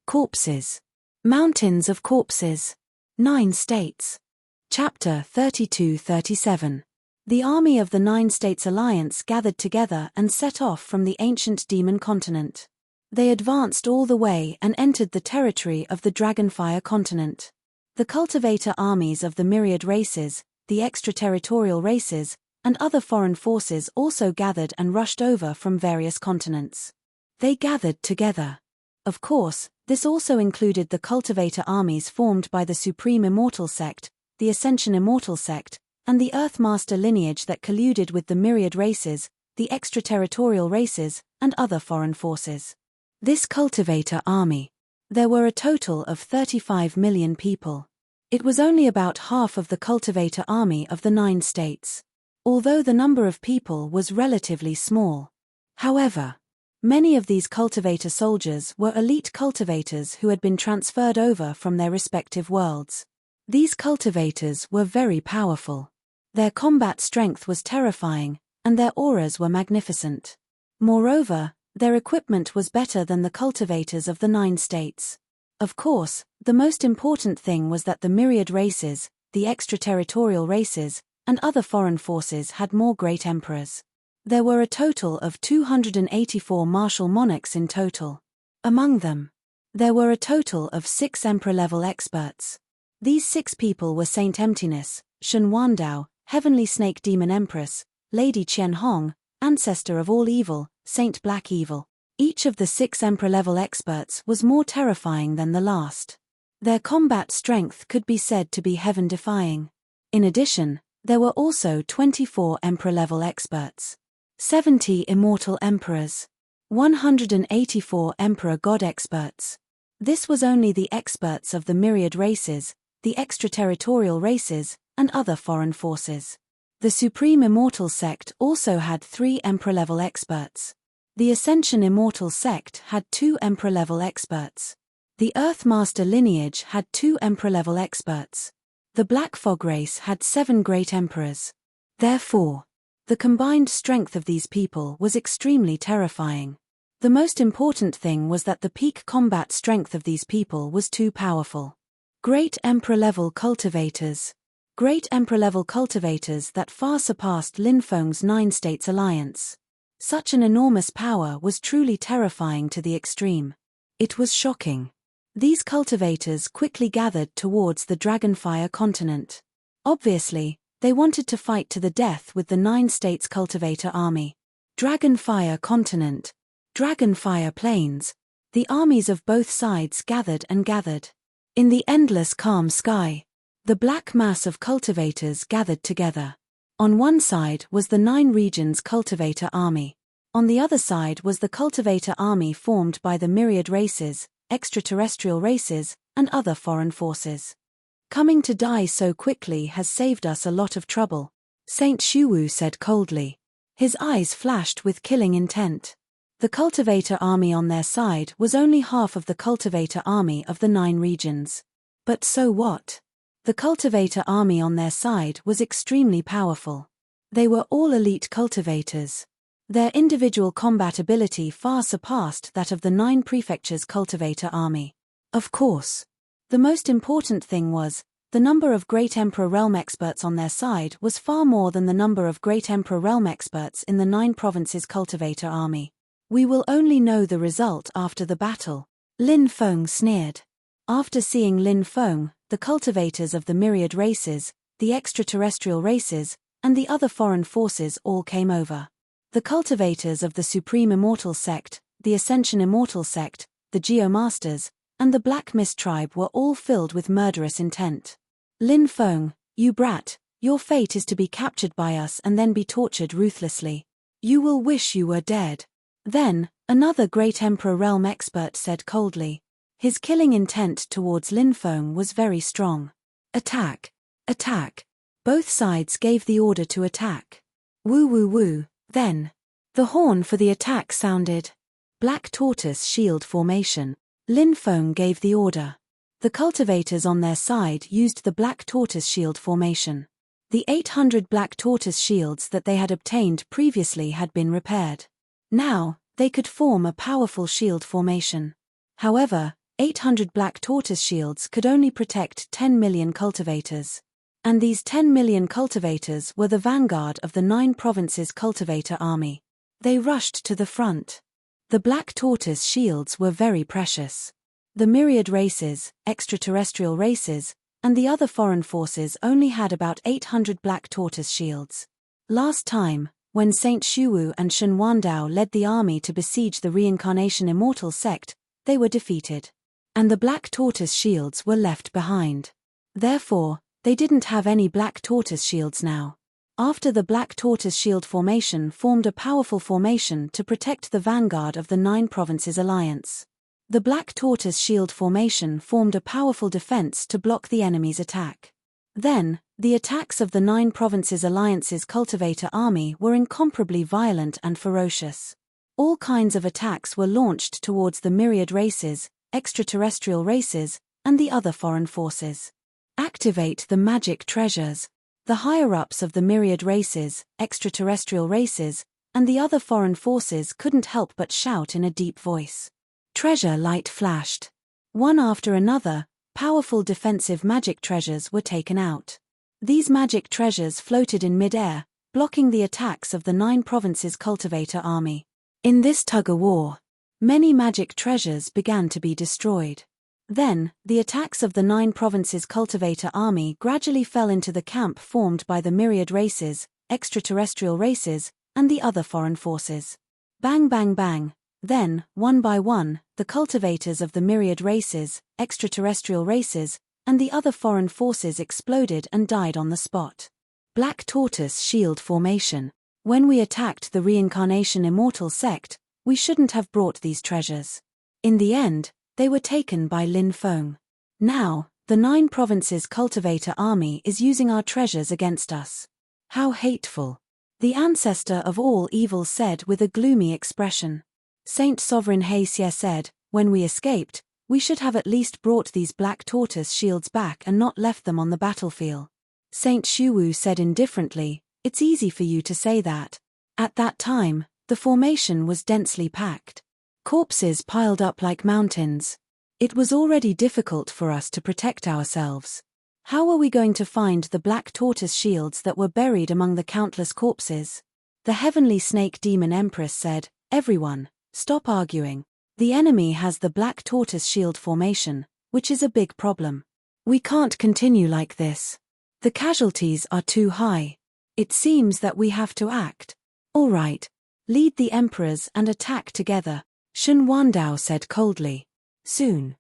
Corpses. Mountains of corpses. 9 states. Chapter 32-37. The army of the 9 States Alliance gathered together and set off from the ancient demon continent. They advanced all the way and entered the territory of the Dragonfire continent. The cultivator armies of the myriad races, the extraterritorial races, and other foreign forces also gathered and rushed over from various continents. They gathered together. Of course, this also included the cultivator armies formed by the Supreme Immortal sect, the Ascension Immortal sect, and the Earthmaster lineage that colluded with the myriad races, the extraterritorial races, and other foreign forces. This cultivator army. There were a total of 35 million people. It was only about half of the cultivator army of the 9 states. Although the number of people was relatively small. However, many of these cultivator soldiers were elite cultivators who had been transferred over from their respective worlds. These cultivators were very powerful. Their combat strength was terrifying, and their auras were magnificent. Moreover, their equipment was better than the cultivators of the 9 states. Of course, the most important thing was that the myriad races, the extraterritorial races, and other foreign forces had more great emperors. There were a total of 284 martial monarchs in total. Among them, there were a total of 6 emperor-level experts. These 6 people were Saint Emptiness, Shen Wandao, Heavenly Snake Demon Empress, Lady Qian Hong, Ancestor of All Evil, Saint Black Evil. Each of the 6 emperor-level experts was more terrifying than the last. Their combat strength could be said to be heaven-defying. In addition, there were also 24 emperor-level experts, 70 immortal emperors, 184 emperor-god experts. This was only the experts of the myriad races, the extraterritorial races, and other foreign forces. The Supreme Immortal Sect also had 3 emperor-level experts. The Ascension Immortal Sect had 2 emperor-level experts. The Earthmaster lineage had 2 emperor-level experts. The Black Fog race had 7 great emperors. Therefore, the combined strength of these people was extremely terrifying. The most important thing was that the peak combat strength of these people was too powerful. Great emperor-level cultivators. Great emperor-level cultivators that far surpassed Lin Feng's 9 States Alliance. Such an enormous power was truly terrifying to the extreme. It was shocking. These cultivators quickly gathered towards the Dragonfire continent. Obviously, they wanted to fight to the death with the 9 States Cultivator Army. Dragonfire continent. Dragonfire plains. The armies of both sides gathered and gathered. In the endless calm sky, the black mass of cultivators gathered together. On one side was the 9 regions Cultivator Army. On the other side was the Cultivator Army formed by the myriad races, extraterrestrial races, and other foreign forces. Coming to die so quickly has saved us a lot of trouble, Saint Shuwu said coldly. His eyes flashed with killing intent. The Cultivator Army on their side was only half of the Cultivator Army of the 9 regions. But so what? The Cultivator Army on their side was extremely powerful. They were all elite cultivators. Their individual combat ability far surpassed that of the 9 prefectures Cultivator Army. Of course. The most important thing was, the number of Great Emperor Realm experts on their side was far more than the number of Great Emperor Realm experts in the 9 provinces Cultivator Army. We will only know the result after the battle. Lin Feng sneered. After seeing Lin Feng, the cultivators of the myriad races, the extraterrestrial races, and the other foreign forces all came over. The cultivators of the Supreme Immortal Sect, the Ascension Immortal Sect, the Geomasters, and the Black Mist tribe were all filled with murderous intent. Lin Feng, you brat, your fate is to be captured by us and then be tortured ruthlessly. You will wish you were dead. Then, another Great Emperor Realm expert said coldly. His killing intent towards Lin Feng was very strong. Attack! Attack! Both sides gave the order to attack. Woo woo woo, then. The horn for the attack sounded. Black Tortoise Shield Formation. Lin Feng gave the order. The cultivators on their side used the Black Tortoise Shield Formation. The 800 Black Tortoise shields that they had obtained previously had been repaired. Now, they could form a powerful shield formation. However, 800 Black Tortoise shields could only protect 10 million cultivators. And these 10 million cultivators were the vanguard of the 9 provinces Cultivator Army. They rushed to the front. The Black Tortoise shields were very precious. The myriad races, extraterrestrial races, and the other foreign forces only had about 800 Black Tortoise shields. Last time, when Saint Shuwu and Shen Wandao led the army to besiege the Reincarnation Immortal Sect, they were defeated. And the Black Tortoise shields were left behind. Therefore, they didn't have any Black Tortoise shields now. After the Black Tortoise Shield Formation formed a powerful formation to protect the vanguard of the 9 Provinces Alliance. The Black Tortoise Shield Formation formed a powerful defense to block the enemy's attack. Then, the attacks of the 9 Provinces Alliance's Cultivator Army were incomparably violent and ferocious. All kinds of attacks were launched towards the myriad races, extraterrestrial races, and the other foreign forces. Activate the magic treasures. The higher-ups of the myriad races, extraterrestrial races, and the other foreign forces couldn't help but shout in a deep voice. Treasure light flashed. One after another, powerful defensive magic treasures were taken out. These magic treasures floated in mid-air, blocking the attacks of the 9 provinces cultivator army. In this tug-of-war, many magic treasures began to be destroyed. Then, the attacks of the 9 provinces cultivator army gradually fell into the camp formed by the myriad races, extraterrestrial races, and the other foreign forces. Bang bang bang. Then, one by one, the cultivators of the myriad races, extraterrestrial races, and the other foreign forces exploded and died on the spot. Black Tortoise Shield Formation. When we attacked the Reincarnation Immortal Sect, we shouldn't have brought these treasures. In the end, they were taken by Lin Feng. Now, the 9 provinces cultivator army is using our treasures against us. How hateful. The ancestor of all evil said with a gloomy expression. Saint Sovereign Heisye said, when we escaped, we should have at least brought these black tortoise shields back and not left them on the battlefield. Saint Shuwu said indifferently, it's easy for you to say that. At that time, the formation was densely packed. Corpses piled up like mountains. It was already difficult for us to protect ourselves. How were we going to find the black tortoise shields that were buried among the countless corpses? The heavenly snake demon empress said, everyone, stop arguing. The enemy has the black tortoise shield formation, which is a big problem. We can't continue like this. The casualties are too high. It seems that we have to act. All right. Lead the emperors and attack together, Shun Wandao said coldly. Soon.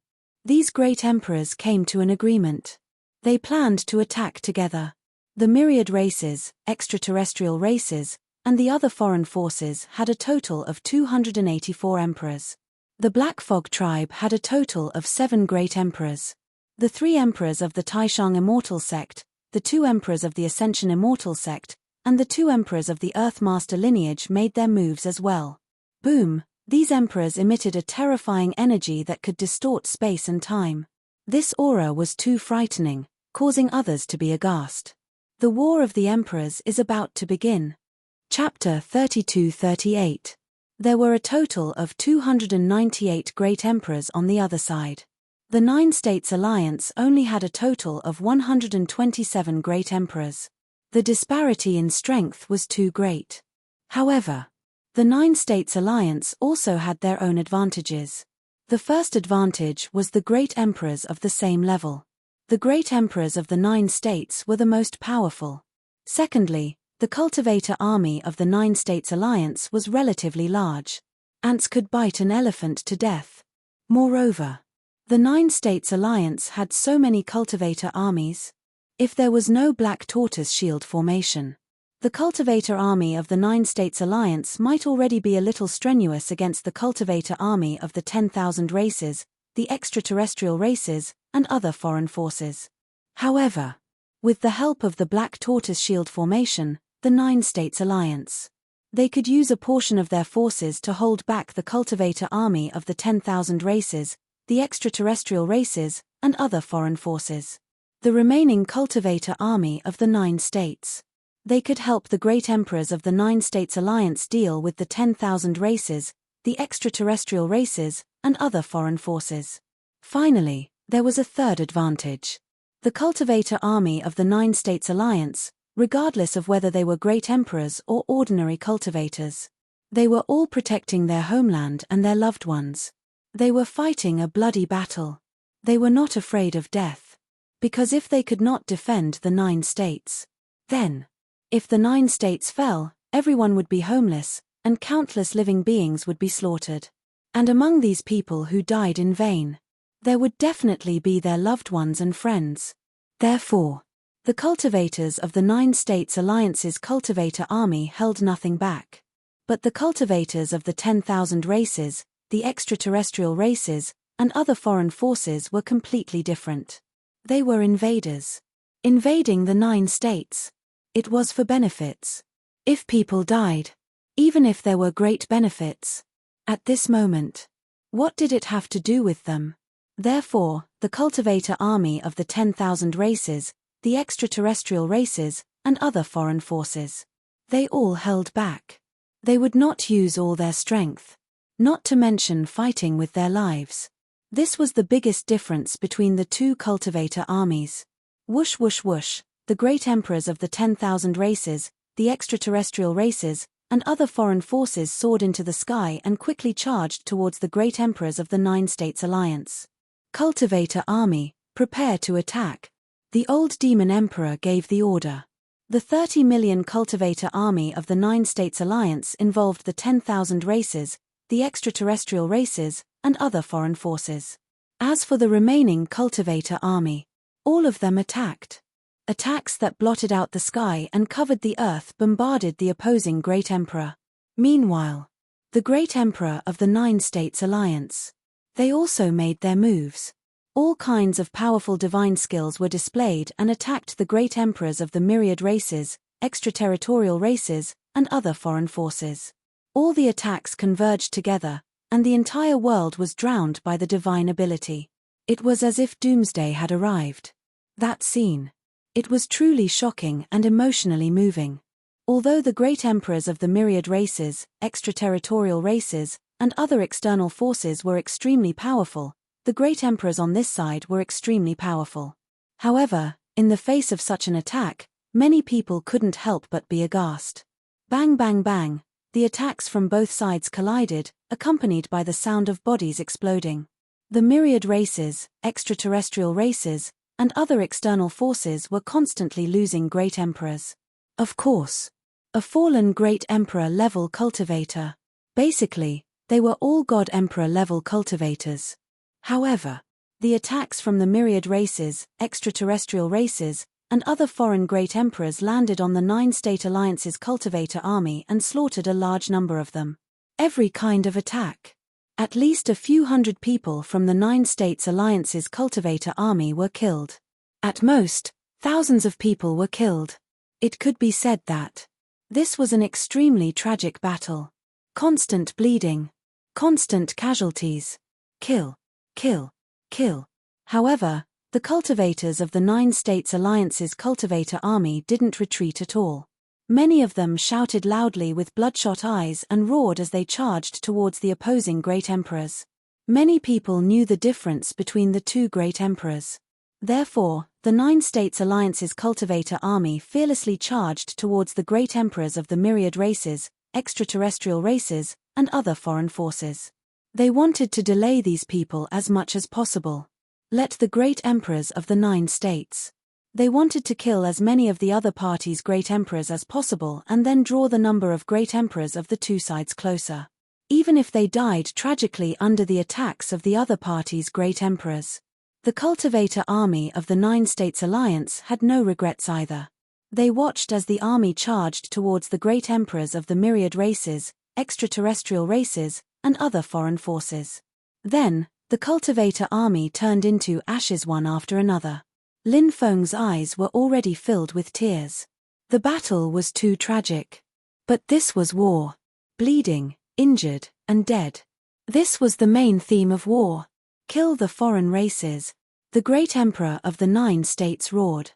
These great emperors came to an agreement. They planned to attack together. The myriad races, extraterrestrial races, and the other foreign forces had a total of 284 emperors. The Black Fog tribe had a total of 7 great emperors. The 3 emperors of the Taishang Immortal Sect, the 2 emperors of the Ascension Immortal Sect, and the 2 emperors of the Earthmaster lineage made their moves as well. Boom! These emperors emitted a terrifying energy that could distort space and time. This aura was too frightening, causing others to be aghast. The War of the Emperors is about to begin. Chapter 32-38. There were a total of 298 great emperors on the other side. The 9 States Alliance only had a total of 127 great emperors. The disparity in strength was too great. However, the 9 States Alliance also had their own advantages. The first advantage was the great emperors of the same level. The great emperors of the 9 states were the most powerful. Secondly, the cultivator army of the 9 States Alliance was relatively large. Ants could bite an elephant to death. Moreover, the 9 States Alliance had so many cultivator armies. If there was no black tortoise shield formation, the cultivator army of the 9 States Alliance might already be a little strenuous against the cultivator army of the 10,000 races, the extraterrestrial races, and other foreign forces. However, with the help of the black tortoise shield formation, the 9 States Alliance, they could use a portion of their forces to hold back the cultivator army of the 10,000 races, the extraterrestrial races, and other foreign forces. The remaining cultivator army of the 9 states. They could help the great emperors of the 9 States Alliance deal with the 10,000 races, the extraterrestrial races, and other foreign forces. Finally, there was a third advantage. The cultivator army of the 9 States Alliance, regardless of whether they were great emperors or ordinary cultivators, they were all protecting their homeland and their loved ones. They were fighting a bloody battle. They were not afraid of death. Because if they could not defend the 9 states, then, if the 9 states fell, everyone would be homeless, and countless living beings would be slaughtered. And among these people who died in vain, there would definitely be their loved ones and friends. Therefore, the cultivators of the 9 States Alliance's cultivator army held nothing back. But the cultivators of the 10,000 races, the extraterrestrial races, and other foreign forces were completely different. They were invaders. Invading the 9 states. It was for benefits. If people died, even if there were great benefits, at this moment, what did it have to do with them? Therefore, the cultivator army of the 10,000 races, the extraterrestrial races, and other foreign forces, they all held back. They would not use all their strength, not to mention fighting with their lives. This was the biggest difference between the 2 cultivator armies. Whoosh whoosh whoosh, the great emperors of the 10,000 races, the extraterrestrial races, and other foreign forces soared into the sky and quickly charged towards the great emperors of the Nine States Alliance. Cultivator Army, prepare to attack. The old demon emperor gave the order. The 30 million cultivator army of the Nine States Alliance involved the 10,000 races, the extraterrestrial races, and other foreign forces. As for the remaining cultivator army, all of them attacked. Attacks that blotted out the sky and covered the earth bombarded the opposing Great Emperor. Meanwhile, the Great Emperor of the Nine States Alliance. They also made their moves. All kinds of powerful divine skills were displayed and attacked the great emperors of the myriad races, extraterritorial races, and other foreign forces. All the attacks converged together, and the entire world was drowned by the divine ability. It was as if doomsday had arrived. That scene. It was truly shocking and emotionally moving. Although the great emperors of the myriad races, extraterritorial races, and other external forces were extremely powerful, the great emperors on this side were extremely powerful. However, in the face of such an attack, many people couldn't help but be aghast. Bang bang bang, the attacks from both sides collided, accompanied by the sound of bodies exploding. The myriad races, extraterrestrial races, and other external forces were constantly losing great emperors. Of course. A fallen great emperor level cultivator. Basically, they were all god emperor level cultivators. However, the attacks from the myriad races, extraterrestrial races, and other foreign great emperors landed on the Nine-State Alliance's cultivator army and slaughtered a large number of them. Every kind of attack. At least a few hundred people from the Nine States Alliance's cultivator army were killed. At most, thousands of people were killed. It could be said that this was an extremely tragic battle. Constant bleeding. Constant casualties. Kill. Kill. Kill. However, the cultivators of the Nine States Alliance's cultivator army didn't retreat at all. Many of them shouted loudly with bloodshot eyes and roared as they charged towards the opposing great emperors. Many people knew the difference between the two great emperors. Therefore, the Nine States Alliance's cultivator army fearlessly charged towards the great emperors of the myriad races, extraterrestrial races, and other foreign forces. They wanted to delay these people as much as possible. Let the great emperors of the Nine States. They wanted to kill as many of the other parties' great emperors as possible and then draw the number of great emperors of the two sides closer. Even if they died tragically under the attacks of the other parties' great emperors. The cultivator army of the Nine States Alliance had no regrets either. They watched as the army charged towards the great emperors of the myriad races, extraterrestrial races, and other foreign forces. Then, the cultivator army turned into ashes one after another. Lin Feng's eyes were already filled with tears. The battle was too tragic. But this was war. Bleeding, injured, and dead. This was the main theme of war. Kill the foreign races. The great emperor of the Nine States roared.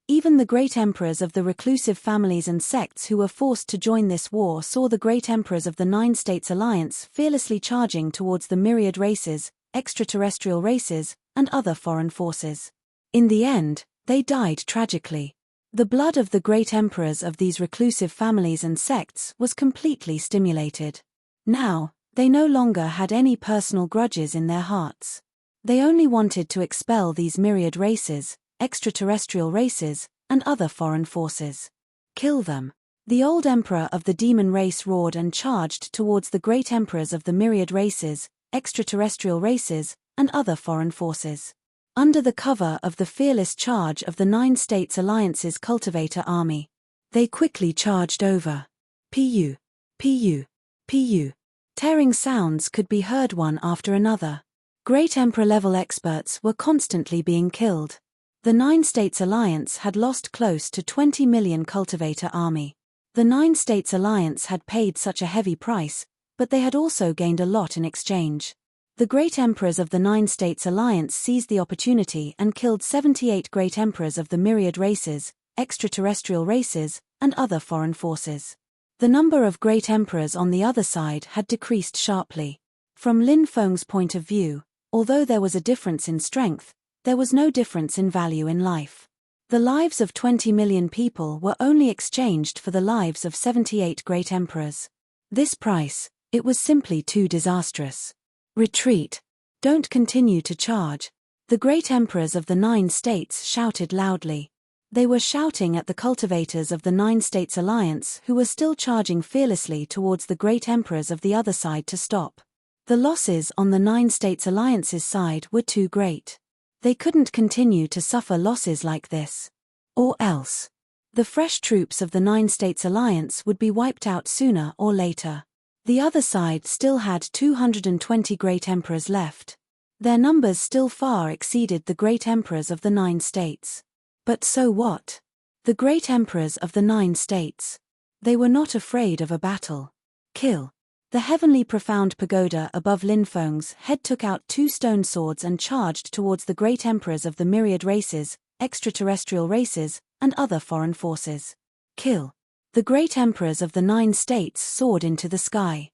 Even the great emperors of the reclusive families and sects who were forced to join this war saw the great emperors of the Nine States Alliance fearlessly charging towards the myriad races, extraterrestrial races, and other foreign forces. In the end, they died tragically. The blood of the great emperors of these reclusive families and sects was completely stimulated. Now, they no longer had any personal grudges in their hearts. They only wanted to expel these myriad races, extraterrestrial races, and other foreign forces. Kill them. The old emperor of the demon race roared and charged towards the great emperors of the myriad races, extraterrestrial races, and other foreign forces. Under the cover of the fearless charge of the Nine States Alliance's cultivator army, they quickly charged over. Pu. Pu. Pu. Tearing sounds could be heard one after another. Great emperor-level experts were constantly being killed. The Nine States Alliance had lost close to 20 million cultivator army. The Nine States Alliance had paid such a heavy price, but they had also gained a lot in exchange. The great emperors of the Nine States Alliance seized the opportunity and killed 78 great emperors of the myriad races, extraterrestrial races, and other foreign forces. The number of great emperors on the other side had decreased sharply. From Lin Feng's point of view, although there was a difference in strength, there was no difference in value in life. The lives of 20 million people were only exchanged for the lives of 78 great emperors. This price, it was simply too disastrous. Retreat. Don't continue to charge. The great emperors of the 9 states shouted loudly. They were shouting at the cultivators of the 9 states alliance who were still charging fearlessly towards the great emperors of the other side to stop. The losses on the 9 states alliance's side were too great. They couldn't continue to suffer losses like this. Or else. The fresh troops of the 9 states alliance would be wiped out sooner or later. The other side still had 220 great emperors left. Their numbers still far exceeded the great emperors of the 9 states. But so what? The great emperors of the 9 states. They were not afraid of a battle. Kill. The heavenly profound pagoda above Lin Feng's head took out 2 stone swords and charged towards the great emperors of the myriad races, extraterrestrial races, and other foreign forces. Kill. The great emperors of the 9 states soared into the sky.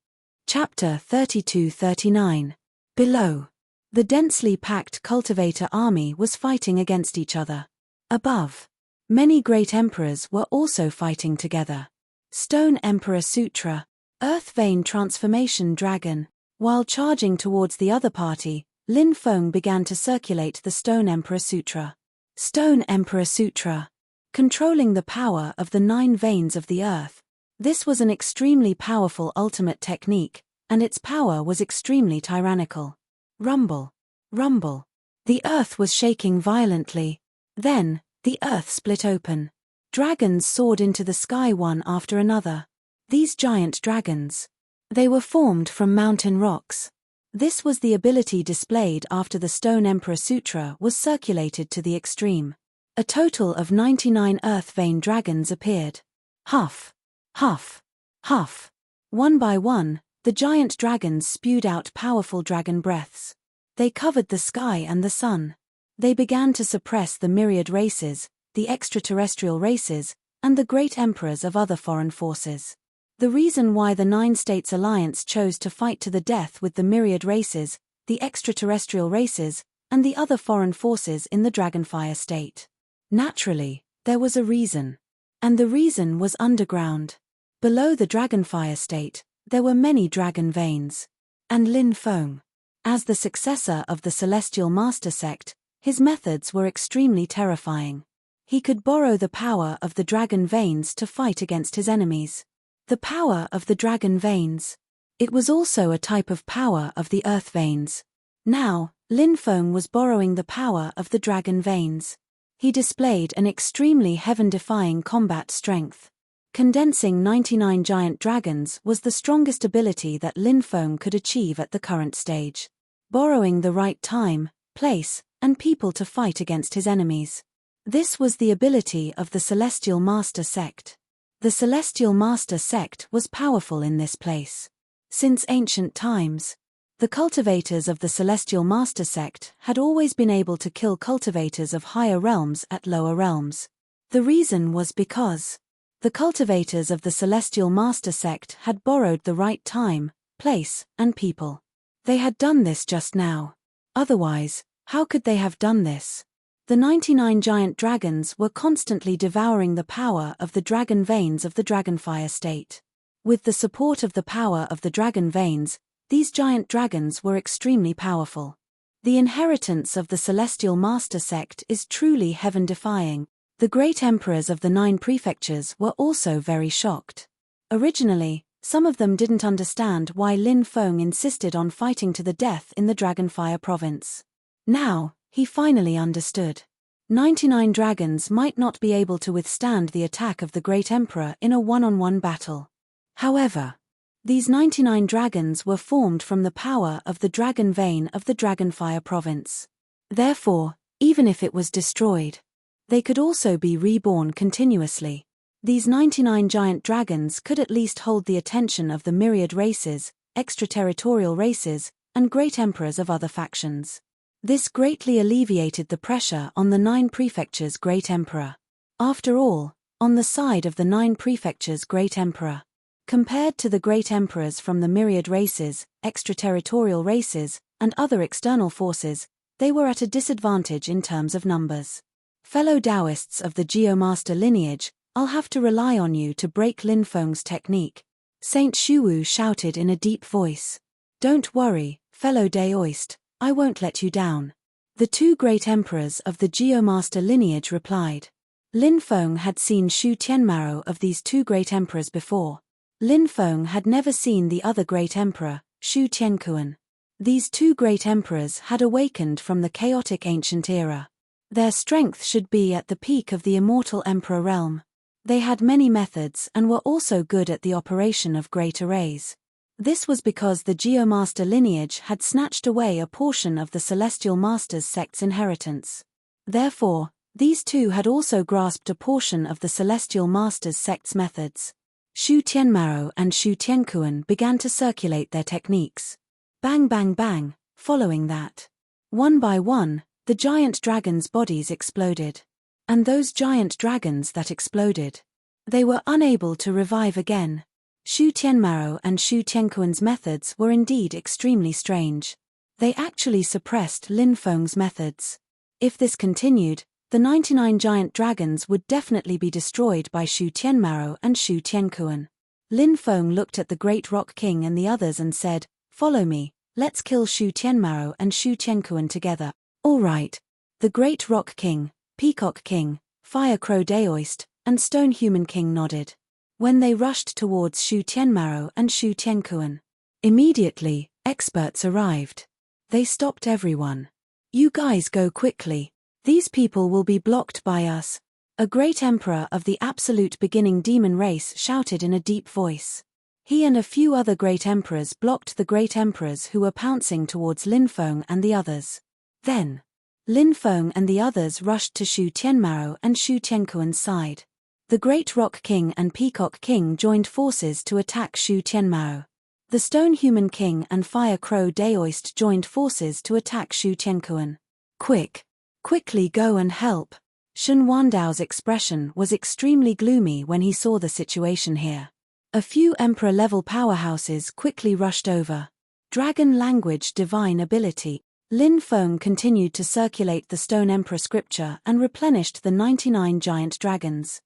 Chapter 32-39. Below. The densely packed cultivator army was fighting against each other. Above. Many great emperors were also fighting together. Stone Emperor Sutra. Earth Vein Transformation Dragon. While charging towards the other party, Lin Feng began to circulate the Stone Emperor Sutra. Stone Emperor Sutra. Controlling the power of the 9 veins of the earth. This was an extremely powerful ultimate technique, and its power was extremely tyrannical. Rumble. Rumble. The earth was shaking violently. Then, the earth split open. Dragons soared into the sky one after another. These giant dragons. They were formed from mountain rocks. This was the ability displayed after the Stone Emperor Sutra was circulated to the extreme. A total of 99 earth vein dragons appeared. Huff. Huff. Huff. One by one, the giant dragons spewed out powerful dragon breaths. They covered the sky and the sun. They began to suppress the myriad races, the extraterrestrial races, and the great emperors of other foreign forces. The reason why the 9 states alliance chose to fight to the death with the myriad races, the extraterrestrial races, and the other foreign forces in the Dragonfire state. Naturally, there was a reason. And the reason was underground. Below the Dragonfire state, there were many dragon veins. And Lin Feng. As the successor of the Celestial Master sect, his methods were extremely terrifying. He could borrow the power of the dragon veins to fight against his enemies. The power of the dragon veins. It was also a type of power of the earth veins. Now, Lin Feng was borrowing the power of the dragon veins. He displayed an extremely heaven-defying combat strength. Condensing 99 giant dragons was the strongest ability that Lin Feng could achieve at the current stage. Borrowing the right time, place, and people to fight against his enemies. This was the ability of the Celestial Master sect. The Celestial Master sect was powerful in this place. Since ancient times, the cultivators of the Celestial Master sect had always been able to kill cultivators of higher realms at lower realms. The reason was because the cultivators of the Celestial Master sect had borrowed the right time, place, and people. They had done this just now. Otherwise, how could they have done this? The 99 giant dragons were constantly devouring the power of the dragon veins of the Dragonfire state. With the support of the power of the dragon veins, these giant dragons were extremely powerful. The inheritance of the Celestial Master sect is truly heaven-defying. The great emperors of the 9 prefectures were also very shocked. Originally, some of them didn't understand why Lin Feng insisted on fighting to the death in the Dragonfire province. Now, he finally understood. 99 dragons might not be able to withstand the attack of the Great Emperor in a one-on-one battle. However, these 99 dragons were formed from the power of the dragon vein of the Dragonfire province. Therefore, even if it was destroyed, they could also be reborn continuously. These 99 giant dragons could at least hold the attention of the myriad races, extraterritorial races, and great emperors of other factions. This greatly alleviated the pressure on the 9 prefectures' great emperor. After all, on the side of the 9 prefectures' great emperor, compared to the great emperors from the myriad races, extraterritorial races, and other external forces, they were at a disadvantage in terms of numbers. Fellow Taoists of the Geomaster lineage, I'll have to rely on you to break Lin Feng's technique. Saint Shuwu shouted in a deep voice. Don't worry, fellow Daoist, I won't let you down. The two great emperors of the Geomaster lineage replied. Lin Feng had seen Shu Tianmaro of these two great emperors before. Lin Feng had never seen the other great emperor, Shu Tiankuan. These two great emperors had awakened from the chaotic ancient era. Their strength should be at the peak of the immortal emperor realm. They had many methods and were also good at the operation of great arrays. This was because the Geomaster lineage had snatched away a portion of the Celestial Masters sect's inheritance. Therefore, these two had also grasped a portion of the Celestial Masters sect's methods. Shu Tianmaro and Shu Tiankuan began to circulate their techniques. Bang bang bang, following that. One by one, the giant dragons' bodies exploded. And those giant dragons that exploded, they were unable to revive again. Shu Tianmaro and Shu Tiankuan's methods were indeed extremely strange. They actually suppressed Lin Feng's methods. If this continued, the 99 giant dragons would definitely be destroyed by Shu Tianmaro and Shu Tiankuan. Lin Feng looked at the Great Rock King and the others and said, "Follow me, let's kill Shu Tianmaro and Shu Tiankuan together." All right. The Great Rock King, Peacock King, Fire Crow Daoist, and Stone Human King nodded. When they rushed towards Shu Tianmaro and Shu Tiankuan, immediately, experts arrived. They stopped everyone. You guys go quickly. These people will be blocked by us. A great emperor of the absolute beginning demon race shouted in a deep voice. He and a few other great emperors blocked the great emperors who were pouncing towards Lin Feng and the others. Then, Lin Feng and the others rushed to Shu Tianmaro and Shu Tiankuan's side. The Great Rock King and Peacock King joined forces to attack Shu Tianmaro. The Stone Human King and Fire Crow Daoist joined forces to attack Shu Tiankuan. Quickly go and help. Shen Wandao's expression was extremely gloomy when he saw the situation here. A few Emperor-level powerhouses quickly rushed over. Dragon language divine ability. Lin Feng continued to circulate the Stone Emperor scripture and replenished the 99 giant dragons.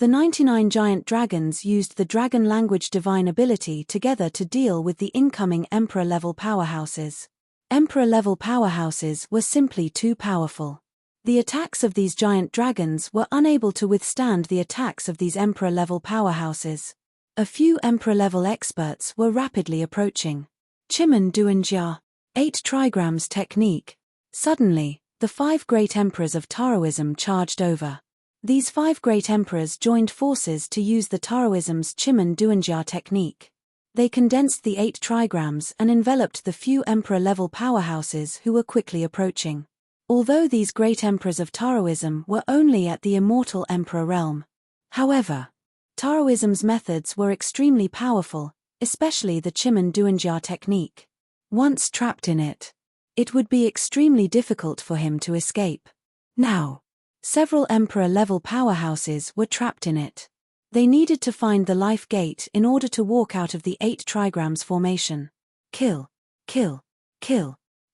The 99 giant dragons used the dragon language divine ability together to deal with the incoming Emperor-level powerhouses. Emperor-level powerhouses were simply too powerful. The attacks of these giant dragons were unable to withstand the attacks of these Emperor-level powerhouses. A few Emperor-level experts were rapidly approaching. Chimen Duanjia. 8 trigrams technique. Suddenly, the 5 great emperors of Taoism charged over. These 5 great emperors joined forces to use the Taoism's Chimen Duanjia technique. They condensed the 8 trigrams and enveloped the few Emperor-level powerhouses who were quickly approaching. Although these great emperors of Taoism were only at the immortal emperor realm. However, Taoism's methods were extremely powerful, especially the Chimen Duanjia technique. Once trapped in it, it would be extremely difficult for him to escape. Now, several Emperor-level powerhouses were trapped in it. They needed to find the life gate in order to walk out of the 8 trigrams formation. Kill.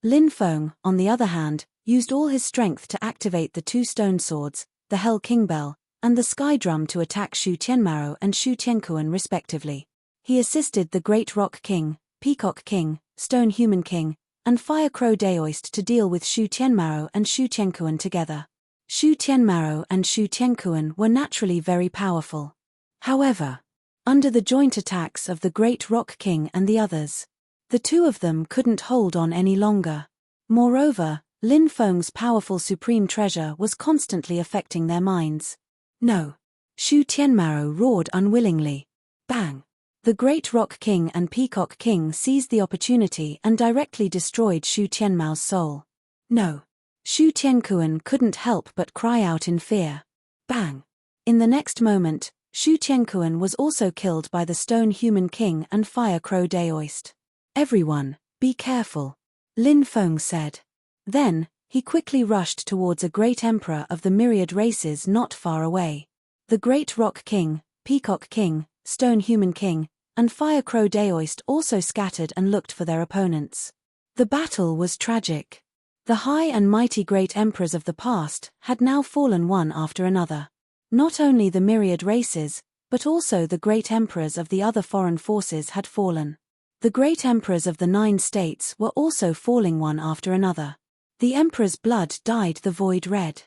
Lin Feng, on the other hand, used all his strength to activate the 2 stone swords, the Hell King Bell, and the Sky Drum to attack Shu Tianmaro and Shu Tiankuan respectively. He assisted the Great Rock King, Peacock King, Stone Human King, and Fire Crow Daoist to deal with Shu Tianmaro and Shu Tiankuan together. Shu Tianmaro and Shu Tiankuan were naturally very powerful. However, under the joint attacks of the Great Rock King and the others, the two of them couldn't hold on any longer. Moreover, Lin Feng's powerful supreme treasure was constantly affecting their minds. No. Shu Tianmaro roared unwillingly. Bang! The Great Rock King and Peacock King seized the opportunity and directly destroyed Shu Tianmao's soul. No. Shu Tiankuan couldn't help but cry out in fear. Bang! In the next moment, Shu Tiankuan was also killed by the Stone Human King and Fire Crow Daoist. Everyone, be careful, Lin Feng said. Then, he quickly rushed towards a great emperor of the myriad races not far away. The Great Rock King, Peacock King, Stone Human King, and Fire Crow Daoist also scattered and looked for their opponents. The battle was tragic. The high and mighty great emperors of the past had now fallen one after another. Not only the myriad races, but also the great emperors of the other foreign forces had fallen. The great emperors of the 9 states were also falling one after another. The emperor's blood dyed the void red.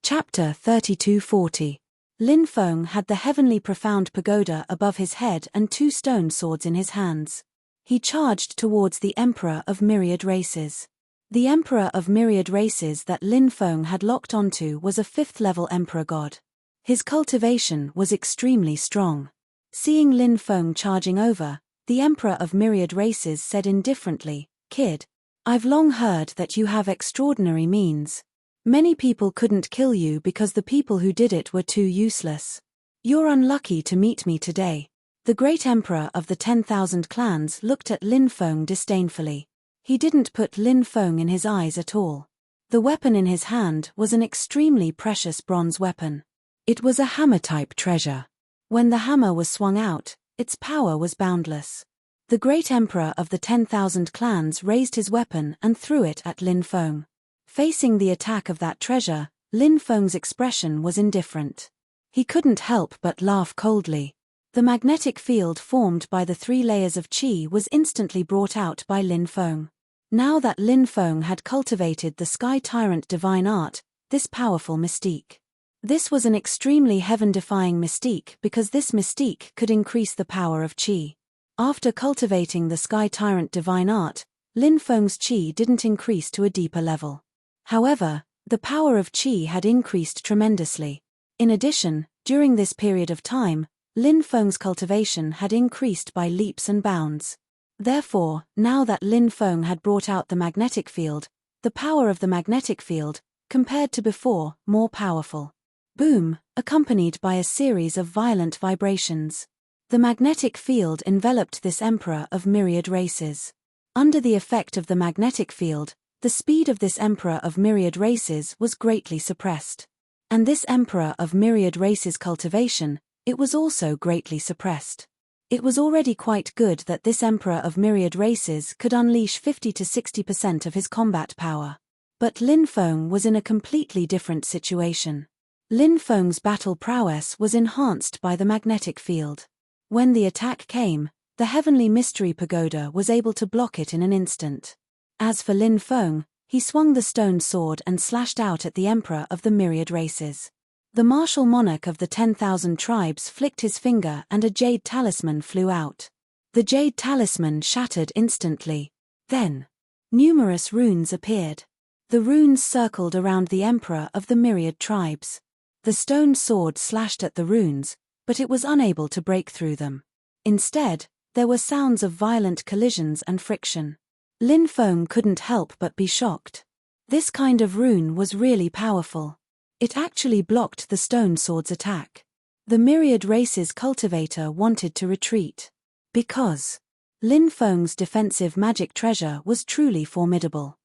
Chapter 3240. Lin Feng had the heavenly profound pagoda above his head and 2 stone swords in his hands. He charged towards the emperor of myriad races. The emperor of myriad races that Lin Feng had locked onto was a 5th-level emperor god. His cultivation was extremely strong. Seeing Lin Feng charging over, the emperor of myriad races said indifferently, "Kid, I've long heard that you have extraordinary means. Many people couldn't kill you because the people who did it were too useless. You're unlucky to meet me today." The great emperor of the 10,000 clans looked at Lin Feng disdainfully. He didn't put Lin Feng in his eyes at all. The weapon in his hand was an extremely precious bronze weapon. It was a hammer-type treasure. When the hammer was swung out, its power was boundless. The great emperor of the 10,000 clans raised his weapon and threw it at Lin Feng. Facing the attack of that treasure, Lin Feng's expression was indifferent. He couldn't help but laugh coldly. The magnetic field formed by the 3 layers of qi was instantly brought out by Lin Feng. Now that Lin Feng had cultivated the Sky Tyrant divine art, this powerful mystique. This was an extremely heaven-defying mystique because this mystique could increase the power of qi. After cultivating the Sky Tyrant divine art, Lin Feng's qi didn't increase to a deeper level. However, the power of qi had increased tremendously. In addition, during this period of time, Lin Feng's cultivation had increased by leaps and bounds. Therefore, now that Lin Feng had brought out the magnetic field, the power of the magnetic field, compared to before, more powerful. Boom, accompanied by a series of violent vibrations. The magnetic field enveloped this emperor of myriad races. Under the effect of the magnetic field, the speed of this emperor of myriad races was greatly suppressed. And this emperor of myriad races cultivation, it was also greatly suppressed. It was already quite good that this emperor of myriad races could unleash 50 to 60% of his combat power. But Lin Feng was in a completely different situation. Lin Feng's battle prowess was enhanced by the magnetic field. When the attack came, the heavenly mystery pagoda was able to block it in an instant. As for Lin Feng, he swung the stone sword and slashed out at the emperor of the myriad races. The martial monarch of the 10,000 tribes flicked his finger and a jade talisman flew out. The jade talisman shattered instantly. Then, numerous runes appeared. The runes circled around the emperor of the myriad tribes. The stone sword slashed at the runes, but it was unable to break through them. Instead, there were sounds of violent collisions and friction. Lin Feng couldn't help but be shocked. This kind of rune was really powerful. It actually blocked the stone sword's attack. The myriad races cultivator wanted to retreat. Because Lin Feng's defensive magic treasure was truly formidable.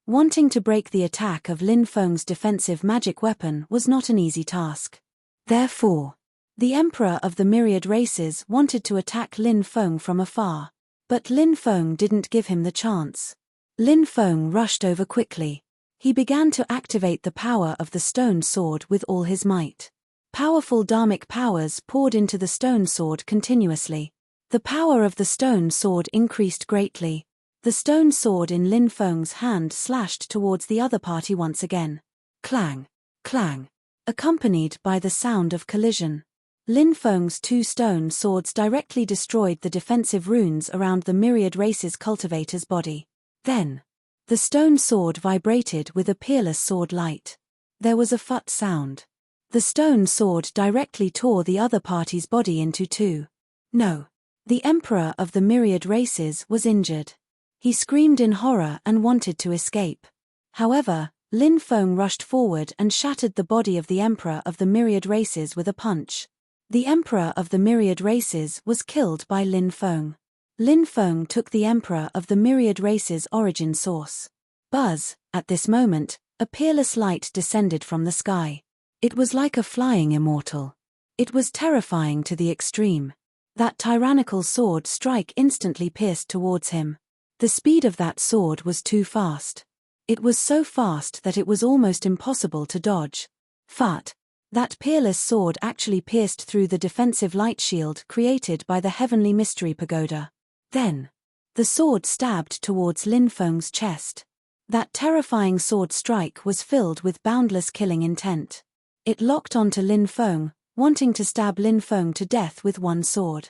Wanting to break the attack of Lin Feng's defensive magic weapon was not an easy task. Therefore, the emperor of the myriad races wanted to attack Lin Feng from afar. But Lin Feng didn't give him the chance. Lin Feng rushed over quickly. He began to activate the power of the stone sword with all his might. Powerful dharmic powers poured into the stone sword continuously. The power of the stone sword increased greatly. The stone sword in Lin Feng's hand slashed towards the other party once again. Clang, clang, accompanied by the sound of collision. Lin Feng's 2 stone swords directly destroyed the defensive runes around the myriad races cultivator's body. Then, the stone sword vibrated with a peerless sword light. There was a phut sound. The stone sword directly tore the other party's body into 2. No. The emperor of the myriad races was injured. He screamed in horror and wanted to escape. However, Lin Feng rushed forward and shattered the body of the emperor of the myriad races with a punch. The emperor of the myriad races was killed by Lin Feng. Lin Feng took the emperor of the myriad races' origin source. Buzz, at this moment, a peerless light descended from the sky. It was like a flying immortal. It was terrifying to the extreme. That tyrannical sword strike instantly pierced towards him. The speed of that sword was too fast. It was so fast that it was almost impossible to dodge. But that peerless sword actually pierced through the defensive light shield created by the heavenly mystery pagoda. Then, the sword stabbed towards Lin Feng's chest. That terrifying sword strike was filled with boundless killing intent. It locked onto Lin Feng, wanting to stab Lin Feng to death with one sword.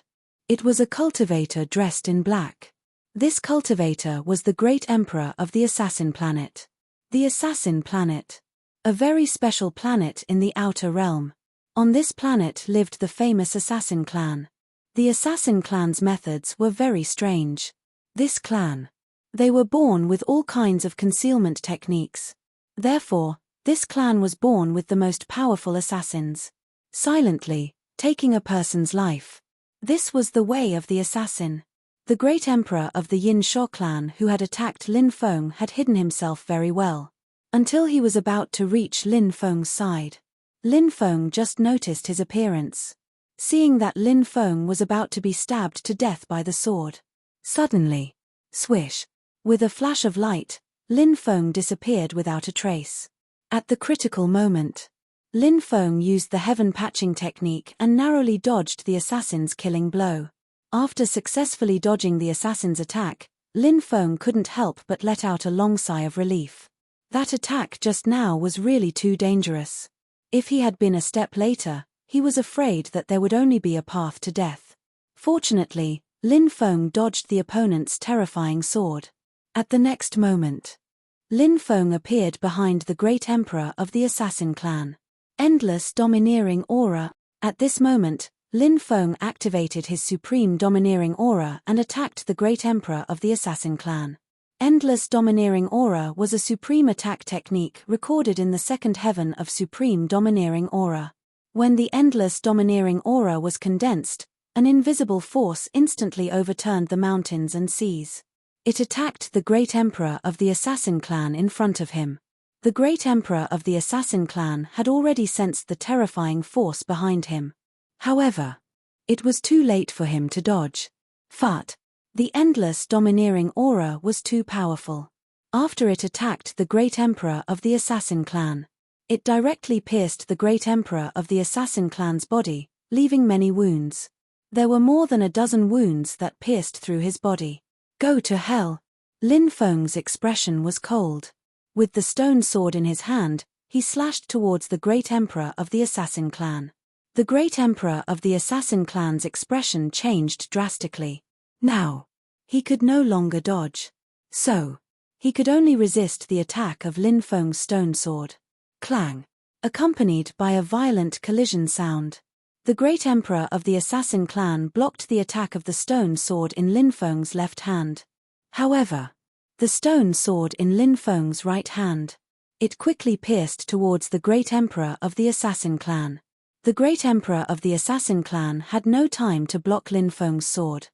It was a cultivator dressed in black. This cultivator was the great emperor of the Assassin Planet. The Assassin Planet. A very special planet in the outer realm. On this planet lived the famous Assassin clan. The Assassin clan's methods were very strange. This clan. They were born with all kinds of concealment techniques. Therefore, this clan was born with the most powerful assassins. Silently, taking a person's life. This was the way of the assassin. The great emperor of the Yin Sho clan who had attacked Lin Feng had hidden himself very well. Until he was about to reach Lin Feng's side. Lin Feng just noticed his appearance. Seeing that Lin Feng was about to be stabbed to death by the sword. Suddenly, swish. With a flash of light, Lin Feng disappeared without a trace. At the critical moment, Lin Feng used the heaven patching technique and narrowly dodged the assassin's killing blow. After successfully dodging the assassin's attack, Lin Feng couldn't help but let out a long sigh of relief. That attack just now was really too dangerous. If he had been a step later, he was afraid that there would only be a path to death. Fortunately, Lin Feng dodged the opponent's terrifying sword. At the next moment, Lin Feng appeared behind the great emperor of the Assassin clan. Endless domineering aura. At this moment, Lin Feng activated his supreme domineering aura and attacked the great emperor of the Assassin clan. Endless domineering aura was a supreme attack technique recorded in the second heaven of supreme domineering aura. When the endless domineering aura was condensed, an invisible force instantly overturned the mountains and seas. It attacked the great emperor of the Assassin clan in front of him. The great emperor of the Assassin clan had already sensed the terrifying force behind him. However, it was too late for him to dodge. But the endless domineering aura was too powerful. After it attacked the great emperor of the Assassin clan, it directly pierced the great emperor of the Assassin clan's body, leaving many wounds. There were more than a dozen wounds that pierced through his body. Go to hell! Lin Feng's expression was cold. With the stone sword in his hand, he slashed towards the great emperor of the Assassin clan. The great emperor of the Assassin clan's expression changed drastically. Now, he could no longer dodge. So, he could only resist the attack of Lin Feng's stone sword. Clang! Accompanied by a violent collision sound. The great emperor of the Assassin clan blocked the attack of the stone sword in Lin Feng's left hand. However, the stone sword in Lin Feng's right hand. It quickly pierced towards the great emperor of the Assassin clan. The great emperor of the Assassin clan had no time to block Lin Feng's sword.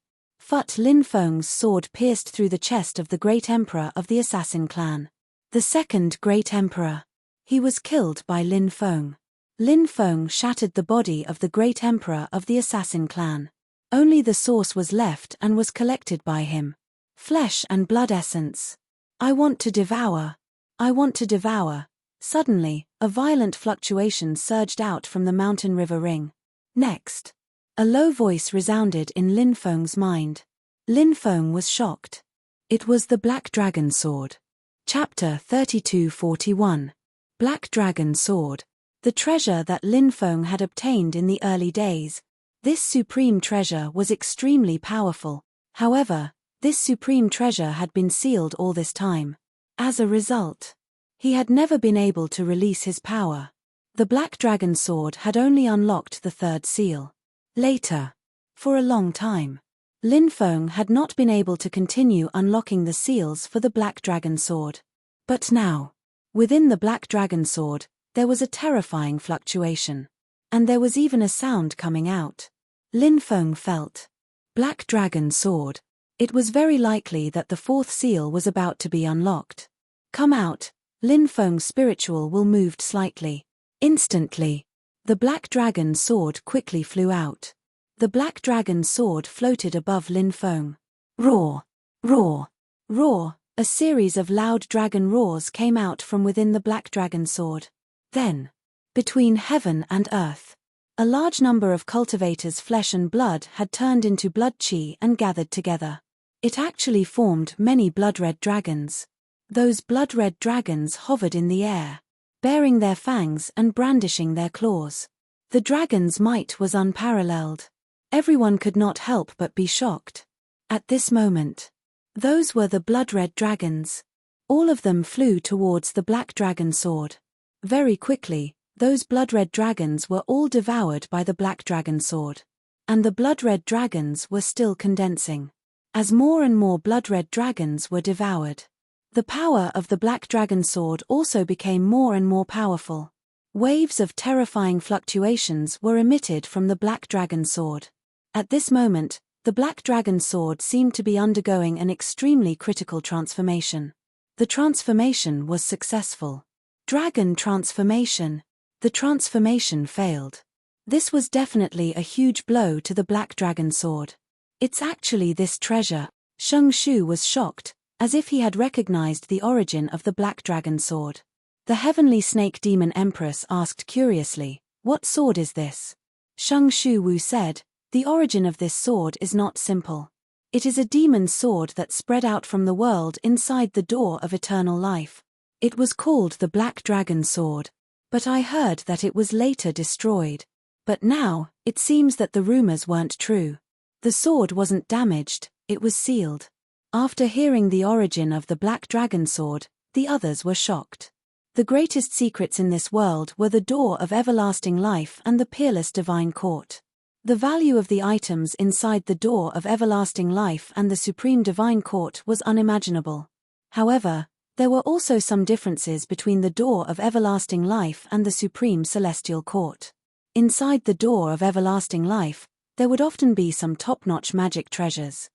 But Lin Feng's sword pierced through the chest of the great emperor of the Assassin clan. The second great emperor. He was killed by Lin Feng. Lin Feng shattered the body of the great emperor of the Assassin clan. Only the source was left and was collected by him. Flesh and blood essence. I want to devour. I want to devour. Suddenly, a violent fluctuation surged out from the mountain river ring. Next, a low voice resounded in Lin Feng's mind. Lin Feng was shocked. It was the Black Dragon Sword. Chapter 3241. Black Dragon Sword. The treasure that Lin Feng had obtained in the early days. This supreme treasure was extremely powerful. However, this supreme treasure had been sealed all this time. As a result, he had never been able to release his power. The Black Dragon Sword had only unlocked the third seal. Later, for a long time, Lin Feng had not been able to continue unlocking the seals for the Black Dragon Sword. But now, within the Black Dragon Sword, there was a terrifying fluctuation. And there was even a sound coming out. Lin Feng felt. Black Dragon Sword. It was very likely that the fourth seal was about to be unlocked. Come out. Lin Feng's spiritual will moved slightly. Instantly, the Black Dragon Sword quickly flew out. The Black Dragon Sword floated above Lin Feng. Roar! Roar! Roar! A series of loud dragon roars came out from within the black dragon sword. Then, between heaven and earth, a large number of cultivators' flesh and blood had turned into blood chi and gathered together. It actually formed many blood-red dragons. Those blood-red dragons hovered in the air, baring their fangs and brandishing their claws. The dragon's might was unparalleled. Everyone could not help but be shocked. At this moment, those were the blood-red dragons. All of them flew towards the black dragon sword. Very quickly, those blood-red dragons were all devoured by the black dragon sword. And the blood-red dragons were still condensing. As more and more blood-red dragons were devoured, the power of the black dragon sword also became more and more powerful. Waves of terrifying fluctuations were emitted from the black dragon sword. At this moment, the black dragon sword seemed to be undergoing an extremely critical transformation. The transformation was successful. Dragon transformation. The transformation failed. This was definitely a huge blow to the black dragon sword. It's actually this treasure. Shang Shu was shocked, as if he had recognized the origin of the black dragon sword. The heavenly snake demon empress asked curiously, "What sword is this?" Shang Shu Wu said, "The origin of this sword is not simple. It is a demon's sword that spread out from the world inside the door of eternal life. It was called the Black Dragon Sword, but I heard that it was later destroyed. But now, it seems that the rumors weren't true. The sword wasn't damaged, it was sealed." After hearing the origin of the Black Dragon Sword, the others were shocked. The greatest secrets in this world were the door of everlasting life and the peerless divine court. The value of the items inside the door of everlasting life and the supreme divine court was unimaginable. However, there were also some differences between the door of everlasting life and the supreme celestial court. Inside the door of everlasting life, there would often be some top-notch magic treasures.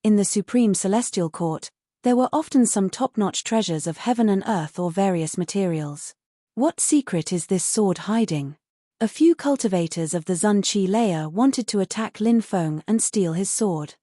In the supreme celestial court, there were often some top-notch treasures of heaven and earth or various materials. What secret is this sword hiding? A few cultivators of the Zun Qi layer wanted to attack Lin Feng and steal his sword.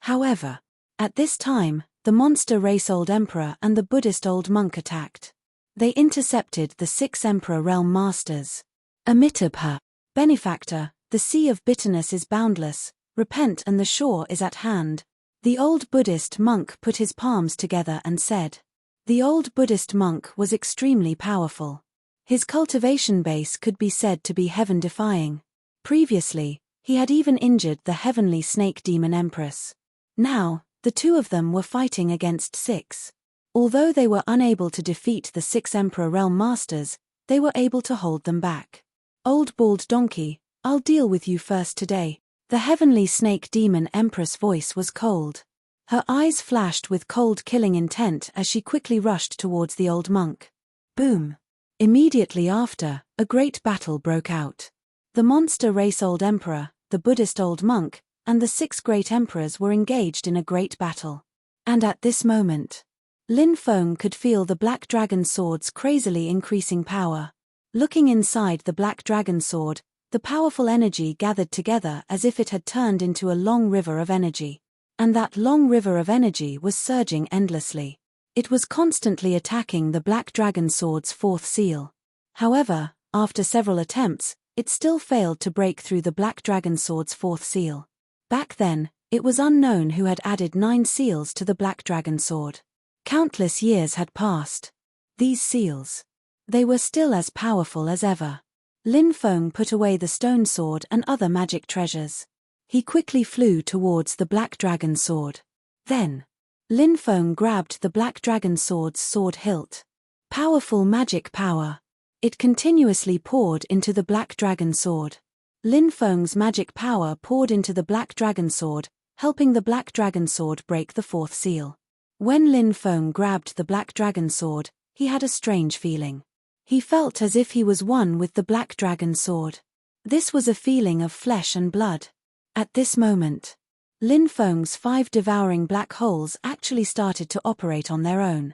However, at this time, the monster race old emperor and the Buddhist old monk attacked. They intercepted the 6 emperor realm masters. Amitabha, benefactor, the sea of bitterness is boundless, repent and the shore is at hand. The old Buddhist monk put his palms together and said. The old Buddhist monk was extremely powerful. His cultivation base could be said to be heaven-defying. Previously, he had even injured the heavenly snake demon empress. Now, the two of them were fighting against 6. Although they were unable to defeat the 6 emperor realm masters, they were able to hold them back. Old bald donkey, I'll deal with you first today. The heavenly snake demon empress voice was cold. Her eyes flashed with cold killing intent as she quickly rushed towards the old monk. Boom! Immediately after, a great battle broke out. The monster race old emperor, the Buddhist old monk, and the 6 great emperors were engaged in a great battle. And at this moment, Lin Feng could feel the black dragon sword's crazily increasing power. Looking inside the black dragon sword, the powerful energy gathered together as if it had turned into a long river of energy. And that long river of energy was surging endlessly. It was constantly attacking the black dragon sword's 4th seal. However, after several attempts, it still failed to break through the black dragon sword's 4th seal. Back then, it was unknown who had added 9 seals to the black dragon sword. Countless years had passed. These seals. They were still as powerful as ever. Lin Feng put away the stone sword and other magic treasures. He quickly flew towards the black dragon sword. Then, Lin Feng grabbed the black dragon sword's sword hilt. Powerful magic power. It continuously poured into the black dragon sword. Lin Feng's magic power poured into the black dragon sword, helping the black dragon sword break the 4th seal. When Lin Feng grabbed the black dragon sword, he had a strange feeling. He felt as if he was one with the black dragon sword. This was a feeling of flesh and blood. At this moment, Lin Feng's 5 devouring black holes actually started to operate on their own.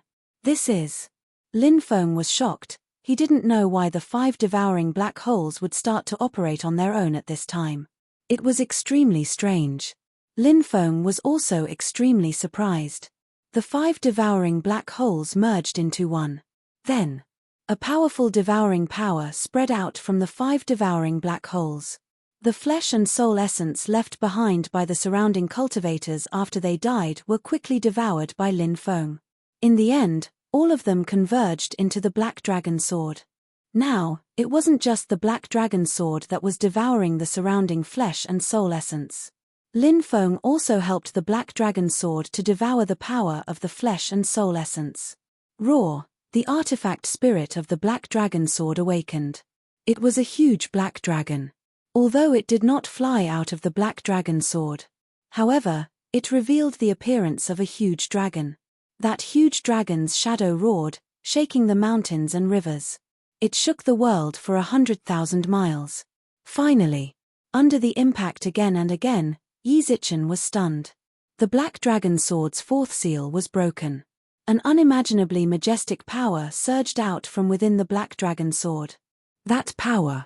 Lin Feng was shocked. He didn't know why the 5 devouring black holes would start to operate on their own at this time. It was extremely strange. Lin Feng was also extremely surprised. The 5 devouring black holes merged into one. Then, a powerful devouring power spread out from the 5 devouring black holes. The flesh and soul essence left behind by the surrounding cultivators after they died were quickly devoured by Lin Feng. In the end, all of them converged into the Black Dragon Sword. Now, it wasn't just the Black Dragon Sword that was devouring the surrounding flesh and soul essence. Lin Feng also helped the Black Dragon Sword to devour the power of the flesh and soul essence. Roar, the artifact spirit of the Black Dragon Sword awakened. It was a huge black dragon. Although it did not fly out of the Black Dragon Sword. However, it revealed the appearance of a huge dragon. That huge dragon's shadow roared, shaking the mountains and rivers. It shook the world for 100,000 miles. Finally, under the impact again and again, Yi Zichen was stunned. The Black Dragon Sword's 4th seal was broken. An unimaginably majestic power surged out from within the Black Dragon Sword. That power.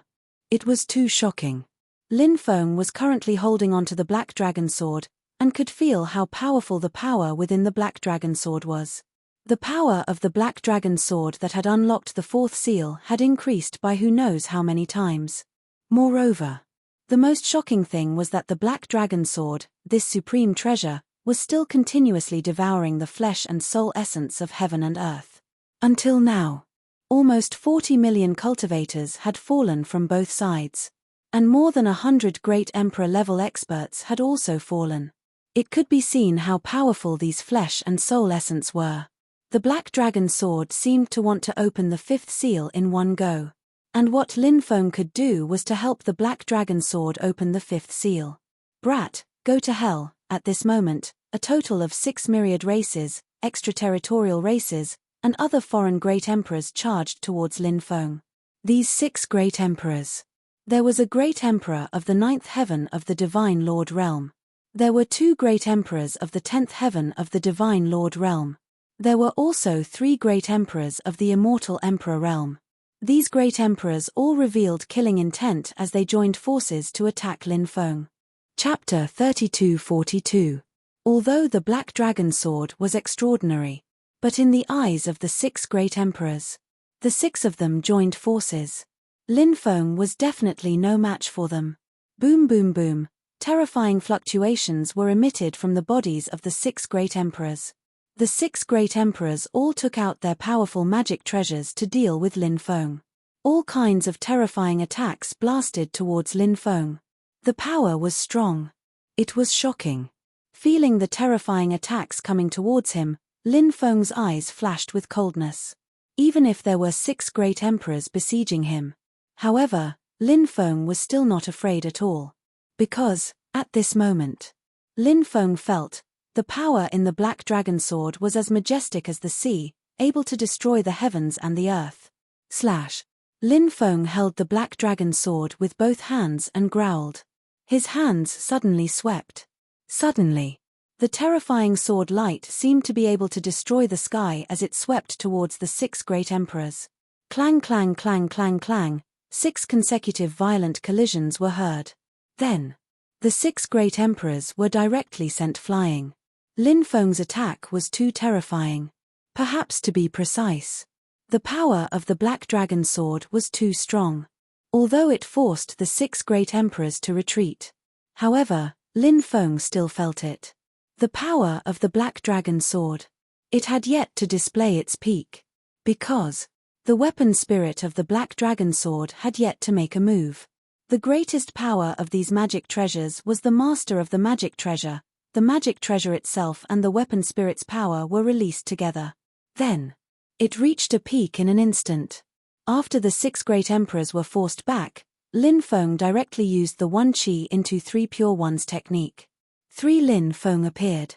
It was too shocking. Lin Feng was currently holding onto the Black Dragon Sword, and could feel how powerful the power within the Black Dragon Sword was. The power of the Black Dragon Sword that had unlocked the 4th seal had increased by who knows how many times. Moreover, the most shocking thing was that the Black Dragon Sword, this supreme treasure, was still continuously devouring the flesh and soul essence of heaven and earth. Until now. Almost 40 million cultivators had fallen from both sides. And more than 100 great emperor-level experts had also fallen. It could be seen how powerful these flesh and soul essence were. The Black Dragon Sword seemed to want to open the 5th seal in one go. And what Lin Feng could do was to help the Black Dragon Sword open the 5th seal. Brat, go to hell. At this moment, a total of 6 myriad races, extraterritorial races, and other foreign great emperors charged towards Lin Feng. These 6 great emperors. There was a great emperor of the 9th heaven of the Divine Lord Realm. There were 2 great emperors of the 10th heaven of the Divine Lord Realm. There were also 3 great emperors of the Immortal Emperor Realm. These great emperors all revealed killing intent as they joined forces to attack Lin Feng. Chapter 3242. Although the Black Dragon Sword was extraordinary, but in the eyes of the 6 great emperors, the 6 of them joined forces. Lin Feng was definitely no match for them. Boom boom boom, terrifying fluctuations were emitted from the bodies of the 6 great emperors. The 6 great emperors all took out their powerful magic treasures to deal with Lin Feng. All kinds of terrifying attacks blasted towards Lin Feng. The power was strong. It was shocking. Feeling the terrifying attacks coming towards him, Lin Feng's eyes flashed with coldness. Even if there were 6 great emperors besieging him. However, Lin Feng was still not afraid at all. Because, at this moment, Lin Feng felt, the power in the Black Dragon Sword was as majestic as the sea, able to destroy the heavens and the earth. Lin Feng held the Black Dragon Sword with both hands and growled. His hands suddenly swept. Suddenly, the terrifying sword light seemed to be able to destroy the sky as it swept towards the 6 great emperors. Clang clang clang clang clang, 6 consecutive violent collisions were heard. Then, the 6 great emperors were directly sent flying. Lin Feng's attack was too terrifying. Perhaps to be precise. The power of the Black Dragon Sword was too strong. Although it forced the 6 great emperors to retreat. However, Lin Feng still felt it. The power of the Black Dragon Sword. It had yet to display its peak. Because the weapon spirit of the Black Dragon Sword had yet to make a move. The greatest power of these magic treasures was the master of the magic treasure. The magic treasure itself and the weapon spirit's power were released together. Then, it reached a peak in an instant. After the 6 great emperors were forced back, Lin Feng directly used the 1 Qi into 3 Pure Ones technique. 3 Lin Feng appeared.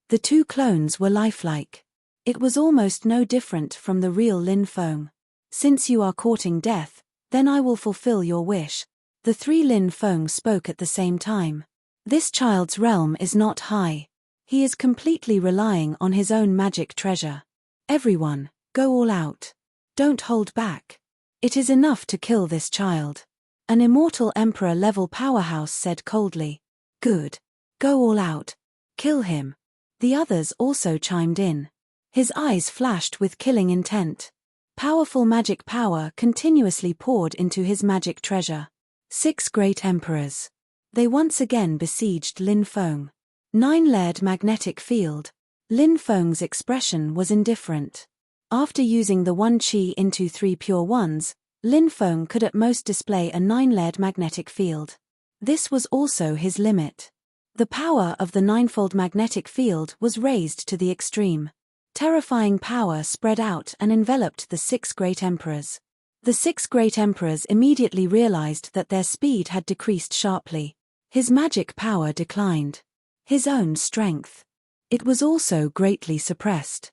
The 2 clones were lifelike. It was almost no different from the real Lin Feng. Since you are courting death, then I will fulfill your wish. The 3 Lin Feng spoke at the same time. This child's realm is not high. He is completely relying on his own magic treasure. Everyone, go all out. Don't hold back. It is enough to kill this child. An immortal emperor-level powerhouse said coldly. Good. Go all out. Kill him. The others also chimed in. His eyes flashed with killing intent. Powerful magic power continuously poured into his magic treasure. 6 great emperors. They once again besieged Lin Feng. 9-layered magnetic field. Lin Feng's expression was indifferent. After using the 1 qi into 3 pure ones, Lin Feng could at most display a 9-layered magnetic field. This was also his limit. The power of the 9-fold magnetic field was raised to the extreme. Terrifying power spread out and enveloped the 6 great emperors. The 6 great emperors immediately realized that their speed had decreased sharply. His magic power declined. His own strength. It was also greatly suppressed.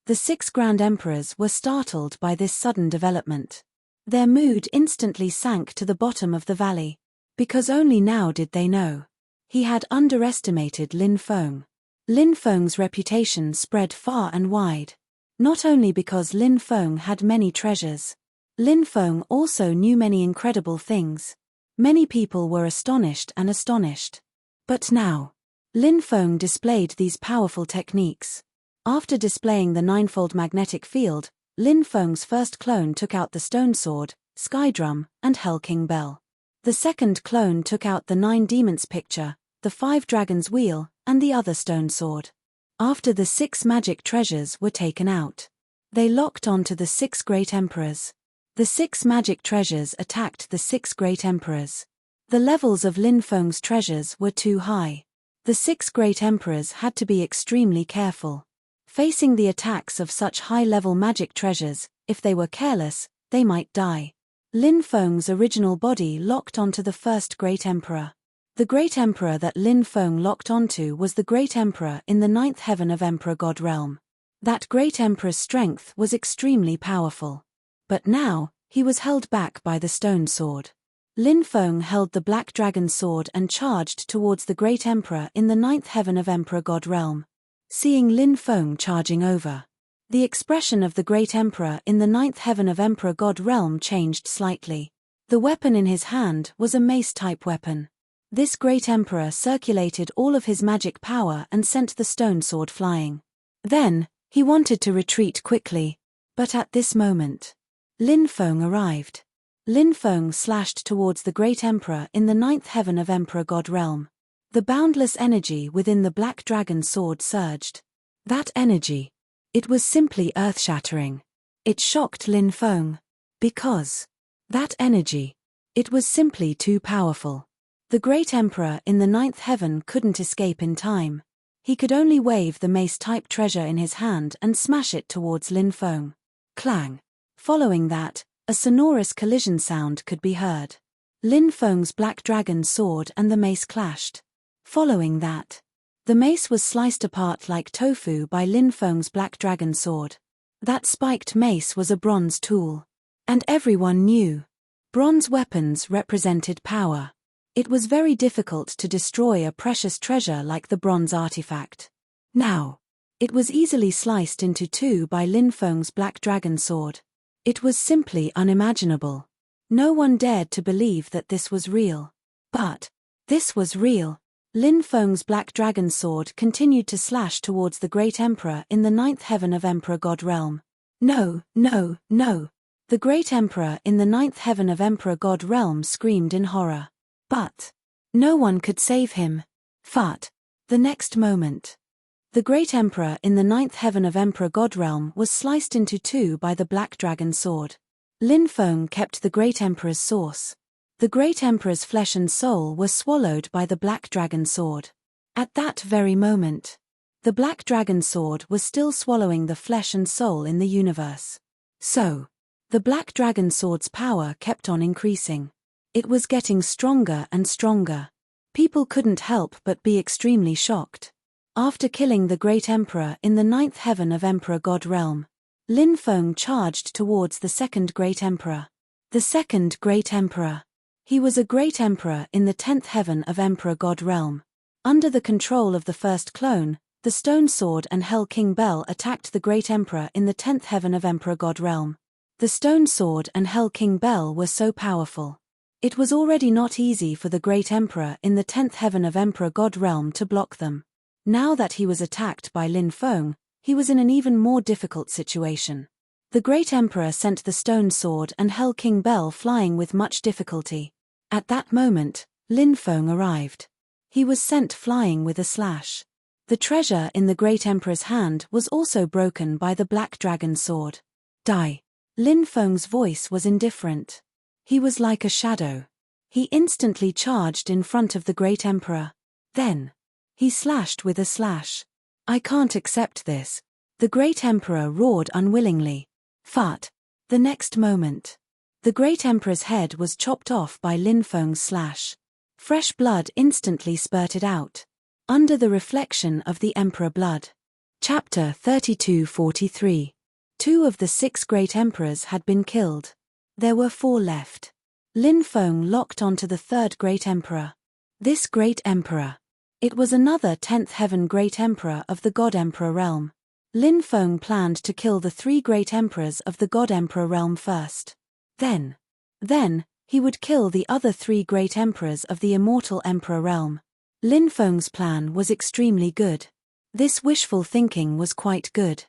The 6 grand emperors were startled by this sudden development. Their mood instantly sank to the bottom of the valley. Because only now did they know. He had underestimated Lin Feng. Lin Feng's reputation spread far and wide. Not only because Lin Feng had many treasures. Lin Feng also knew many incredible things. Many people were astonished. But now, Lin Feng displayed these powerful techniques. After displaying the 9-fold magnetic field, Lin Feng's first clone took out the stone sword, sky drum, and Hell King bell. The second clone took out the 9 demons picture, the 5 dragons wheel, and the other stone sword. After the 6 magic treasures were taken out, they locked onto the 6 great emperors. The 6 magic treasures attacked the 6 great emperors. The levels of Lin Feng's treasures were too high. The 6 great emperors had to be extremely careful. Facing the attacks of such high-level magic treasures, if they were careless, they might die. Lin Feng's original body locked onto the first great emperor. The great emperor that Lin Feng locked onto was the great emperor in the 9th heaven of Emperor God realm. That great emperor's strength was extremely powerful. But now, he was held back by the stone sword. Lin Feng held the black dragon sword and charged towards the great emperor in the 9th heaven of Emperor God realm. Seeing Lin Feng charging over, the expression of the great emperor in the 9th heaven of Emperor God realm changed slightly. The weapon in his hand was a mace-type weapon. This great emperor circulated all of his magic power and sent the stone sword flying. Then, he wanted to retreat quickly. But at this moment, Lin Feng arrived. Lin Feng slashed towards the great emperor in the 9th heaven of Emperor God realm. The boundless energy within the black dragon sword surged. That energy. It was simply earth-shattering. It shocked Lin Feng. Because that energy. It was simply too powerful. The great emperor in the 9th heaven couldn't escape in time. He could only wave the mace-type treasure in his hand and smash it towards Lin Feng. Clang. Following that, a sonorous collision sound could be heard. Lin Feng's black dragon sword and the mace clashed. Following that, the mace was sliced apart like tofu by Lin Feng's black dragon sword. That spiked mace was a bronze tool. And everyone knew. Bronze weapons represented power. It was very difficult to destroy a precious treasure like the bronze artifact. Now, it was easily sliced into 2 by Lin Feng's black dragon sword. It was simply unimaginable. No one dared to believe that this was real. But this was real. Lin Feng's black dragon sword continued to slash towards the great emperor in the 9th heaven of Emperor God realm. No, no, no. The great emperor in the 9th heaven of Emperor God realm screamed in horror. But no one could save him. But the next moment, the great emperor in the 9th heaven of Emperor God realm was sliced into 2 by the black dragon sword. Lin Feng kept the great emperor's source. The great emperor's flesh and soul were swallowed by the black dragon sword. At that very moment, the black dragon sword was still swallowing the flesh and soul in the universe. So, the black dragon sword's power kept on increasing. It was getting stronger and stronger. People couldn't help but be extremely shocked. After killing the great emperor in the 9th heaven of Emperor God realm, Lin Feng charged towards the second great emperor. The second great emperor. He was a great emperor in the 10th heaven of Emperor God realm. Under the control of the first clone, the stone sword and Hell King bell attacked the great emperor in the 10th heaven of Emperor God realm. The stone sword and Hell King bell were so powerful. It was already not easy for the great emperor in the 10th heaven of Emperor God realm to block them. Now that he was attacked by Lin Feng, he was in an even more difficult situation. The Great Emperor sent the stone sword and Hell King Bell flying with much difficulty. At that moment, Lin Feng arrived. He was sent flying with a slash. The treasure in the Great Emperor's hand was also broken by the Black Dragon sword. Die. Lin Feng's voice was indifferent. He was like a shadow. He instantly charged in front of the Great Emperor. Then, he slashed with a slash. I can't accept this. The Great Emperor roared unwillingly. Fart. The next moment, the Great Emperor's head was chopped off by Lin Feng's slash. Fresh blood instantly spurted out. Under the reflection of the Emperor blood. Chapter 32-43. 2 of the 6 Great Emperors had been killed. There were 4 left. Lin Feng locked onto the 3rd Great Emperor. This Great Emperor. It was another 10th Heaven Great Emperor of the God Emperor realm. Lin Feng planned to kill the 3 Great Emperors of the God Emperor realm first. Then, he would kill the other 3 Great Emperors of the Immortal Emperor realm. Lin Feng's plan was extremely good. This wishful thinking was quite good.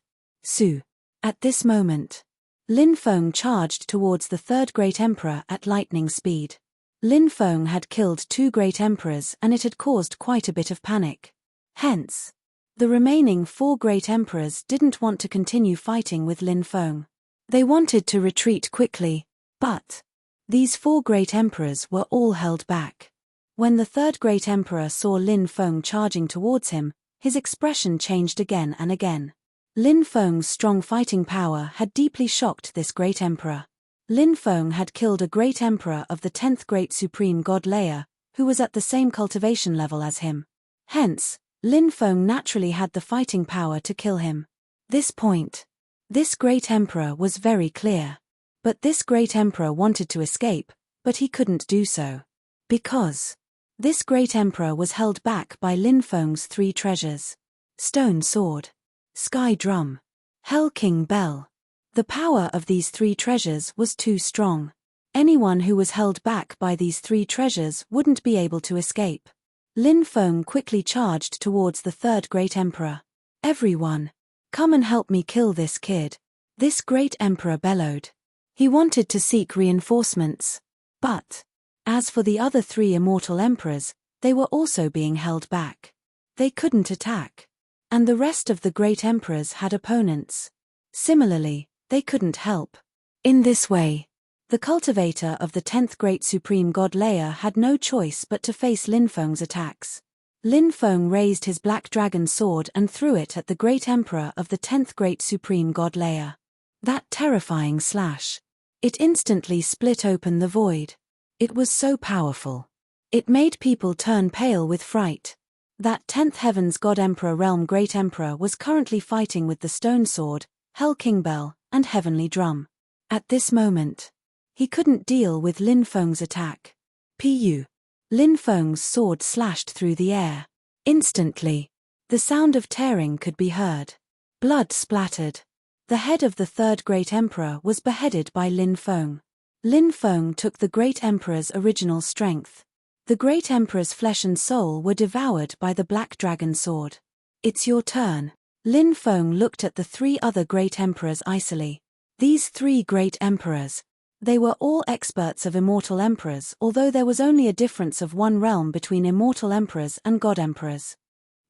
At this moment, Lin Feng charged towards the 3rd Great Emperor at lightning speed. Lin Feng had killed 2 Great Emperors and it had caused quite a bit of panic. Hence, the remaining 4 Great Emperors didn't want to continue fighting with Lin Feng. They wanted to retreat quickly, but these 4 Great Emperors were all held back. When the 3rd Great Emperor saw Lin Feng charging towards him, his expression changed again and again. Lin Feng's strong fighting power had deeply shocked this Great Emperor. Lin Feng had killed a Great Emperor of the 10th Great Supreme God layer, who was at the same cultivation level as him. Hence, Lin Feng naturally had the fighting power to kill him. This point, this Great Emperor was very clear. But this Great Emperor wanted to escape, but he couldn't do so. Because this Great Emperor was held back by Lin Feng's 3 treasures. Stone Sword, Sky Drum, Hell King Bell. The power of these 3 treasures was too strong. Anyone who was held back by these 3 treasures wouldn't be able to escape. Lin Feng quickly charged towards the 3rd Great Emperor. Everyone, come and help me kill this kid. This Great Emperor bellowed. He wanted to seek reinforcements. But, as for the other 3 Immortal Emperors, they were also being held back. They couldn't attack. And the rest of the Great Emperors had opponents. Similarly, they couldn't help. In this way, the cultivator of the 10th Great Supreme God layer had no choice but to face Lin Feng's attacks. Lin Feng raised his Black Dragon sword and threw it at the Great Emperor of the 10th Great Supreme God layer. That terrifying slash. It instantly split open the void. It was so powerful. It made people turn pale with fright. That 10th Heaven's God Emperor realm Great Emperor was currently fighting with the Stone Sword, Hell King Bell, and Heavenly Drum. At this moment, he couldn't deal with Lin Feng's attack. Lin Feng's sword slashed through the air. Instantly, the sound of tearing could be heard. Blood splattered. The head of the 3rd Great Emperor was beheaded by Lin Feng. Lin Feng took the Great Emperor's original strength. The Great Emperor's flesh and soul were devoured by the Black Dragon sword. It's your turn. Lin Feng looked at the 3 other Great Emperors icily. These 3 Great Emperors. They were all experts of Immortal Emperors, although there was only a difference of 1 realm between Immortal Emperors and God Emperors.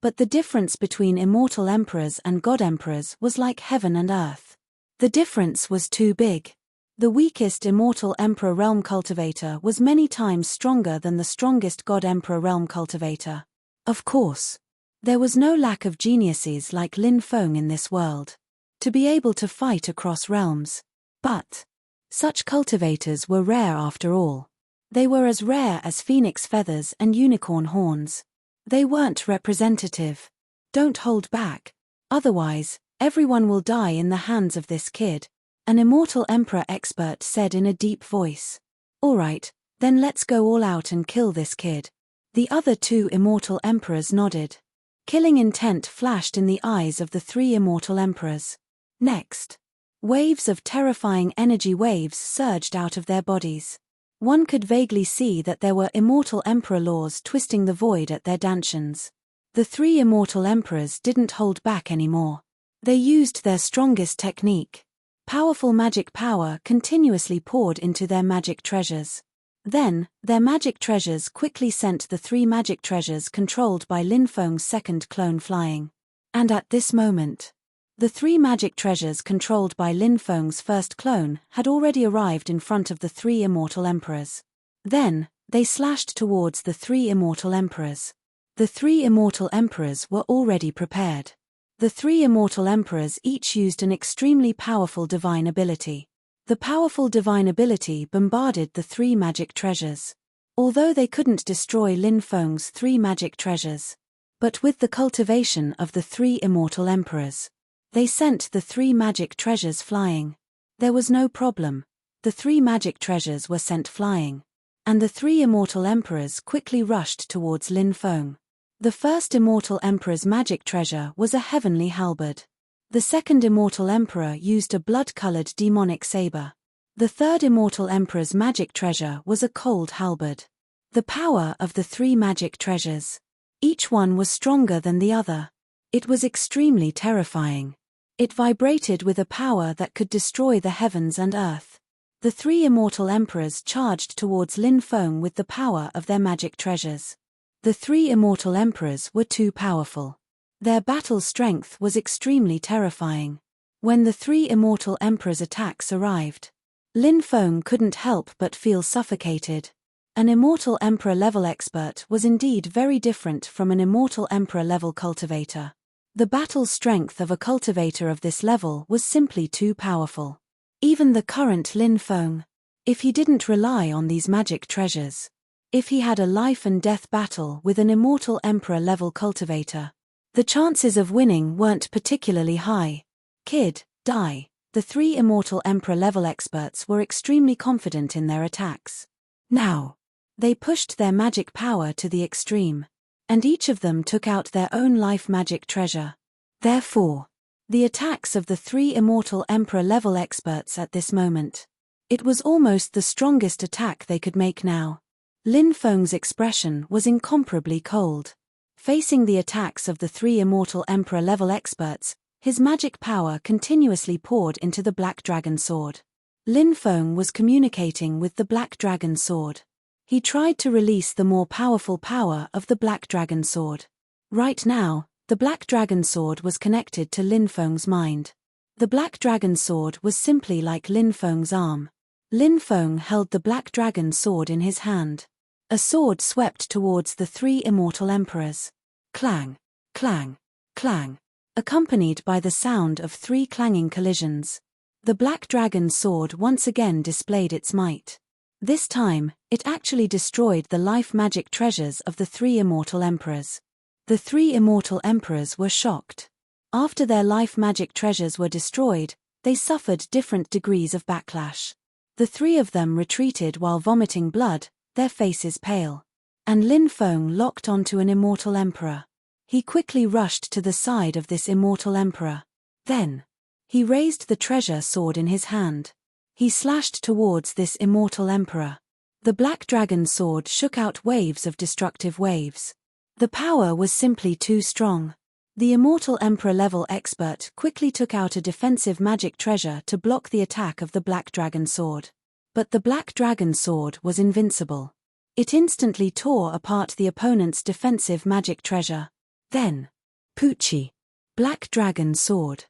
But the difference between Immortal Emperors and God Emperors was like heaven and earth. The difference was too big. The weakest Immortal Emperor realm cultivator was many times stronger than the strongest God Emperor realm cultivator. Of course, there was no lack of geniuses like Lin Feng in this world, to be able to fight across realms. But such cultivators were rare after all. They were as rare as phoenix feathers and unicorn horns. They weren't representative. Don't hold back. Otherwise, everyone will die in the hands of this kid, an Immortal Emperor expert said in a deep voice. Alright, then let's go all out and kill this kid. The other 2 Immortal Emperors nodded. Killing intent flashed in the eyes of the 3 Immortal Emperors. Next, waves of terrifying energy waves surged out of their bodies. One could vaguely see that there were Immortal Emperor laws twisting the void at their dantions. The three immortal emperors didn't hold back anymore. They used their strongest technique. Powerful magic power continuously poured into their magic treasures. Then, their magic treasures quickly sent the three magic treasures controlled by Lin Feng's second clone flying. And at this moment, the three magic treasures controlled by Lin Feng's first clone had already arrived in front of the three immortal emperors. Then, they slashed towards the three immortal emperors. The three immortal emperors were already prepared. The three immortal emperors each used an extremely powerful divine ability. The powerful divine ability bombarded the three magic treasures. Although they couldn't destroy Lin Feng's three magic treasures, but with the cultivation of the three immortal emperors, they sent the three magic treasures flying. There was no problem. The three magic treasures were sent flying. And the three immortal emperors quickly rushed towards Lin Feng. The first immortal emperor's magic treasure was a heavenly halberd. The second immortal emperor used a blood-colored demonic saber. The third immortal emperor's magic treasure was a cold halberd. The power of the three magic treasures. Each one was stronger than the other. It was extremely terrifying. It vibrated with a power that could destroy the heavens and earth. The three immortal emperors charged towards Lin Feng with the power of their magic treasures. The three immortal emperors were too powerful. Their battle strength was extremely terrifying. When the three immortal emperors' attacks arrived, Lin Feng couldn't help but feel suffocated. An immortal emperor-level expert was indeed very different from an immortal emperor-level cultivator. The battle strength of a cultivator of this level was simply too powerful. Even the current Lin Feng, if he didn't rely on these magic treasures, if he had a life-and-death battle with an immortal emperor-level cultivator, the chances of winning weren't particularly high. Kid, die. The three immortal emperor-level experts were extremely confident in their attacks. Now, they pushed their magic power to the extreme, and each of them took out their own life magic treasure. Therefore, the attacks of the three immortal emperor-level experts at this moment, it was almost the strongest attack they could make now. Lin Feng's expression was incomparably cold. Facing the attacks of the three immortal emperor-level experts, his magic power continuously poured into the Black Dragon Sword. Lin Feng was communicating with the Black Dragon Sword. He tried to release the more powerful power of the Black Dragon Sword. Right now, the Black Dragon Sword was connected to Lin Feng's mind. The Black Dragon Sword was simply like Lin Feng's arm. Lin Feng held the Black Dragon Sword in his hand. A sword swept towards the three immortal emperors. Clang, clang, clang, accompanied by the sound of three clanging collisions. The Black Dragon Sword once again displayed its might. This time, it actually destroyed the life magic treasures of the three immortal emperors. The three immortal emperors were shocked. After their life magic treasures were destroyed, they suffered different degrees of backlash. The three of them retreated while vomiting blood, their faces pale. And Lin Feng locked onto an immortal emperor. He quickly rushed to the side of this immortal emperor. Then, he raised the treasure sword in his hand. He slashed towards this immortal emperor. The Black Dragon Sword shook out waves of destructive waves. The power was simply too strong. The immortal emperor-level expert quickly took out a defensive magic treasure to block the attack of the Black Dragon Sword. But the Black Dragon Sword was invincible. It instantly tore apart the opponent's defensive magic treasure. Then, Poochie. Black Dragon Sword.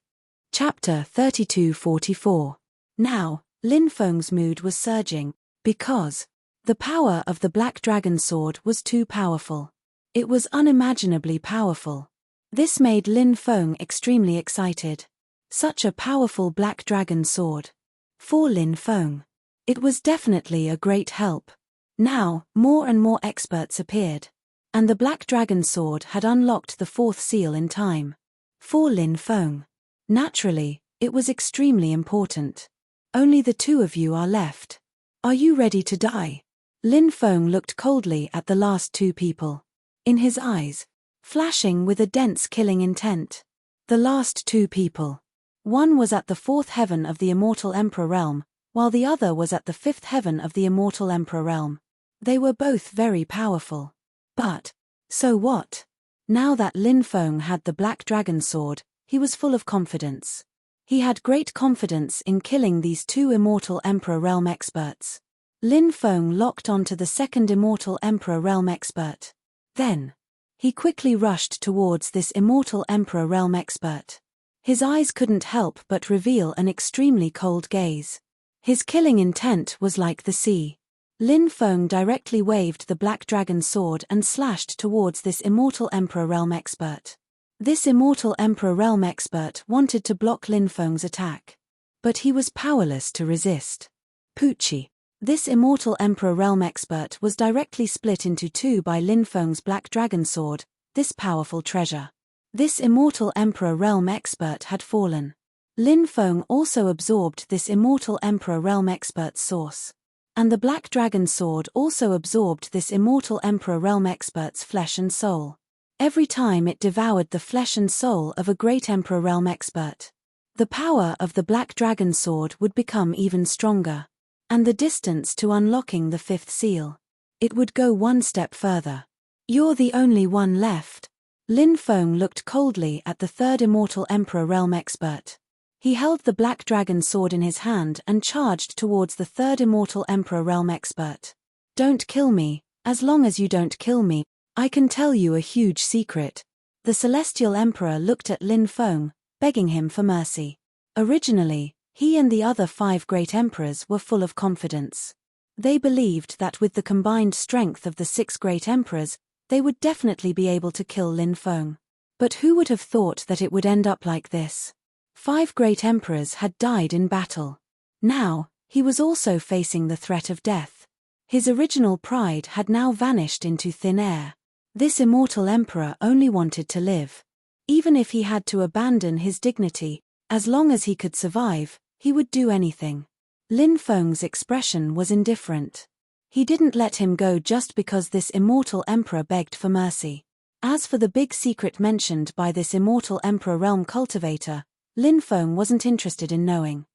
Chapter 3244. Now, Lin Feng's mood was surging, because the power of the Black Dragon Sword was too powerful. It was unimaginably powerful. This made Lin Feng extremely excited. Such a powerful Black Dragon Sword. For Lin Feng, it was definitely a great help. Now, more and more experts appeared. And the Black Dragon Sword had unlocked the fourth seal in time. For Lin Feng, naturally, it was extremely important. Only the two of you are left. Are you ready to die? Lin Feng looked coldly at the last two people. In his eyes, flashing with a dense killing intent. The last two people. One was at the fourth heaven of the Immortal Emperor realm, while the other was at the fifth heaven of the Immortal Emperor realm. They were both very powerful. But, so what? Now that Lin Feng had the Black Dragon Sword, he was full of confidence. He had great confidence in killing these two Immortal Emperor Realm experts. Lin Feng locked onto the second Immortal Emperor Realm expert. Then, he quickly rushed towards this Immortal Emperor Realm expert. His eyes couldn't help but reveal an extremely cold gaze. His killing intent was like the sea. Lin Feng directly waved the Black Dragon Sword and slashed towards this Immortal Emperor Realm expert. This Immortal Emperor Realm expert wanted to block Lin Feng's attack. But he was powerless to resist. Poochie. This Immortal Emperor Realm expert was directly split into two by Lin Feng's Black Dragon Sword, this powerful treasure. This Immortal Emperor Realm expert had fallen. Lin Feng also absorbed this Immortal Emperor Realm expert's source. And the Black Dragon Sword also absorbed this Immortal Emperor Realm expert's flesh and soul. Every time it devoured the flesh and soul of a great Emperor Realm expert, the power of the Black Dragon Sword would become even stronger. And the distance to unlocking the fifth seal. It would go one step further. You're the only one left. Lin Feng looked coldly at the third Immortal Emperor Realm expert. He held the Black Dragon Sword in his hand and charged towards the third Immortal Emperor Realm expert. Don't kill me. As long as you don't kill me, I can tell you a huge secret. The Celestial Emperor looked at Lin Feng, begging him for mercy. Originally, he and the other 5 great emperors were full of confidence. They believed that with the combined strength of the 6 great emperors, they would definitely be able to kill Lin Feng. But who would have thought that it would end up like this? 5 great emperors had died in battle. Now, he was also facing the threat of death. His original pride had now vanished into thin air. This immortal emperor only wanted to live. Even if he had to abandon his dignity, as long as he could survive, he would do anything. Lin Feng's expression was indifferent. He didn't let him go just because this immortal emperor begged for mercy. As for the big secret mentioned by this immortal emperor realm cultivator, Lin Feng wasn't interested in knowing.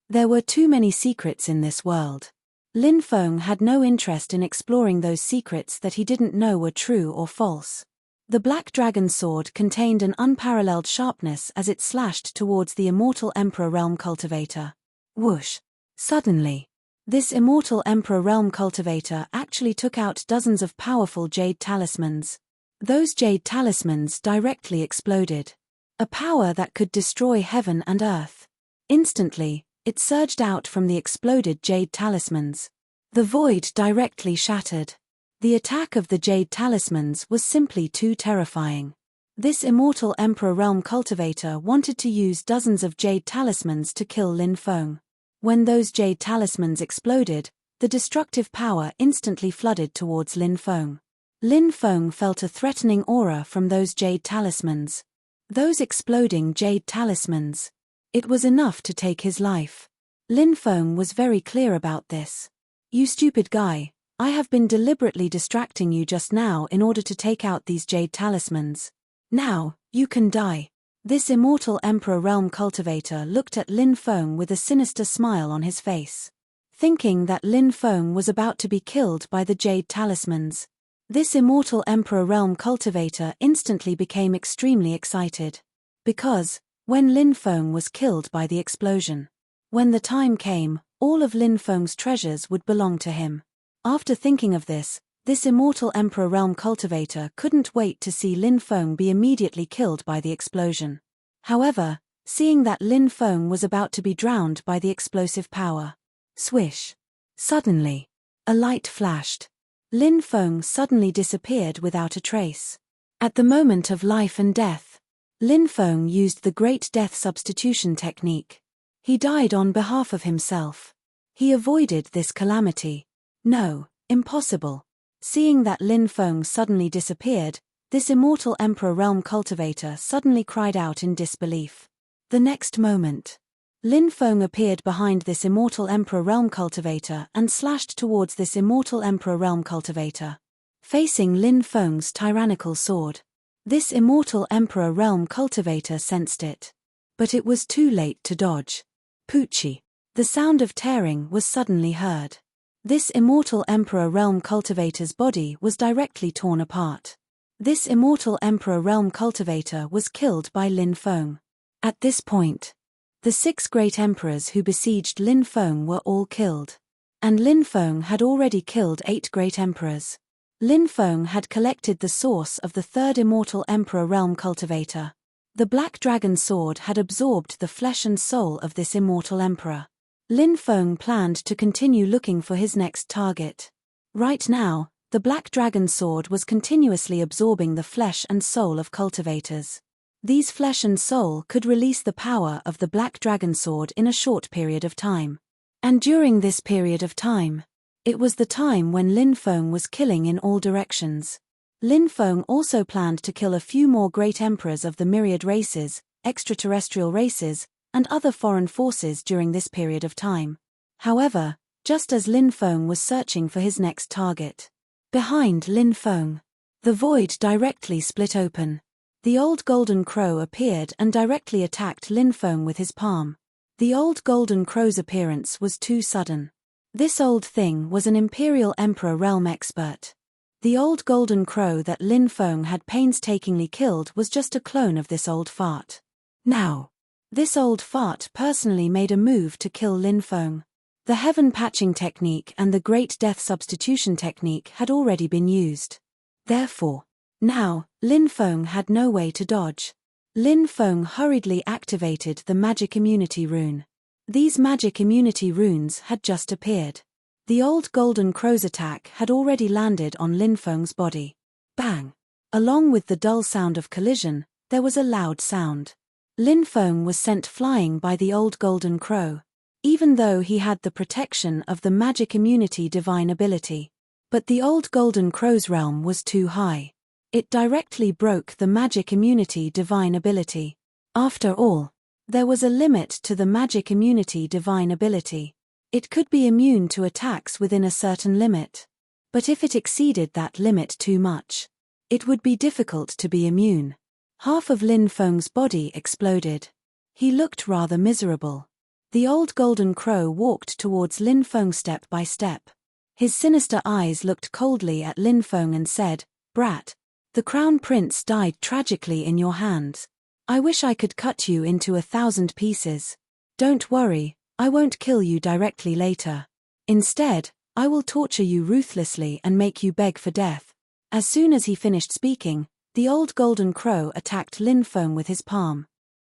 There were too many secrets in this world. Lin Feng had no interest in exploring those secrets that he didn't know were true or false. The Black Dragon Sword contained an unparalleled sharpness as it slashed towards the Immortal Emperor Realm Cultivator. Whoosh! Suddenly, this Immortal Emperor Realm Cultivator actually took out dozens of powerful jade talismans. Those jade talismans directly exploded. A power that could destroy heaven and earth. Instantly, it surged out from the exploded jade talismans. The void directly shattered. The attack of the jade talismans was simply too terrifying. This Immortal Emperor Realm Cultivator wanted to use dozens of jade talismans to kill Lin Feng. When those jade talismans exploded, the destructive power instantly flooded towards Lin Feng. Lin Feng felt a threatening aura from those jade talismans. Those exploding jade talismans. It was enough to take his life. Lin Feng was very clear about this. You stupid guy. I have been deliberately distracting you just now in order to take out these jade talismans. Now, you can die. This Immortal Emperor Realm Cultivator looked at Lin Feng with a sinister smile on his face. Thinking that Lin Feng was about to be killed by the jade talismans. This Immortal Emperor Realm Cultivator instantly became extremely excited. Because, when Lin Feng was killed by the explosion, when the time came, all of Lin Feng's treasures would belong to him. After thinking of this Immortal Emperor Realm Cultivator couldn't wait to see Lin Feng be immediately killed by the explosion. However, seeing that Lin Feng was about to be drowned by the explosive power. Swish! Suddenly, a light flashed. Lin Feng suddenly disappeared without a trace. At the moment of life and death, Lin Feng used the Great Death Substitution technique. He died on behalf of himself. He avoided this calamity. No, impossible. Seeing that Lin Feng suddenly disappeared, this Immortal Emperor Realm Cultivator suddenly cried out in disbelief. The next moment, Lin Feng appeared behind this Immortal Emperor Realm Cultivator and slashed towards this Immortal Emperor Realm Cultivator. Facing Lin Feng's tyrannical sword. This Immortal Emperor Realm Cultivator sensed it. But it was too late to dodge. Poochie! The sound of tearing was suddenly heard. This Immortal Emperor Realm Cultivator's body was directly torn apart. This immortal Emperor Realm cultivator was killed by Lin Feng. At this point, the 6 great emperors who besieged Lin Feng were all killed. And Lin Feng had already killed 8 great emperors. Lin Feng had collected the source of the 3rd immortal Emperor Realm cultivator. The Black Dragon Sword had absorbed the flesh and soul of this immortal emperor. Lin Feng planned to continue looking for his next target. Right now, the Black Dragon Sword was continuously absorbing the flesh and soul of cultivators. These flesh and soul could release the power of the Black Dragon Sword in a short period of time. And during this period of time, it was the time when Lin Feng was killing in all directions. Lin Feng also planned to kill a few more great emperors of the myriad races, extraterrestrial races, and other foreign forces during this period of time. However, just as Lin Feng was searching for his next target, behind Lin Feng, the void directly split open. The old golden crow appeared and directly attacked Lin Feng with his palm. The old golden crow's appearance was too sudden. This old thing was an Imperial Emperor Realm expert. The old golden crow that Lin Feng had painstakingly killed was just a clone of this old fart. Now, this old fart personally made a move to kill Lin Feng. The heaven patching technique and the great death substitution technique had already been used. Therefore, now, Lin Feng had no way to dodge. Lin Feng hurriedly activated the magic immunity rune. These magic immunity runes had just appeared. The old golden crow's attack had already landed on Lin Feng's body. Bang! Along with the dull sound of collision, there was a loud sound. Lin Feng was sent flying by the old golden crow, even though he had the protection of the magic immunity divine ability. But the old golden crow's realm was too high. It directly broke the magic immunity divine ability. After all, there was a limit to the magic immunity divine ability. It could be immune to attacks within a certain limit. But if it exceeded that limit too much, it would be difficult to be immune. Half of Lin Feng's body exploded. He looked rather miserable. The old golden crow walked towards Lin Feng step by step. His sinister eyes looked coldly at Lin Feng and said, "Brat, the crown prince died tragically in your hands. I wish I could cut you into 1,000 pieces. Don't worry, I won't kill you directly later. Instead, I will torture you ruthlessly and make you beg for death." As soon as he finished speaking, the old golden crow attacked Lin Feng with his palm.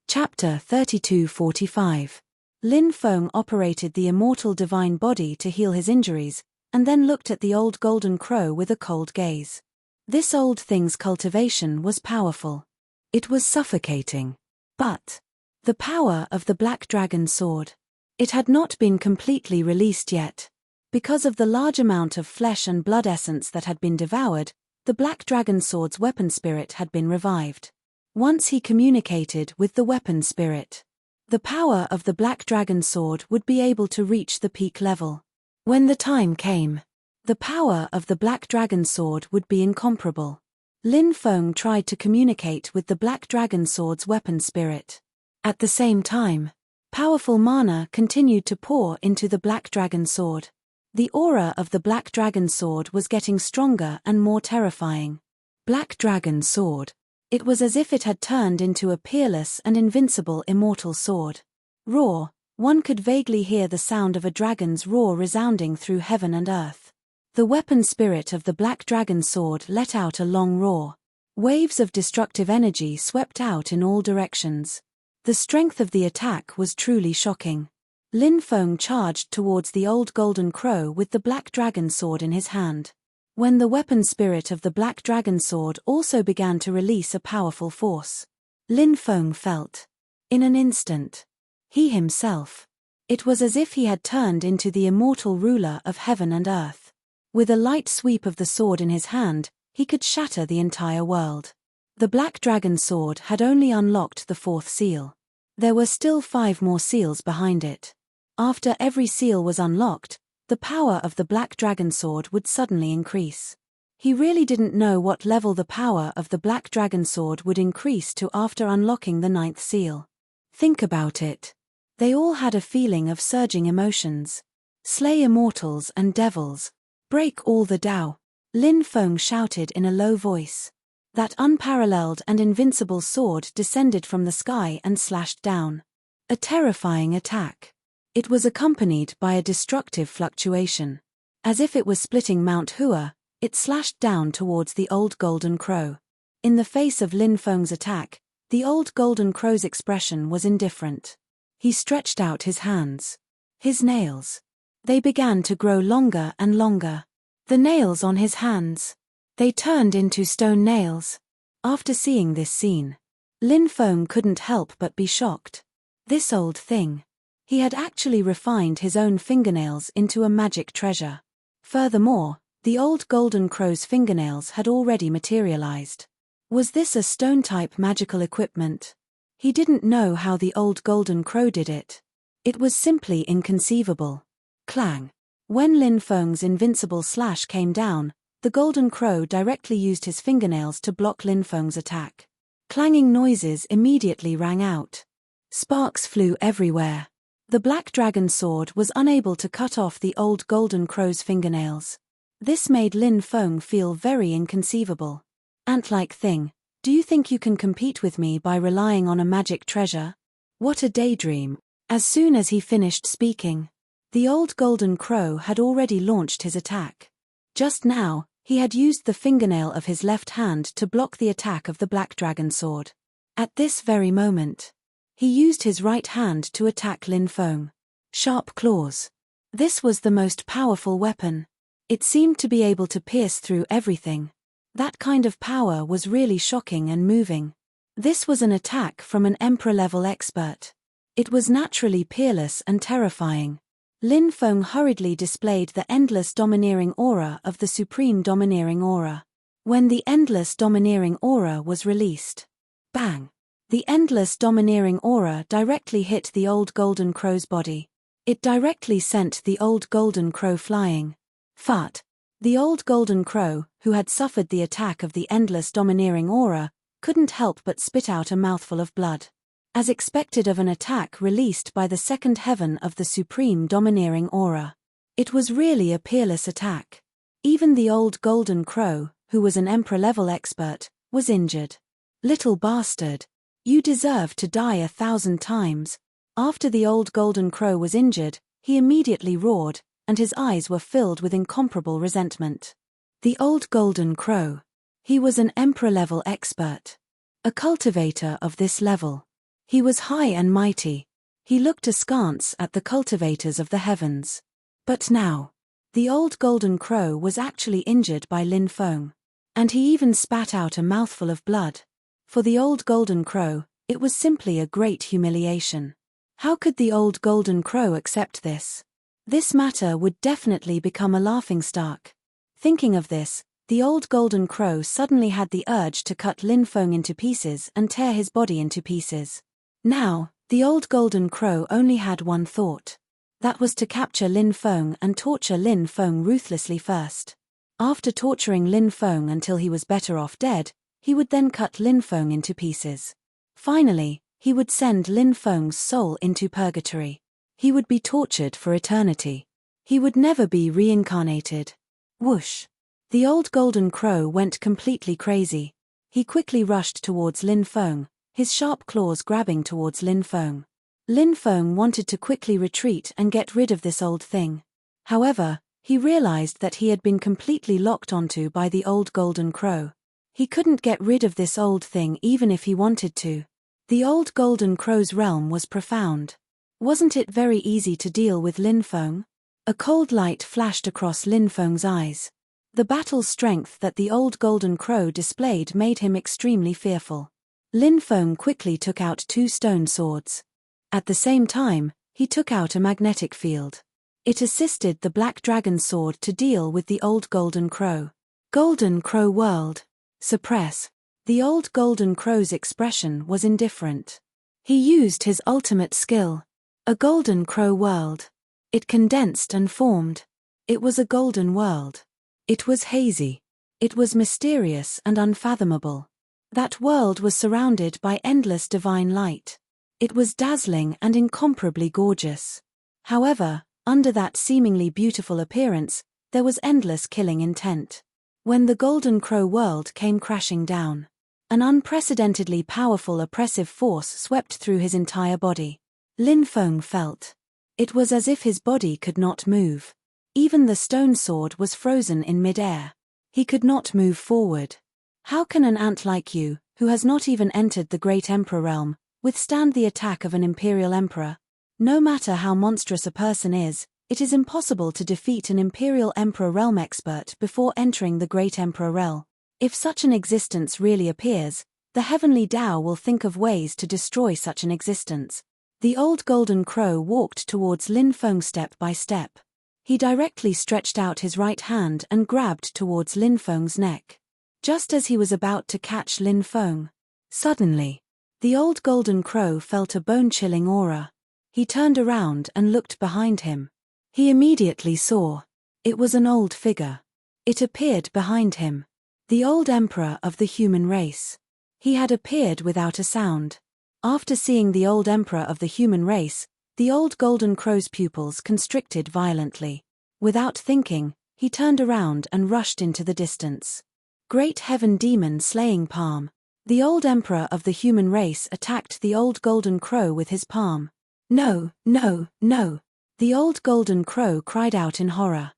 Chapter 32:45. Lin Feng operated the immortal divine body to heal his injuries, and then looked at the old golden crow with a cold gaze. This old thing's cultivation was powerful. It was suffocating. But the power of the Black Dragon Sword. It had not been completely released yet. Because of the large amount of flesh and blood essence that had been devoured, the Black Dragon Sword's weapon spirit had been revived. Once he communicated with the weapon spirit, the power of the Black Dragon Sword would be able to reach the peak level. When the time came, the power of the Black Dragon Sword would be incomparable. Lin Feng tried to communicate with the Black Dragon Sword's weapon spirit. At the same time, powerful mana continued to pour into the Black Dragon Sword. The aura of the Black Dragon Sword was getting stronger and more terrifying. Black Dragon Sword. It was as if it had turned into a peerless and invincible immortal sword. Roar. One could vaguely hear the sound of a dragon's roar resounding through heaven and earth. The weapon spirit of the Black Dragon Sword let out a long roar. Waves of destructive energy swept out in all directions. The strength of the attack was truly shocking. Lin Feng charged towards the old golden crow with the Black Dragon Sword in his hand. When the weapon spirit of the Black Dragon Sword also began to release a powerful force, Lin Feng felt, in an instant, he himself. It was as if he had turned into the immortal ruler of heaven and earth. With a light sweep of the sword in his hand, he could shatter the entire world. The Black Dragon Sword had only unlocked the 4th seal. There were still 5 more seals behind it. After every seal was unlocked, the power of the Black Dragon Sword would suddenly increase. He really didn't know what level the power of the Black Dragon Sword would increase to after unlocking the 9th seal. Think about it. They all had a feeling of surging emotions. Slay immortals and devils. Break all the Tao. Lin Feng shouted in a low voice. That unparalleled and invincible sword descended from the sky and slashed down. A terrifying attack. It was accompanied by a destructive fluctuation. As if it was splitting Mount Hua, it slashed down towards the old golden crow. In the face of Lin Feng's attack, the old golden crow's expression was indifferent. He stretched out his hands. His nails. They began to grow longer and longer. The nails on his hands. They turned into stone nails. After seeing this scene, Lin Feng couldn't help but be shocked. This old thing. He had actually refined his own fingernails into a magic treasure. Furthermore, the old golden crow's fingernails had already materialized. Was this a stone-type magical equipment? He didn't know how the old golden crow did it. It was simply inconceivable. Clang. When Lin Feng's invincible slash came down, the golden crow directly used his fingernails to block Lin Feng's attack. Clanging noises immediately rang out. Sparks flew everywhere. The black dragon sword was unable to cut off the old golden crow's fingernails. This made Lin Feng feel very inconceivable. Ant-like thing, do you think you can compete with me by relying on a magic treasure? What a daydream. As soon as he finished speaking, the old golden crow had already launched his attack. Just now, he had used the fingernail of his left hand to block the attack of the black dragon sword. At this very moment, he used his right hand to attack Lin Feng. Sharp claws. This was the most powerful weapon. It seemed to be able to pierce through everything. That kind of power was really shocking and moving. This was an attack from an emperor-level expert. It was naturally peerless and terrifying. Lin Feng hurriedly displayed the endless domineering aura of the supreme domineering aura. When the endless domineering aura was released, bang! The endless domineering aura directly hit the old golden crow's body. It directly sent the old golden crow flying. Fart! The old golden crow, who had suffered the attack of the endless domineering aura, couldn't help but spit out a mouthful of blood. As expected of an attack released by the second heaven of the supreme domineering aura. It was really a peerless attack. Even the old golden crow, who was an emperor-level expert, was injured. Little bastard. You deserve to die 1,000 times. After the old golden crow was injured, he immediately roared, and his eyes were filled with incomparable resentment. The old golden crow. He was an emperor-level expert. A cultivator of this level. He was high and mighty. He looked askance at the cultivators of the heavens. But now, the old golden crow was actually injured by Lin Feng. And he even spat out a mouthful of blood. For the old golden crow, it was simply a great humiliation. How could the old golden crow accept this? This matter would definitely become a laughingstock. Thinking of this, the old golden crow suddenly had the urge to cut Lin Feng into pieces and tear his body into pieces. Now, the old golden crow only had one thought. That was to capture Lin Feng and torture Lin Feng ruthlessly first. After torturing Lin Feng until he was better off dead, he would then cut Lin Feng into pieces. Finally, he would send Lin Feng's soul into purgatory. He would be tortured for eternity. He would never be reincarnated. Whoosh! The old golden crow went completely crazy. He quickly rushed towards Lin Feng, his sharp claws grabbing towards Lin Feng. Lin Feng wanted to quickly retreat and get rid of this old thing. However, he realized that he had been completely locked onto by the old golden crow. He couldn't get rid of this old thing even if he wanted to. The old golden crow's realm was profound. Wasn't it very easy to deal with Lin Feng? A cold light flashed across Lin Feng's eyes. The battle strength that the old golden crow displayed made him extremely fearful. Lin Feng quickly took out 2 stone swords. At the same time, he took out a magnetic field. It assisted the black dragon sword to deal with the old golden crow. Golden crow world. Suppress. The old golden crow's expression was indifferent. He used his ultimate skill. A golden crow world. It condensed and formed. It was a golden world. It was hazy. It was mysterious and unfathomable. That world was surrounded by endless divine light. It was dazzling and incomparably gorgeous. However, under that seemingly beautiful appearance, there was endless killing intent. When the Golden Crow world came crashing down, an unprecedentedly powerful oppressive force swept through his entire body. Lin Feng felt. It was as if his body could not move. Even the stone sword was frozen in mid-air. He could not move forward. How can an ant like you, who has not even entered the Great Emperor realm, withstand the attack of an Imperial Emperor? No matter how monstrous a person is, it is impossible to defeat an Imperial Emperor realm expert before entering the Great Emperor realm. If such an existence really appears, the Heavenly Tao will think of ways to destroy such an existence. The old Golden Crow walked towards Lin Feng step by step. He directly stretched out his right hand and grabbed towards Lin Feng's neck. Just as he was about to catch Lin Feng, suddenly, the old Golden Crow felt a bone-chilling aura. He turned around and looked behind him. He immediately saw. It was an old figure. It appeared behind him. The old Emperor of the human race. He had appeared without a sound. After seeing the old Emperor of the human race, the old Golden Crow's pupils constricted violently. Without thinking, he turned around and rushed into the distance. Great Heaven Demon slaying palm. The old Emperor of the human race attacked the old Golden Crow with his palm. No, no, no. The old Golden Crow cried out in horror.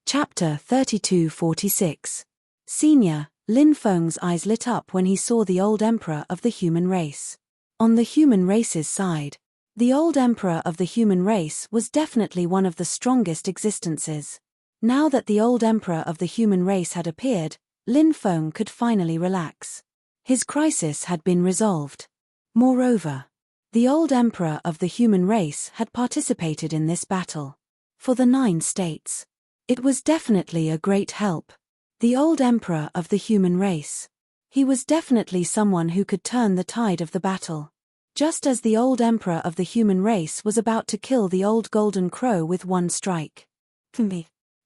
Chapter 3246. Senior, Lin Feng's eyes lit up when he saw the old Emperor of the human race. On the human race's side, the old Emperor of the human race was definitely one of the strongest existences. Now that the old Emperor of the human race had appeared, Lin Feng could finally relax. His crisis had been resolved. Moreover, the old Emperor of the human race had participated in this battle. For the 9 states. It was definitely a great help. The old Emperor of the human race. He was definitely someone who could turn the tide of the battle. Just as the old Emperor of the human race was about to kill the old Golden Crow with one strike.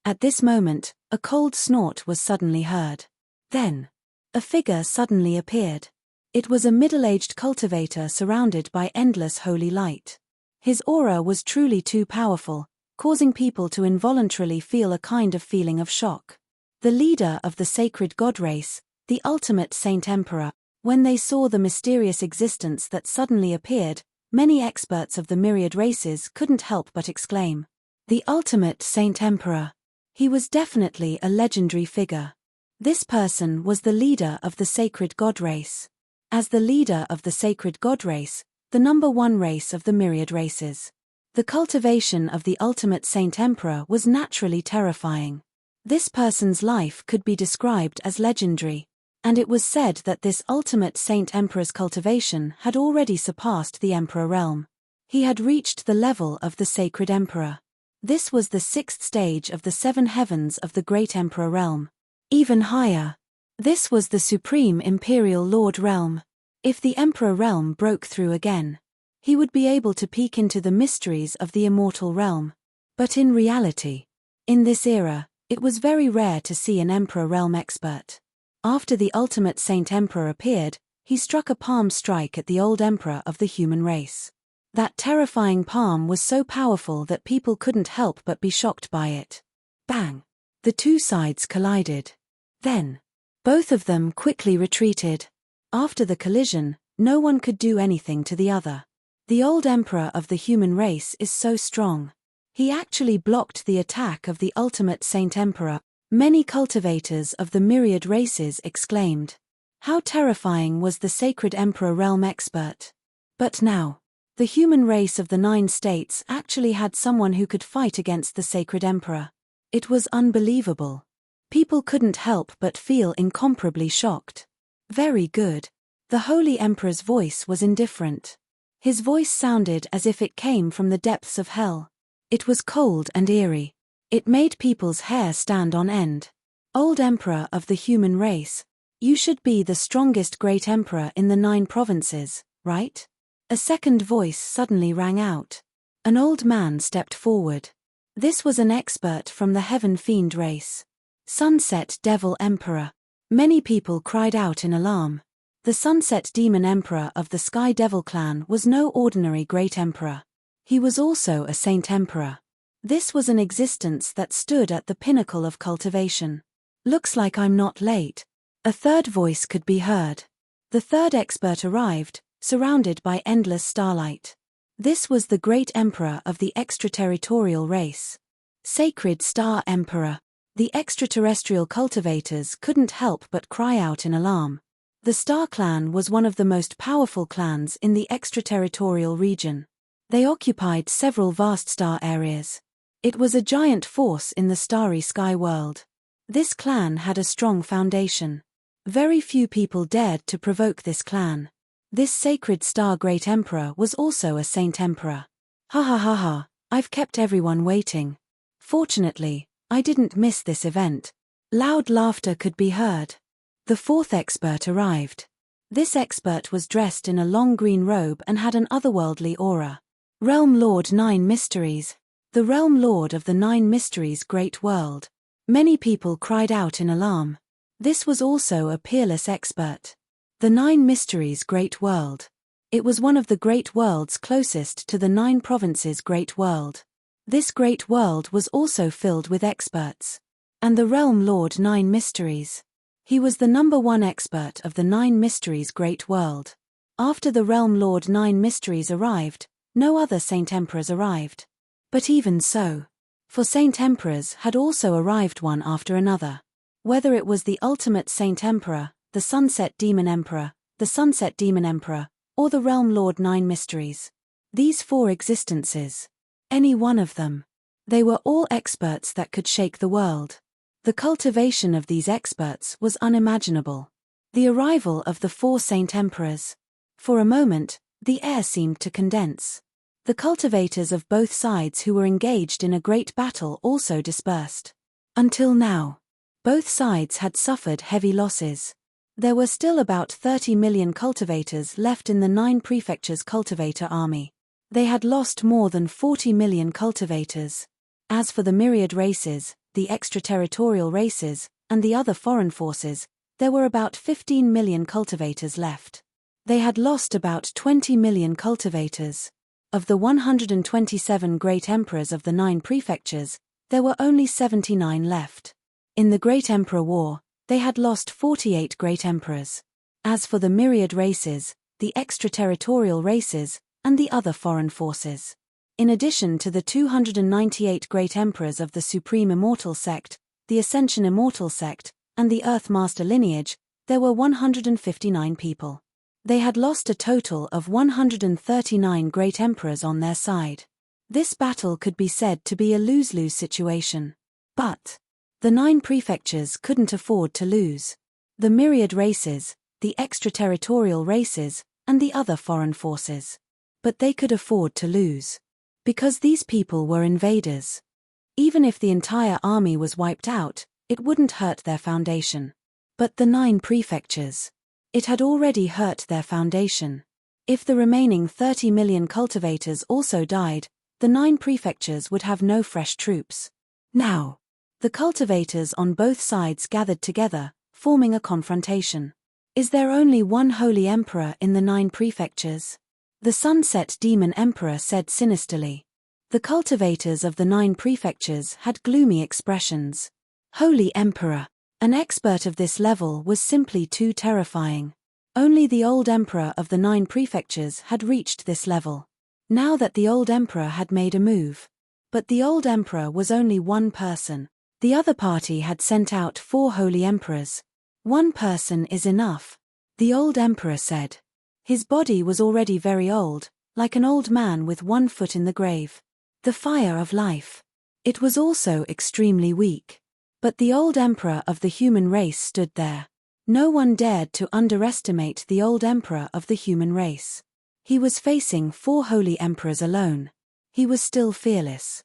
At this moment, a cold snort was suddenly heard. Then, a figure suddenly appeared. It was a middle-aged cultivator surrounded by endless holy light. His aura was truly too powerful, causing people to involuntarily feel a kind of feeling of shock. The leader of the sacred god race, the ultimate Saint Emperor. When they saw the mysterious existence that suddenly appeared, many experts of the myriad races couldn't help but exclaim. The ultimate Saint Emperor. He was definitely a legendary figure. This person was the leader of the sacred god race. As the leader of the sacred god race, the number 1 race of the myriad races. The cultivation of the ultimate Saint Emperor was naturally terrifying. This person's life could be described as legendary, and it was said that this ultimate Saint Emperor's cultivation had already surpassed the Emperor realm. He had reached the level of the Sacred Emperor. This was the 6th stage of the 7 heavens of the Great Emperor realm. Even higher. This was the Supreme Imperial Lord realm. If the Emperor realm broke through again, he would be able to peek into the mysteries of the immortal realm. But in reality, in this era, it was very rare to see an Emperor realm expert. After the ultimate Saint Emperor appeared, he struck a palm strike at the old Emperor of the human race. That terrifying palm was so powerful that people couldn't help but be shocked by it. Bang! The 2 sides collided. Then, both of them quickly retreated. After the collision, no one could do anything to the other. The old Emperor of the human race is so strong. He actually blocked the attack of the ultimate Saint Emperor. Many cultivators of the myriad races exclaimed. How terrifying was the Sacred Emperor realm expert. But now, the human race of the 9 states actually had someone who could fight against the Sacred Emperor. It was unbelievable. People couldn't help but feel incomparably shocked. Very good. The Holy Emperor's voice was indifferent. His voice sounded as if it came from the depths of hell. It was cold and eerie. It made people's hair stand on end. Old Emperor of the human race, you should be the strongest great emperor in the 9 provinces, right? A second voice suddenly rang out. An old man stepped forward. This was an expert from the Heaven Fiend race. Sunset Devil Emperor. Many people cried out in alarm. The Sunset Demon Emperor of the Sky Devil clan was no ordinary great emperor. He was also a saint emperor. This was an existence that stood at the pinnacle of cultivation. Looks like I'm not late. A third voice could be heard. The third expert arrived, surrounded by endless starlight. This was the great emperor of the extraterritorial race. Sacred Star Emperor. The extraterrestrial cultivators couldn't help but cry out in alarm. The Star Clan was one of the most powerful clans in the extraterritorial region. They occupied several vast star areas. It was a giant force in the starry sky world. This clan had a strong foundation. Very few people dared to provoke this clan. This sacred star great emperor was also a saint emperor. Ha ha ha ha, I've kept everyone waiting. Fortunately, I didn't miss this event. Loud laughter could be heard. The fourth expert arrived. This expert was dressed in a long green robe and had an otherworldly aura. Realm Lord 9 Mysteries. The Realm Lord of the 9 Mysteries Great World. Many people cried out in alarm. This was also a peerless expert. The 9 Mysteries Great World. It was one of the great worlds closest to the 9 provinces Great World. This great world was also filled with experts. And the Realm Lord 9 Mysteries. He was the #1 expert of the 9 Mysteries Great World. After the Realm Lord 9 Mysteries arrived, no other Saint Emperors arrived. But even so, for Saint Emperors had also arrived one after another. Whether it was the ultimate Saint Emperor, the Sunset Demon Emperor, the Sunset Demon Emperor, or the Realm Lord 9 Mysteries. These 4 existences. Any one of them. They were all experts that could shake the world. The cultivation of these experts was unimaginable. The arrival of the 4 Saint Emperors. For a moment, the air seemed to condense. The cultivators of both sides who were engaged in a great battle also dispersed. Until now, both sides had suffered heavy losses. There were still about 30 million cultivators left in the 9 prefectures' cultivator army. They had lost more than 40 million cultivators. As for the myriad races, the extraterritorial races, and the other foreign forces, there were about 15 million cultivators left. They had lost about 20 million cultivators. Of the 127 great emperors of the 9 prefectures, there were only 79 left. In the Great Emperor War, they had lost 48 great emperors. As for the myriad races, the extraterritorial races, and the other foreign forces. In addition to the 298 great emperors of the Supreme Immortal Sect, the Ascension Immortal Sect, and the Earth Master lineage, there were 159 people. They had lost a total of 139 great emperors on their side. This battle could be said to be a lose-lose situation. But the 9 prefectures couldn't afford to lose. The myriad races, the extraterritorial races, and the other foreign forces. But they could afford to lose. Because these people were invaders. Even if the entire army was wiped out, it wouldn't hurt their foundation. But the 9 prefectures. It had already hurt their foundation. If the remaining 30 million cultivators also died, the 9 prefectures would have no fresh troops. Now, the cultivators on both sides gathered together, forming a confrontation. Is there only one holy emperor in the 9 prefectures? The Sunset Demon Emperor said sinisterly. The cultivators of the 9 prefectures had gloomy expressions. Holy Emperor. An expert of this level was simply too terrifying. Only the old emperor of the 9 prefectures had reached this level. Now that the old emperor had made a move. But the old emperor was only one person. The other party had sent out 4 holy emperors. One person is enough, the old emperor said. His body was already very old, like an old man with 1 foot in the grave. The fire of life. It was also extremely weak. But the old emperor of the human race stood there. No one dared to underestimate the old emperor of the human race. He was facing 4 holy emperors alone. He was still fearless.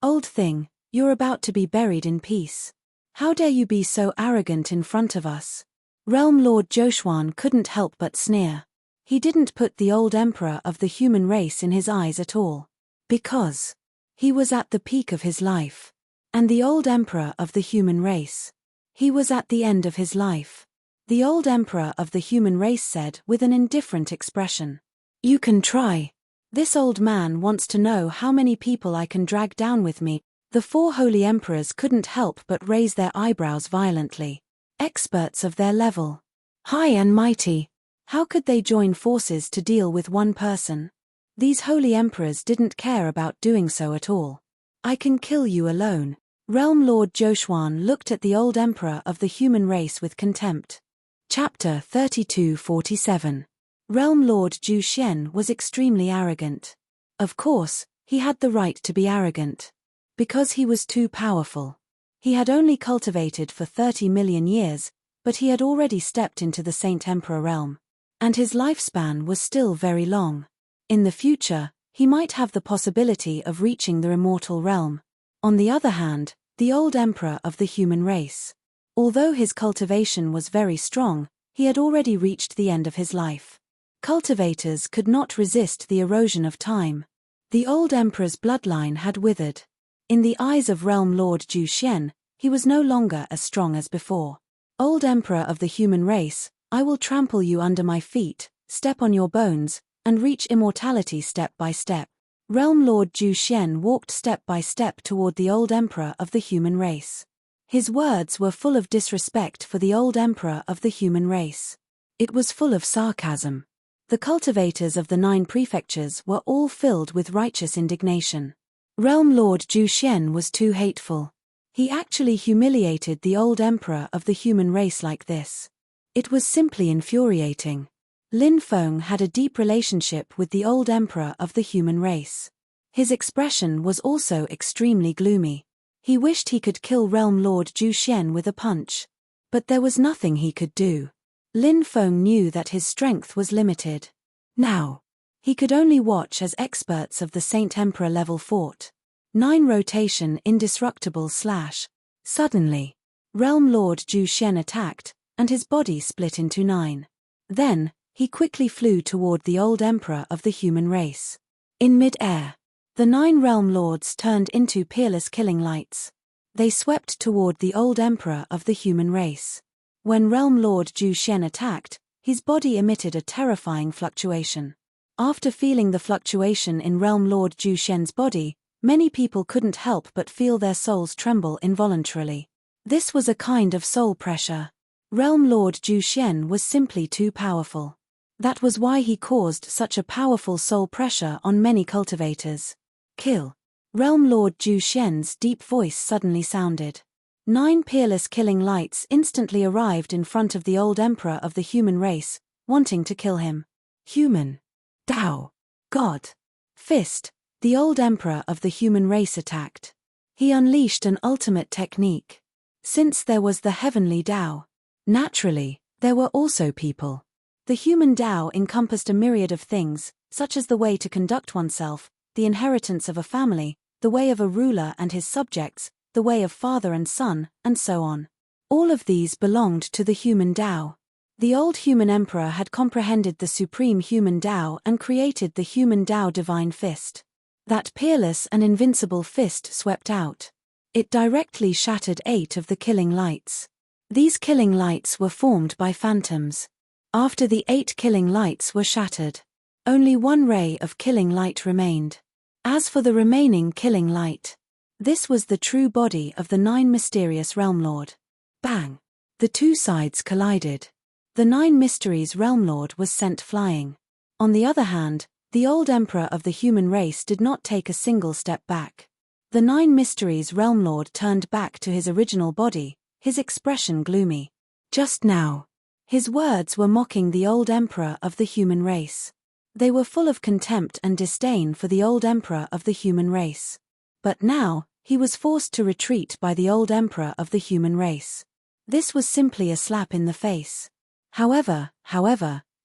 Old thing, you're about to be buried in peace. How dare you be so arrogant in front of us? Realm Lord Joshuan couldn't help but sneer. He didn't put the old emperor of the human race in his eyes at all. Because he was at the peak of his life. And the old emperor of the human race. He was at the end of his life. The old emperor of the human race said with an indifferent expression. You can try. This old man wants to know how many people I can drag down with me. The four holy emperors couldn't help but raise their eyebrows violently. Experts of their level. High and mighty. How could they join forces to deal with one person? These holy emperors didn't care about doing so at all. I can kill you alone. Realm Lord Joshuan looked at the old emperor of the human race with contempt. Chapter 32:47. Realm Lord Juxian was extremely arrogant. Of course, he had the right to be arrogant. Because he was too powerful. He had only cultivated for 30 million years, but he had already stepped into the Saint Emperor realm. And his lifespan was still very long. In the future, he might have the possibility of reaching the immortal realm. On the other hand, the old emperor of the human race. Although his cultivation was very strong, he had already reached the end of his life. Cultivators could not resist the erosion of time. The old emperor's bloodline had withered. In the eyes of Realm Lord Juxian, he was no longer as strong as before. Old emperor of the human race, I will trample you under my feet, step on your bones, and reach immortality step by step. Realm Lord Juxian walked step by step toward the old emperor of the human race. His words were full of disrespect for the old emperor of the human race. It was full of sarcasm. The cultivators of the 9 prefectures were all filled with righteous indignation. Realm Lord Juxian was too hateful. He actually humiliated the old emperor of the human race like this. It was simply infuriating. Lin Feng had a deep relationship with the old emperor of the human race. His expression was also extremely gloomy. He wished he could kill Realm Lord Juxian with a punch. But there was nothing he could do. Lin Feng knew that his strength was limited. Now, he could only watch as experts of the Saint Emperor level fought. 9 rotation indestructible / Suddenly, Realm Lord Juxian attacked, and his body split into 9. Then, he quickly flew toward the old emperor of the human race. In mid-air, the 9 realm lords turned into peerless killing lights. They swept toward the old emperor of the human race. When Realm Lord Juxian attacked, his body emitted a terrifying fluctuation. After feeling the fluctuation in Realm Lord Juxian's body, many people couldn't help but feel their souls tremble involuntarily. This was a kind of soul pressure. Realm Lord Juxian was simply too powerful. That was why he caused such a powerful soul pressure on many cultivators. Kill. Realm Lord Juxian's deep voice suddenly sounded. 9 peerless killing lights instantly arrived in front of the old emperor of the human race, wanting to kill him. Human. Tao. God. Fist. The old emperor of the human race attacked. He unleashed an ultimate technique. Since there was the heavenly Tao, naturally, there were also people. The human Tao encompassed a myriad of things, such as the way to conduct oneself, the inheritance of a family, the way of a ruler and his subjects, the way of father and son, and so on. All of these belonged to the human Tao. The old human emperor had comprehended the supreme human Tao and created the human Tao divine fist. That peerless and invincible fist swept out. It directly shattered 8 of the killing lights. These killing lights were formed by phantoms. After the 8 killing lights were shattered, only 1 ray of killing light remained. As for the remaining killing light, this was the true body of the 9 mysterious Realm Lord. Bang! The 2 sides collided. The 9 mysteries Realm Lord was sent flying. On the other hand, the old emperor of the human race did not take a single step back. The 9 mysteries Realm Lord turned back to his original body, his expression gloomy. Just now, his words were mocking the old emperor of the human race. They were full of contempt and disdain for the old emperor of the human race. But now, he was forced to retreat by the old emperor of the human race. This was simply a slap in the face. However,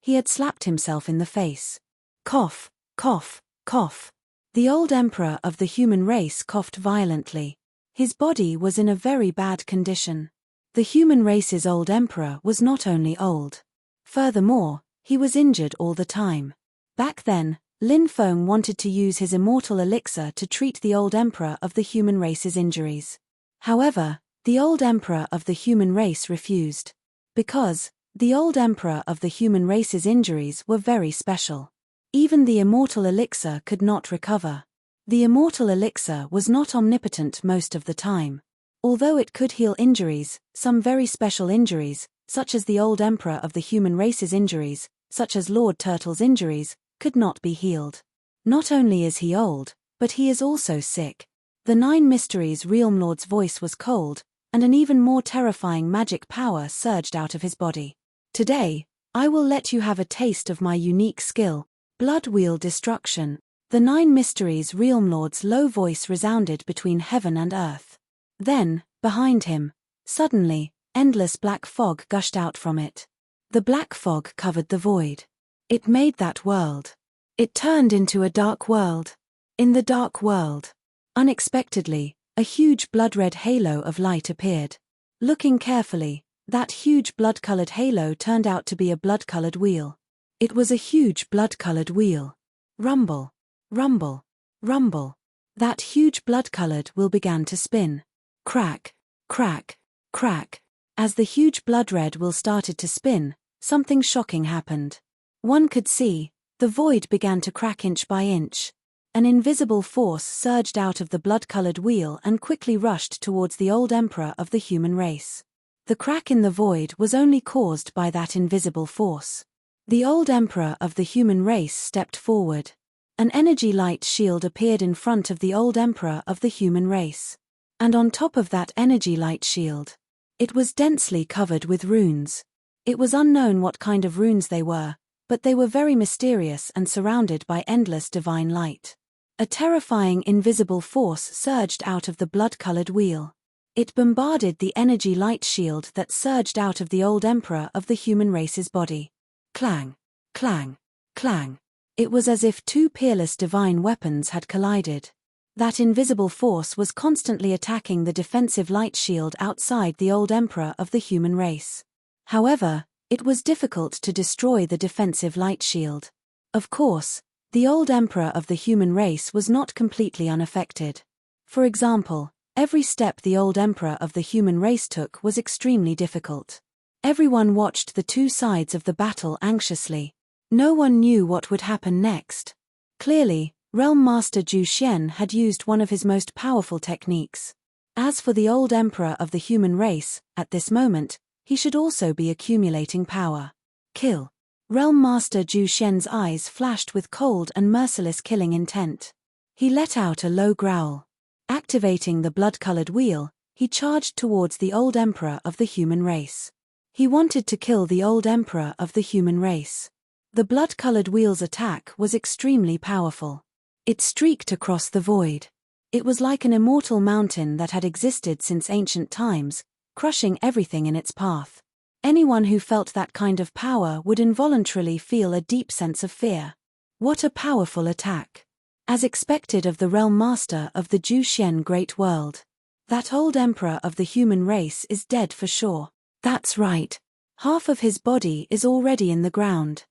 he had slapped himself in the face. Cough, cough, cough. The old emperor of the human race coughed violently. His body was in a very bad condition. The human race's old emperor was not only old. Furthermore, he was injured all the time. Back then, Lin Feng wanted to use his immortal elixir to treat the old emperor of the human race's injuries. However, the old emperor of the human race refused. Because the old emperor of the human race's injuries were very special. Even the immortal elixir could not recover. The immortal elixir was not omnipotent most of the time. Although it could heal injuries, some very special injuries, such as the old emperor of the human race's injuries, such as Lord Turtle's injuries, could not be healed. Not only is he old, but he is also sick. The 9 Mysteries Realmlord's voice was cold, and an even more terrifying magic power surged out of his body. Today, I will let you have a taste of my unique skill, Blood Wheel Destruction. The 9 Mysteries Realmlord's low voice resounded between heaven and earth. Then, behind him, suddenly, endless black fog gushed out from it. The black fog covered the void. It made that world. It turned into a dark world. In the dark world, unexpectedly, a huge blood-red halo of light appeared. Looking carefully, that huge blood-colored halo turned out to be a blood-colored wheel. It was a huge blood-colored wheel. Rumble, rumble, rumble. That huge blood-colored wheel began to spin. Crack, crack, crack. As the huge blood-red wheel started to spin, something shocking happened. One could see, the void began to crack inch by inch. An invisible force surged out of the blood-colored wheel and quickly rushed towards the old emperor of the human race. The crack in the void was only caused by that invisible force. The old emperor of the human race stepped forward. An energy light shield appeared in front of the old emperor of the human race. And on top of that energy light shield, it was densely covered with runes. It was unknown what kind of runes they were, but they were very mysterious and surrounded by endless divine light. A terrifying invisible force surged out of the blood-colored wheel. It bombarded the energy light shield that surged out of the old emperor of the human race's body. Clang, clang, clang. It was as if 2 peerless divine weapons had collided. That invisible force was constantly attacking the defensive light shield outside the old emperor of the human race. However, it was difficult to destroy the defensive light shield. Of course, the old emperor of the human race was not completely unaffected. For example, every step the old emperor of the human race took was extremely difficult. Everyone watched the 2 sides of the battle anxiously. No one knew what would happen next. Clearly, Realm Master Zhu Xian had used one of his most powerful techniques. As for the old emperor of the human race, at this moment, he should also be accumulating power. Kill. Realm Master Zhu Xian's eyes flashed with cold and merciless killing intent. He let out a low growl. Activating the blood-colored wheel, he charged towards the old emperor of the human race. He wanted to kill the old emperor of the human race. The blood-colored wheel's attack was extremely powerful. It streaked across the void. It was like an immortal mountain that had existed since ancient times, crushing everything in its path. Anyone who felt that kind of power would involuntarily feel a deep sense of fear. What a powerful attack! As expected of the realm master of the Zhu Xian Great World. That old emperor of the human race is dead for sure. That's right. Half of his body is already in the ground.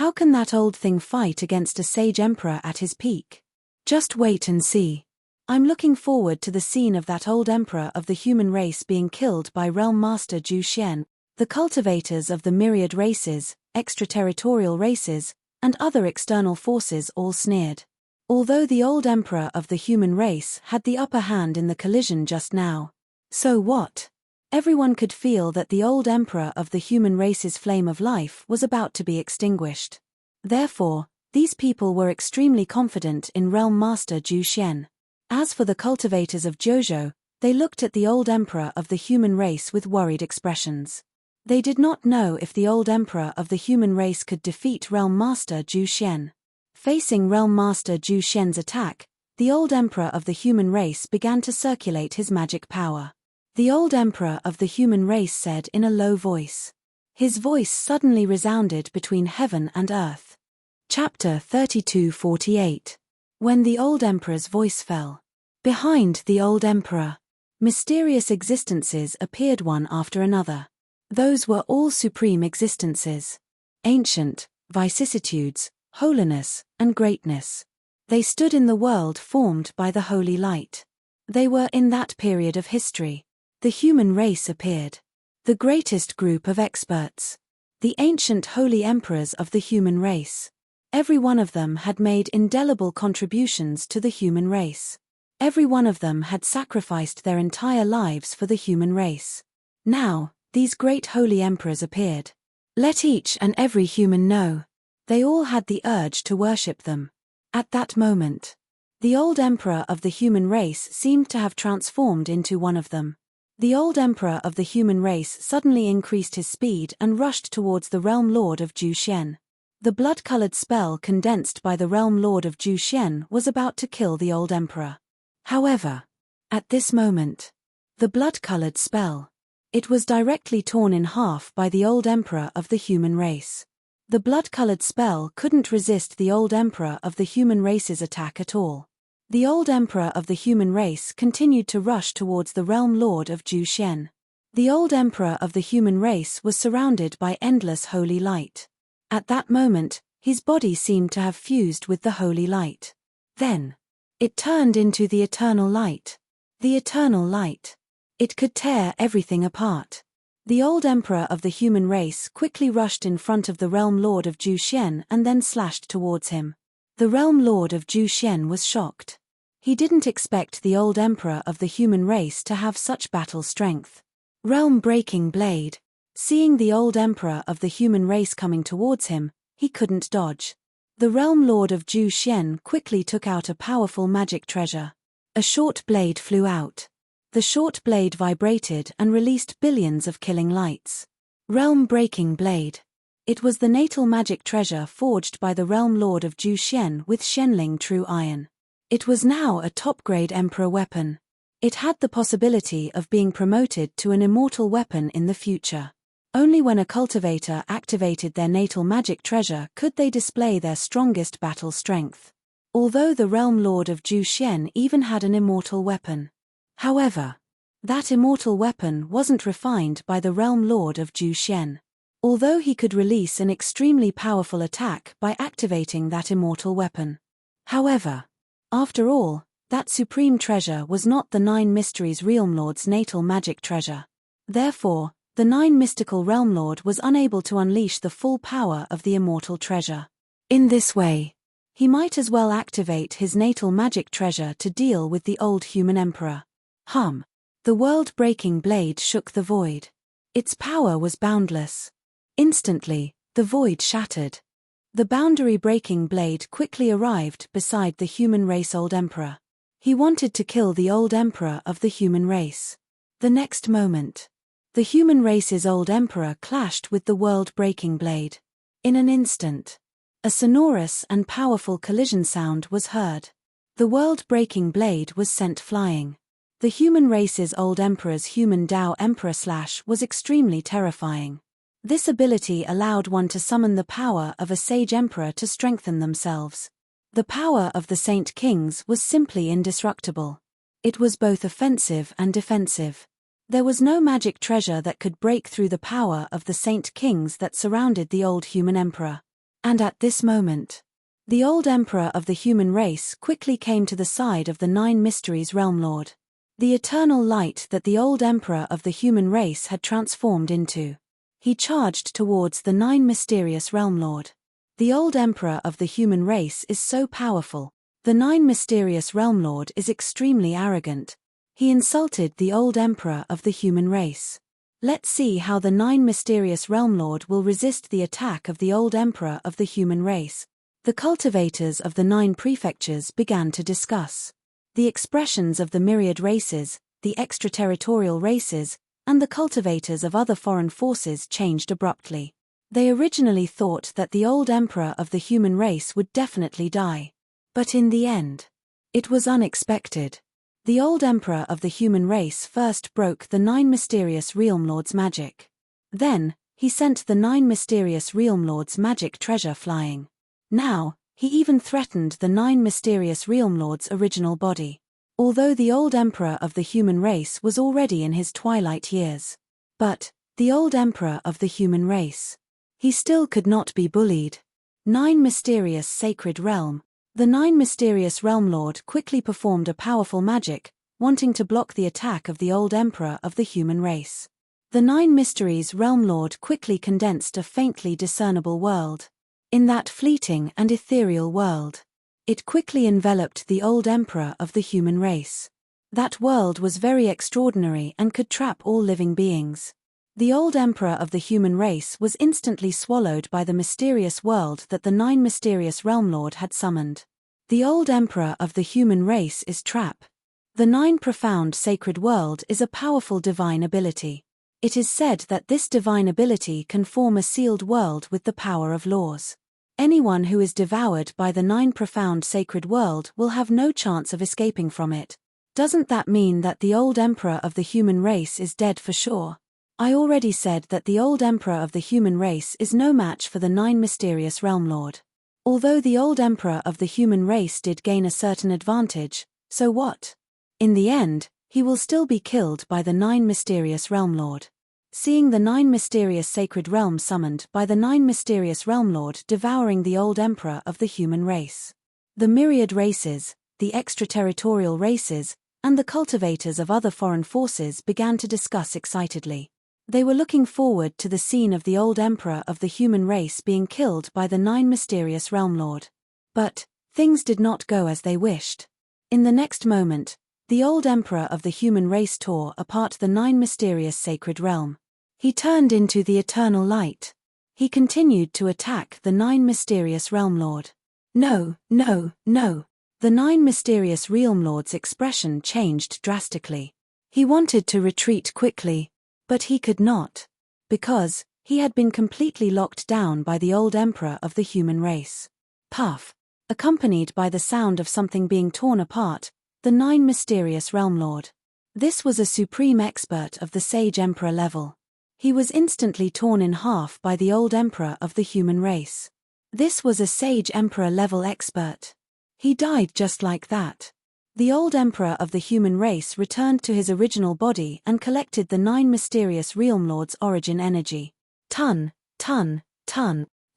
How can that old thing fight against a sage emperor at his peak? Just wait and see. I'm looking forward to the scene of that old emperor of the human race being killed by Realm Master Zhu Xian. The cultivators of the myriad races, extraterritorial races, and other external forces all sneered. Although the old emperor of the human race had the upper hand in the collision just now. So what? Everyone could feel that the old emperor of the human race's flame of life was about to be extinguished. Therefore, these people were extremely confident in Realm Master Zhu Xian. As for the cultivators of Jojo, they looked at the old emperor of the human race with worried expressions. They did not know if the old emperor of the human race could defeat Realm Master Zhu Xian. Facing Realm Master Zhu Xian's attack, the old emperor of the human race began to circulate his magic power. The old emperor of the human race said in a low voice. His voice suddenly resounded between heaven and earth. Chapter 32:48. When the old emperor's voice fell. Behind the old emperor, mysterious existences appeared one after another. Those were all supreme existences. Ancient, vicissitudes, holiness, and greatness. They stood in the world formed by the holy light. They were in that period of history. The human race appeared. The greatest group of experts. The ancient holy emperors of the human race. Every one of them had made indelible contributions to the human race. Every one of them had sacrificed their entire lives for the human race. Now, these great holy emperors appeared. Let each and every human know. They all had the urge to worship them. At that moment, the old emperor of the human race seemed to have transformed into one of them. The old emperor of the human race suddenly increased his speed and rushed towards the realm lord of Juxian. The blood-colored spell condensed by the realm lord of Juxian was about to kill the old emperor. However, at this moment, the blood-colored spell, it was directly torn in half by the old emperor of the human race. The blood-colored spell couldn't resist the old emperor of the human race's attack at all. The old emperor of the human race continued to rush towards the realm lord of Juxian. The old emperor of the human race was surrounded by endless holy light. At that moment, his body seemed to have fused with the holy light. Then, it turned into the eternal light. The eternal light. It could tear everything apart. The old emperor of the human race quickly rushed in front of the realm lord of Juxian and then slashed towards him. The realm lord of Juxian was shocked. He didn't expect the old emperor of the human race to have such battle strength. Realm-breaking blade. Seeing the old emperor of the human race coming towards him, he couldn't dodge. The realm lord of Juxian quickly took out a powerful magic treasure. A short blade flew out. The short blade vibrated and released billions of killing lights. Realm-breaking blade. It was the natal magic treasure forged by the realm lord of Juxian with Shenling true iron. It was now a top-grade emperor weapon. It had the possibility of being promoted to an immortal weapon in the future. Only when a cultivator activated their natal magic treasure could they display their strongest battle strength. Although the realm lord of Juxian even had an immortal weapon. However, that immortal weapon wasn't refined by the realm lord of Juxian. Although he could release an extremely powerful attack by activating that immortal weapon. However, after all, that supreme treasure was not the 9 Mysteries Realm Lord's natal magic treasure. Therefore, the 9 Mystical Realm Lord was unable to unleash the full power of the immortal treasure. In this way, he might as well activate his natal magic treasure to deal with the old human emperor. The world-breaking blade shook the void. Its power was boundless. Instantly, the void shattered. The boundary-breaking blade quickly arrived beside the human race old emperor. He wanted to kill the old emperor of the human race. The next moment, the human race's old emperor clashed with the world-breaking blade. In an instant, a sonorous and powerful collision sound was heard. The world-breaking blade was sent flying. The human race's old emperor's human Tao emperor slash was extremely terrifying. This ability allowed one to summon the power of a sage emperor to strengthen themselves. The power of the Saint Kings was simply indestructible. It was both offensive and defensive. There was no magic treasure that could break through the power of the Saint Kings that surrounded the old human emperor. And at this moment, the old emperor of the human race quickly came to the side of the 9 Mysteries Realm Lord. The eternal light that the old emperor of the human race had transformed into. He charged towards the 9 Mysterious Realm Lord. The old emperor of the human race is so powerful. The 9 Mysterious Realm Lord is extremely arrogant. He insulted the old emperor of the human race. Let's see how the 9 Mysterious Realm Lord will resist the attack of the old emperor of the human race. The cultivators of the 9 prefectures began to discuss. The expressions of the myriad races, the extraterritorial races, and the cultivators of other foreign forces changed abruptly. They originally thought that the old emperor of the human race would definitely die. But in the end, it was unexpected. The old emperor of the human race first broke the 9 Mysterious Realm Lord's magic. Then, he sent the 9 Mysterious Realm Lord's magic treasure flying. Now, he even threatened the 9 Mysterious Realm Lord's original body. Although the old emperor of the human race was already in his twilight years. But, the old emperor of the human race. He still could not be bullied. 9 Mysterious Sacred Realm. The 9 Mysterious Realm Lord quickly performed a powerful magic, wanting to block the attack of the old emperor of the human race. The 9 Mysteries Realm Lord quickly condensed a faintly discernible world. in that fleeting and ethereal world. It quickly enveloped the old emperor of the human race. That world was very extraordinary and could trap all living beings. The old emperor of the human race was instantly swallowed by the mysterious world that the 9 mysterious realm lord had summoned. The old emperor of the human race is trap. The 9 profound sacred world is a powerful divine ability. It is said that this divine ability can form a sealed world with the power of laws. Anyone who is devoured by the 9 profound sacred world will have no chance of escaping from it. Doesn't that mean that the old emperor of the human race is dead for sure? I already said that the old emperor of the human race is no match for the 9 mysterious realm lord. Although the old emperor of the human race did gain a certain advantage, so what? In the end, he will still be killed by the 9 mysterious realm lord. Seeing the 9 mysterious sacred realms summoned by the 9 mysterious realm lord devouring the old emperor of the human race. The myriad races, the extraterritorial races, and the cultivators of other foreign forces began to discuss excitedly. They were looking forward to the scene of the old emperor of the human race being killed by the 9 mysterious realm lord. But things did not go as they wished. In the next moment, the old emperor of the human race tore apart the 9 mysterious sacred realm. He turned into the eternal light. He continued to attack the 9 mysterious realm lord. No, no, no. The 9 mysterious realm lord's expression changed drastically. He wanted to retreat quickly, but he could not. Because he had been completely locked down by the old emperor of the human race. Puff. Accompanied by the sound of something being torn apart, the 9 mysterious realm lord. This was a supreme expert of the sage emperor level. He was instantly torn in half by the old emperor of the human race. This was a sage emperor level expert. He died just like that. The old emperor of the human race returned to his original body and collected the 9 mysterious realm lord's origin energy. Ton.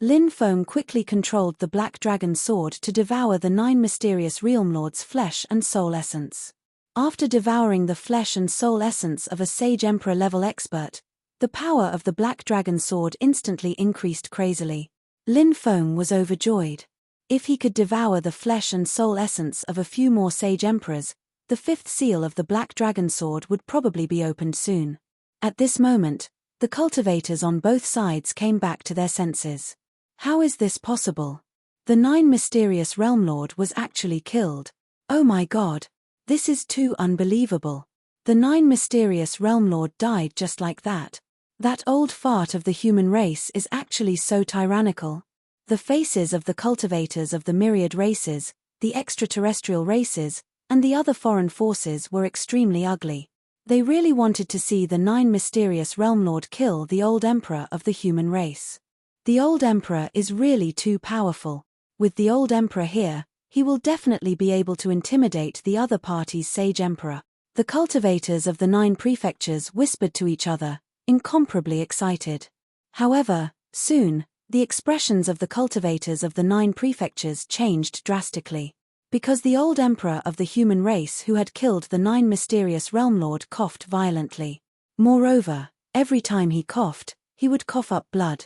Lin Feng quickly controlled the black dragon sword to devour the 9 mysterious realm lord's flesh and soul essence. After devouring the flesh and soul essence of a sage emperor level expert, the power of the black dragon sword instantly increased crazily. Lin Feng was overjoyed. If he could devour the flesh and soul essence of a few more sage emperors, the 5th seal of the black dragon sword would probably be opened soon. At this moment, the cultivators on both sides came back to their senses. How is this possible? The 9 mysterious realm lord was actually killed. Oh my god. This is too unbelievable. The 9 mysterious realm lord died just like that. That old fart of the human race is actually so tyrannical. The faces of the cultivators of the myriad races, the extraterrestrial races, and the other foreign forces were extremely ugly. They really wanted to see the 9 mysterious realm lord kill the old emperor of the human race. The old emperor is really too powerful. With the old emperor here, he will definitely be able to intimidate the other party's sage emperor. The cultivators of the 9 prefectures whispered to each other, incomparably excited. However, soon, the expressions of the cultivators of the 9 prefectures changed drastically. Because the old emperor of the human race who had killed the 9 mysterious realm lord coughed violently. Moreover, every time he coughed, he would cough up blood.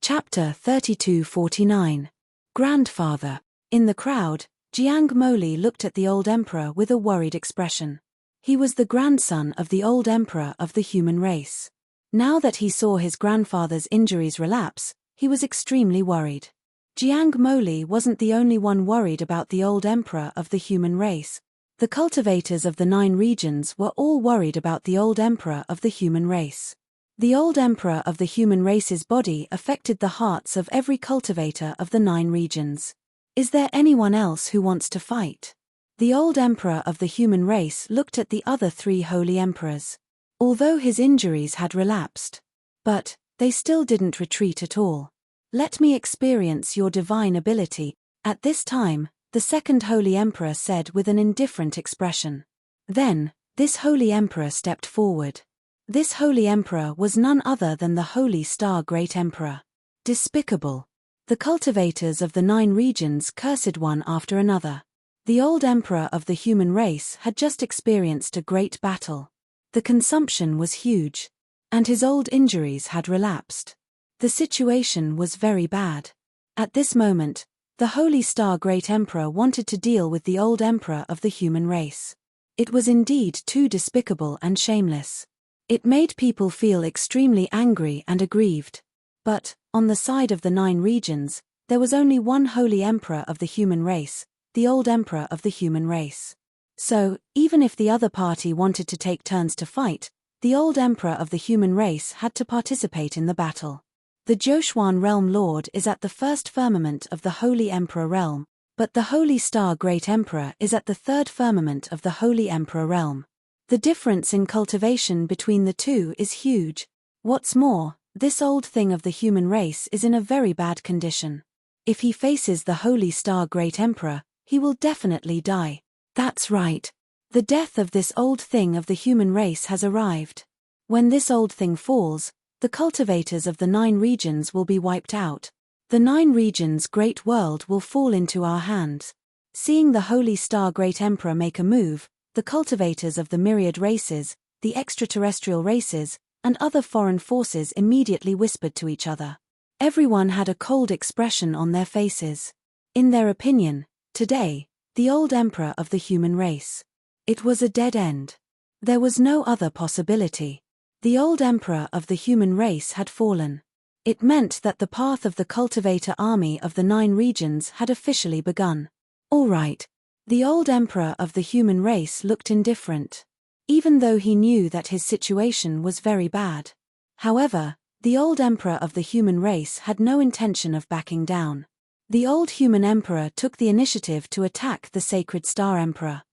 Chapter 3249. Grandfather. In the crowd, Jiang Moli looked at the old emperor with a worried expression. He was the grandson of the old emperor of the human race. Now that he saw his grandfather's injuries relapse, he was extremely worried. Jiang Moli wasn't the only one worried about the old emperor of the human race. The cultivators of the 9 regions were all worried about the old emperor of the human race. The old emperor of the human race's body affected the hearts of every cultivator of the 9 regions. Is there anyone else who wants to fight? The old emperor of the human race looked at the other 3 holy emperors. Although his injuries had relapsed. But they still didn't retreat at all. Let me experience your divine ability. At this time, the 2nd holy emperor said with an indifferent expression. Then, this holy emperor stepped forward. This holy emperor was none other than the holy star great emperor. Despicable. The cultivators of the 9 regions cursed one after another. The old emperor of the human race had just experienced a great battle. The consumption was huge. And his old injuries had relapsed. The situation was very bad. At this moment, the Holy Star Great Emperor wanted to deal with the old emperor of the human race. It was indeed too despicable and shameless. It made people feel extremely angry and aggrieved. But, on the side of the 9 regions, there was only one holy emperor of the human race, the old emperor of the human race. So, even if the other party wanted to take turns to fight, the old emperor of the human race had to participate in the battle. The Joshuan realm lord is at the first firmament of the Holy Emperor realm, but the Holy Star Great Emperor is at the third firmament of the Holy Emperor realm. The difference in cultivation between the two is huge. What's more, this old thing of the human race is in a very bad condition. If he faces the Holy Star Great Emperor, he will definitely die. That's right. The death of this old thing of the human race has arrived. When this old thing falls, the cultivators of the 9 regions will be wiped out. The 9 regions' great world will fall into our hands. Seeing the Holy Star Great Emperor make a move, the cultivators of the myriad races, the extraterrestrial races, and other foreign forces immediately whispered to each other. Everyone had a cold expression on their faces. In their opinion, today, the old emperor of the human race. It was a dead end. There was no other possibility. The old emperor of the human race had fallen. It meant that the path of the cultivator army of the 9 regions had officially begun. All right. The old emperor of the human race looked indifferent, even though he knew that his situation was very bad. However, the old emperor of the human race had no intention of backing down. The old human emperor took the initiative to attack the sacred star emperor.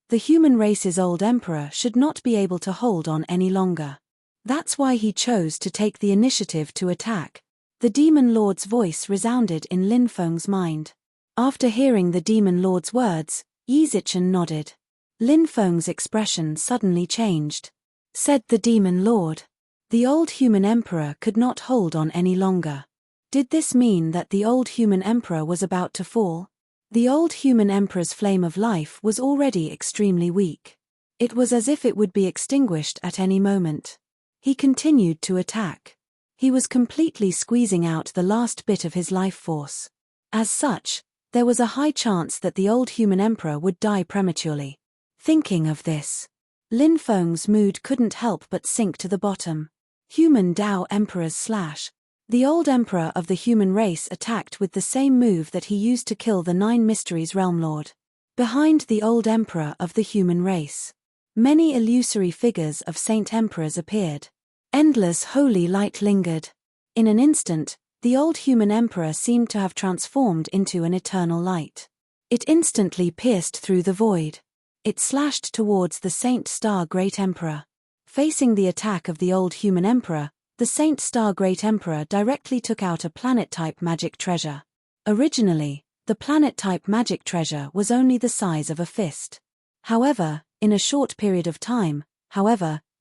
The human race's old emperor should not be able to hold on any longer. That's why he chose to take the initiative to attack. The demon lord's voice resounded in Lin Feng's mind. After hearing the demon lord's words, Yi Zichen nodded. Lin Feng's expression suddenly changed. Said the demon lord. The old human emperor could not hold on any longer. Did this mean that the old human emperor was about to fall? The old human emperor's flame of life was already extremely weak. It was as if it would be extinguished at any moment. He continued to attack. He was completely squeezing out the last bit of his life force. As such, there was a high chance that the old human emperor would die prematurely. Thinking of this, Lin Feng's mood couldn't help but sink to the bottom. Human Dao Emperors / The old emperor of the human race attacked with the same move that he used to kill the 9 mysteries realm lord. Behind the old emperor of the human race, many illusory figures of saint emperors appeared. Endless holy light lingered. In an instant, the old human emperor seemed to have transformed into an eternal light. It instantly pierced through the void. It slashed towards the Saint Star Great Emperor. Facing the attack of the old human emperor, the Saint Star Great Emperor directly took out a planet-type magic treasure. Originally, the planet-type magic treasure was only the size of a fist. However, in a short period of time,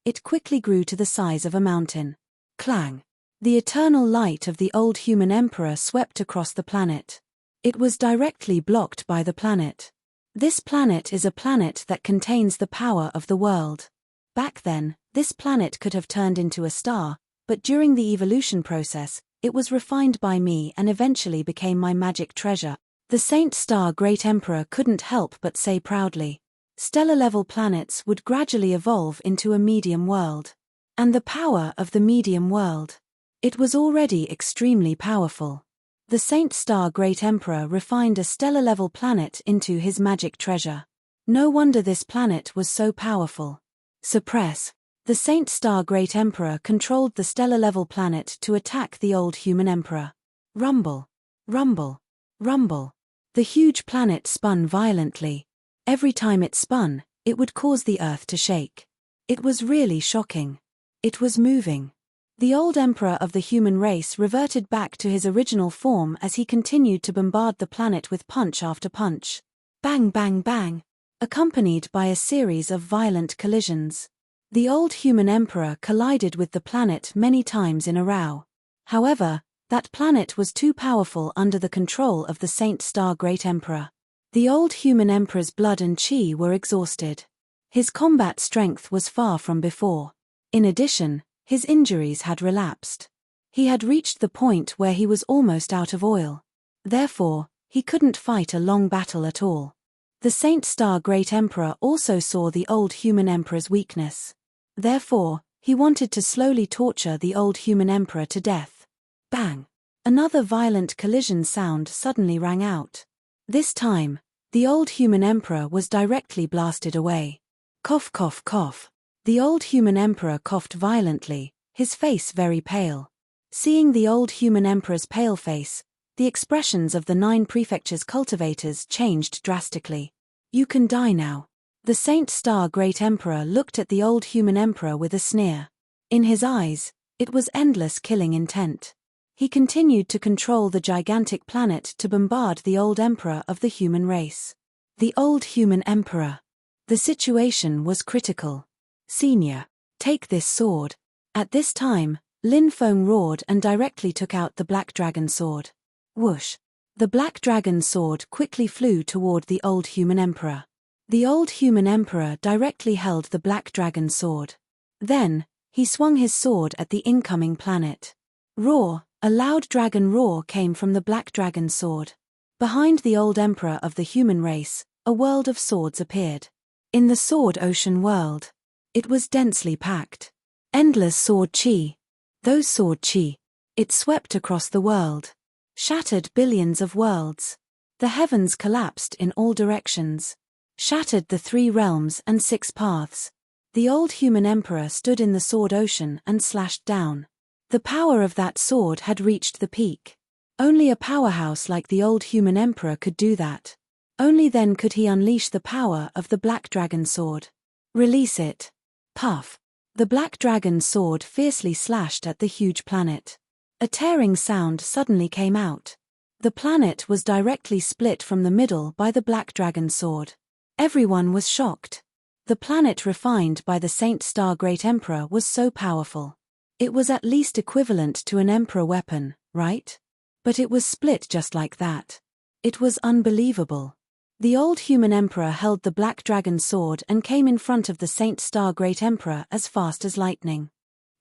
it quickly grew to the size of a mountain. Clang! The eternal light of the old human emperor swept across the planet. It was directly blocked by the planet. This planet is a planet that contains the power of the world. Back then, this planet could have turned into a star, but during the evolution process, it was refined by me and eventually became my magic treasure. The Saint Star Great Emperor couldn't help but say proudly. Stellar-level planets would gradually evolve into a medium world. And the power of the medium world. It was already extremely powerful. The Saint Star Great Emperor refined a stellar-level planet into his magic treasure. No wonder this planet was so powerful. Suppress. The Saint Star Great Emperor controlled the stellar-level planet to attack the old human emperor. Rumble. Rumble. Rumble. The huge planet spun violently. Every time it spun, it would cause the earth to shake. It was really shocking. It was moving. The old emperor of the human race reverted back to his original form as he continued to bombard the planet with punch after punch. Bang bang bang, accompanied by a series of violent collisions. The old human emperor collided with the planet many times in a row. However, that planet was too powerful under the control of the Saint Star Great Emperor. The old human emperor's blood and chi were exhausted. His combat strength was far from before. In addition, his injuries had relapsed. He had reached the point where he was almost out of oil. Therefore, he couldn't fight a long battle at all. The Saint Star Great Emperor also saw the old human emperor's weakness. Therefore, he wanted to slowly torture the old human emperor to death. Bang! Another violent collision sound suddenly rang out. This time, the old human emperor was directly blasted away. Cough, cough, cough. The old human emperor coughed violently, his face very pale. Seeing the old human emperor's pale face, the expressions of the 9 prefectures' cultivators changed drastically. You can die now. The Saint Star Great Emperor looked at the old human emperor with a sneer. In his eyes, it was endless killing intent. He continued to control the gigantic planet to bombard the old emperor of the human race. The old human emperor. The situation was critical. Senior, take this sword. At this time, Lin Feng roared and directly took out the Black Dragon sword. Whoosh! The Black Dragon sword quickly flew toward the old human emperor. The old human emperor directly held the Black Dragon sword. Then, he swung his sword at the incoming planet. Roar! A loud dragon roar came from the Black Dragon sword. Behind the old emperor of the human race, a world of swords appeared. In the sword ocean world, it was densely packed. Endless sword chi. Those sword chi. It swept across the world. Shattered billions of worlds. The heavens collapsed in all directions. Shattered the 3 realms and 6 paths. The old human emperor stood in the sword ocean and slashed down. The power of that sword had reached the peak. Only a powerhouse like the old human emperor could do that. Only then could he unleash the power of the Black Dragon sword. Release it. Puff. The Black Dragon sword fiercely slashed at the huge planet. A tearing sound suddenly came out. The planet was directly split from the middle by the Black Dragon sword. Everyone was shocked. The planet refined by the Saint Star Great Emperor was so powerful. It was at least equivalent to an emperor weapon, right? But it was split just like that. It was unbelievable. The old human emperor held the Black Dragon sword and came in front of the Saint Star Great Emperor as fast as lightning.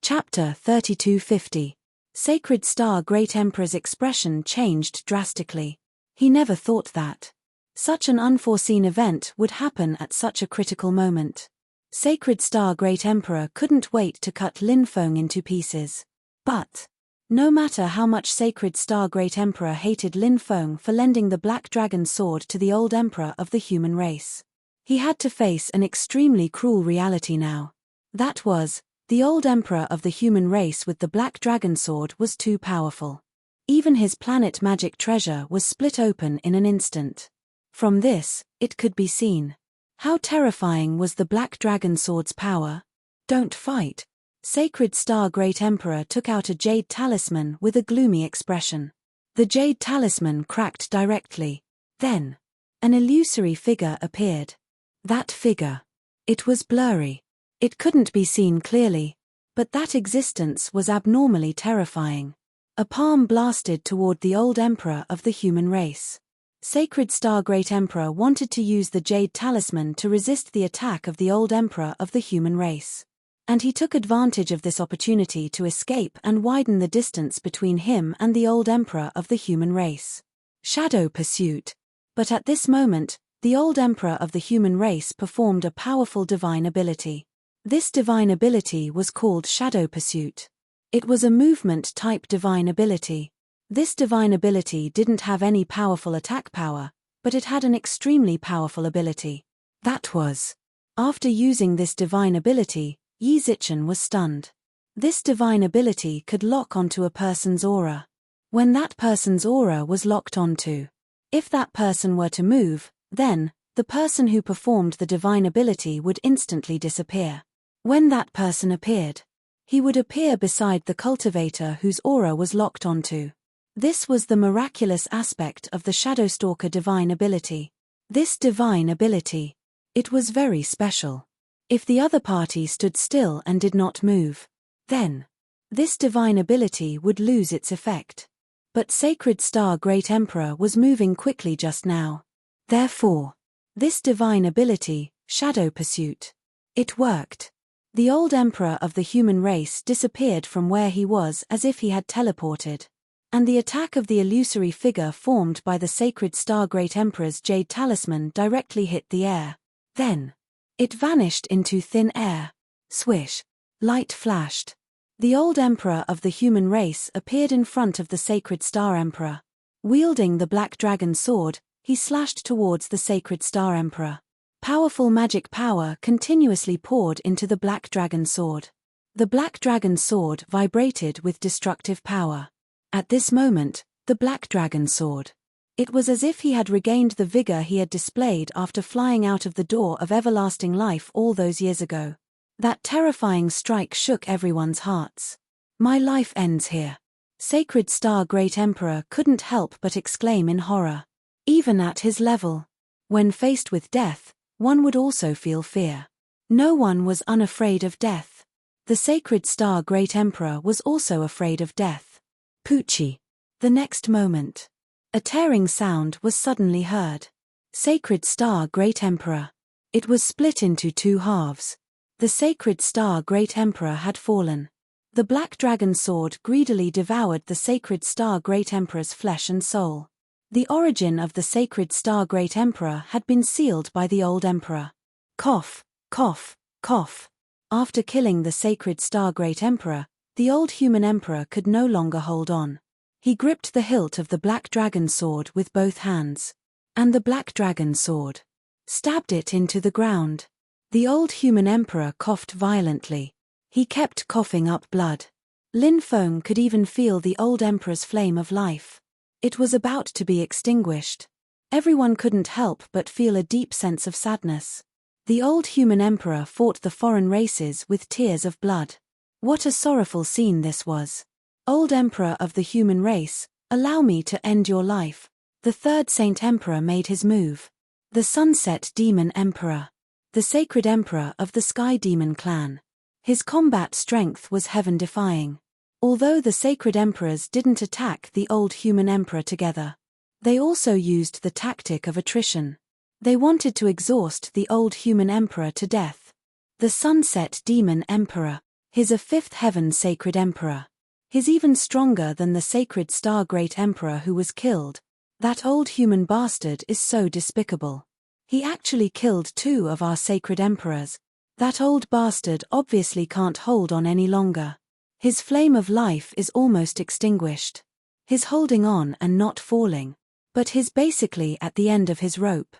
Chapter 3250. Sacred Star Great Emperor's expression changed drastically. He never thought that such an unforeseen event would happen at such a critical moment. Sacred Star Great Emperor couldn't wait to cut Lin Feng into pieces. But no matter how much Sacred Star Great Emperor hated Lin Feng for lending the Black Dragon sword to the old emperor of the human race, he had to face an extremely cruel reality now. That was, the old emperor of the human race with the Black Dragon sword was too powerful. Even his planet magic treasure was split open in an instant. From this, it could be seen. How terrifying was the Black Dragon sword's power? Don't fight. Sacred Star Great Emperor took out a jade talisman with a gloomy expression. The jade talisman cracked directly. Then, an illusory figure appeared. That figure. It was blurry. It couldn't be seen clearly. But that existence was abnormally terrifying. A palm blasted toward the old emperor of the human race. Sacred Star Great Emperor wanted to use the jade talisman to resist the attack of the old emperor of the human race. And he took advantage of this opportunity to escape and widen the distance between him and the old emperor of the human race. Shadow pursuit. But at this moment, the old emperor of the human race performed a powerful divine ability. This divine ability was called Shadow Pursuit. It was a movement-type divine ability. This divine ability didn't have any powerful attack power, but it had an extremely powerful ability. That was. After using this divine ability, Yi Zichen was stunned. This divine ability could lock onto a person's aura. When that person's aura was locked onto, if that person were to move, then, the person who performed the divine ability would instantly disappear. When that person appeared, he would appear beside the cultivator whose aura was locked onto. This was the miraculous aspect of the Shadowstalker divine ability. This divine ability. It was very special. If the other party stood still and did not move, then this divine ability would lose its effect. But Sacred Star Great Emperor was moving quickly just now. Therefore, this divine ability, Shadow Pursuit. It worked. The old emperor of the human race disappeared from where he was as if he had teleported. and the attack of the illusory figure formed by the sacred star Great Emperor's jade talisman directly hit the air. Then, it vanished into thin air. Swish. Light flashed. The old emperor of the human race appeared in front of the sacred star emperor. Wielding the black dragon sword, he slashed towards the sacred star emperor. Powerful magic power continuously poured into the black dragon sword. The black dragon sword vibrated with destructive power. At this moment, the black dragon sword. It was as if he had regained the vigor he had displayed after flying out of the door of everlasting life all those years ago. That terrifying strike shook everyone's hearts. My life ends here. Sacred Star Great Emperor couldn't help but exclaim in horror. Even at his level, when faced with death, one would also feel fear. No one was unafraid of death. The Sacred Star Great Emperor was also afraid of death. Poochie. The next moment, a tearing sound was suddenly heard. Sacred Star Great Emperor. It was split into two halves. The Sacred Star Great Emperor had fallen. The black dragon sword greedily devoured the Sacred Star Great Emperor's flesh and soul. The origin of the Sacred Star Great Emperor had been sealed by the old emperor. Cough, cough, cough. After killing the Sacred Star Great Emperor, the old human emperor could no longer hold on. He gripped the hilt of the black dragon sword with both hands. And the black dragon sword stabbed it into the ground. The old human emperor coughed violently. He kept coughing up blood. Lin Feng could even feel the old emperor's flame of life. It was about to be extinguished. Everyone couldn't help but feel a deep sense of sadness. The old human emperor fought the foreign races with tears of blood. What a sorrowful scene this was. Old emperor of the human race, allow me to end your life. The third saint emperor made his move. The sunset demon emperor. The sacred emperor of the sky demon clan. His combat strength was heaven-defying. Although the sacred emperors didn't attack the old human emperor together, they also used the tactic of attrition. They wanted to exhaust the old human emperor to death. The sunset demon emperor. He's a fifth heaven sacred emperor. He's even stronger than the sacred star great emperor who was killed. That old human bastard is so despicable. He actually killed two of our sacred emperors. That old bastard obviously can't hold on any longer. His flame of life is almost extinguished. He's holding on and not falling. But he's basically at the end of his rope.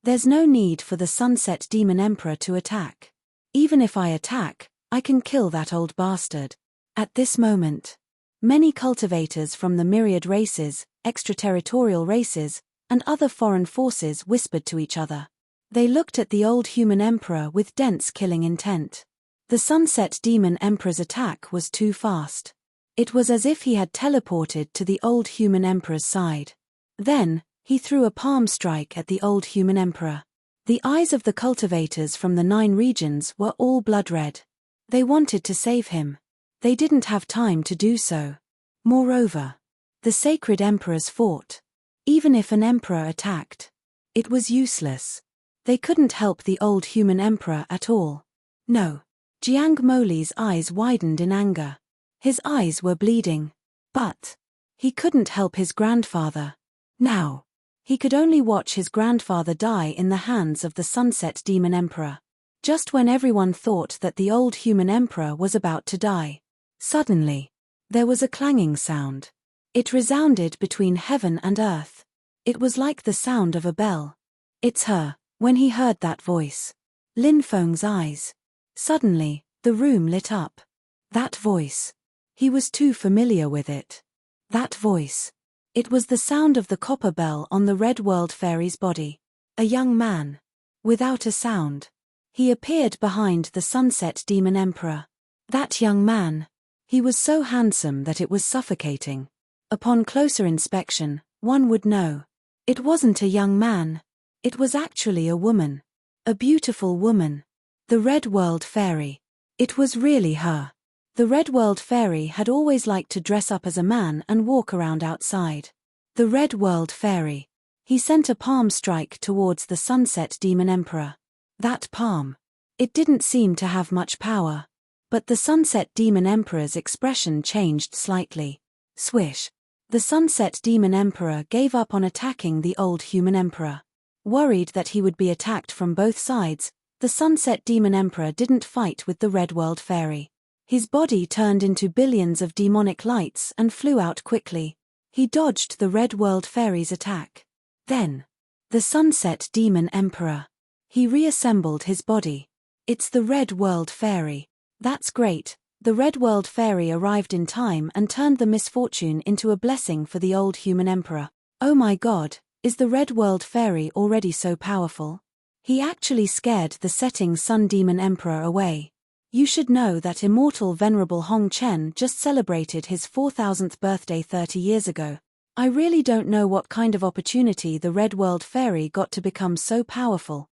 There's no need for the sunset demon emperor to attack. Even if I attack, I can kill that old bastard. At this moment, many cultivators from the myriad races, extraterritorial races, and other foreign forces whispered to each other. They looked at the old human emperor with dense killing intent. The sunset demon emperor's attack was too fast. It was as if he had teleported to the old human emperor's side. Then, he threw a palm strike at the old human emperor. The eyes of the cultivators from the 9 regions were all blood red. They wanted to save him. They didn't have time to do so. Moreover, the sacred emperors fought. Even if an emperor attacked, it was useless. They couldn't help the old human emperor at all. No. Jiang Moli's eyes widened in anger. His eyes were bleeding. But he couldn't help his grandfather. Now, he could only watch his grandfather die in the hands of the sunset demon emperor. Just when everyone thought that the old human emperor was about to die, suddenly, there was a clanging sound. It resounded between heaven and earth. It was like the sound of a bell. It's her. When he heard that voice, Lin Feng's eyes. Suddenly, the room lit up. That voice. He was too familiar with it. That voice. It was the sound of the copper bell on the Red World Fairy's body. A young man. Without a sound. He appeared behind the sunset demon emperor. That young man. He was so handsome that it was suffocating. Upon closer inspection, one would know. It wasn't a young man. It was actually a woman. A beautiful woman. The Red World Fairy. It was really her. The Red World Fairy had always liked to dress up as a man and walk around outside. The Red World Fairy. He sent a palm strike towards the sunset demon emperor. That palm. It didn't seem to have much power. But the sunset demon emperor's expression changed slightly. Swish. The Sunset Demon Emperor gave up on attacking the old human emperor. Worried that he would be attacked from both sides, the Sunset Demon Emperor didn't fight with the Red World Fairy. His body turned into billions of demonic lights and flew out quickly. He dodged the Red World Fairy's attack. Then, the Sunset Demon Emperor. He reassembled his body. It's the Red World Fairy. That's great. The Red World Fairy arrived in time and turned the misfortune into a blessing for the old human emperor. Oh my god, is the Red World Fairy already so powerful? He actually scared the setting Sun Demon Emperor away. You should know that immortal Venerable Hong Chen just celebrated his 4000th birthday 30 years ago. I really don't know what kind of opportunity the Red World Fairy got to become so powerful.